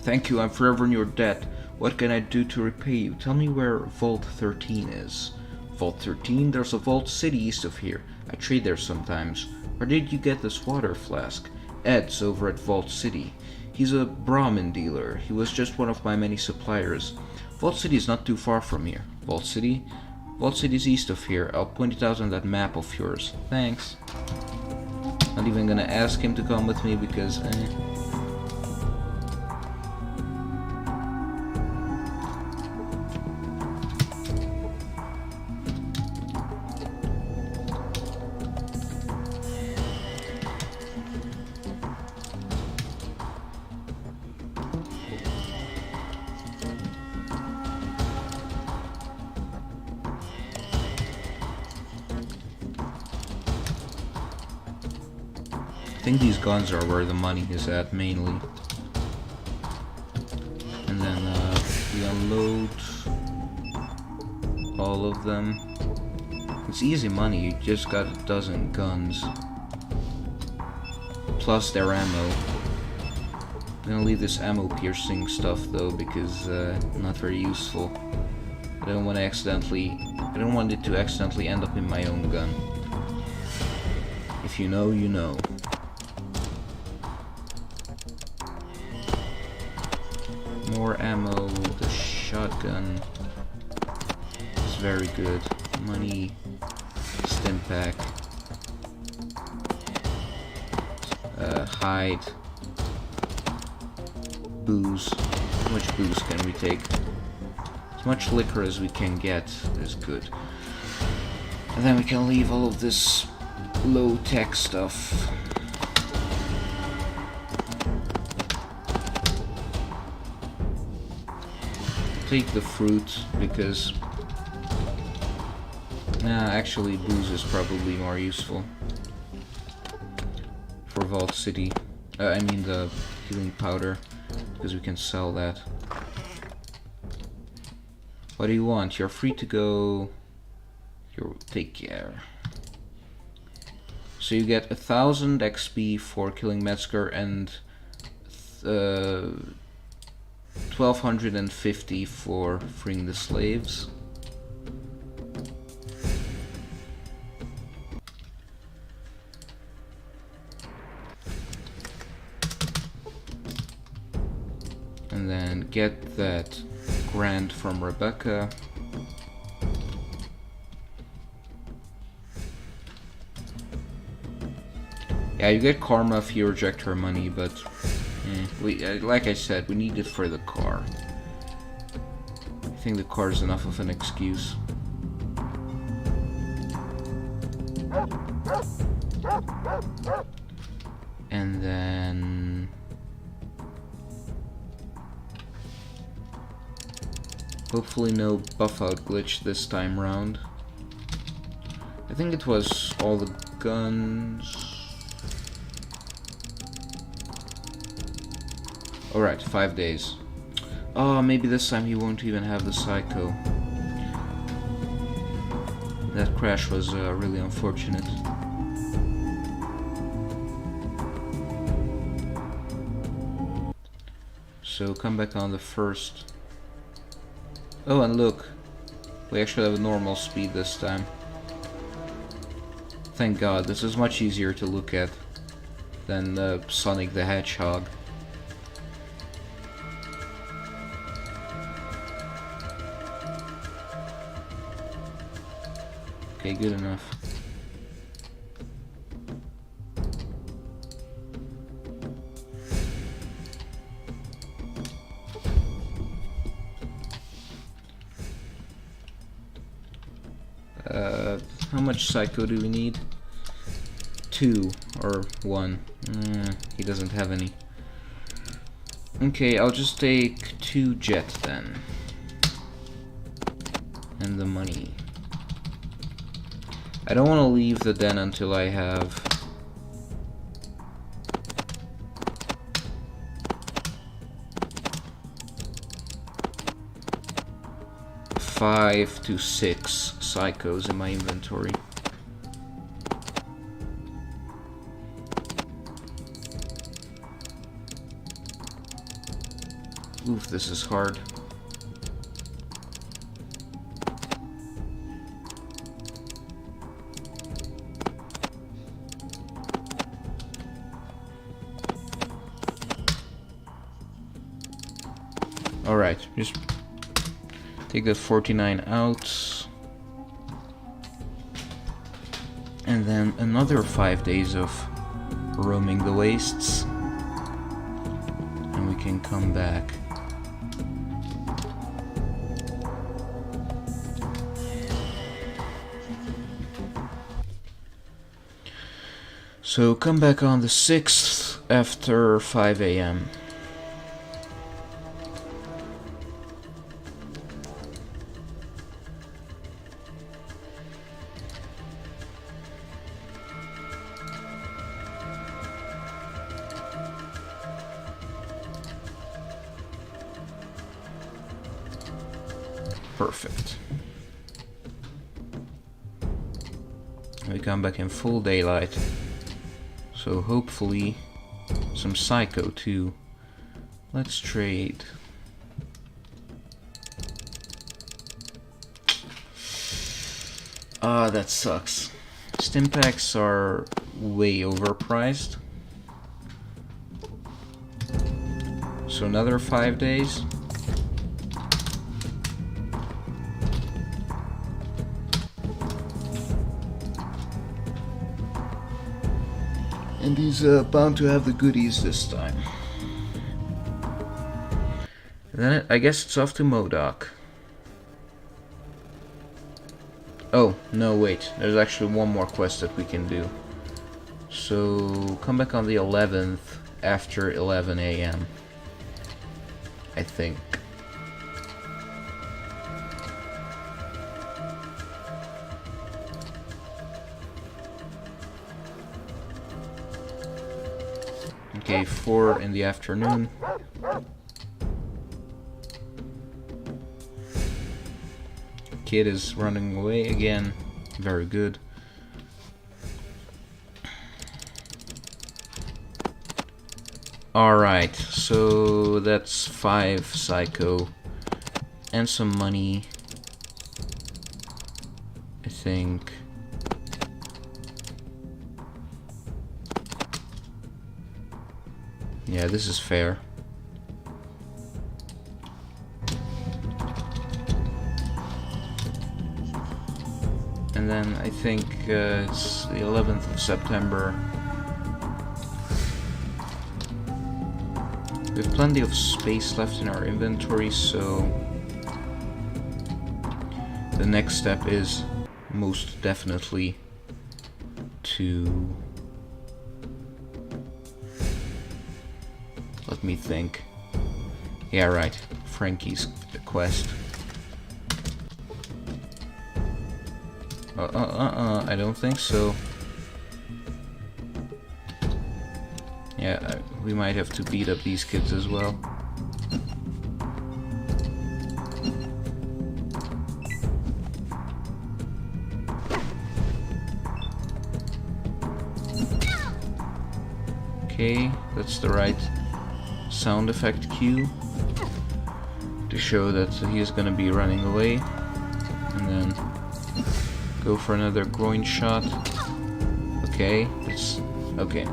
Speaker 1: Thank you, I'm forever in your debt. What can I do to repay you? Tell me where Vault 13 is. Vault 13? There's a Vault City east of here. I trade there sometimes. Where did you get this water flask? Ed's over at Vault City. He's a Brahmin dealer. He was just one of my many suppliers. Vault City is not too far from here. Vault City? Vault City's east of here. I'll point it out on that map of yours. Thanks. Not even gonna ask him to come with me because, I think these guns are where the money is at, mainly. And then, we unload all of them. It's easy money, you just got a dozen guns. Plus their ammo. I'm gonna leave this ammo piercing stuff though, because, not very useful. I don't want it to accidentally end up in my own gun. If you know, you know. More ammo, the shotgun is very good. Money, stim pack, hide, booze. How much booze can we take? As much liquor as we can get is good. And then we can leave all of this low-tech stuff. Take the fruit because actually booze is probably more useful for Vault City. I mean the healing powder, because we can sell that. What do you want? You're free to go. Take care. So you get 1000 XP for killing Metzger and 1250 for freeing the slaves. And then get that grant from Rebecca. Yeah, you get karma if you reject her money, but like I said, we need it for the car. I think the car is enough of an excuse. And then hopefully no buff out glitch this time round. I think it was all the guns. Alright, 5 days. Oh, maybe this time he won't even have the psycho. That crash was really unfortunate. So come back on the first. Oh, and look, we actually have a normal speed this time. Thank God, this is much easier to look at than Sonic the Hedgehog. Okay, good enough. How much psycho do we need? 2 or 1. He doesn't have any. Okay, I'll just take 2 jet then. And the money. I don't want to leave the den until I have 5 to 6 psychos in my inventory. Oof, this is hard. Alright, just take the 49 out. And then another 5 days of roaming the wastes. And we can come back. So come back on the 6th after 5 AM. Perfect. We come back in full daylight. So hopefully some psycho too. Let's trade. Ah, that sucks. Stimpaks are way overpriced. So another 5 days. And he's bound to have the goodies this time. Then I guess it's off to MODOK. Oh, no, wait. There's actually one more quest that we can do. So, come back on the 11th after 11 AM. I think. Okay, 4 in the afternoon. Kid is running away again. Very good. Alright, so that's 5 psycho and some money, I think. Yeah, this is fair. And then I think it's the 11th of September. We have plenty of space left in our inventory, so the next step is most definitely to... Let me think. Yeah, right. Frankie's quest. I don't think so. Yeah, we might have to beat up these kids as well. Okay, that's the right sound effect cue to show that he is gonna be running away. And then go for another groin shot. Okay, it's okay.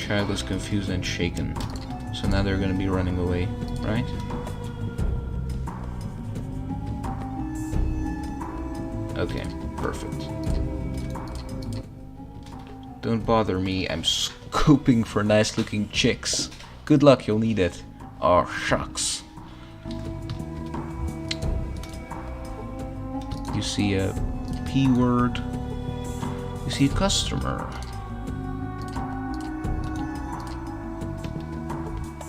Speaker 1: Child was confused and shaken. So now they're gonna be running away, right? Okay, perfect. Don't bother me, I'm scoping for nice looking chicks. Good luck, you'll need it. Oh, shucks. You see a P word. You see a customer.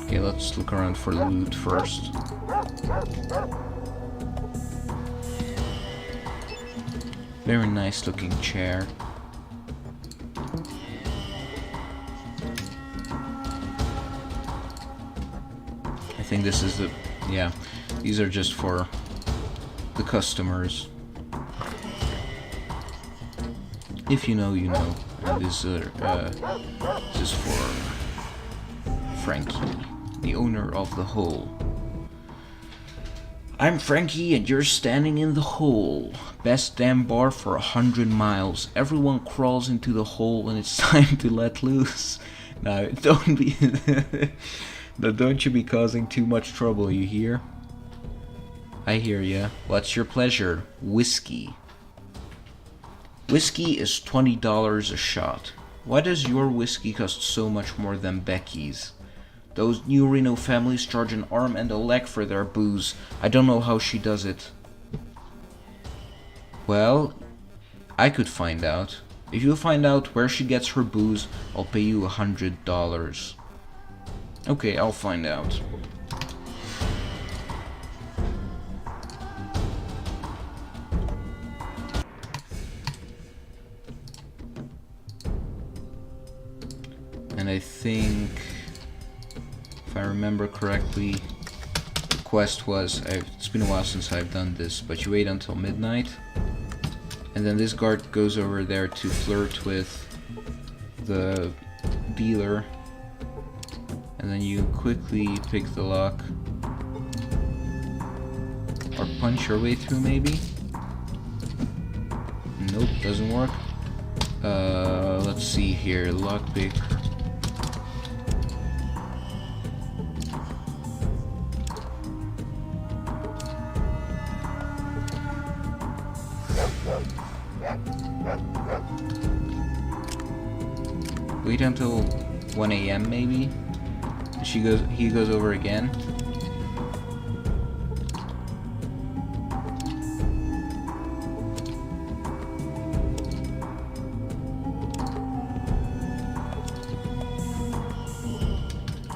Speaker 1: Okay, let's look around for loot first. Very nice looking chair. I think this is the... yeah, these are just for the customers. If you know, you know. And this is for Frankie, the owner of the hole. I'm Frankie and you're standing in the hole. Best damn bar for 100 miles. Everyone crawls into the hole when it's time to let loose. Now, don't be... now, don't you be causing too much trouble, you hear? I hear ya. What's your pleasure? Whiskey. Whiskey is $20 a shot. Why does your whiskey cost so much more than Becky's? Those New Reno families charge an arm and a leg for their booze. I don't know how she does it. Well, I could find out. If you find out where she gets her booze, I'll pay you $100. Okay, I'll find out. And I think, if I remember correctly, the quest was, it's been a while since I've done this, but you wait until midnight, and then this guard goes over there to flirt with the dealer, and then you quickly pick the lock, or punch your way through maybe? Nope, doesn't work. Let's see here, lockpick. Wait until 1 AM maybe? He goes over again.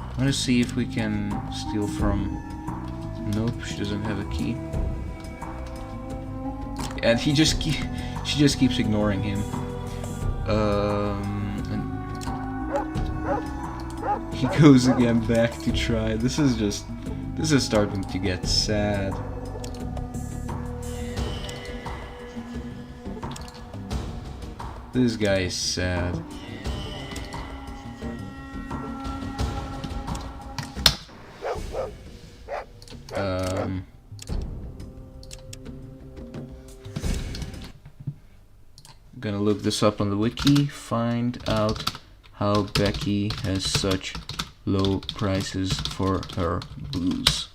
Speaker 1: I want to see if we can steal from... Nope, she doesn't have a key. And she just keeps ignoring him. And he goes again back to try. This is starting to get sad. This guy is sad. Gonna look this up on the wiki, find out how Becky has such low prices for her booze.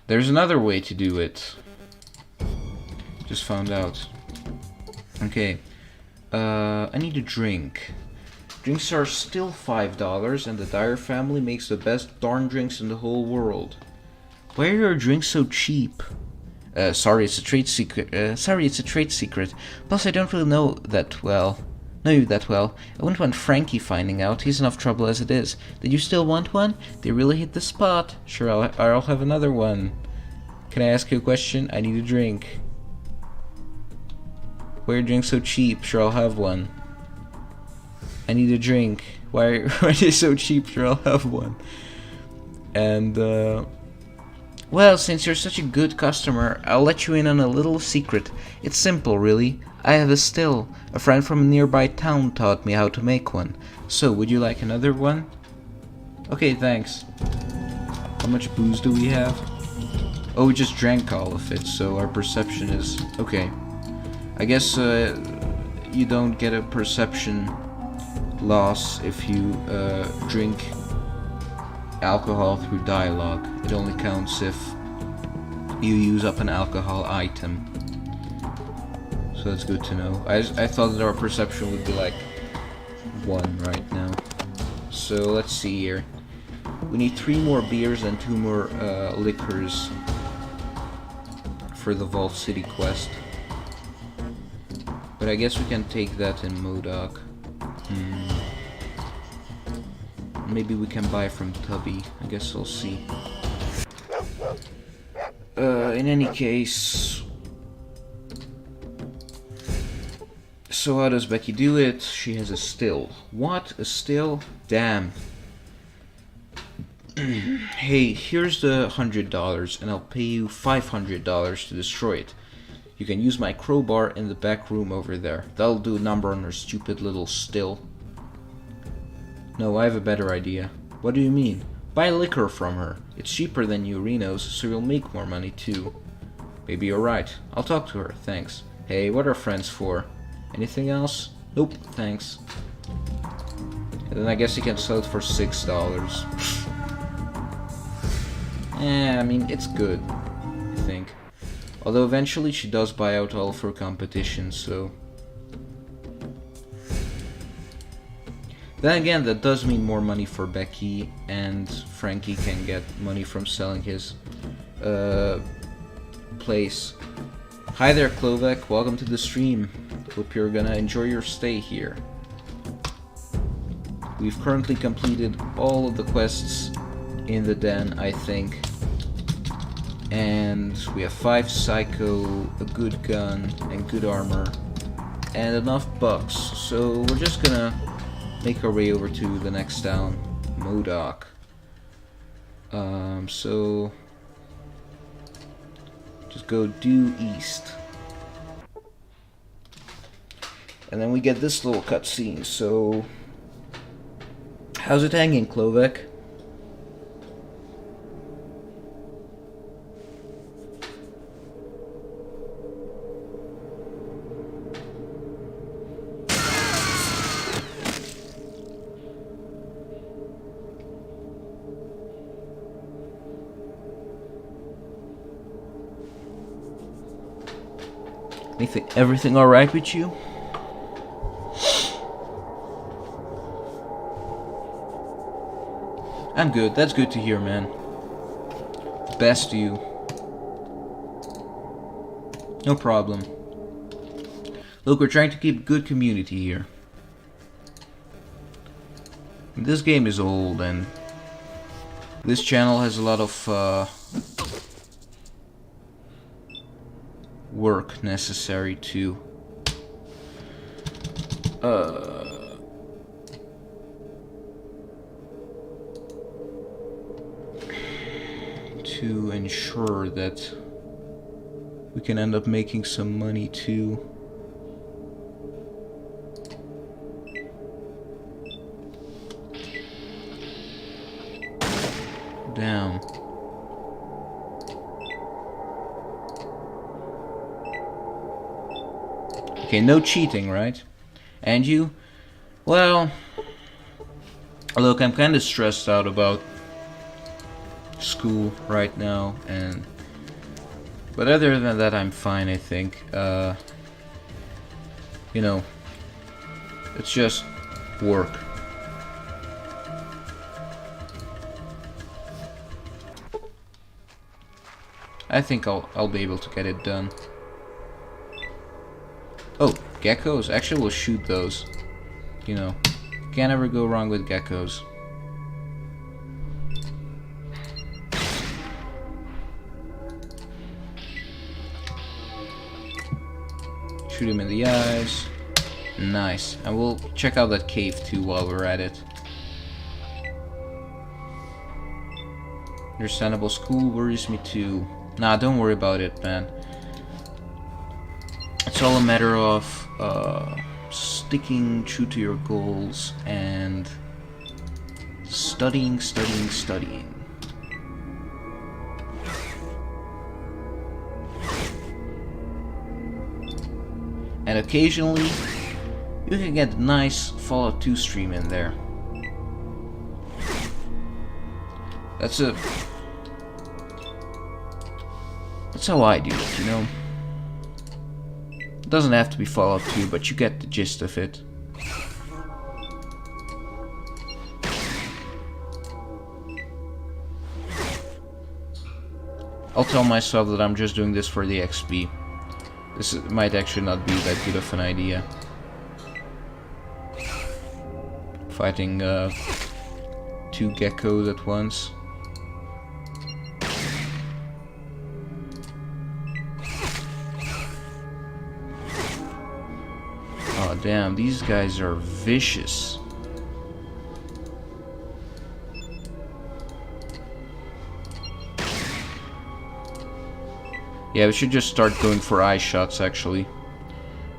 Speaker 1: There's another way to do it. Just found out. Okay. I need a drink. Drinks are still $5, and the Dyer family makes the best darn drinks in the whole world. Why are your drinks so cheap? Sorry, it's a trade secret. Plus, I don't really know you that well. I wouldn't want Frankie finding out. He's enough trouble as it is. Did you still want one? They really hit the spot. Sure, I'll have another one. Can I ask you a question? I need a drink. Why are your drinks so cheap? Sure, I'll have one. I need a drink. Why are they so cheap? Sure, I'll have one. And, well, since you're such a good customer, I'll let you in on a little secret. It's simple, really. I have a still. A friend from a nearby town taught me how to make one. So, would you like another one? Okay, thanks. How much booze do we have? Oh, we just drank all of it, so our perception is... Okay. I guess you don't get a perception loss if you drink alcohol through dialogue. It only counts if you use up an alcohol item. So that's good to know. I thought that our perception would be like 1 right now. So let's see here. We need 3 more beers and 2 more liquors for the Vault City quest. But I guess we can take that in Modoc. Maybe we can buy from Tubby. I guess we'll see. In any case... So how does Becky do it? She has a still. What? A still? Damn. Hey, here's the $100 and I'll pay you $500 to destroy it. You can use my crowbar in the back room over there. That'll do a number on her stupid little still. No, I have a better idea. What do you mean? Buy liquor from her. It's cheaper than Urino's, so you'll make more money too. Maybe you're right. I'll talk to her, thanks. Hey, what are friends for? Anything else? Nope, thanks. And then I guess you can sell it for $6. I mean, it's good, I think. Although eventually she does buy out all of her competition, so... Then again, that does mean more money for Becky, and Frankie can get money from selling his place. Hi there, Klovek. Welcome to the stream. Hope you're gonna enjoy your stay here. We've currently completed all of the quests in the den, I think. And we have 5 psycho, a good gun, and good armor, and enough bucks. So we're just gonna make our way over to the next town, Modoc. So just go due east. And then we get this little cutscene, so... How's it hanging, Klovek? Everything alright with you? I'm good, that's good to hear, man. Best to you. No problem. Look, we're trying to keep good community here. This game is old and this channel has a lot of work necessary to ensure that we can end up making some money too. Damn. Okay, no cheating, right? And you? Well, look, I'm kind of stressed out about school right now, and but other than that, I'm fine, I think. You know, it's just work. I think I'll be able to get it done. Oh, geckos? Actually, we'll shoot those. You know, can't ever go wrong with geckos. Shoot him in the eyes. Nice. And we'll check out that cave too while we're at it. Understandable. School worries me too. Nah, don't worry about it, man. It's all a matter of sticking true to your goals and studying. And occasionally, you can get a nice Fallout 2 stream in there. That's how I do it, you know? It doesn't have to be Fallout 2, but you get the gist of it. I'll tell myself that I'm just doing this for the XP. This might actually not be that good of an idea. Fighting 2 geckos at once. Oh damn, these guys are vicious. Yeah, we should just start going for eye shots, actually.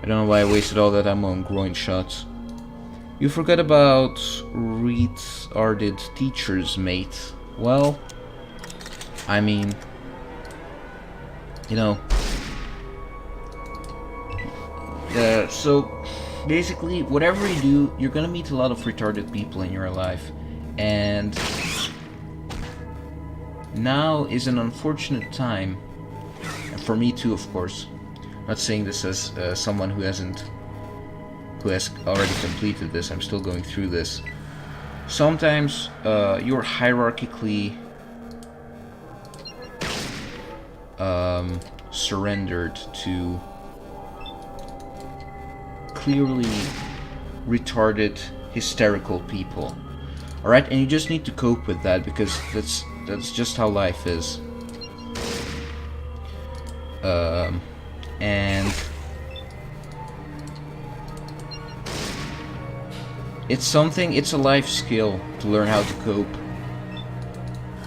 Speaker 1: I don't know why I wasted all that ammo on groin shots. You forgot about retarded teachers, mate. Well, I mean, you know. So, basically, whatever you do, you're gonna meet a lot of retarded people in your life. And now is an unfortunate time. For me too, of course. I'm not saying this as someone who has already completed this. I'm still going through this. Sometimes you're hierarchically surrendered to clearly retarded, hysterical people. All right, and you just need to cope with that because that's just how life is. And it's a life skill to learn how to cope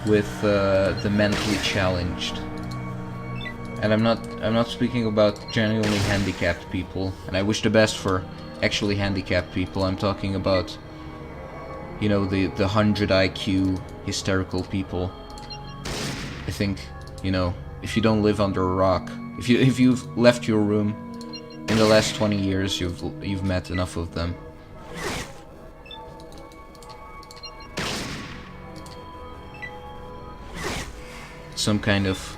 Speaker 1: with the mentally challenged. And I'm not speaking about genuinely handicapped people, and I wish the best for actually handicapped people. I'm talking about, you know, the 100 IQ hysterical people. I think, you know, if you don't live under a rock, if you've left your room in the last 20 years, you've met enough of them. Some kind of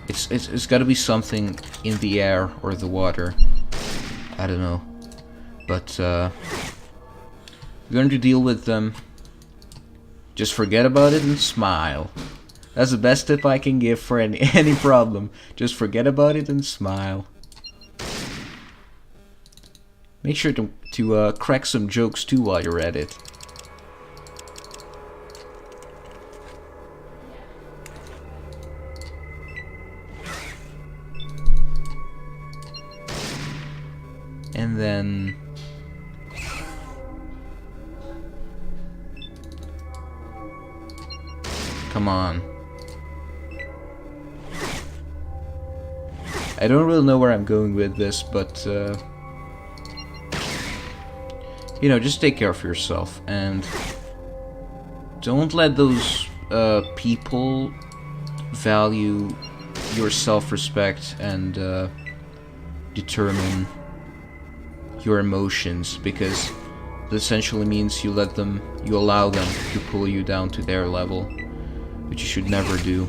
Speaker 1: it's got to be something in the air or the water. I don't know, but learn to deal with them. Just forget about it and smile. That's the best tip I can give for any problem. Just forget about it and smile. Make sure to crack some jokes too while you're at it. And then come on. I don't really know where I'm going with this, but you know, just take care of yourself and don't let those people value your self-respect and determine your emotions, because it essentially means you allow them to pull you down to their level, which you should never do.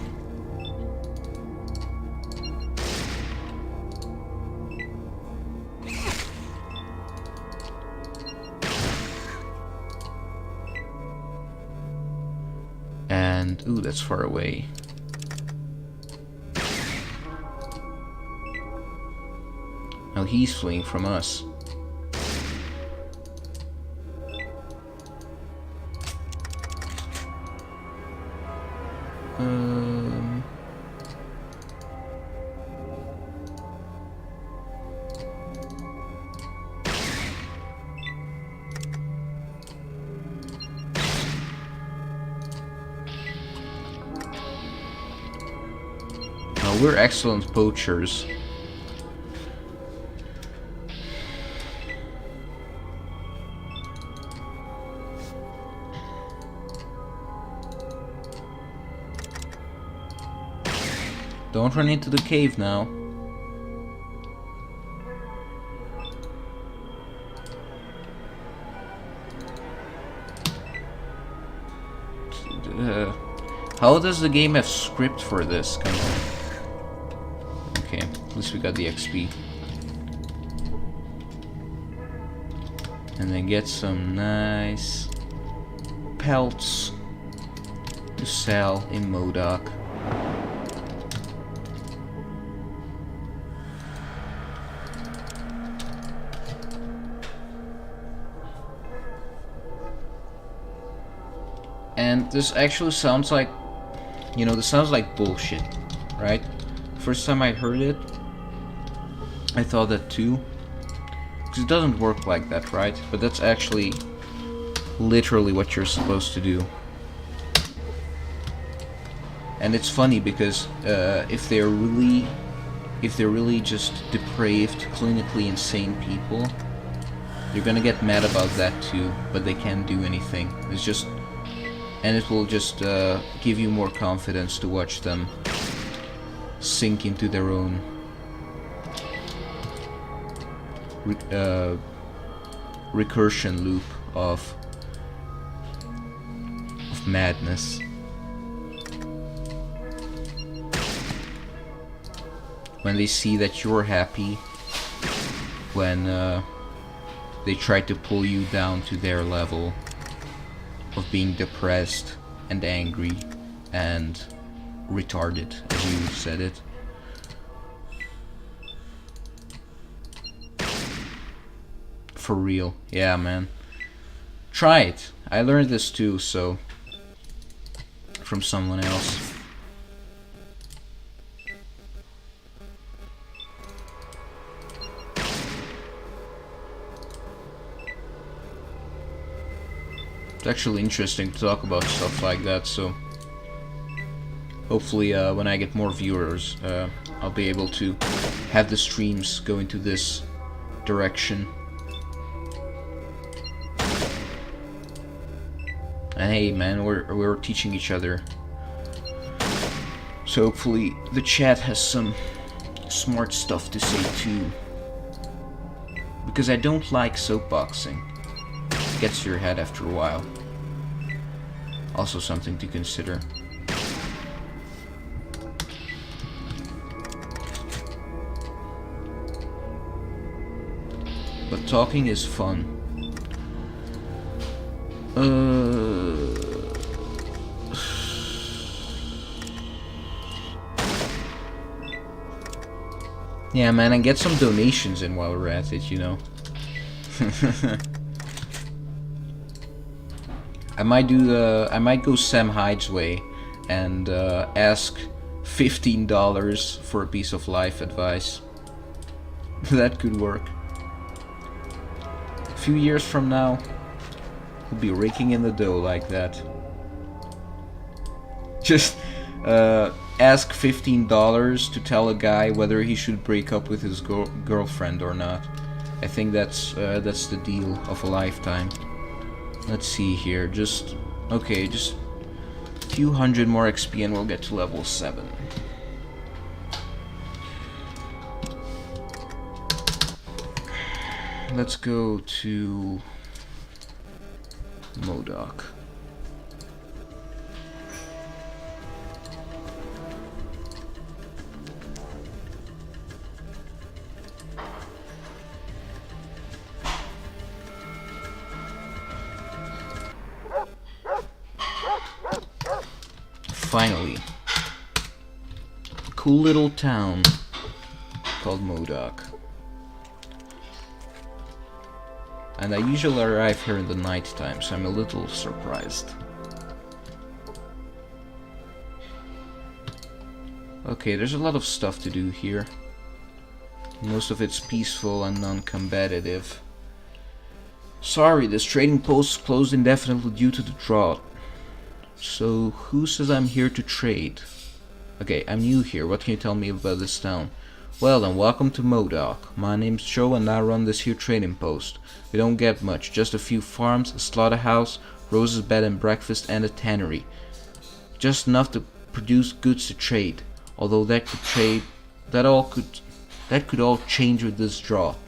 Speaker 1: And ooh, that's far away. Now he's fleeing from us. we're excellent poachers. Don't run into the cave now. How does the game have script for this? Come on. Okay, at least we got the XP. And then get some nice pelts to sell in Modoc. And this actually sounds like, you know, this sounds like bullshit, right? First time I heard it, I thought that too. Because it doesn't work like that, right? But that's actually literally what you're supposed to do. And it's funny because if they're really just depraved, clinically insane people, you're gonna get mad about that too, but they can't do anything. It's just, and it will just give you more confidence to watch them sink into their own recursion loop of madness. When they see that you're happy, when they try to pull you down to their level of being depressed and angry and retarded, as you said it. For real, yeah, man. Try it. I learned this too, so from someone else. It's actually interesting to talk about stuff like that, so hopefully when I get more viewers, I'll be able to have the streams go into this direction. And hey man, we're teaching each other. So hopefully the chat has some smart stuff to say too. Because I don't like soapboxing. Gets to your head after a while. Also something to consider. But talking is fun. Yeah, man, and get some donations in while we're at it, you know. I might go Sam Hyde's way and ask $15 for a piece of life advice. That could work. A few years from now, we'll be raking in the dough like that. Just ask $15 to tell a guy whether he should break up with his girlfriend or not. I think that's the deal of a lifetime. Let's see here, just a few hundred more XP and we'll get to level 7. Let's go to Modoc. Finally, cool little town called Modoc. And I usually arrive here in the night time, so I'm a little surprised. Okay, there's a lot of stuff to do here. Most of it's peaceful and non-combative. Sorry, this trading post closed indefinitely due to the drought. So, who says I'm here to trade? Okay, I'm new here. What can you tell me about this town? Well then, welcome to Modoc. My name's Joe and I run this here trading post. We don't get much, just a few farms, a slaughterhouse, Rose's bed and breakfast, and a tannery. Just enough to produce goods to trade. Although that could all change with this drought.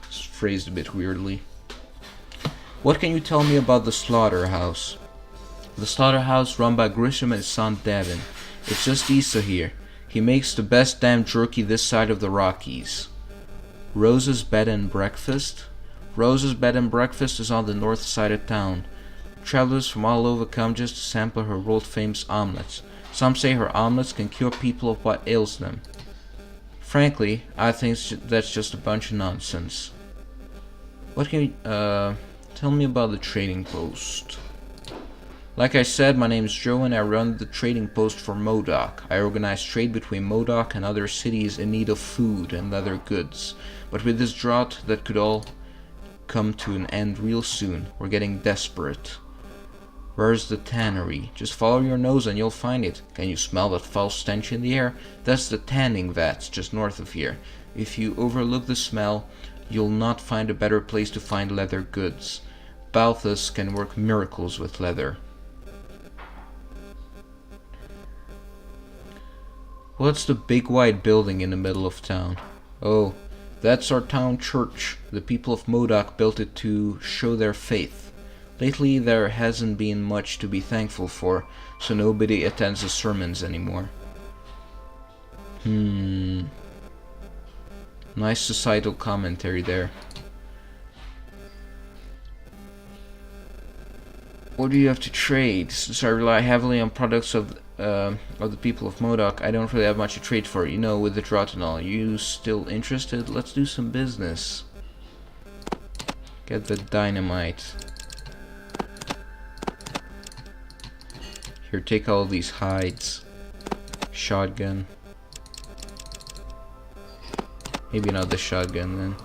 Speaker 1: It's phrased a bit weirdly. What can you tell me about the slaughterhouse? The slaughterhouse run by Grisham and his son Devin. It's just east of here. He makes the best damn jerky this side of the Rockies. Rose's bed and breakfast? Rose's bed and breakfast is on the north side of town. Travelers from all over come just to sample her world-famous omelets. Some say her omelets can cure people of what ails them. Frankly, I think that's just a bunch of nonsense. What can you tell me about the trading post? Like I said, my name is Joe and I run the trading post for Modoc. I organize trade between Modoc and other cities in need of food and other goods. But with this drought, that could all come to an end real soon. We're getting desperate. Where's the tannery? Just follow your nose and you'll find it. Can you smell that foul stench in the air? That's the tanning vats just north of here. If you overlook the smell, you'll not find a better place to find leather goods. Balthus can work miracles with leather. What's the big white building in the middle of town? Oh, that's our town church. The people of Modoc built it to show their faith. Lately there hasn't been much to be thankful for, so nobody attends the sermons anymore. Nice societal commentary there. What do you have to trade? Since I rely heavily on products of the people of Modoc, I don't really have much to trade for, you know, with the drought and all. You still interested? Let's do some business. Get the dynamite. Here, take all these hides. Shotgun. Maybe not the shotgun then.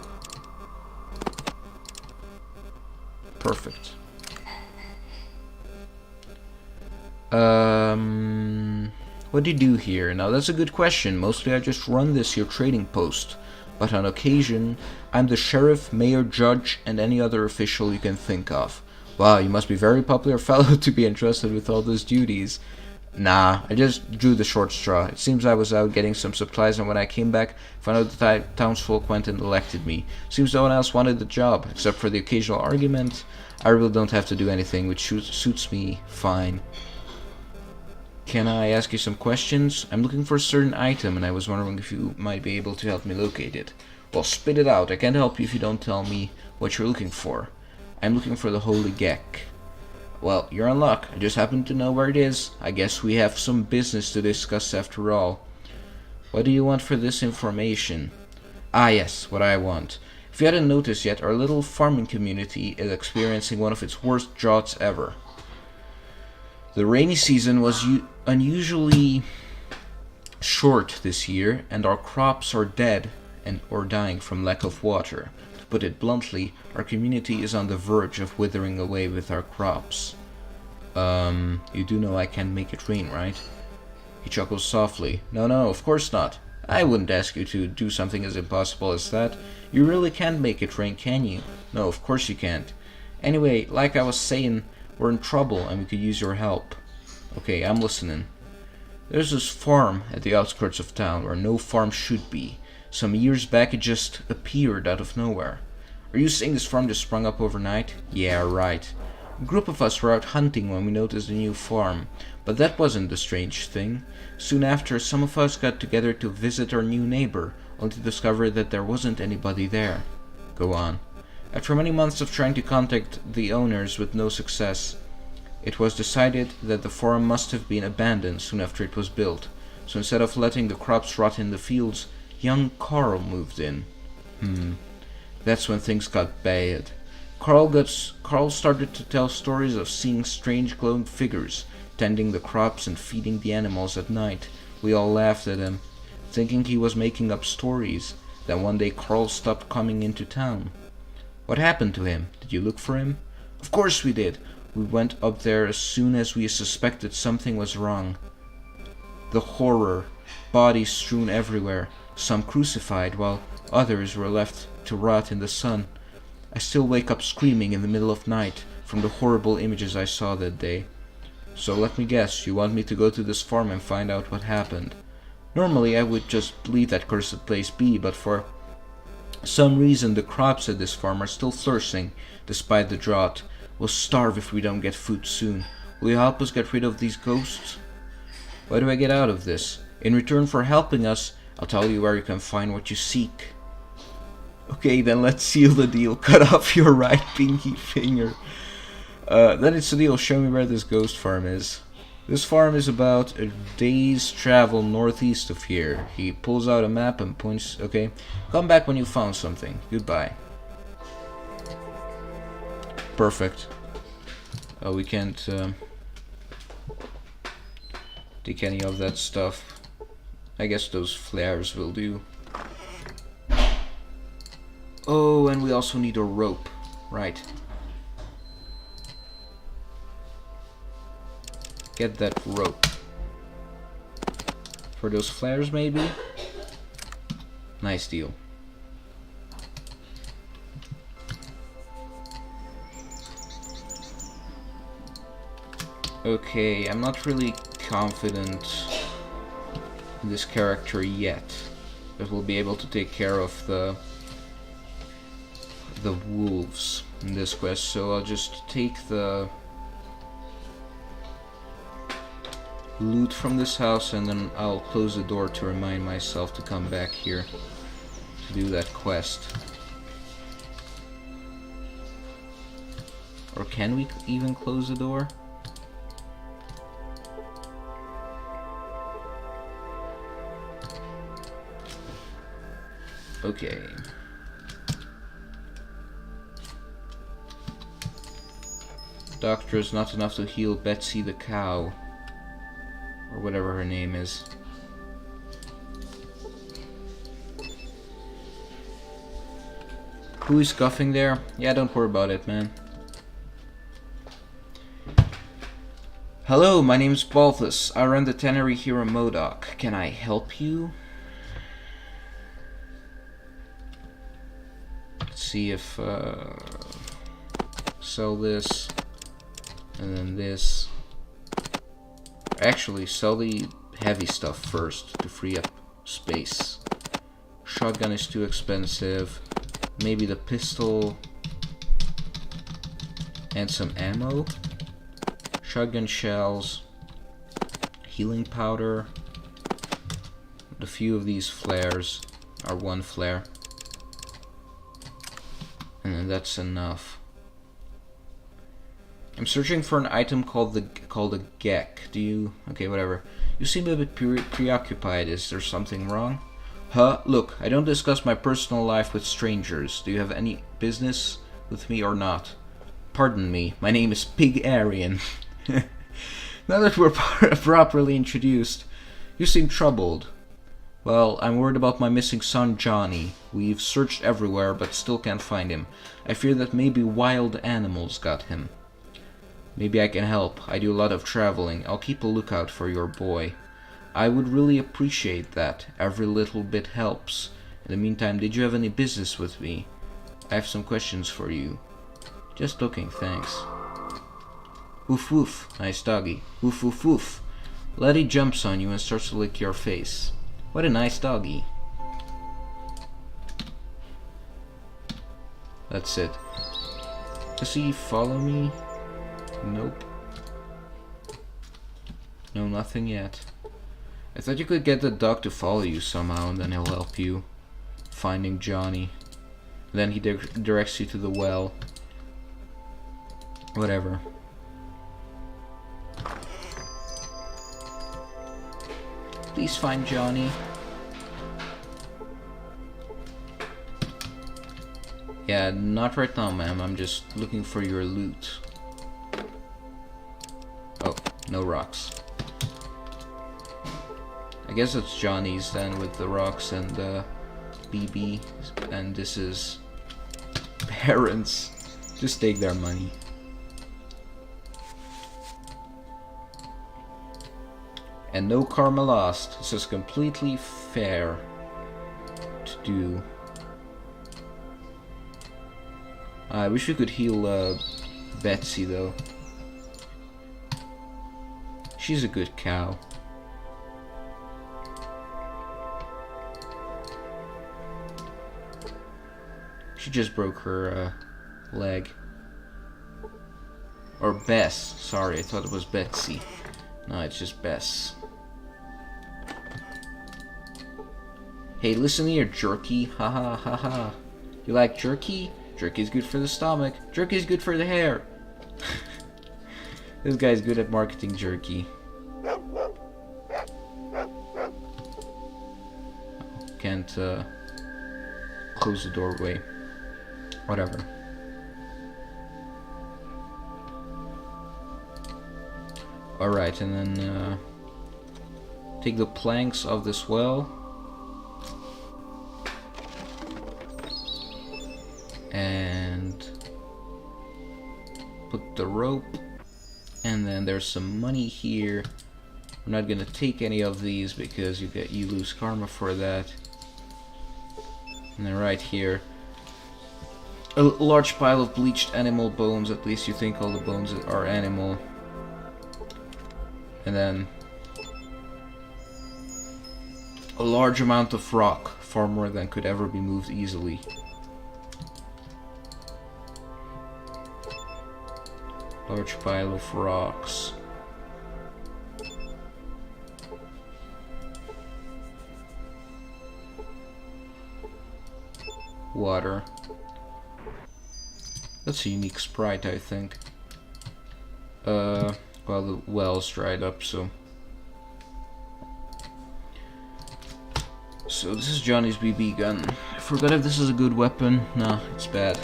Speaker 1: Perfect. What do you do here? Now that's a good question. Mostly I just run this here trading post. But on occasion, I'm the sheriff, mayor, judge, and any other official you can think of. Wow, you must be a very popular fellow to be entrusted with all those duties. Nah, I just drew the short straw. It seems I was out getting some supplies, and when I came back, found out the townsfolk went and elected me. Seems no one else wanted the job, except for the occasional argument. I really don't have to do anything, which suits me fine. Can I ask you some questions? I'm looking for a certain item, and I was wondering if you might be able to help me locate it. Well, spit it out. I can't help you if you don't tell me what you're looking for. I'm looking for the Holy Gek. Well, you're in luck. I just happen to know where it is. I guess we have some business to discuss after all. What do you want for this information? Ah yes, what I want. If you hadn't noticed yet, our little farming community is experiencing one of its worst droughts ever. The rainy season was unusually short this year, and our crops are dead or dying from lack of water. To put it bluntly, our community is on the verge of withering away with our crops. You do know I can't make it rain, right? He chuckles softly. No, of course not. I wouldn't ask you to do something as impossible as that. You really can't make it rain, can you? No, of course you can't. Anyway, like I was saying, we're in trouble and we could use your help. Okay, I'm listening. There's this farm at the outskirts of town where no farm should be. Some years back it just appeared out of nowhere. Are you saying this farm just sprung up overnight? Yeah, right. A group of us were out hunting when we noticed the new farm, but that wasn't the strange thing. Soon after, some of us got together to visit our new neighbor, only to discover that there wasn't anybody there. Go on. After many months of trying to contact the owners with no success, it was decided that the farm must have been abandoned soon after it was built. So instead of letting the crops rot in the fields, young Carl moved in. That's when things got bad. Carl started to tell stories of seeing strange glowing figures, tending the crops and feeding the animals at night. We all laughed at him, thinking he was making up stories. Then one day Carl stopped coming into town. What happened to him? Did you look for him? Of course we did. We went up there as soon as we suspected something was wrong. The horror. Bodies strewn everywhere, some crucified, while others were left to rot in the sun. I still wake up screaming in the middle of night from the horrible images I saw that day. So let me guess, you want me to go to this farm and find out what happened? Normally I would just leave that cursed place be, but for some reason the crops at this farm are still flourishing despite the drought. We'll starve if we don't get food soon. Will you help us get rid of these ghosts? What do I get out of this? In return for helping us, I'll tell you where you can find what you seek. Okay, then let's seal the deal. Cut off your right pinky finger. Then it's the deal. Show me where this ghost farm is. This farm is about a day's travel northeast of here. He pulls out a map and points. Okay, come back when you found something. Goodbye. Perfect. We can't take any of that stuff. I guess those flares will do. Oh, and we also need a rope. Right. Get that rope. For those flares, maybe? Nice deal. Okay, I'm not really confident in this character yet, that we'll be able to take care of the wolves in this quest, so I'll just take the loot from this house and then I'll close the door to remind myself to come back here to do that quest. Or can we even close the door? Okay. Doctor is not enough to heal Betsy the cow. Or whatever her name is. Who is coughing there? Yeah, don't worry about it, man. Hello, my name is Balthus. I run the tannery here in Modoc. Can I help you? Let's see if sell this and then this. Actually, sell the heavy stuff first to free up space. Shotgun is too expensive. Maybe the pistol and some ammo. Shotgun shells, healing powder. A few of these flares are one flare, and then that's enough. I'm searching for an item called a Gek. Do you? Okay, whatever. You seem a bit preoccupied. Is there something wrong? Huh? Look, I don't discuss my personal life with strangers. Do you have any business with me or not? Pardon me. My name is Pig Aryan. Now that we're properly introduced, you seem troubled. Well, I'm worried about my missing son, Johnny. We've searched everywhere, but still can't find him. I fear that maybe wild animals got him. Maybe I can help. I do a lot of traveling. I'll keep a lookout for your boy. I would really appreciate that. Every little bit helps. In the meantime, did you have any business with me? I have some questions for you. Just looking, thanks. Woof woof. Nice doggy. Woof woof woof. Letty jumps on you and starts to lick your face. What a nice doggy. That's it. Does he follow me? Nope. No, nothing yet. I thought you could get the dog to follow you somehow and then he'll help you finding Johnny. Then he directs you to the well. Whatever. Please find Johnny. Yeah, not right now, ma'am. I'm just looking for your loot. Oh, no rocks. I guess it's Johnny's then with the rocks and the BB. And this is parents. Just take their money. And no karma lost. This is completely fair to do. I wish we could heal Betsy though. She's a good cow. She just broke her leg. Or Bess. Sorry, I thought it was Betsy. No, it's just Bess. Hey, listen here, jerky. Ha ha ha ha. You like jerky? Jerky's good for the stomach. Jerky's good for the hair. This guy's good at marketing jerky. Can't close the doorway. Whatever. Alright, and then take the planks of this well. And put the rope. And then there's some money here. I'm not gonna take any of these because you lose karma for that. And then right here, a large pile of bleached animal bones. At least you think all the bones are animal. And then a large amount of rock, far more than could ever be moved easily. Large pile of rocks. Water. That's a unique sprite, I think. Well, the well's dried up, so... So this is Johnny's BB gun. I forgot if this is a good weapon. No, it's bad.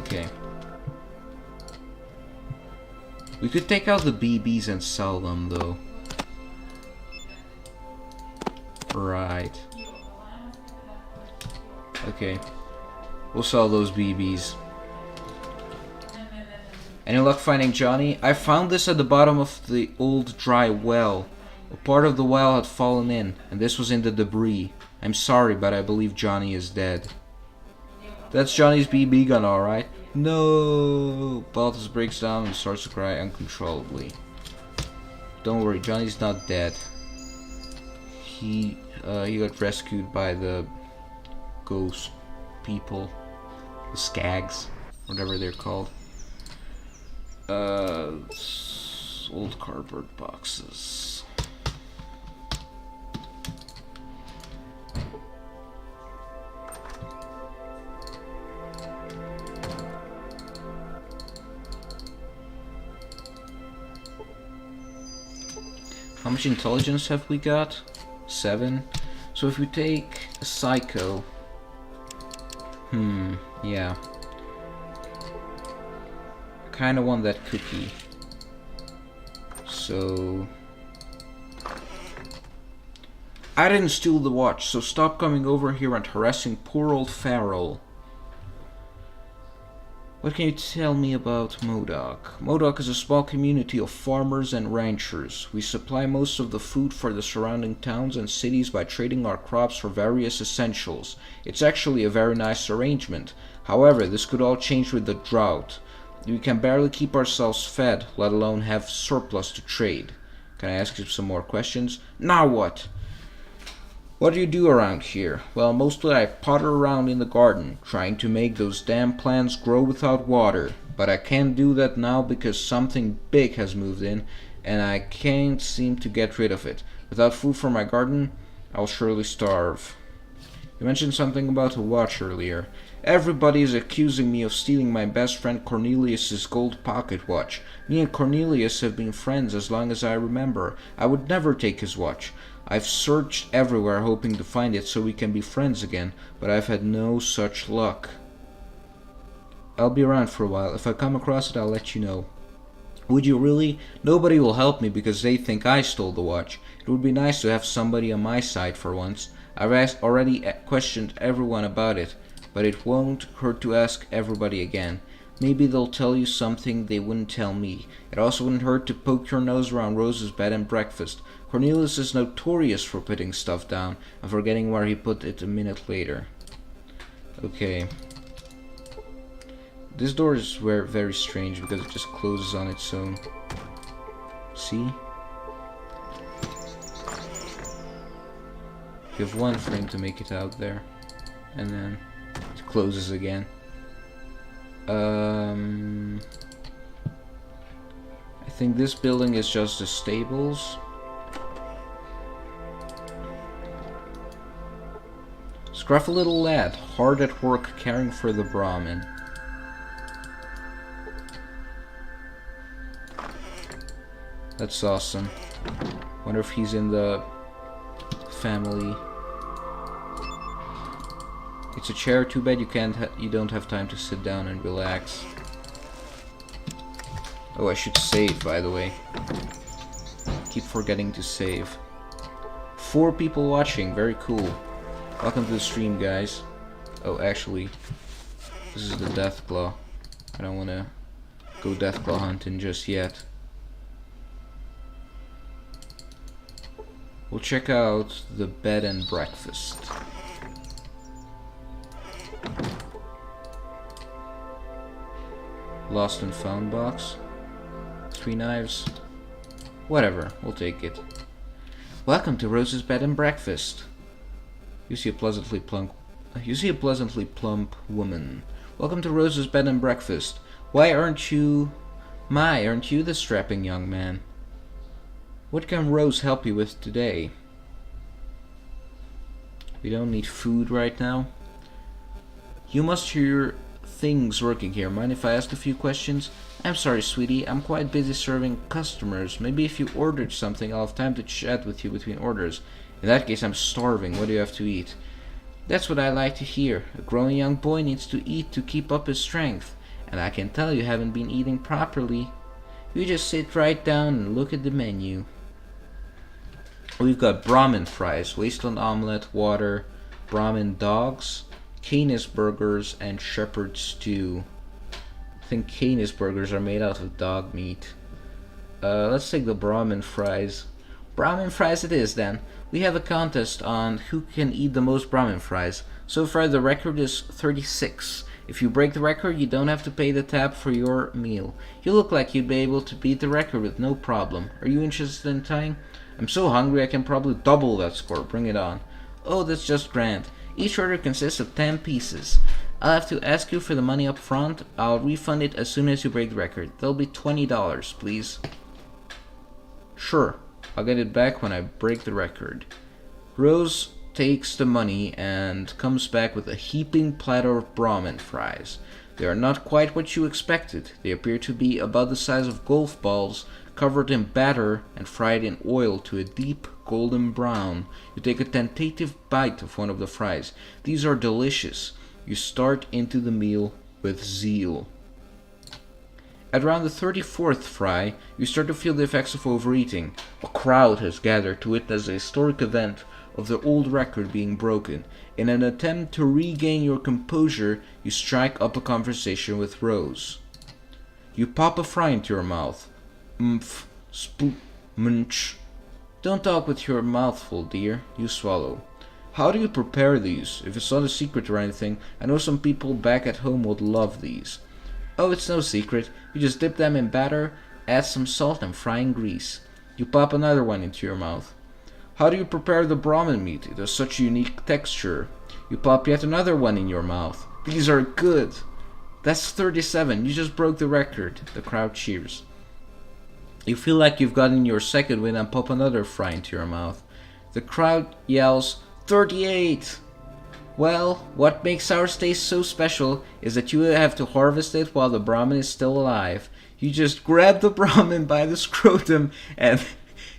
Speaker 1: Okay. We could take out the BBs and sell them, though. Right. Okay. We'll sell those BBs. Any luck finding Johnny? I found this at the bottom of the old dry well. A part of the well had fallen in, and this was in the debris. I'm sorry, but I believe Johnny is dead. That's Johnny's BB gun, alright? No! Balthus breaks down and starts to cry uncontrollably. Don't worry, Johnny's not dead. He got rescued by the ghost people. The skags, whatever they're called. Old cardboard boxes. How much intelligence have we got? 7. So if we take a psycho... yeah. Kinda want that cookie. So... I didn't steal the watch, so stop coming over here and harassing poor old Farrell. What can you tell me about Modoc? Modoc is a small community of farmers and ranchers. We supply most of the food for the surrounding towns and cities by trading our crops for various essentials. It's actually a very nice arrangement. However, this could all change with the drought. We can barely keep ourselves fed, let alone have surplus to trade. Can I ask you some more questions? Now what? What do you do around here? Well, mostly I potter around in the garden, trying to make those damn plants grow without water. But I can't do that now because something big has moved in, and I can't seem to get rid of it. Without food for my garden, I'll surely starve. You mentioned something about a watch earlier. Everybody is accusing me of stealing my best friend Cornelius's gold pocket watch. Me and Cornelius have been friends as long as I remember. I would never take his watch. I've searched everywhere hoping to find it so we can be friends again, but I've had no such luck. I'll be around for a while. If I come across it, I'll let you know. Would you really? Nobody will help me because they think I stole the watch. It would be nice to have somebody on my side for once. I've already questioned everyone about it, but it won't hurt to ask everybody again. Maybe they'll tell you something they wouldn't tell me. It also wouldn't hurt to poke your nose around Rose's bed and breakfast. Cornelius is notorious for putting stuff down and forgetting where he put it a minute later. Okay. This door is very strange because it just closes on its own. See? You have one frame to make it out there. And then it closes again. I think this building is just the stables. Scruffy little lad, hard at work caring for the Brahmin. That's awesome. Wonder if he's in the family. It's a chair. Too bad you don't have time to sit down and relax. Oh, I should save, by the way. Keep forgetting to save. 4 people watching. Very cool. Welcome to the stream, guys. Oh, actually, this is the Deathclaw. I don't want to go Deathclaw hunting just yet. We'll check out the bed and breakfast. Lost and found box. 3 knives. Whatever, we'll take it. Welcome to Rose's bed and breakfast. You see a pleasantly plump woman. Welcome to Rose's bed and breakfast. Why aren't you the strapping young man? What can Rose help you with today? We don't need food right now. You must hear things working here. Mind if I ask a few questions? I'm sorry, sweetie. I'm quite busy serving customers. Maybe if you ordered something, I'll have time to chat with you between orders. In that case, I'm starving. What do you have to eat? That's what I like to hear. A growing young boy needs to eat to keep up his strength. And I can tell you haven't been eating properly. You just sit right down and look at the menu. We've got Brahmin fries, wasteland omelette, water, Brahmin dogs, Canis burgers, and shepherd stew. I think Canis burgers are made out of dog meat. Let's take the Brahmin fries. Brahmin fries it is then. We have a contest on who can eat the most Brahmin fries. So far the record is 36. If you break the record, you don't have to pay the tab for your meal. You look like you'd be able to beat the record with no problem. Are you interested in trying? I'm so hungry I can probably double that score. Bring it on. Oh, that's just grand. Each order consists of 10 pieces. I'll have to ask you for the money up front. I'll refund it as soon as you break the record. That'll be $20, please. Sure. I'll get it back when I break the record. Rose takes the money and comes back with a heaping platter of Brahmin fries. They are not quite what you expected. They appear to be about the size of golf balls, covered in batter and fried in oil to a deep golden brown. You take a tentative bite of one of the fries. These are delicious. You start into the meal with zeal. At around the 34th fry, you start to feel the effects of overeating. A crowd has gathered to witness a historic event of the old record being broken. In an attempt to regain your composure, you strike up a conversation with Rose. You pop a fry into your mouth. Spoop, munch. Don't talk with your mouth full, dear. You swallow. How do you prepare these? If it's not a secret or anything, I know some people back at home would love these. Oh, it's no secret. You just dip them in batter, add some salt and frying grease. You pop another one into your mouth. How do you prepare the Brahmin meat? It has such a unique texture. You pop yet another one in your mouth. These are good. That's 37. You just broke the record. The crowd cheers. You feel like you've gotten your second win and pop another fry into your mouth. The crowd yells, 38! Well, what makes ours taste so special is that you have to harvest it while the Brahmin is still alive. You just grab the Brahmin by the scrotum and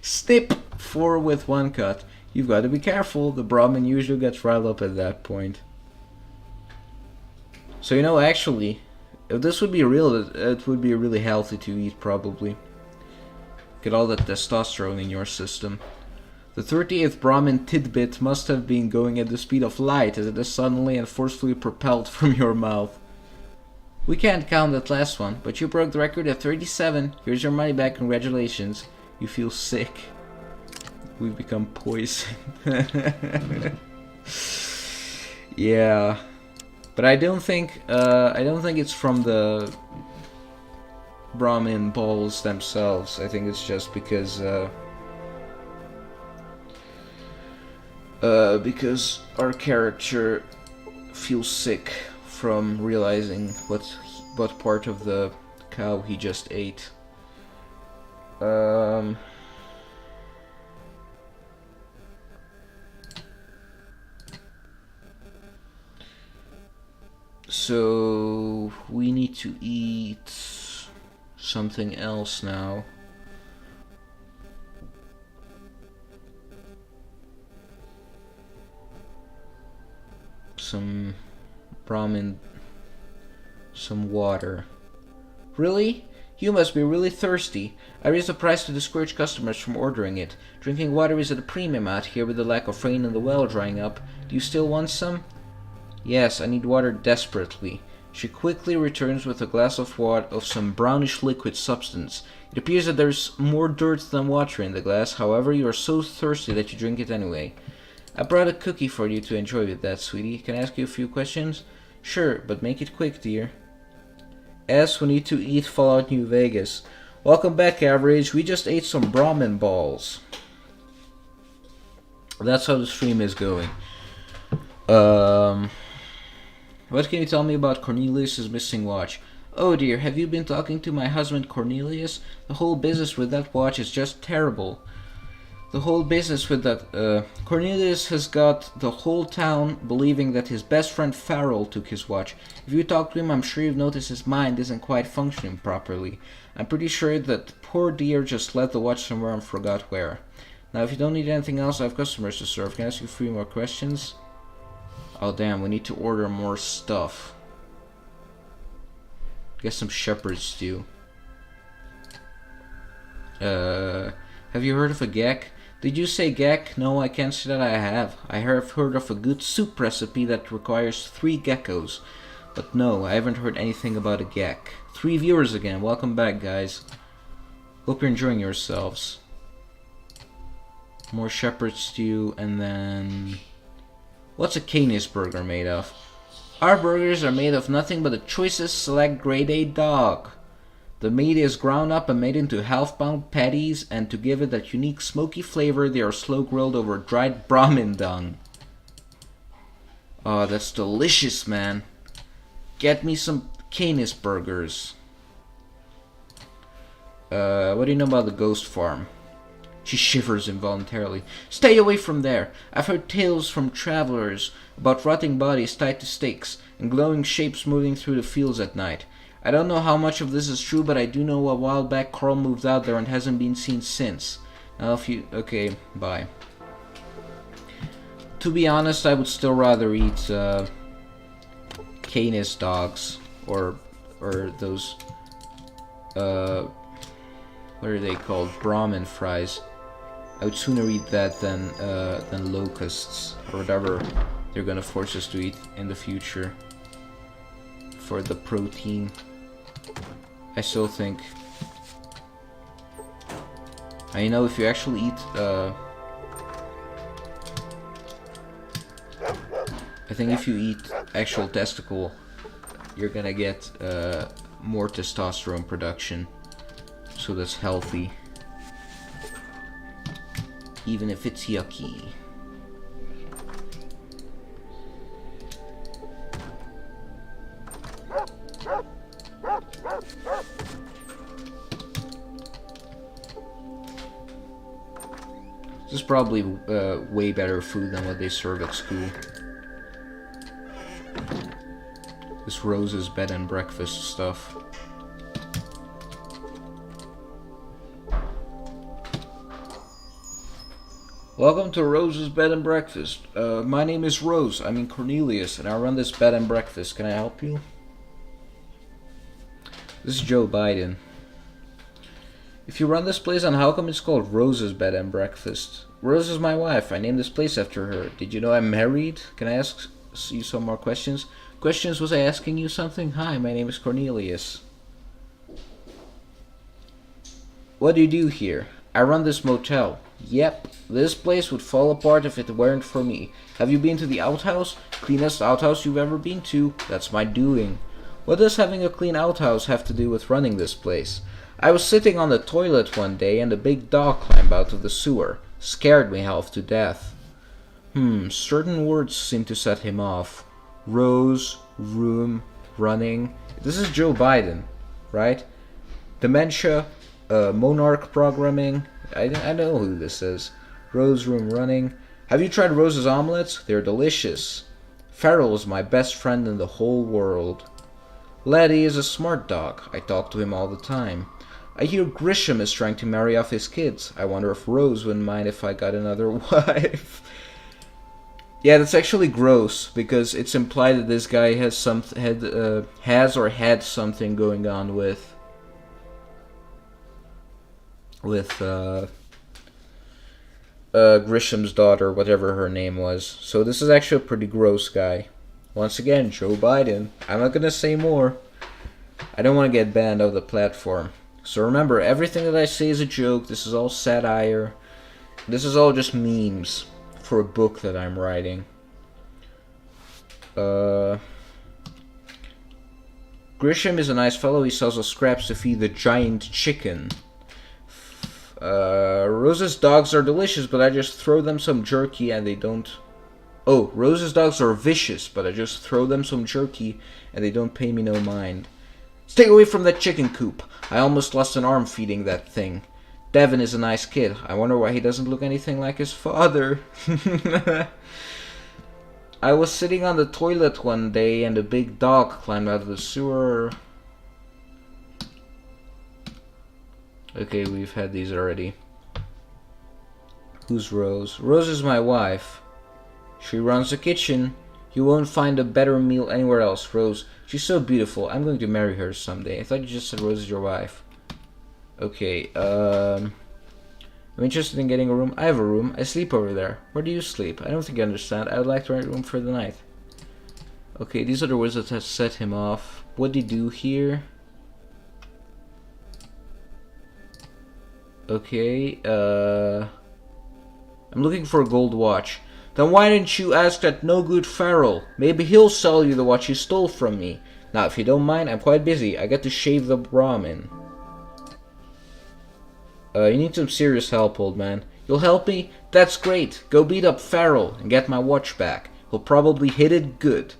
Speaker 1: snip 4 with one cut. You've got to be careful. The Brahmin usually gets riled up at that point. So actually, if this would be real, it would be really healthy to eat probably. Get all that testosterone in your system. The 38th Brahmin tidbit must have been going at the speed of light as it is suddenly and forcefully propelled from your mouth. We can't count that last one, but you broke the record at 37. Here's your money back, congratulations. You feel sick. We've become poison. Yeah. But I don't think it's from the Brahmin balls themselves. I think it's just because our character feels sick from realizing what part of the cow he just ate. So we need to eat something else now. Some Brahmin, some water. Really? You must be really thirsty. I raised the price to discourage customers from ordering it. Drinking water is at a premium out here with the lack of rain and the well drying up. Do you still want some? Yes, I need water desperately. She quickly returns with a glass of water of some brownish liquid substance. It appears that there's more dirt than water in the glass, however you are so thirsty that you drink it anyway. I brought a cookie for you to enjoy with that, sweetie. Can I ask you a few questions? Sure, but make it quick, dear. S, we need to eat Fallout New Vegas. Welcome back, Average. We just ate some Brahmin balls. That's how the stream is going. What can you tell me about Cornelius's missing watch? Oh dear, have you been talking to my husband Cornelius? The whole business with that watch is just terrible. The whole business with that, Cornelius has got the whole town believing that his best friend Farrell took his watch. If you talk to him, I'm sure you've noticed his mind isn't quite functioning properly. I'm pretty sure that poor dear just left the watch somewhere and forgot where. Now, if you don't need anything else, I have customers to serve. Can I ask you 3 more questions? Oh damn, we need to order more stuff. Get some shepherd's stew. Have you heard of a gek? Did you say gek? No, I can't say that I have. I have heard of a good soup recipe that requires 3 geckos. But no, I haven't heard anything about a gek. 3 viewers again. Welcome back, guys. Hope you're enjoying yourselves. More shepherd's stew, and then... What's a Canis burger made of? Our burgers are made of nothing but the choicest select grade A dog. The meat is ground up and made into half-pound patties, and to give it that unique smoky flavor, they are slow grilled over dried Brahmin dung. Oh, that's delicious, man. Get me some Canis burgers. What do you know about the ghost farm? She shivers involuntarily. Stay away from there. I've heard tales from travelers about rotting bodies tied to stakes and glowing shapes moving through the fields at night. I don't know how much of this is true, but I do know a while back Carl moved out there and hasn't been seen since. Now if you... Okay, bye. To be honest, I would still rather eat Canis dogs or those what are they called? Brahmin fries. I would sooner eat that than locusts or whatever they're gonna force us to eat in the future for the protein. I still think. I know if you actually eat. I think if you eat actual testicle, you're gonna get more testosterone production. So that's healthy. Even if it's yucky. This is probably way better food than what they serve at school. This Rose's bed and breakfast stuff. Welcome to Rose's Bed and Breakfast. My name is Rose, I mean Cornelius, and I run this bed and breakfast. Can I help you? This is Joe Biden. If you run this place, then how come it's called Rose's Bed and Breakfast? Rose is my wife. I named this place after her. Did you know I'm married? Can I ask you some more questions? Questions, was I asking you something? Hi, my name is Cornelius. What do you do here? I run this motel. Yep, this place would fall apart if it weren't for me. Have you been to the outhouse? Cleanest outhouse you've ever been to. That's my doing. What does having a clean outhouse have to do with running this place? I was sitting on the toilet one day and a big dog climbed out of the sewer. Scared me half to death. Certain words seem to set him off. Rose, room, running. This is Joe Biden, right? Dementia, monarch programming. I know who this is. Rose, room, running. Have you tried Rose's omelets? They're delicious. Farrell is my best friend in the whole world. Laddie is a smart dog. I talk to him all the time. I hear Grisham is trying to marry off his kids. I wonder if Rose wouldn't mind if I got another wife. Yeah, that's actually gross because it's implied that this guy has had something going on with Grisham's daughter, whatever her name was. So this is actually a pretty gross guy. Once again, Joe Biden. I'm not gonna say more. I don't want to get banned off the platform. So remember, everything that I say is a joke. This is all satire. This is all just memes for a book that I'm writing. Grisham is a nice fellow. He sells us scraps to feed the giant chicken. Rose's dogs are delicious, but I just throw them some jerky and they don't... Oh, Rose's dogs are vicious, but I just throw them some jerky and they don't pay me no mind. Stay away from that chicken coop. I almost lost an arm feeding that thing. Devin is a nice kid. I wonder why he doesn't look anything like his father. I was sitting on the toilet one day and a big dog climbed out of the sewer. Okay, we've had these already. Who's Rose? Rose is my wife. She runs the kitchen. You won't find a better meal anywhere else, Rose. She's so beautiful. I'm going to marry her someday. I thought you just said Rose is your wife. Okay, I'm interested in getting a room. I have a room. I sleep over there. Where do you sleep? I don't think you understand. I would like to rent a room for the night. Okay, these are the words that have set him off. What do you do here? Okay, I'm looking for a gold watch. Then why didn't you ask that no-good Farrell? Maybe he'll sell you the watch you stole from me. Now, if you don't mind, I'm quite busy. I got to shave the Brahmin. You need some serious help, old man. You'll help me? That's great. Go beat up Farrell and get my watch back. He'll probably hit it good.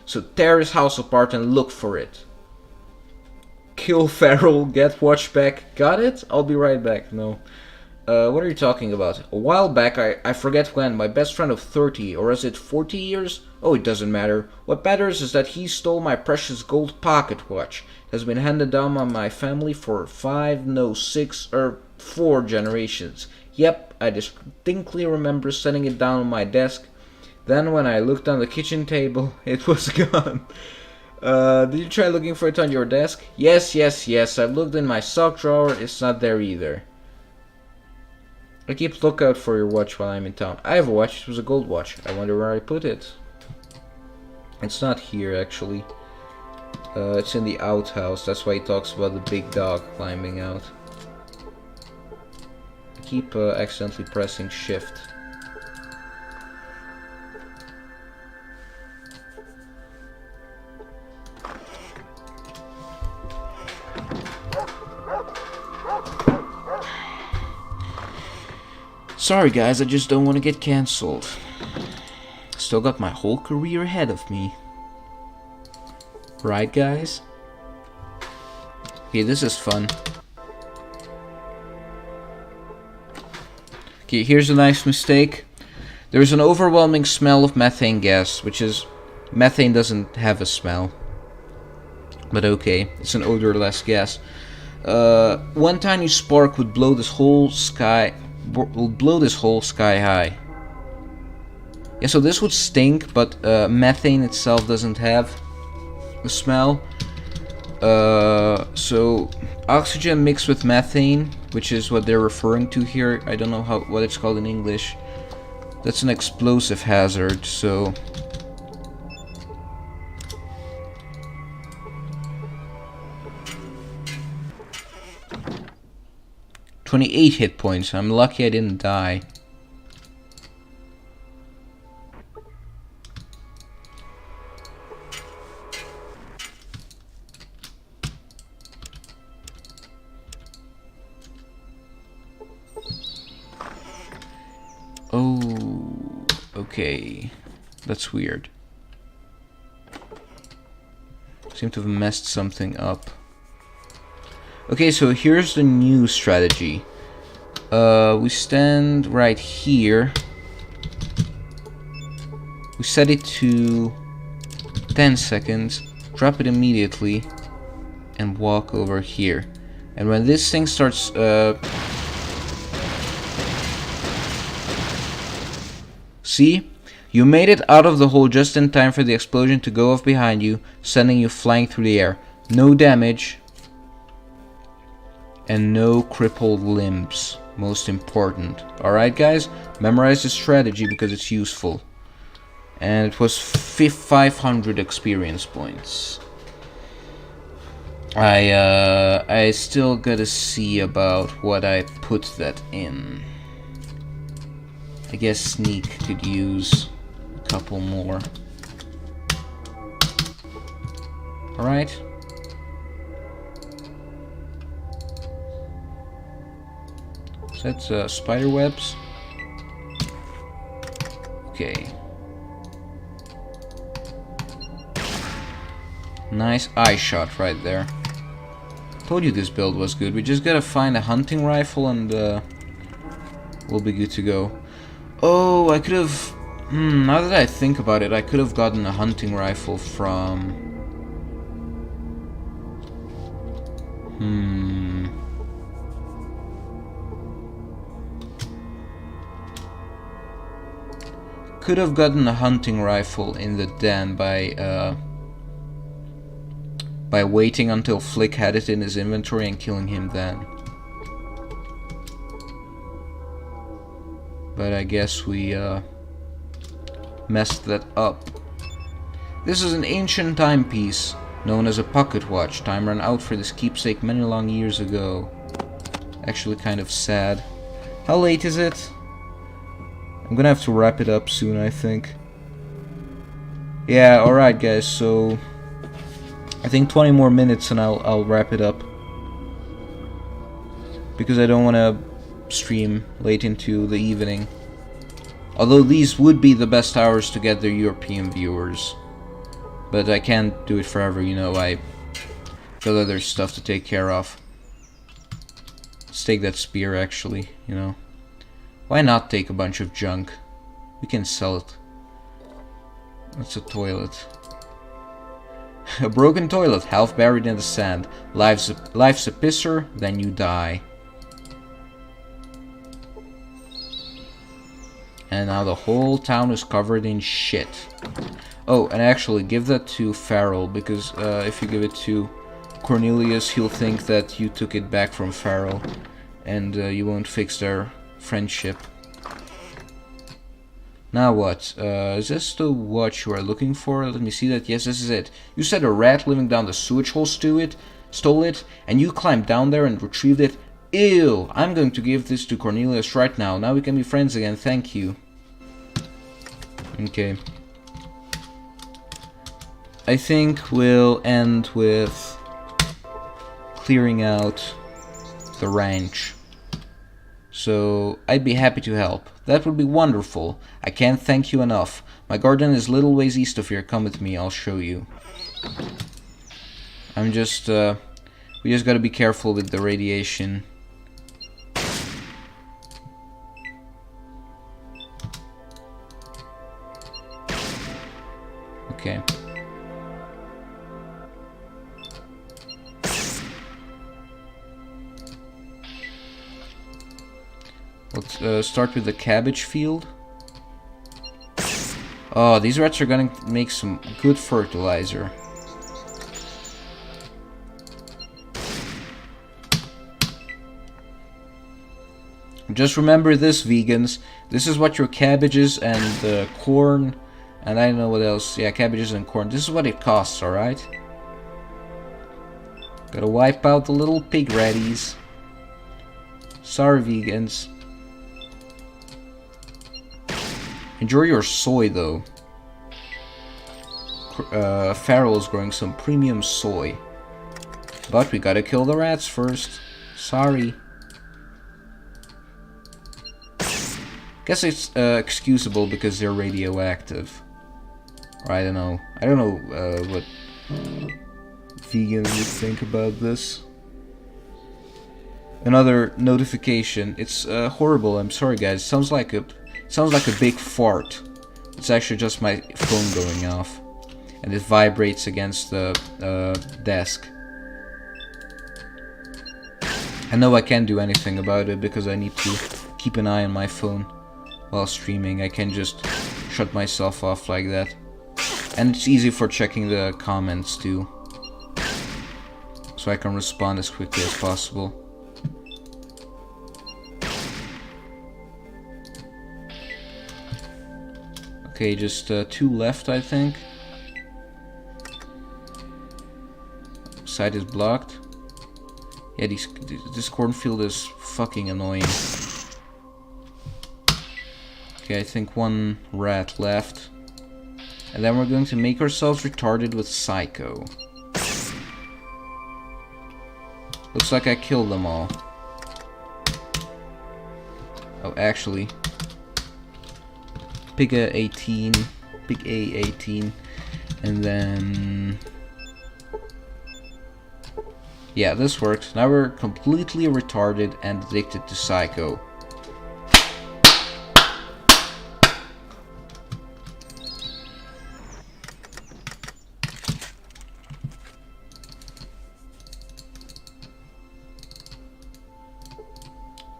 Speaker 1: So tear his house apart and look for it. Kill Farrell, get watch back. Got it? I'll be right back. No. What are you talking about? A while back, I forget when, my best friend of 30, or is it 40 years? Oh, it doesn't matter. What matters is that he stole my precious gold pocket watch. It has been handed down by my family for 4 generations. Yep, I distinctly remember setting it down on my desk. Then when I looked on the kitchen table, it was gone. Did you try looking for it on your desk? Yes. I've looked in my sock drawer. It's not there either. I keep lookout for your watch while I'm in town. I have a watch. It was a gold watch. I wonder where I put it. It's not here, actually. It's in the outhouse. That's why he talks about the big dog climbing out. I keep accidentally pressing shift. Sorry guys, I just don't want to get cancelled. Still got my whole career ahead of me. Right guys? Okay, this is fun. Okay, here's a nice mistake. There's an overwhelming smell of methane gas, which is... Methane doesn't have a smell. But okay, it's an odorless gas. One tiny spark would blow this whole sky... will blow this whole sky high. Yeah, so this would stink, but methane itself doesn't have a smell. So oxygen mixed with methane, which is what they're referring to here. I don't know what it's called in English. That's an explosive hazard, so 28 hit points. I'm lucky I didn't die. Oh, okay. That's weird. Seem to have messed something up. Okay, so here's the new strategy. We stand right here. We set it to 10 seconds, drop it immediately, and walk over here. And when this thing starts... See? You made it out of the hole just in time for the explosion to go off behind you, sending you flying through the air. No damage. And no crippled limbs. Most important. Alright guys? Memorize the strategy because it's useful. And it was 500 experience points. I still gotta see about what I put that in. I guess Sneak could use a couple more. Alright. So that's spider webs. Okay. Nice eye shot right there. Told you this build was good. We just gotta find a hunting rifle and we'll be good to go. Oh, I could have... now that I think about it, I could have gotten a hunting rifle from... Could have gotten a hunting rifle in the den by waiting until Flick had it in his inventory and killing him then. But I guess we messed that up. This is an ancient timepiece known as a pocket watch. Time ran out for this keepsake many long years ago. Actually kind of sad. How late is it? I'm gonna have to wrap it up soon, I think. Yeah, alright guys, so I think 20 more minutes and I'll wrap it up. Because I don't wanna stream late into the evening. Although these would be the best hours to get the European viewers. But I can't do it forever, you know, I got other stuff to take care of. Let's take that spear actually, you know. Why not take a bunch of junk? We can sell it. That's a toilet. A broken toilet, half buried in the sand. Life's a pisser, then you die. And now the whole town is covered in shit. Oh, and actually give that to Farrell, because if you give it to Cornelius, he'll think that you took it back from Farrell, and you won't fix their friendship. Now what? Is this the watch you are looking for? Let me see that. Yes, this is it. You said a rat living down the sewage hole stole it, and you climbed down there and retrieved it. Ew! I'm going to give this to Cornelius right now. Now we can be friends again. Thank you. Okay. I think we'll end with clearing out the ranch. So I'd be happy to help. That would be wonderful. I can't thank you enough. My garden is little ways east of here. Come with me, I'll show you. I'm just, we just gotta be careful with the radiation. Okay. Let's start with the cabbage field. Oh, these rats are gonna make some good fertilizer. Just remember this, vegans. This is what your cabbages and corn, and I don't know what else. Yeah, cabbages and corn. This is what it costs, alright? Gotta wipe out the little pig ratties. Sorry, vegans. Enjoy your soy, though. Farrell is growing some premium soy. But we gotta kill the rats first. Sorry. Guess it's excusable because they're radioactive. Or I don't know. I don't know what vegans would think about this. Another notification. It's horrible. I'm sorry, guys. Sounds like a big fart. It's actually just my phone going off, and it vibrates against the desk. I know I can't do anything about it because I need to keep an eye on my phone while streaming. I can just shut myself off like that. And it's easy for checking the comments too, so I can respond as quickly as possible. Okay, just 2 left, I think. Side is blocked. Yeah, this cornfield is fucking annoying. Okay, I think 1 rat left. And then we're going to make ourselves retarded with Psycho. Looks like I killed them all. Oh, actually. Pick a 18. Pick a 18. And then... yeah, this worked. Now we're completely retarded and addicted to Psycho.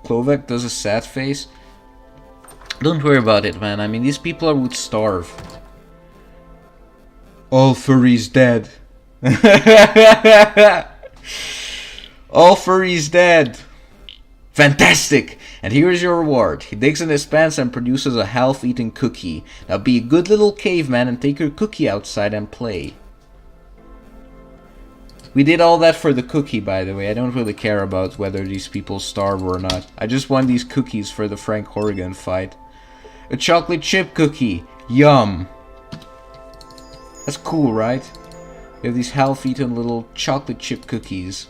Speaker 1: Klovak does a sad face. Don't worry about it, man. I mean, these people would starve. All furries dead. All furries dead. Fantastic! And here's your reward. He digs in his pants and produces a half-eaten cookie. Now be a good little caveman and take your cookie outside and play. We did all that for the cookie, by the way. I don't really care about whether these people starve or not. I just want these cookies for the Frank Horrigan fight. A chocolate chip cookie. Yum. That's cool, right? We have these half-eaten little chocolate chip cookies.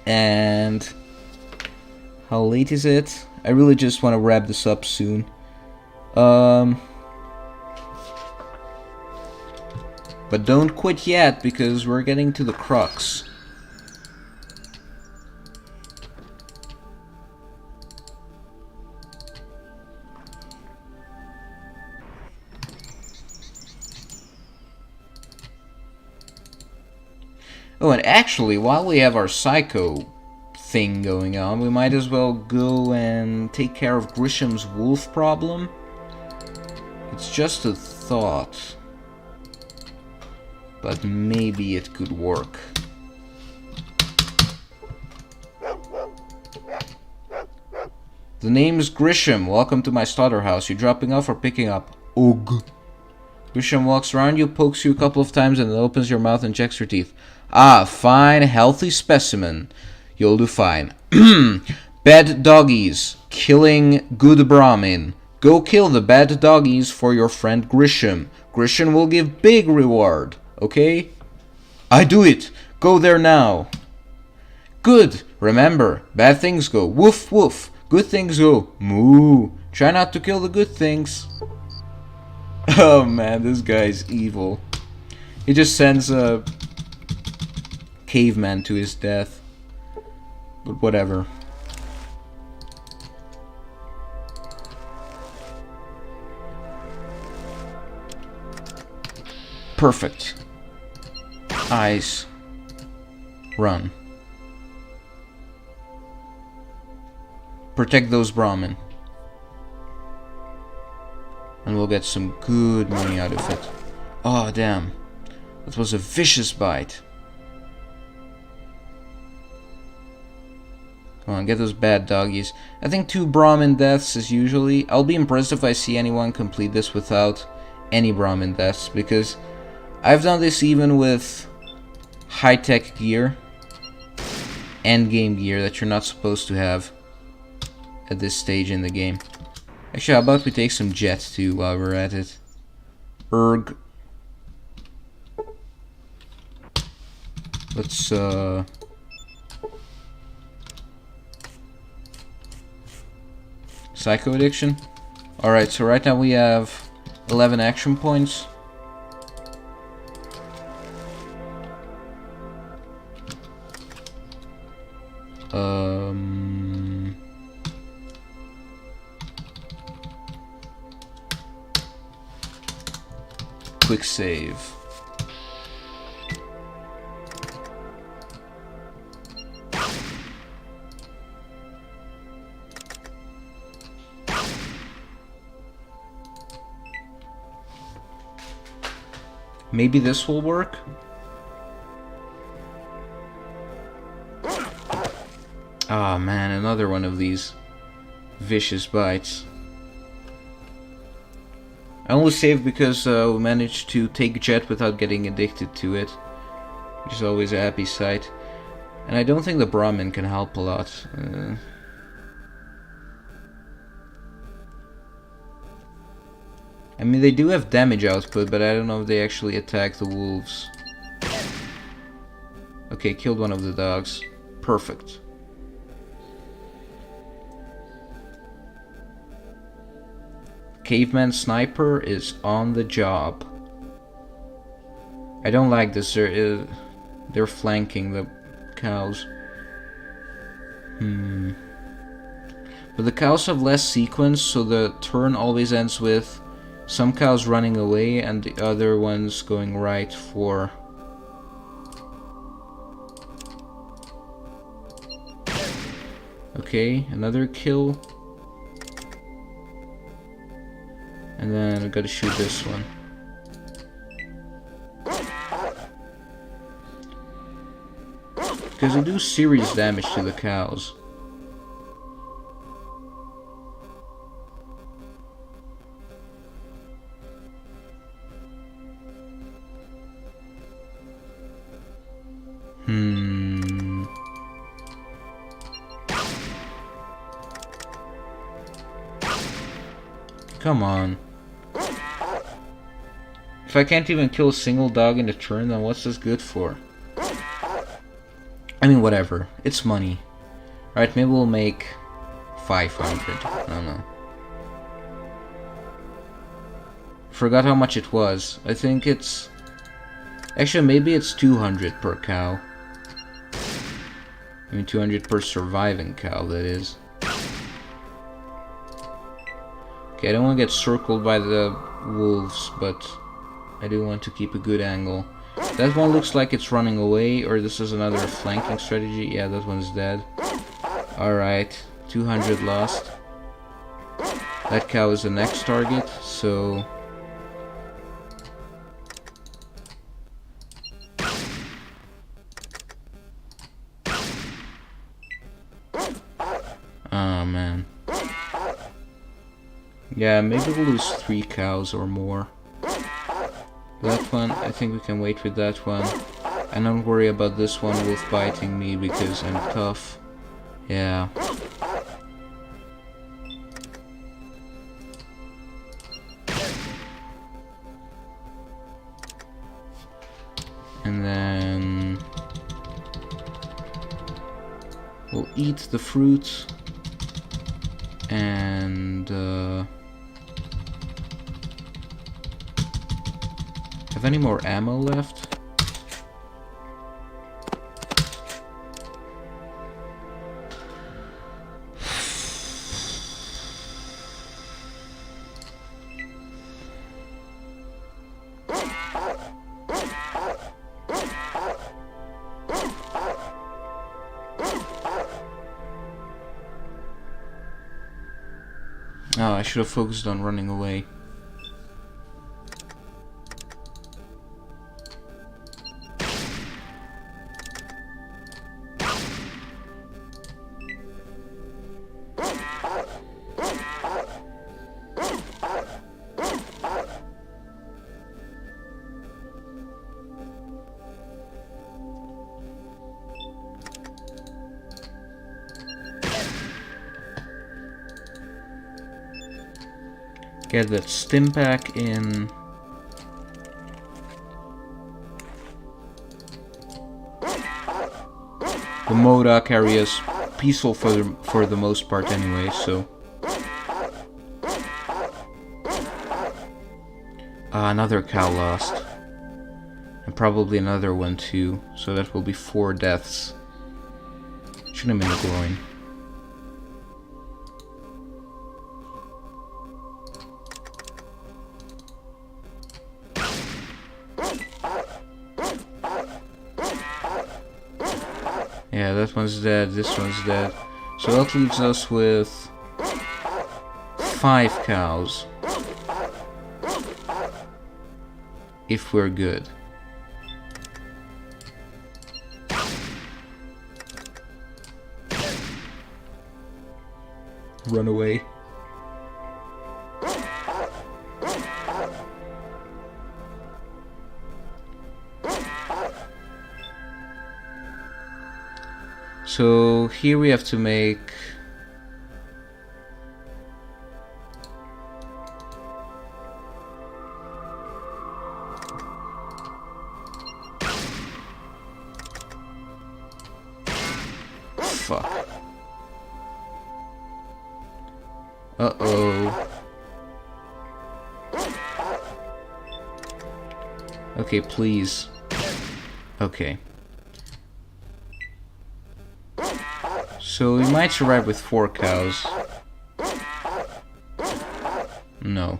Speaker 1: And... how late is it? I really just want to wrap this up soon. But don't quit yet, because we're getting to the crux. Oh, and actually, while we have our Psycho thing going on, we might as well go and take care of Grisham's wolf problem. It's just a thought. But maybe it could work. The name is Grisham. Welcome to my slaughterhouse. You dropping off or picking up? Ugh. Grisham walks around you, pokes you a couple of times, and then opens your mouth and checks your teeth. Ah, fine, healthy specimen. You'll do fine. Bad doggies. Killing good Brahmin. Go kill the bad doggies for your friend Grisham. Grisham will give big reward. Okay? I do it. Go there now. Good. Remember, bad things go woof woof. Good things go moo. Try not to kill the good things. Oh man, this guy's evil. He just sends a caveman to his death. But whatever. Perfect. Eyes. Run. Protect those Brahmin. And we'll get some good money out of it. Oh, damn. That was a vicious bite. Come on, get those bad doggies. I think 2 Brahmin deaths is usually... I'll be impressed if I see anyone complete this without any Brahmin deaths, because I've done this even with high-tech gear, end game gear that you're not supposed to have at this stage in the game. Actually, how about we take some jet too while we're at it? Erg. Let's Psycho Addiction. Alright, so right now we have 11 action points. Quick save. Maybe this will work? Ah, man, another one of these vicious bites. I only saved because we managed to take jet without getting addicted to it, which is always a happy sight. And I don't think the Brahmin can help a lot. I mean, they do have damage output, but I don't know if they actually attack the wolves. Okay, killed one of the dogs. Perfect. Caveman Sniper is on the job. I don't like this. They're flanking the cows. But the cows have less sequence, so the turn always ends with some cows running away and the other ones going right for... Okay, another kill. And then I gotta shoot this one. Because they do serious damage to the cows. Come on. If I can't even kill a single dog in a turn, then what's this good for? I mean, whatever. It's money. Alright, maybe we'll make 500. I don't know. Forgot how much it was. I think it's... Actually, maybe it's 200 per cow. I mean, 200 per surviving cow, that is. Okay, I don't want to get circled by the wolves, but I do want to keep a good angle. That one looks like it's running away, or this is another flanking strategy. Yeah, that one's dead. Alright, 200 lost. That cow is the next target, so... Oh, man. Yeah, maybe we'll lose 3 cows or more. That one, I think we can wait with that one. And don't worry about this one wolf biting me because I'm tough. Yeah. And then... we'll eat the fruit. And... have any more ammo left? Oh, I should have focused on running away. Get that stim pack in. The Modoc area is peaceful for the most part anyway, so... another cow lost. And probably another one too, so that will be 4 deaths. Shoot him in the groin. Yeah, that one's dead, this one's dead. So that leaves us with 5 cows. If we're good. Run away. So here we have to make fuck. Uh-oh. Okay, please. Okay. So we might survive with 4 cows. No.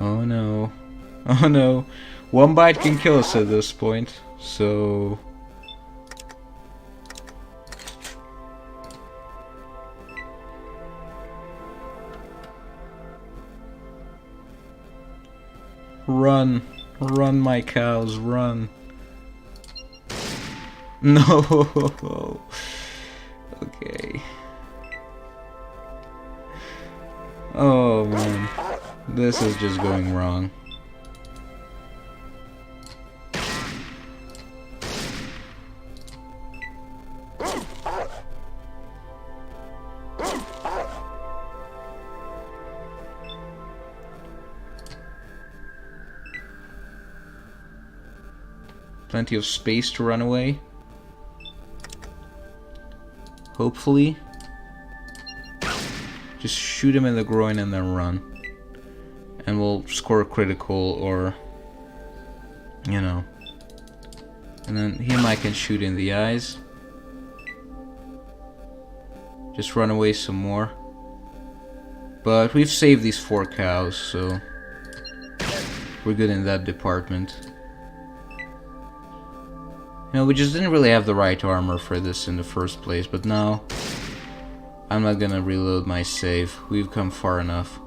Speaker 1: Oh no. Oh no. 1 bite can kill us at this point, so... Run. Run, my cows, run. No. Okay. Oh man. This is just going wrong. Plenty of space to run away. Hopefully. Just shoot him in the groin and then run. And we'll score a critical or... you know. And then him I can shoot in the eyes. Just run away some more. But we've saved these 4 cows, so... we're good in that department. You know, we just didn't really have the right armor for this in the first place, but now I'm not gonna reload my save. We've come far enough.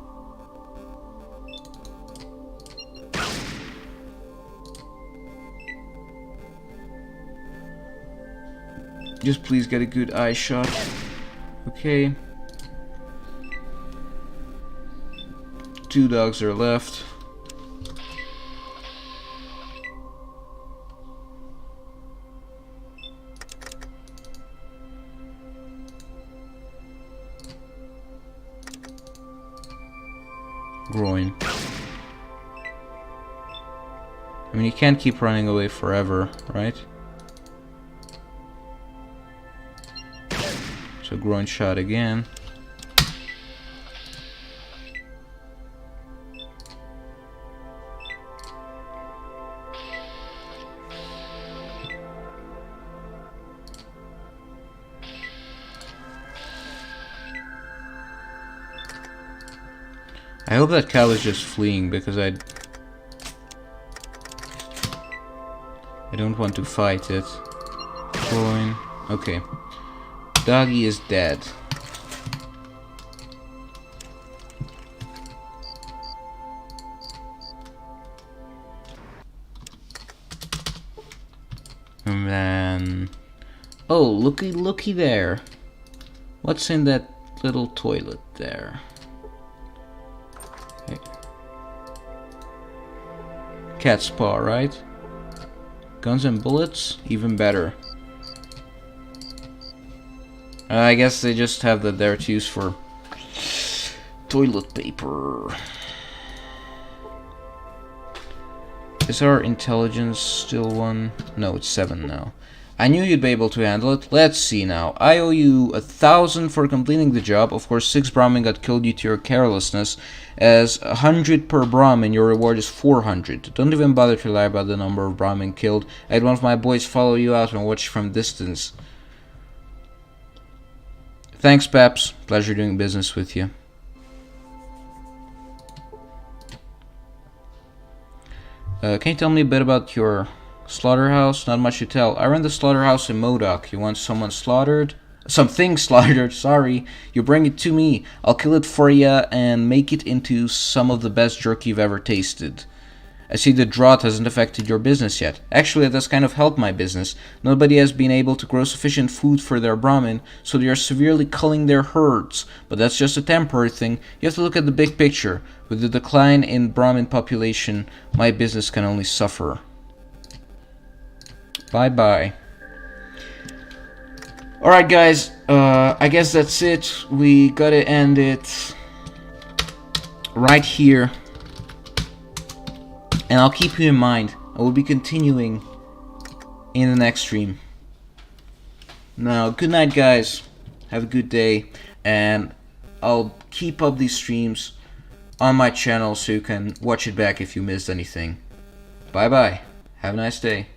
Speaker 1: Just please get a good eye shot. Okay. 2 dogs are left. Groin. I mean, you can't keep running away forever, right? So groin shot again. I hope that cow is just fleeing because I don't want to fight it. Groin. Okay. Doggy is dead. And then... oh, looky there. What's in that little toilet there? Okay. cat's paw, right? Guns and bullets? Even better. I guess they just have that there to use for toilet paper. Is our intelligence still 1? No, it's 7 now. I knew you'd be able to handle it. Let's see now. I owe you 1,000 for completing the job. Of course, 6 Brahmin got killed due to your carelessness. As 100 per Brahmin, your reward is 400. Don't even bother to lie about the number of Brahmin killed. I had one of my boys follow you out and watch from distance. Thanks, Paps. Pleasure doing business with you. Can you tell me a bit about your slaughterhouse? Not much to tell. I run the slaughterhouse in Modoc. You want someone slaughtered? Something slaughtered, sorry. You bring it to me. I'll kill it for ya and make it into some of the best jerky you've ever tasted. I see the drought hasn't affected your business yet. Actually, it has kind of helped my business. Nobody has been able to grow sufficient food for their Brahmin, so they are severely culling their herds. But that's just a temporary thing. You have to look at the big picture. With the decline in Brahmin population, my business can only suffer. Bye-bye. Alright guys, I guess that's it. We gotta end it right here. And I'll keep you in mind. I will be continuing in the next stream. Now, good night guys. Have a good day. And I'll keep up these streams on my channel so you can watch it back if you missed anything. Bye-bye. Have a nice day.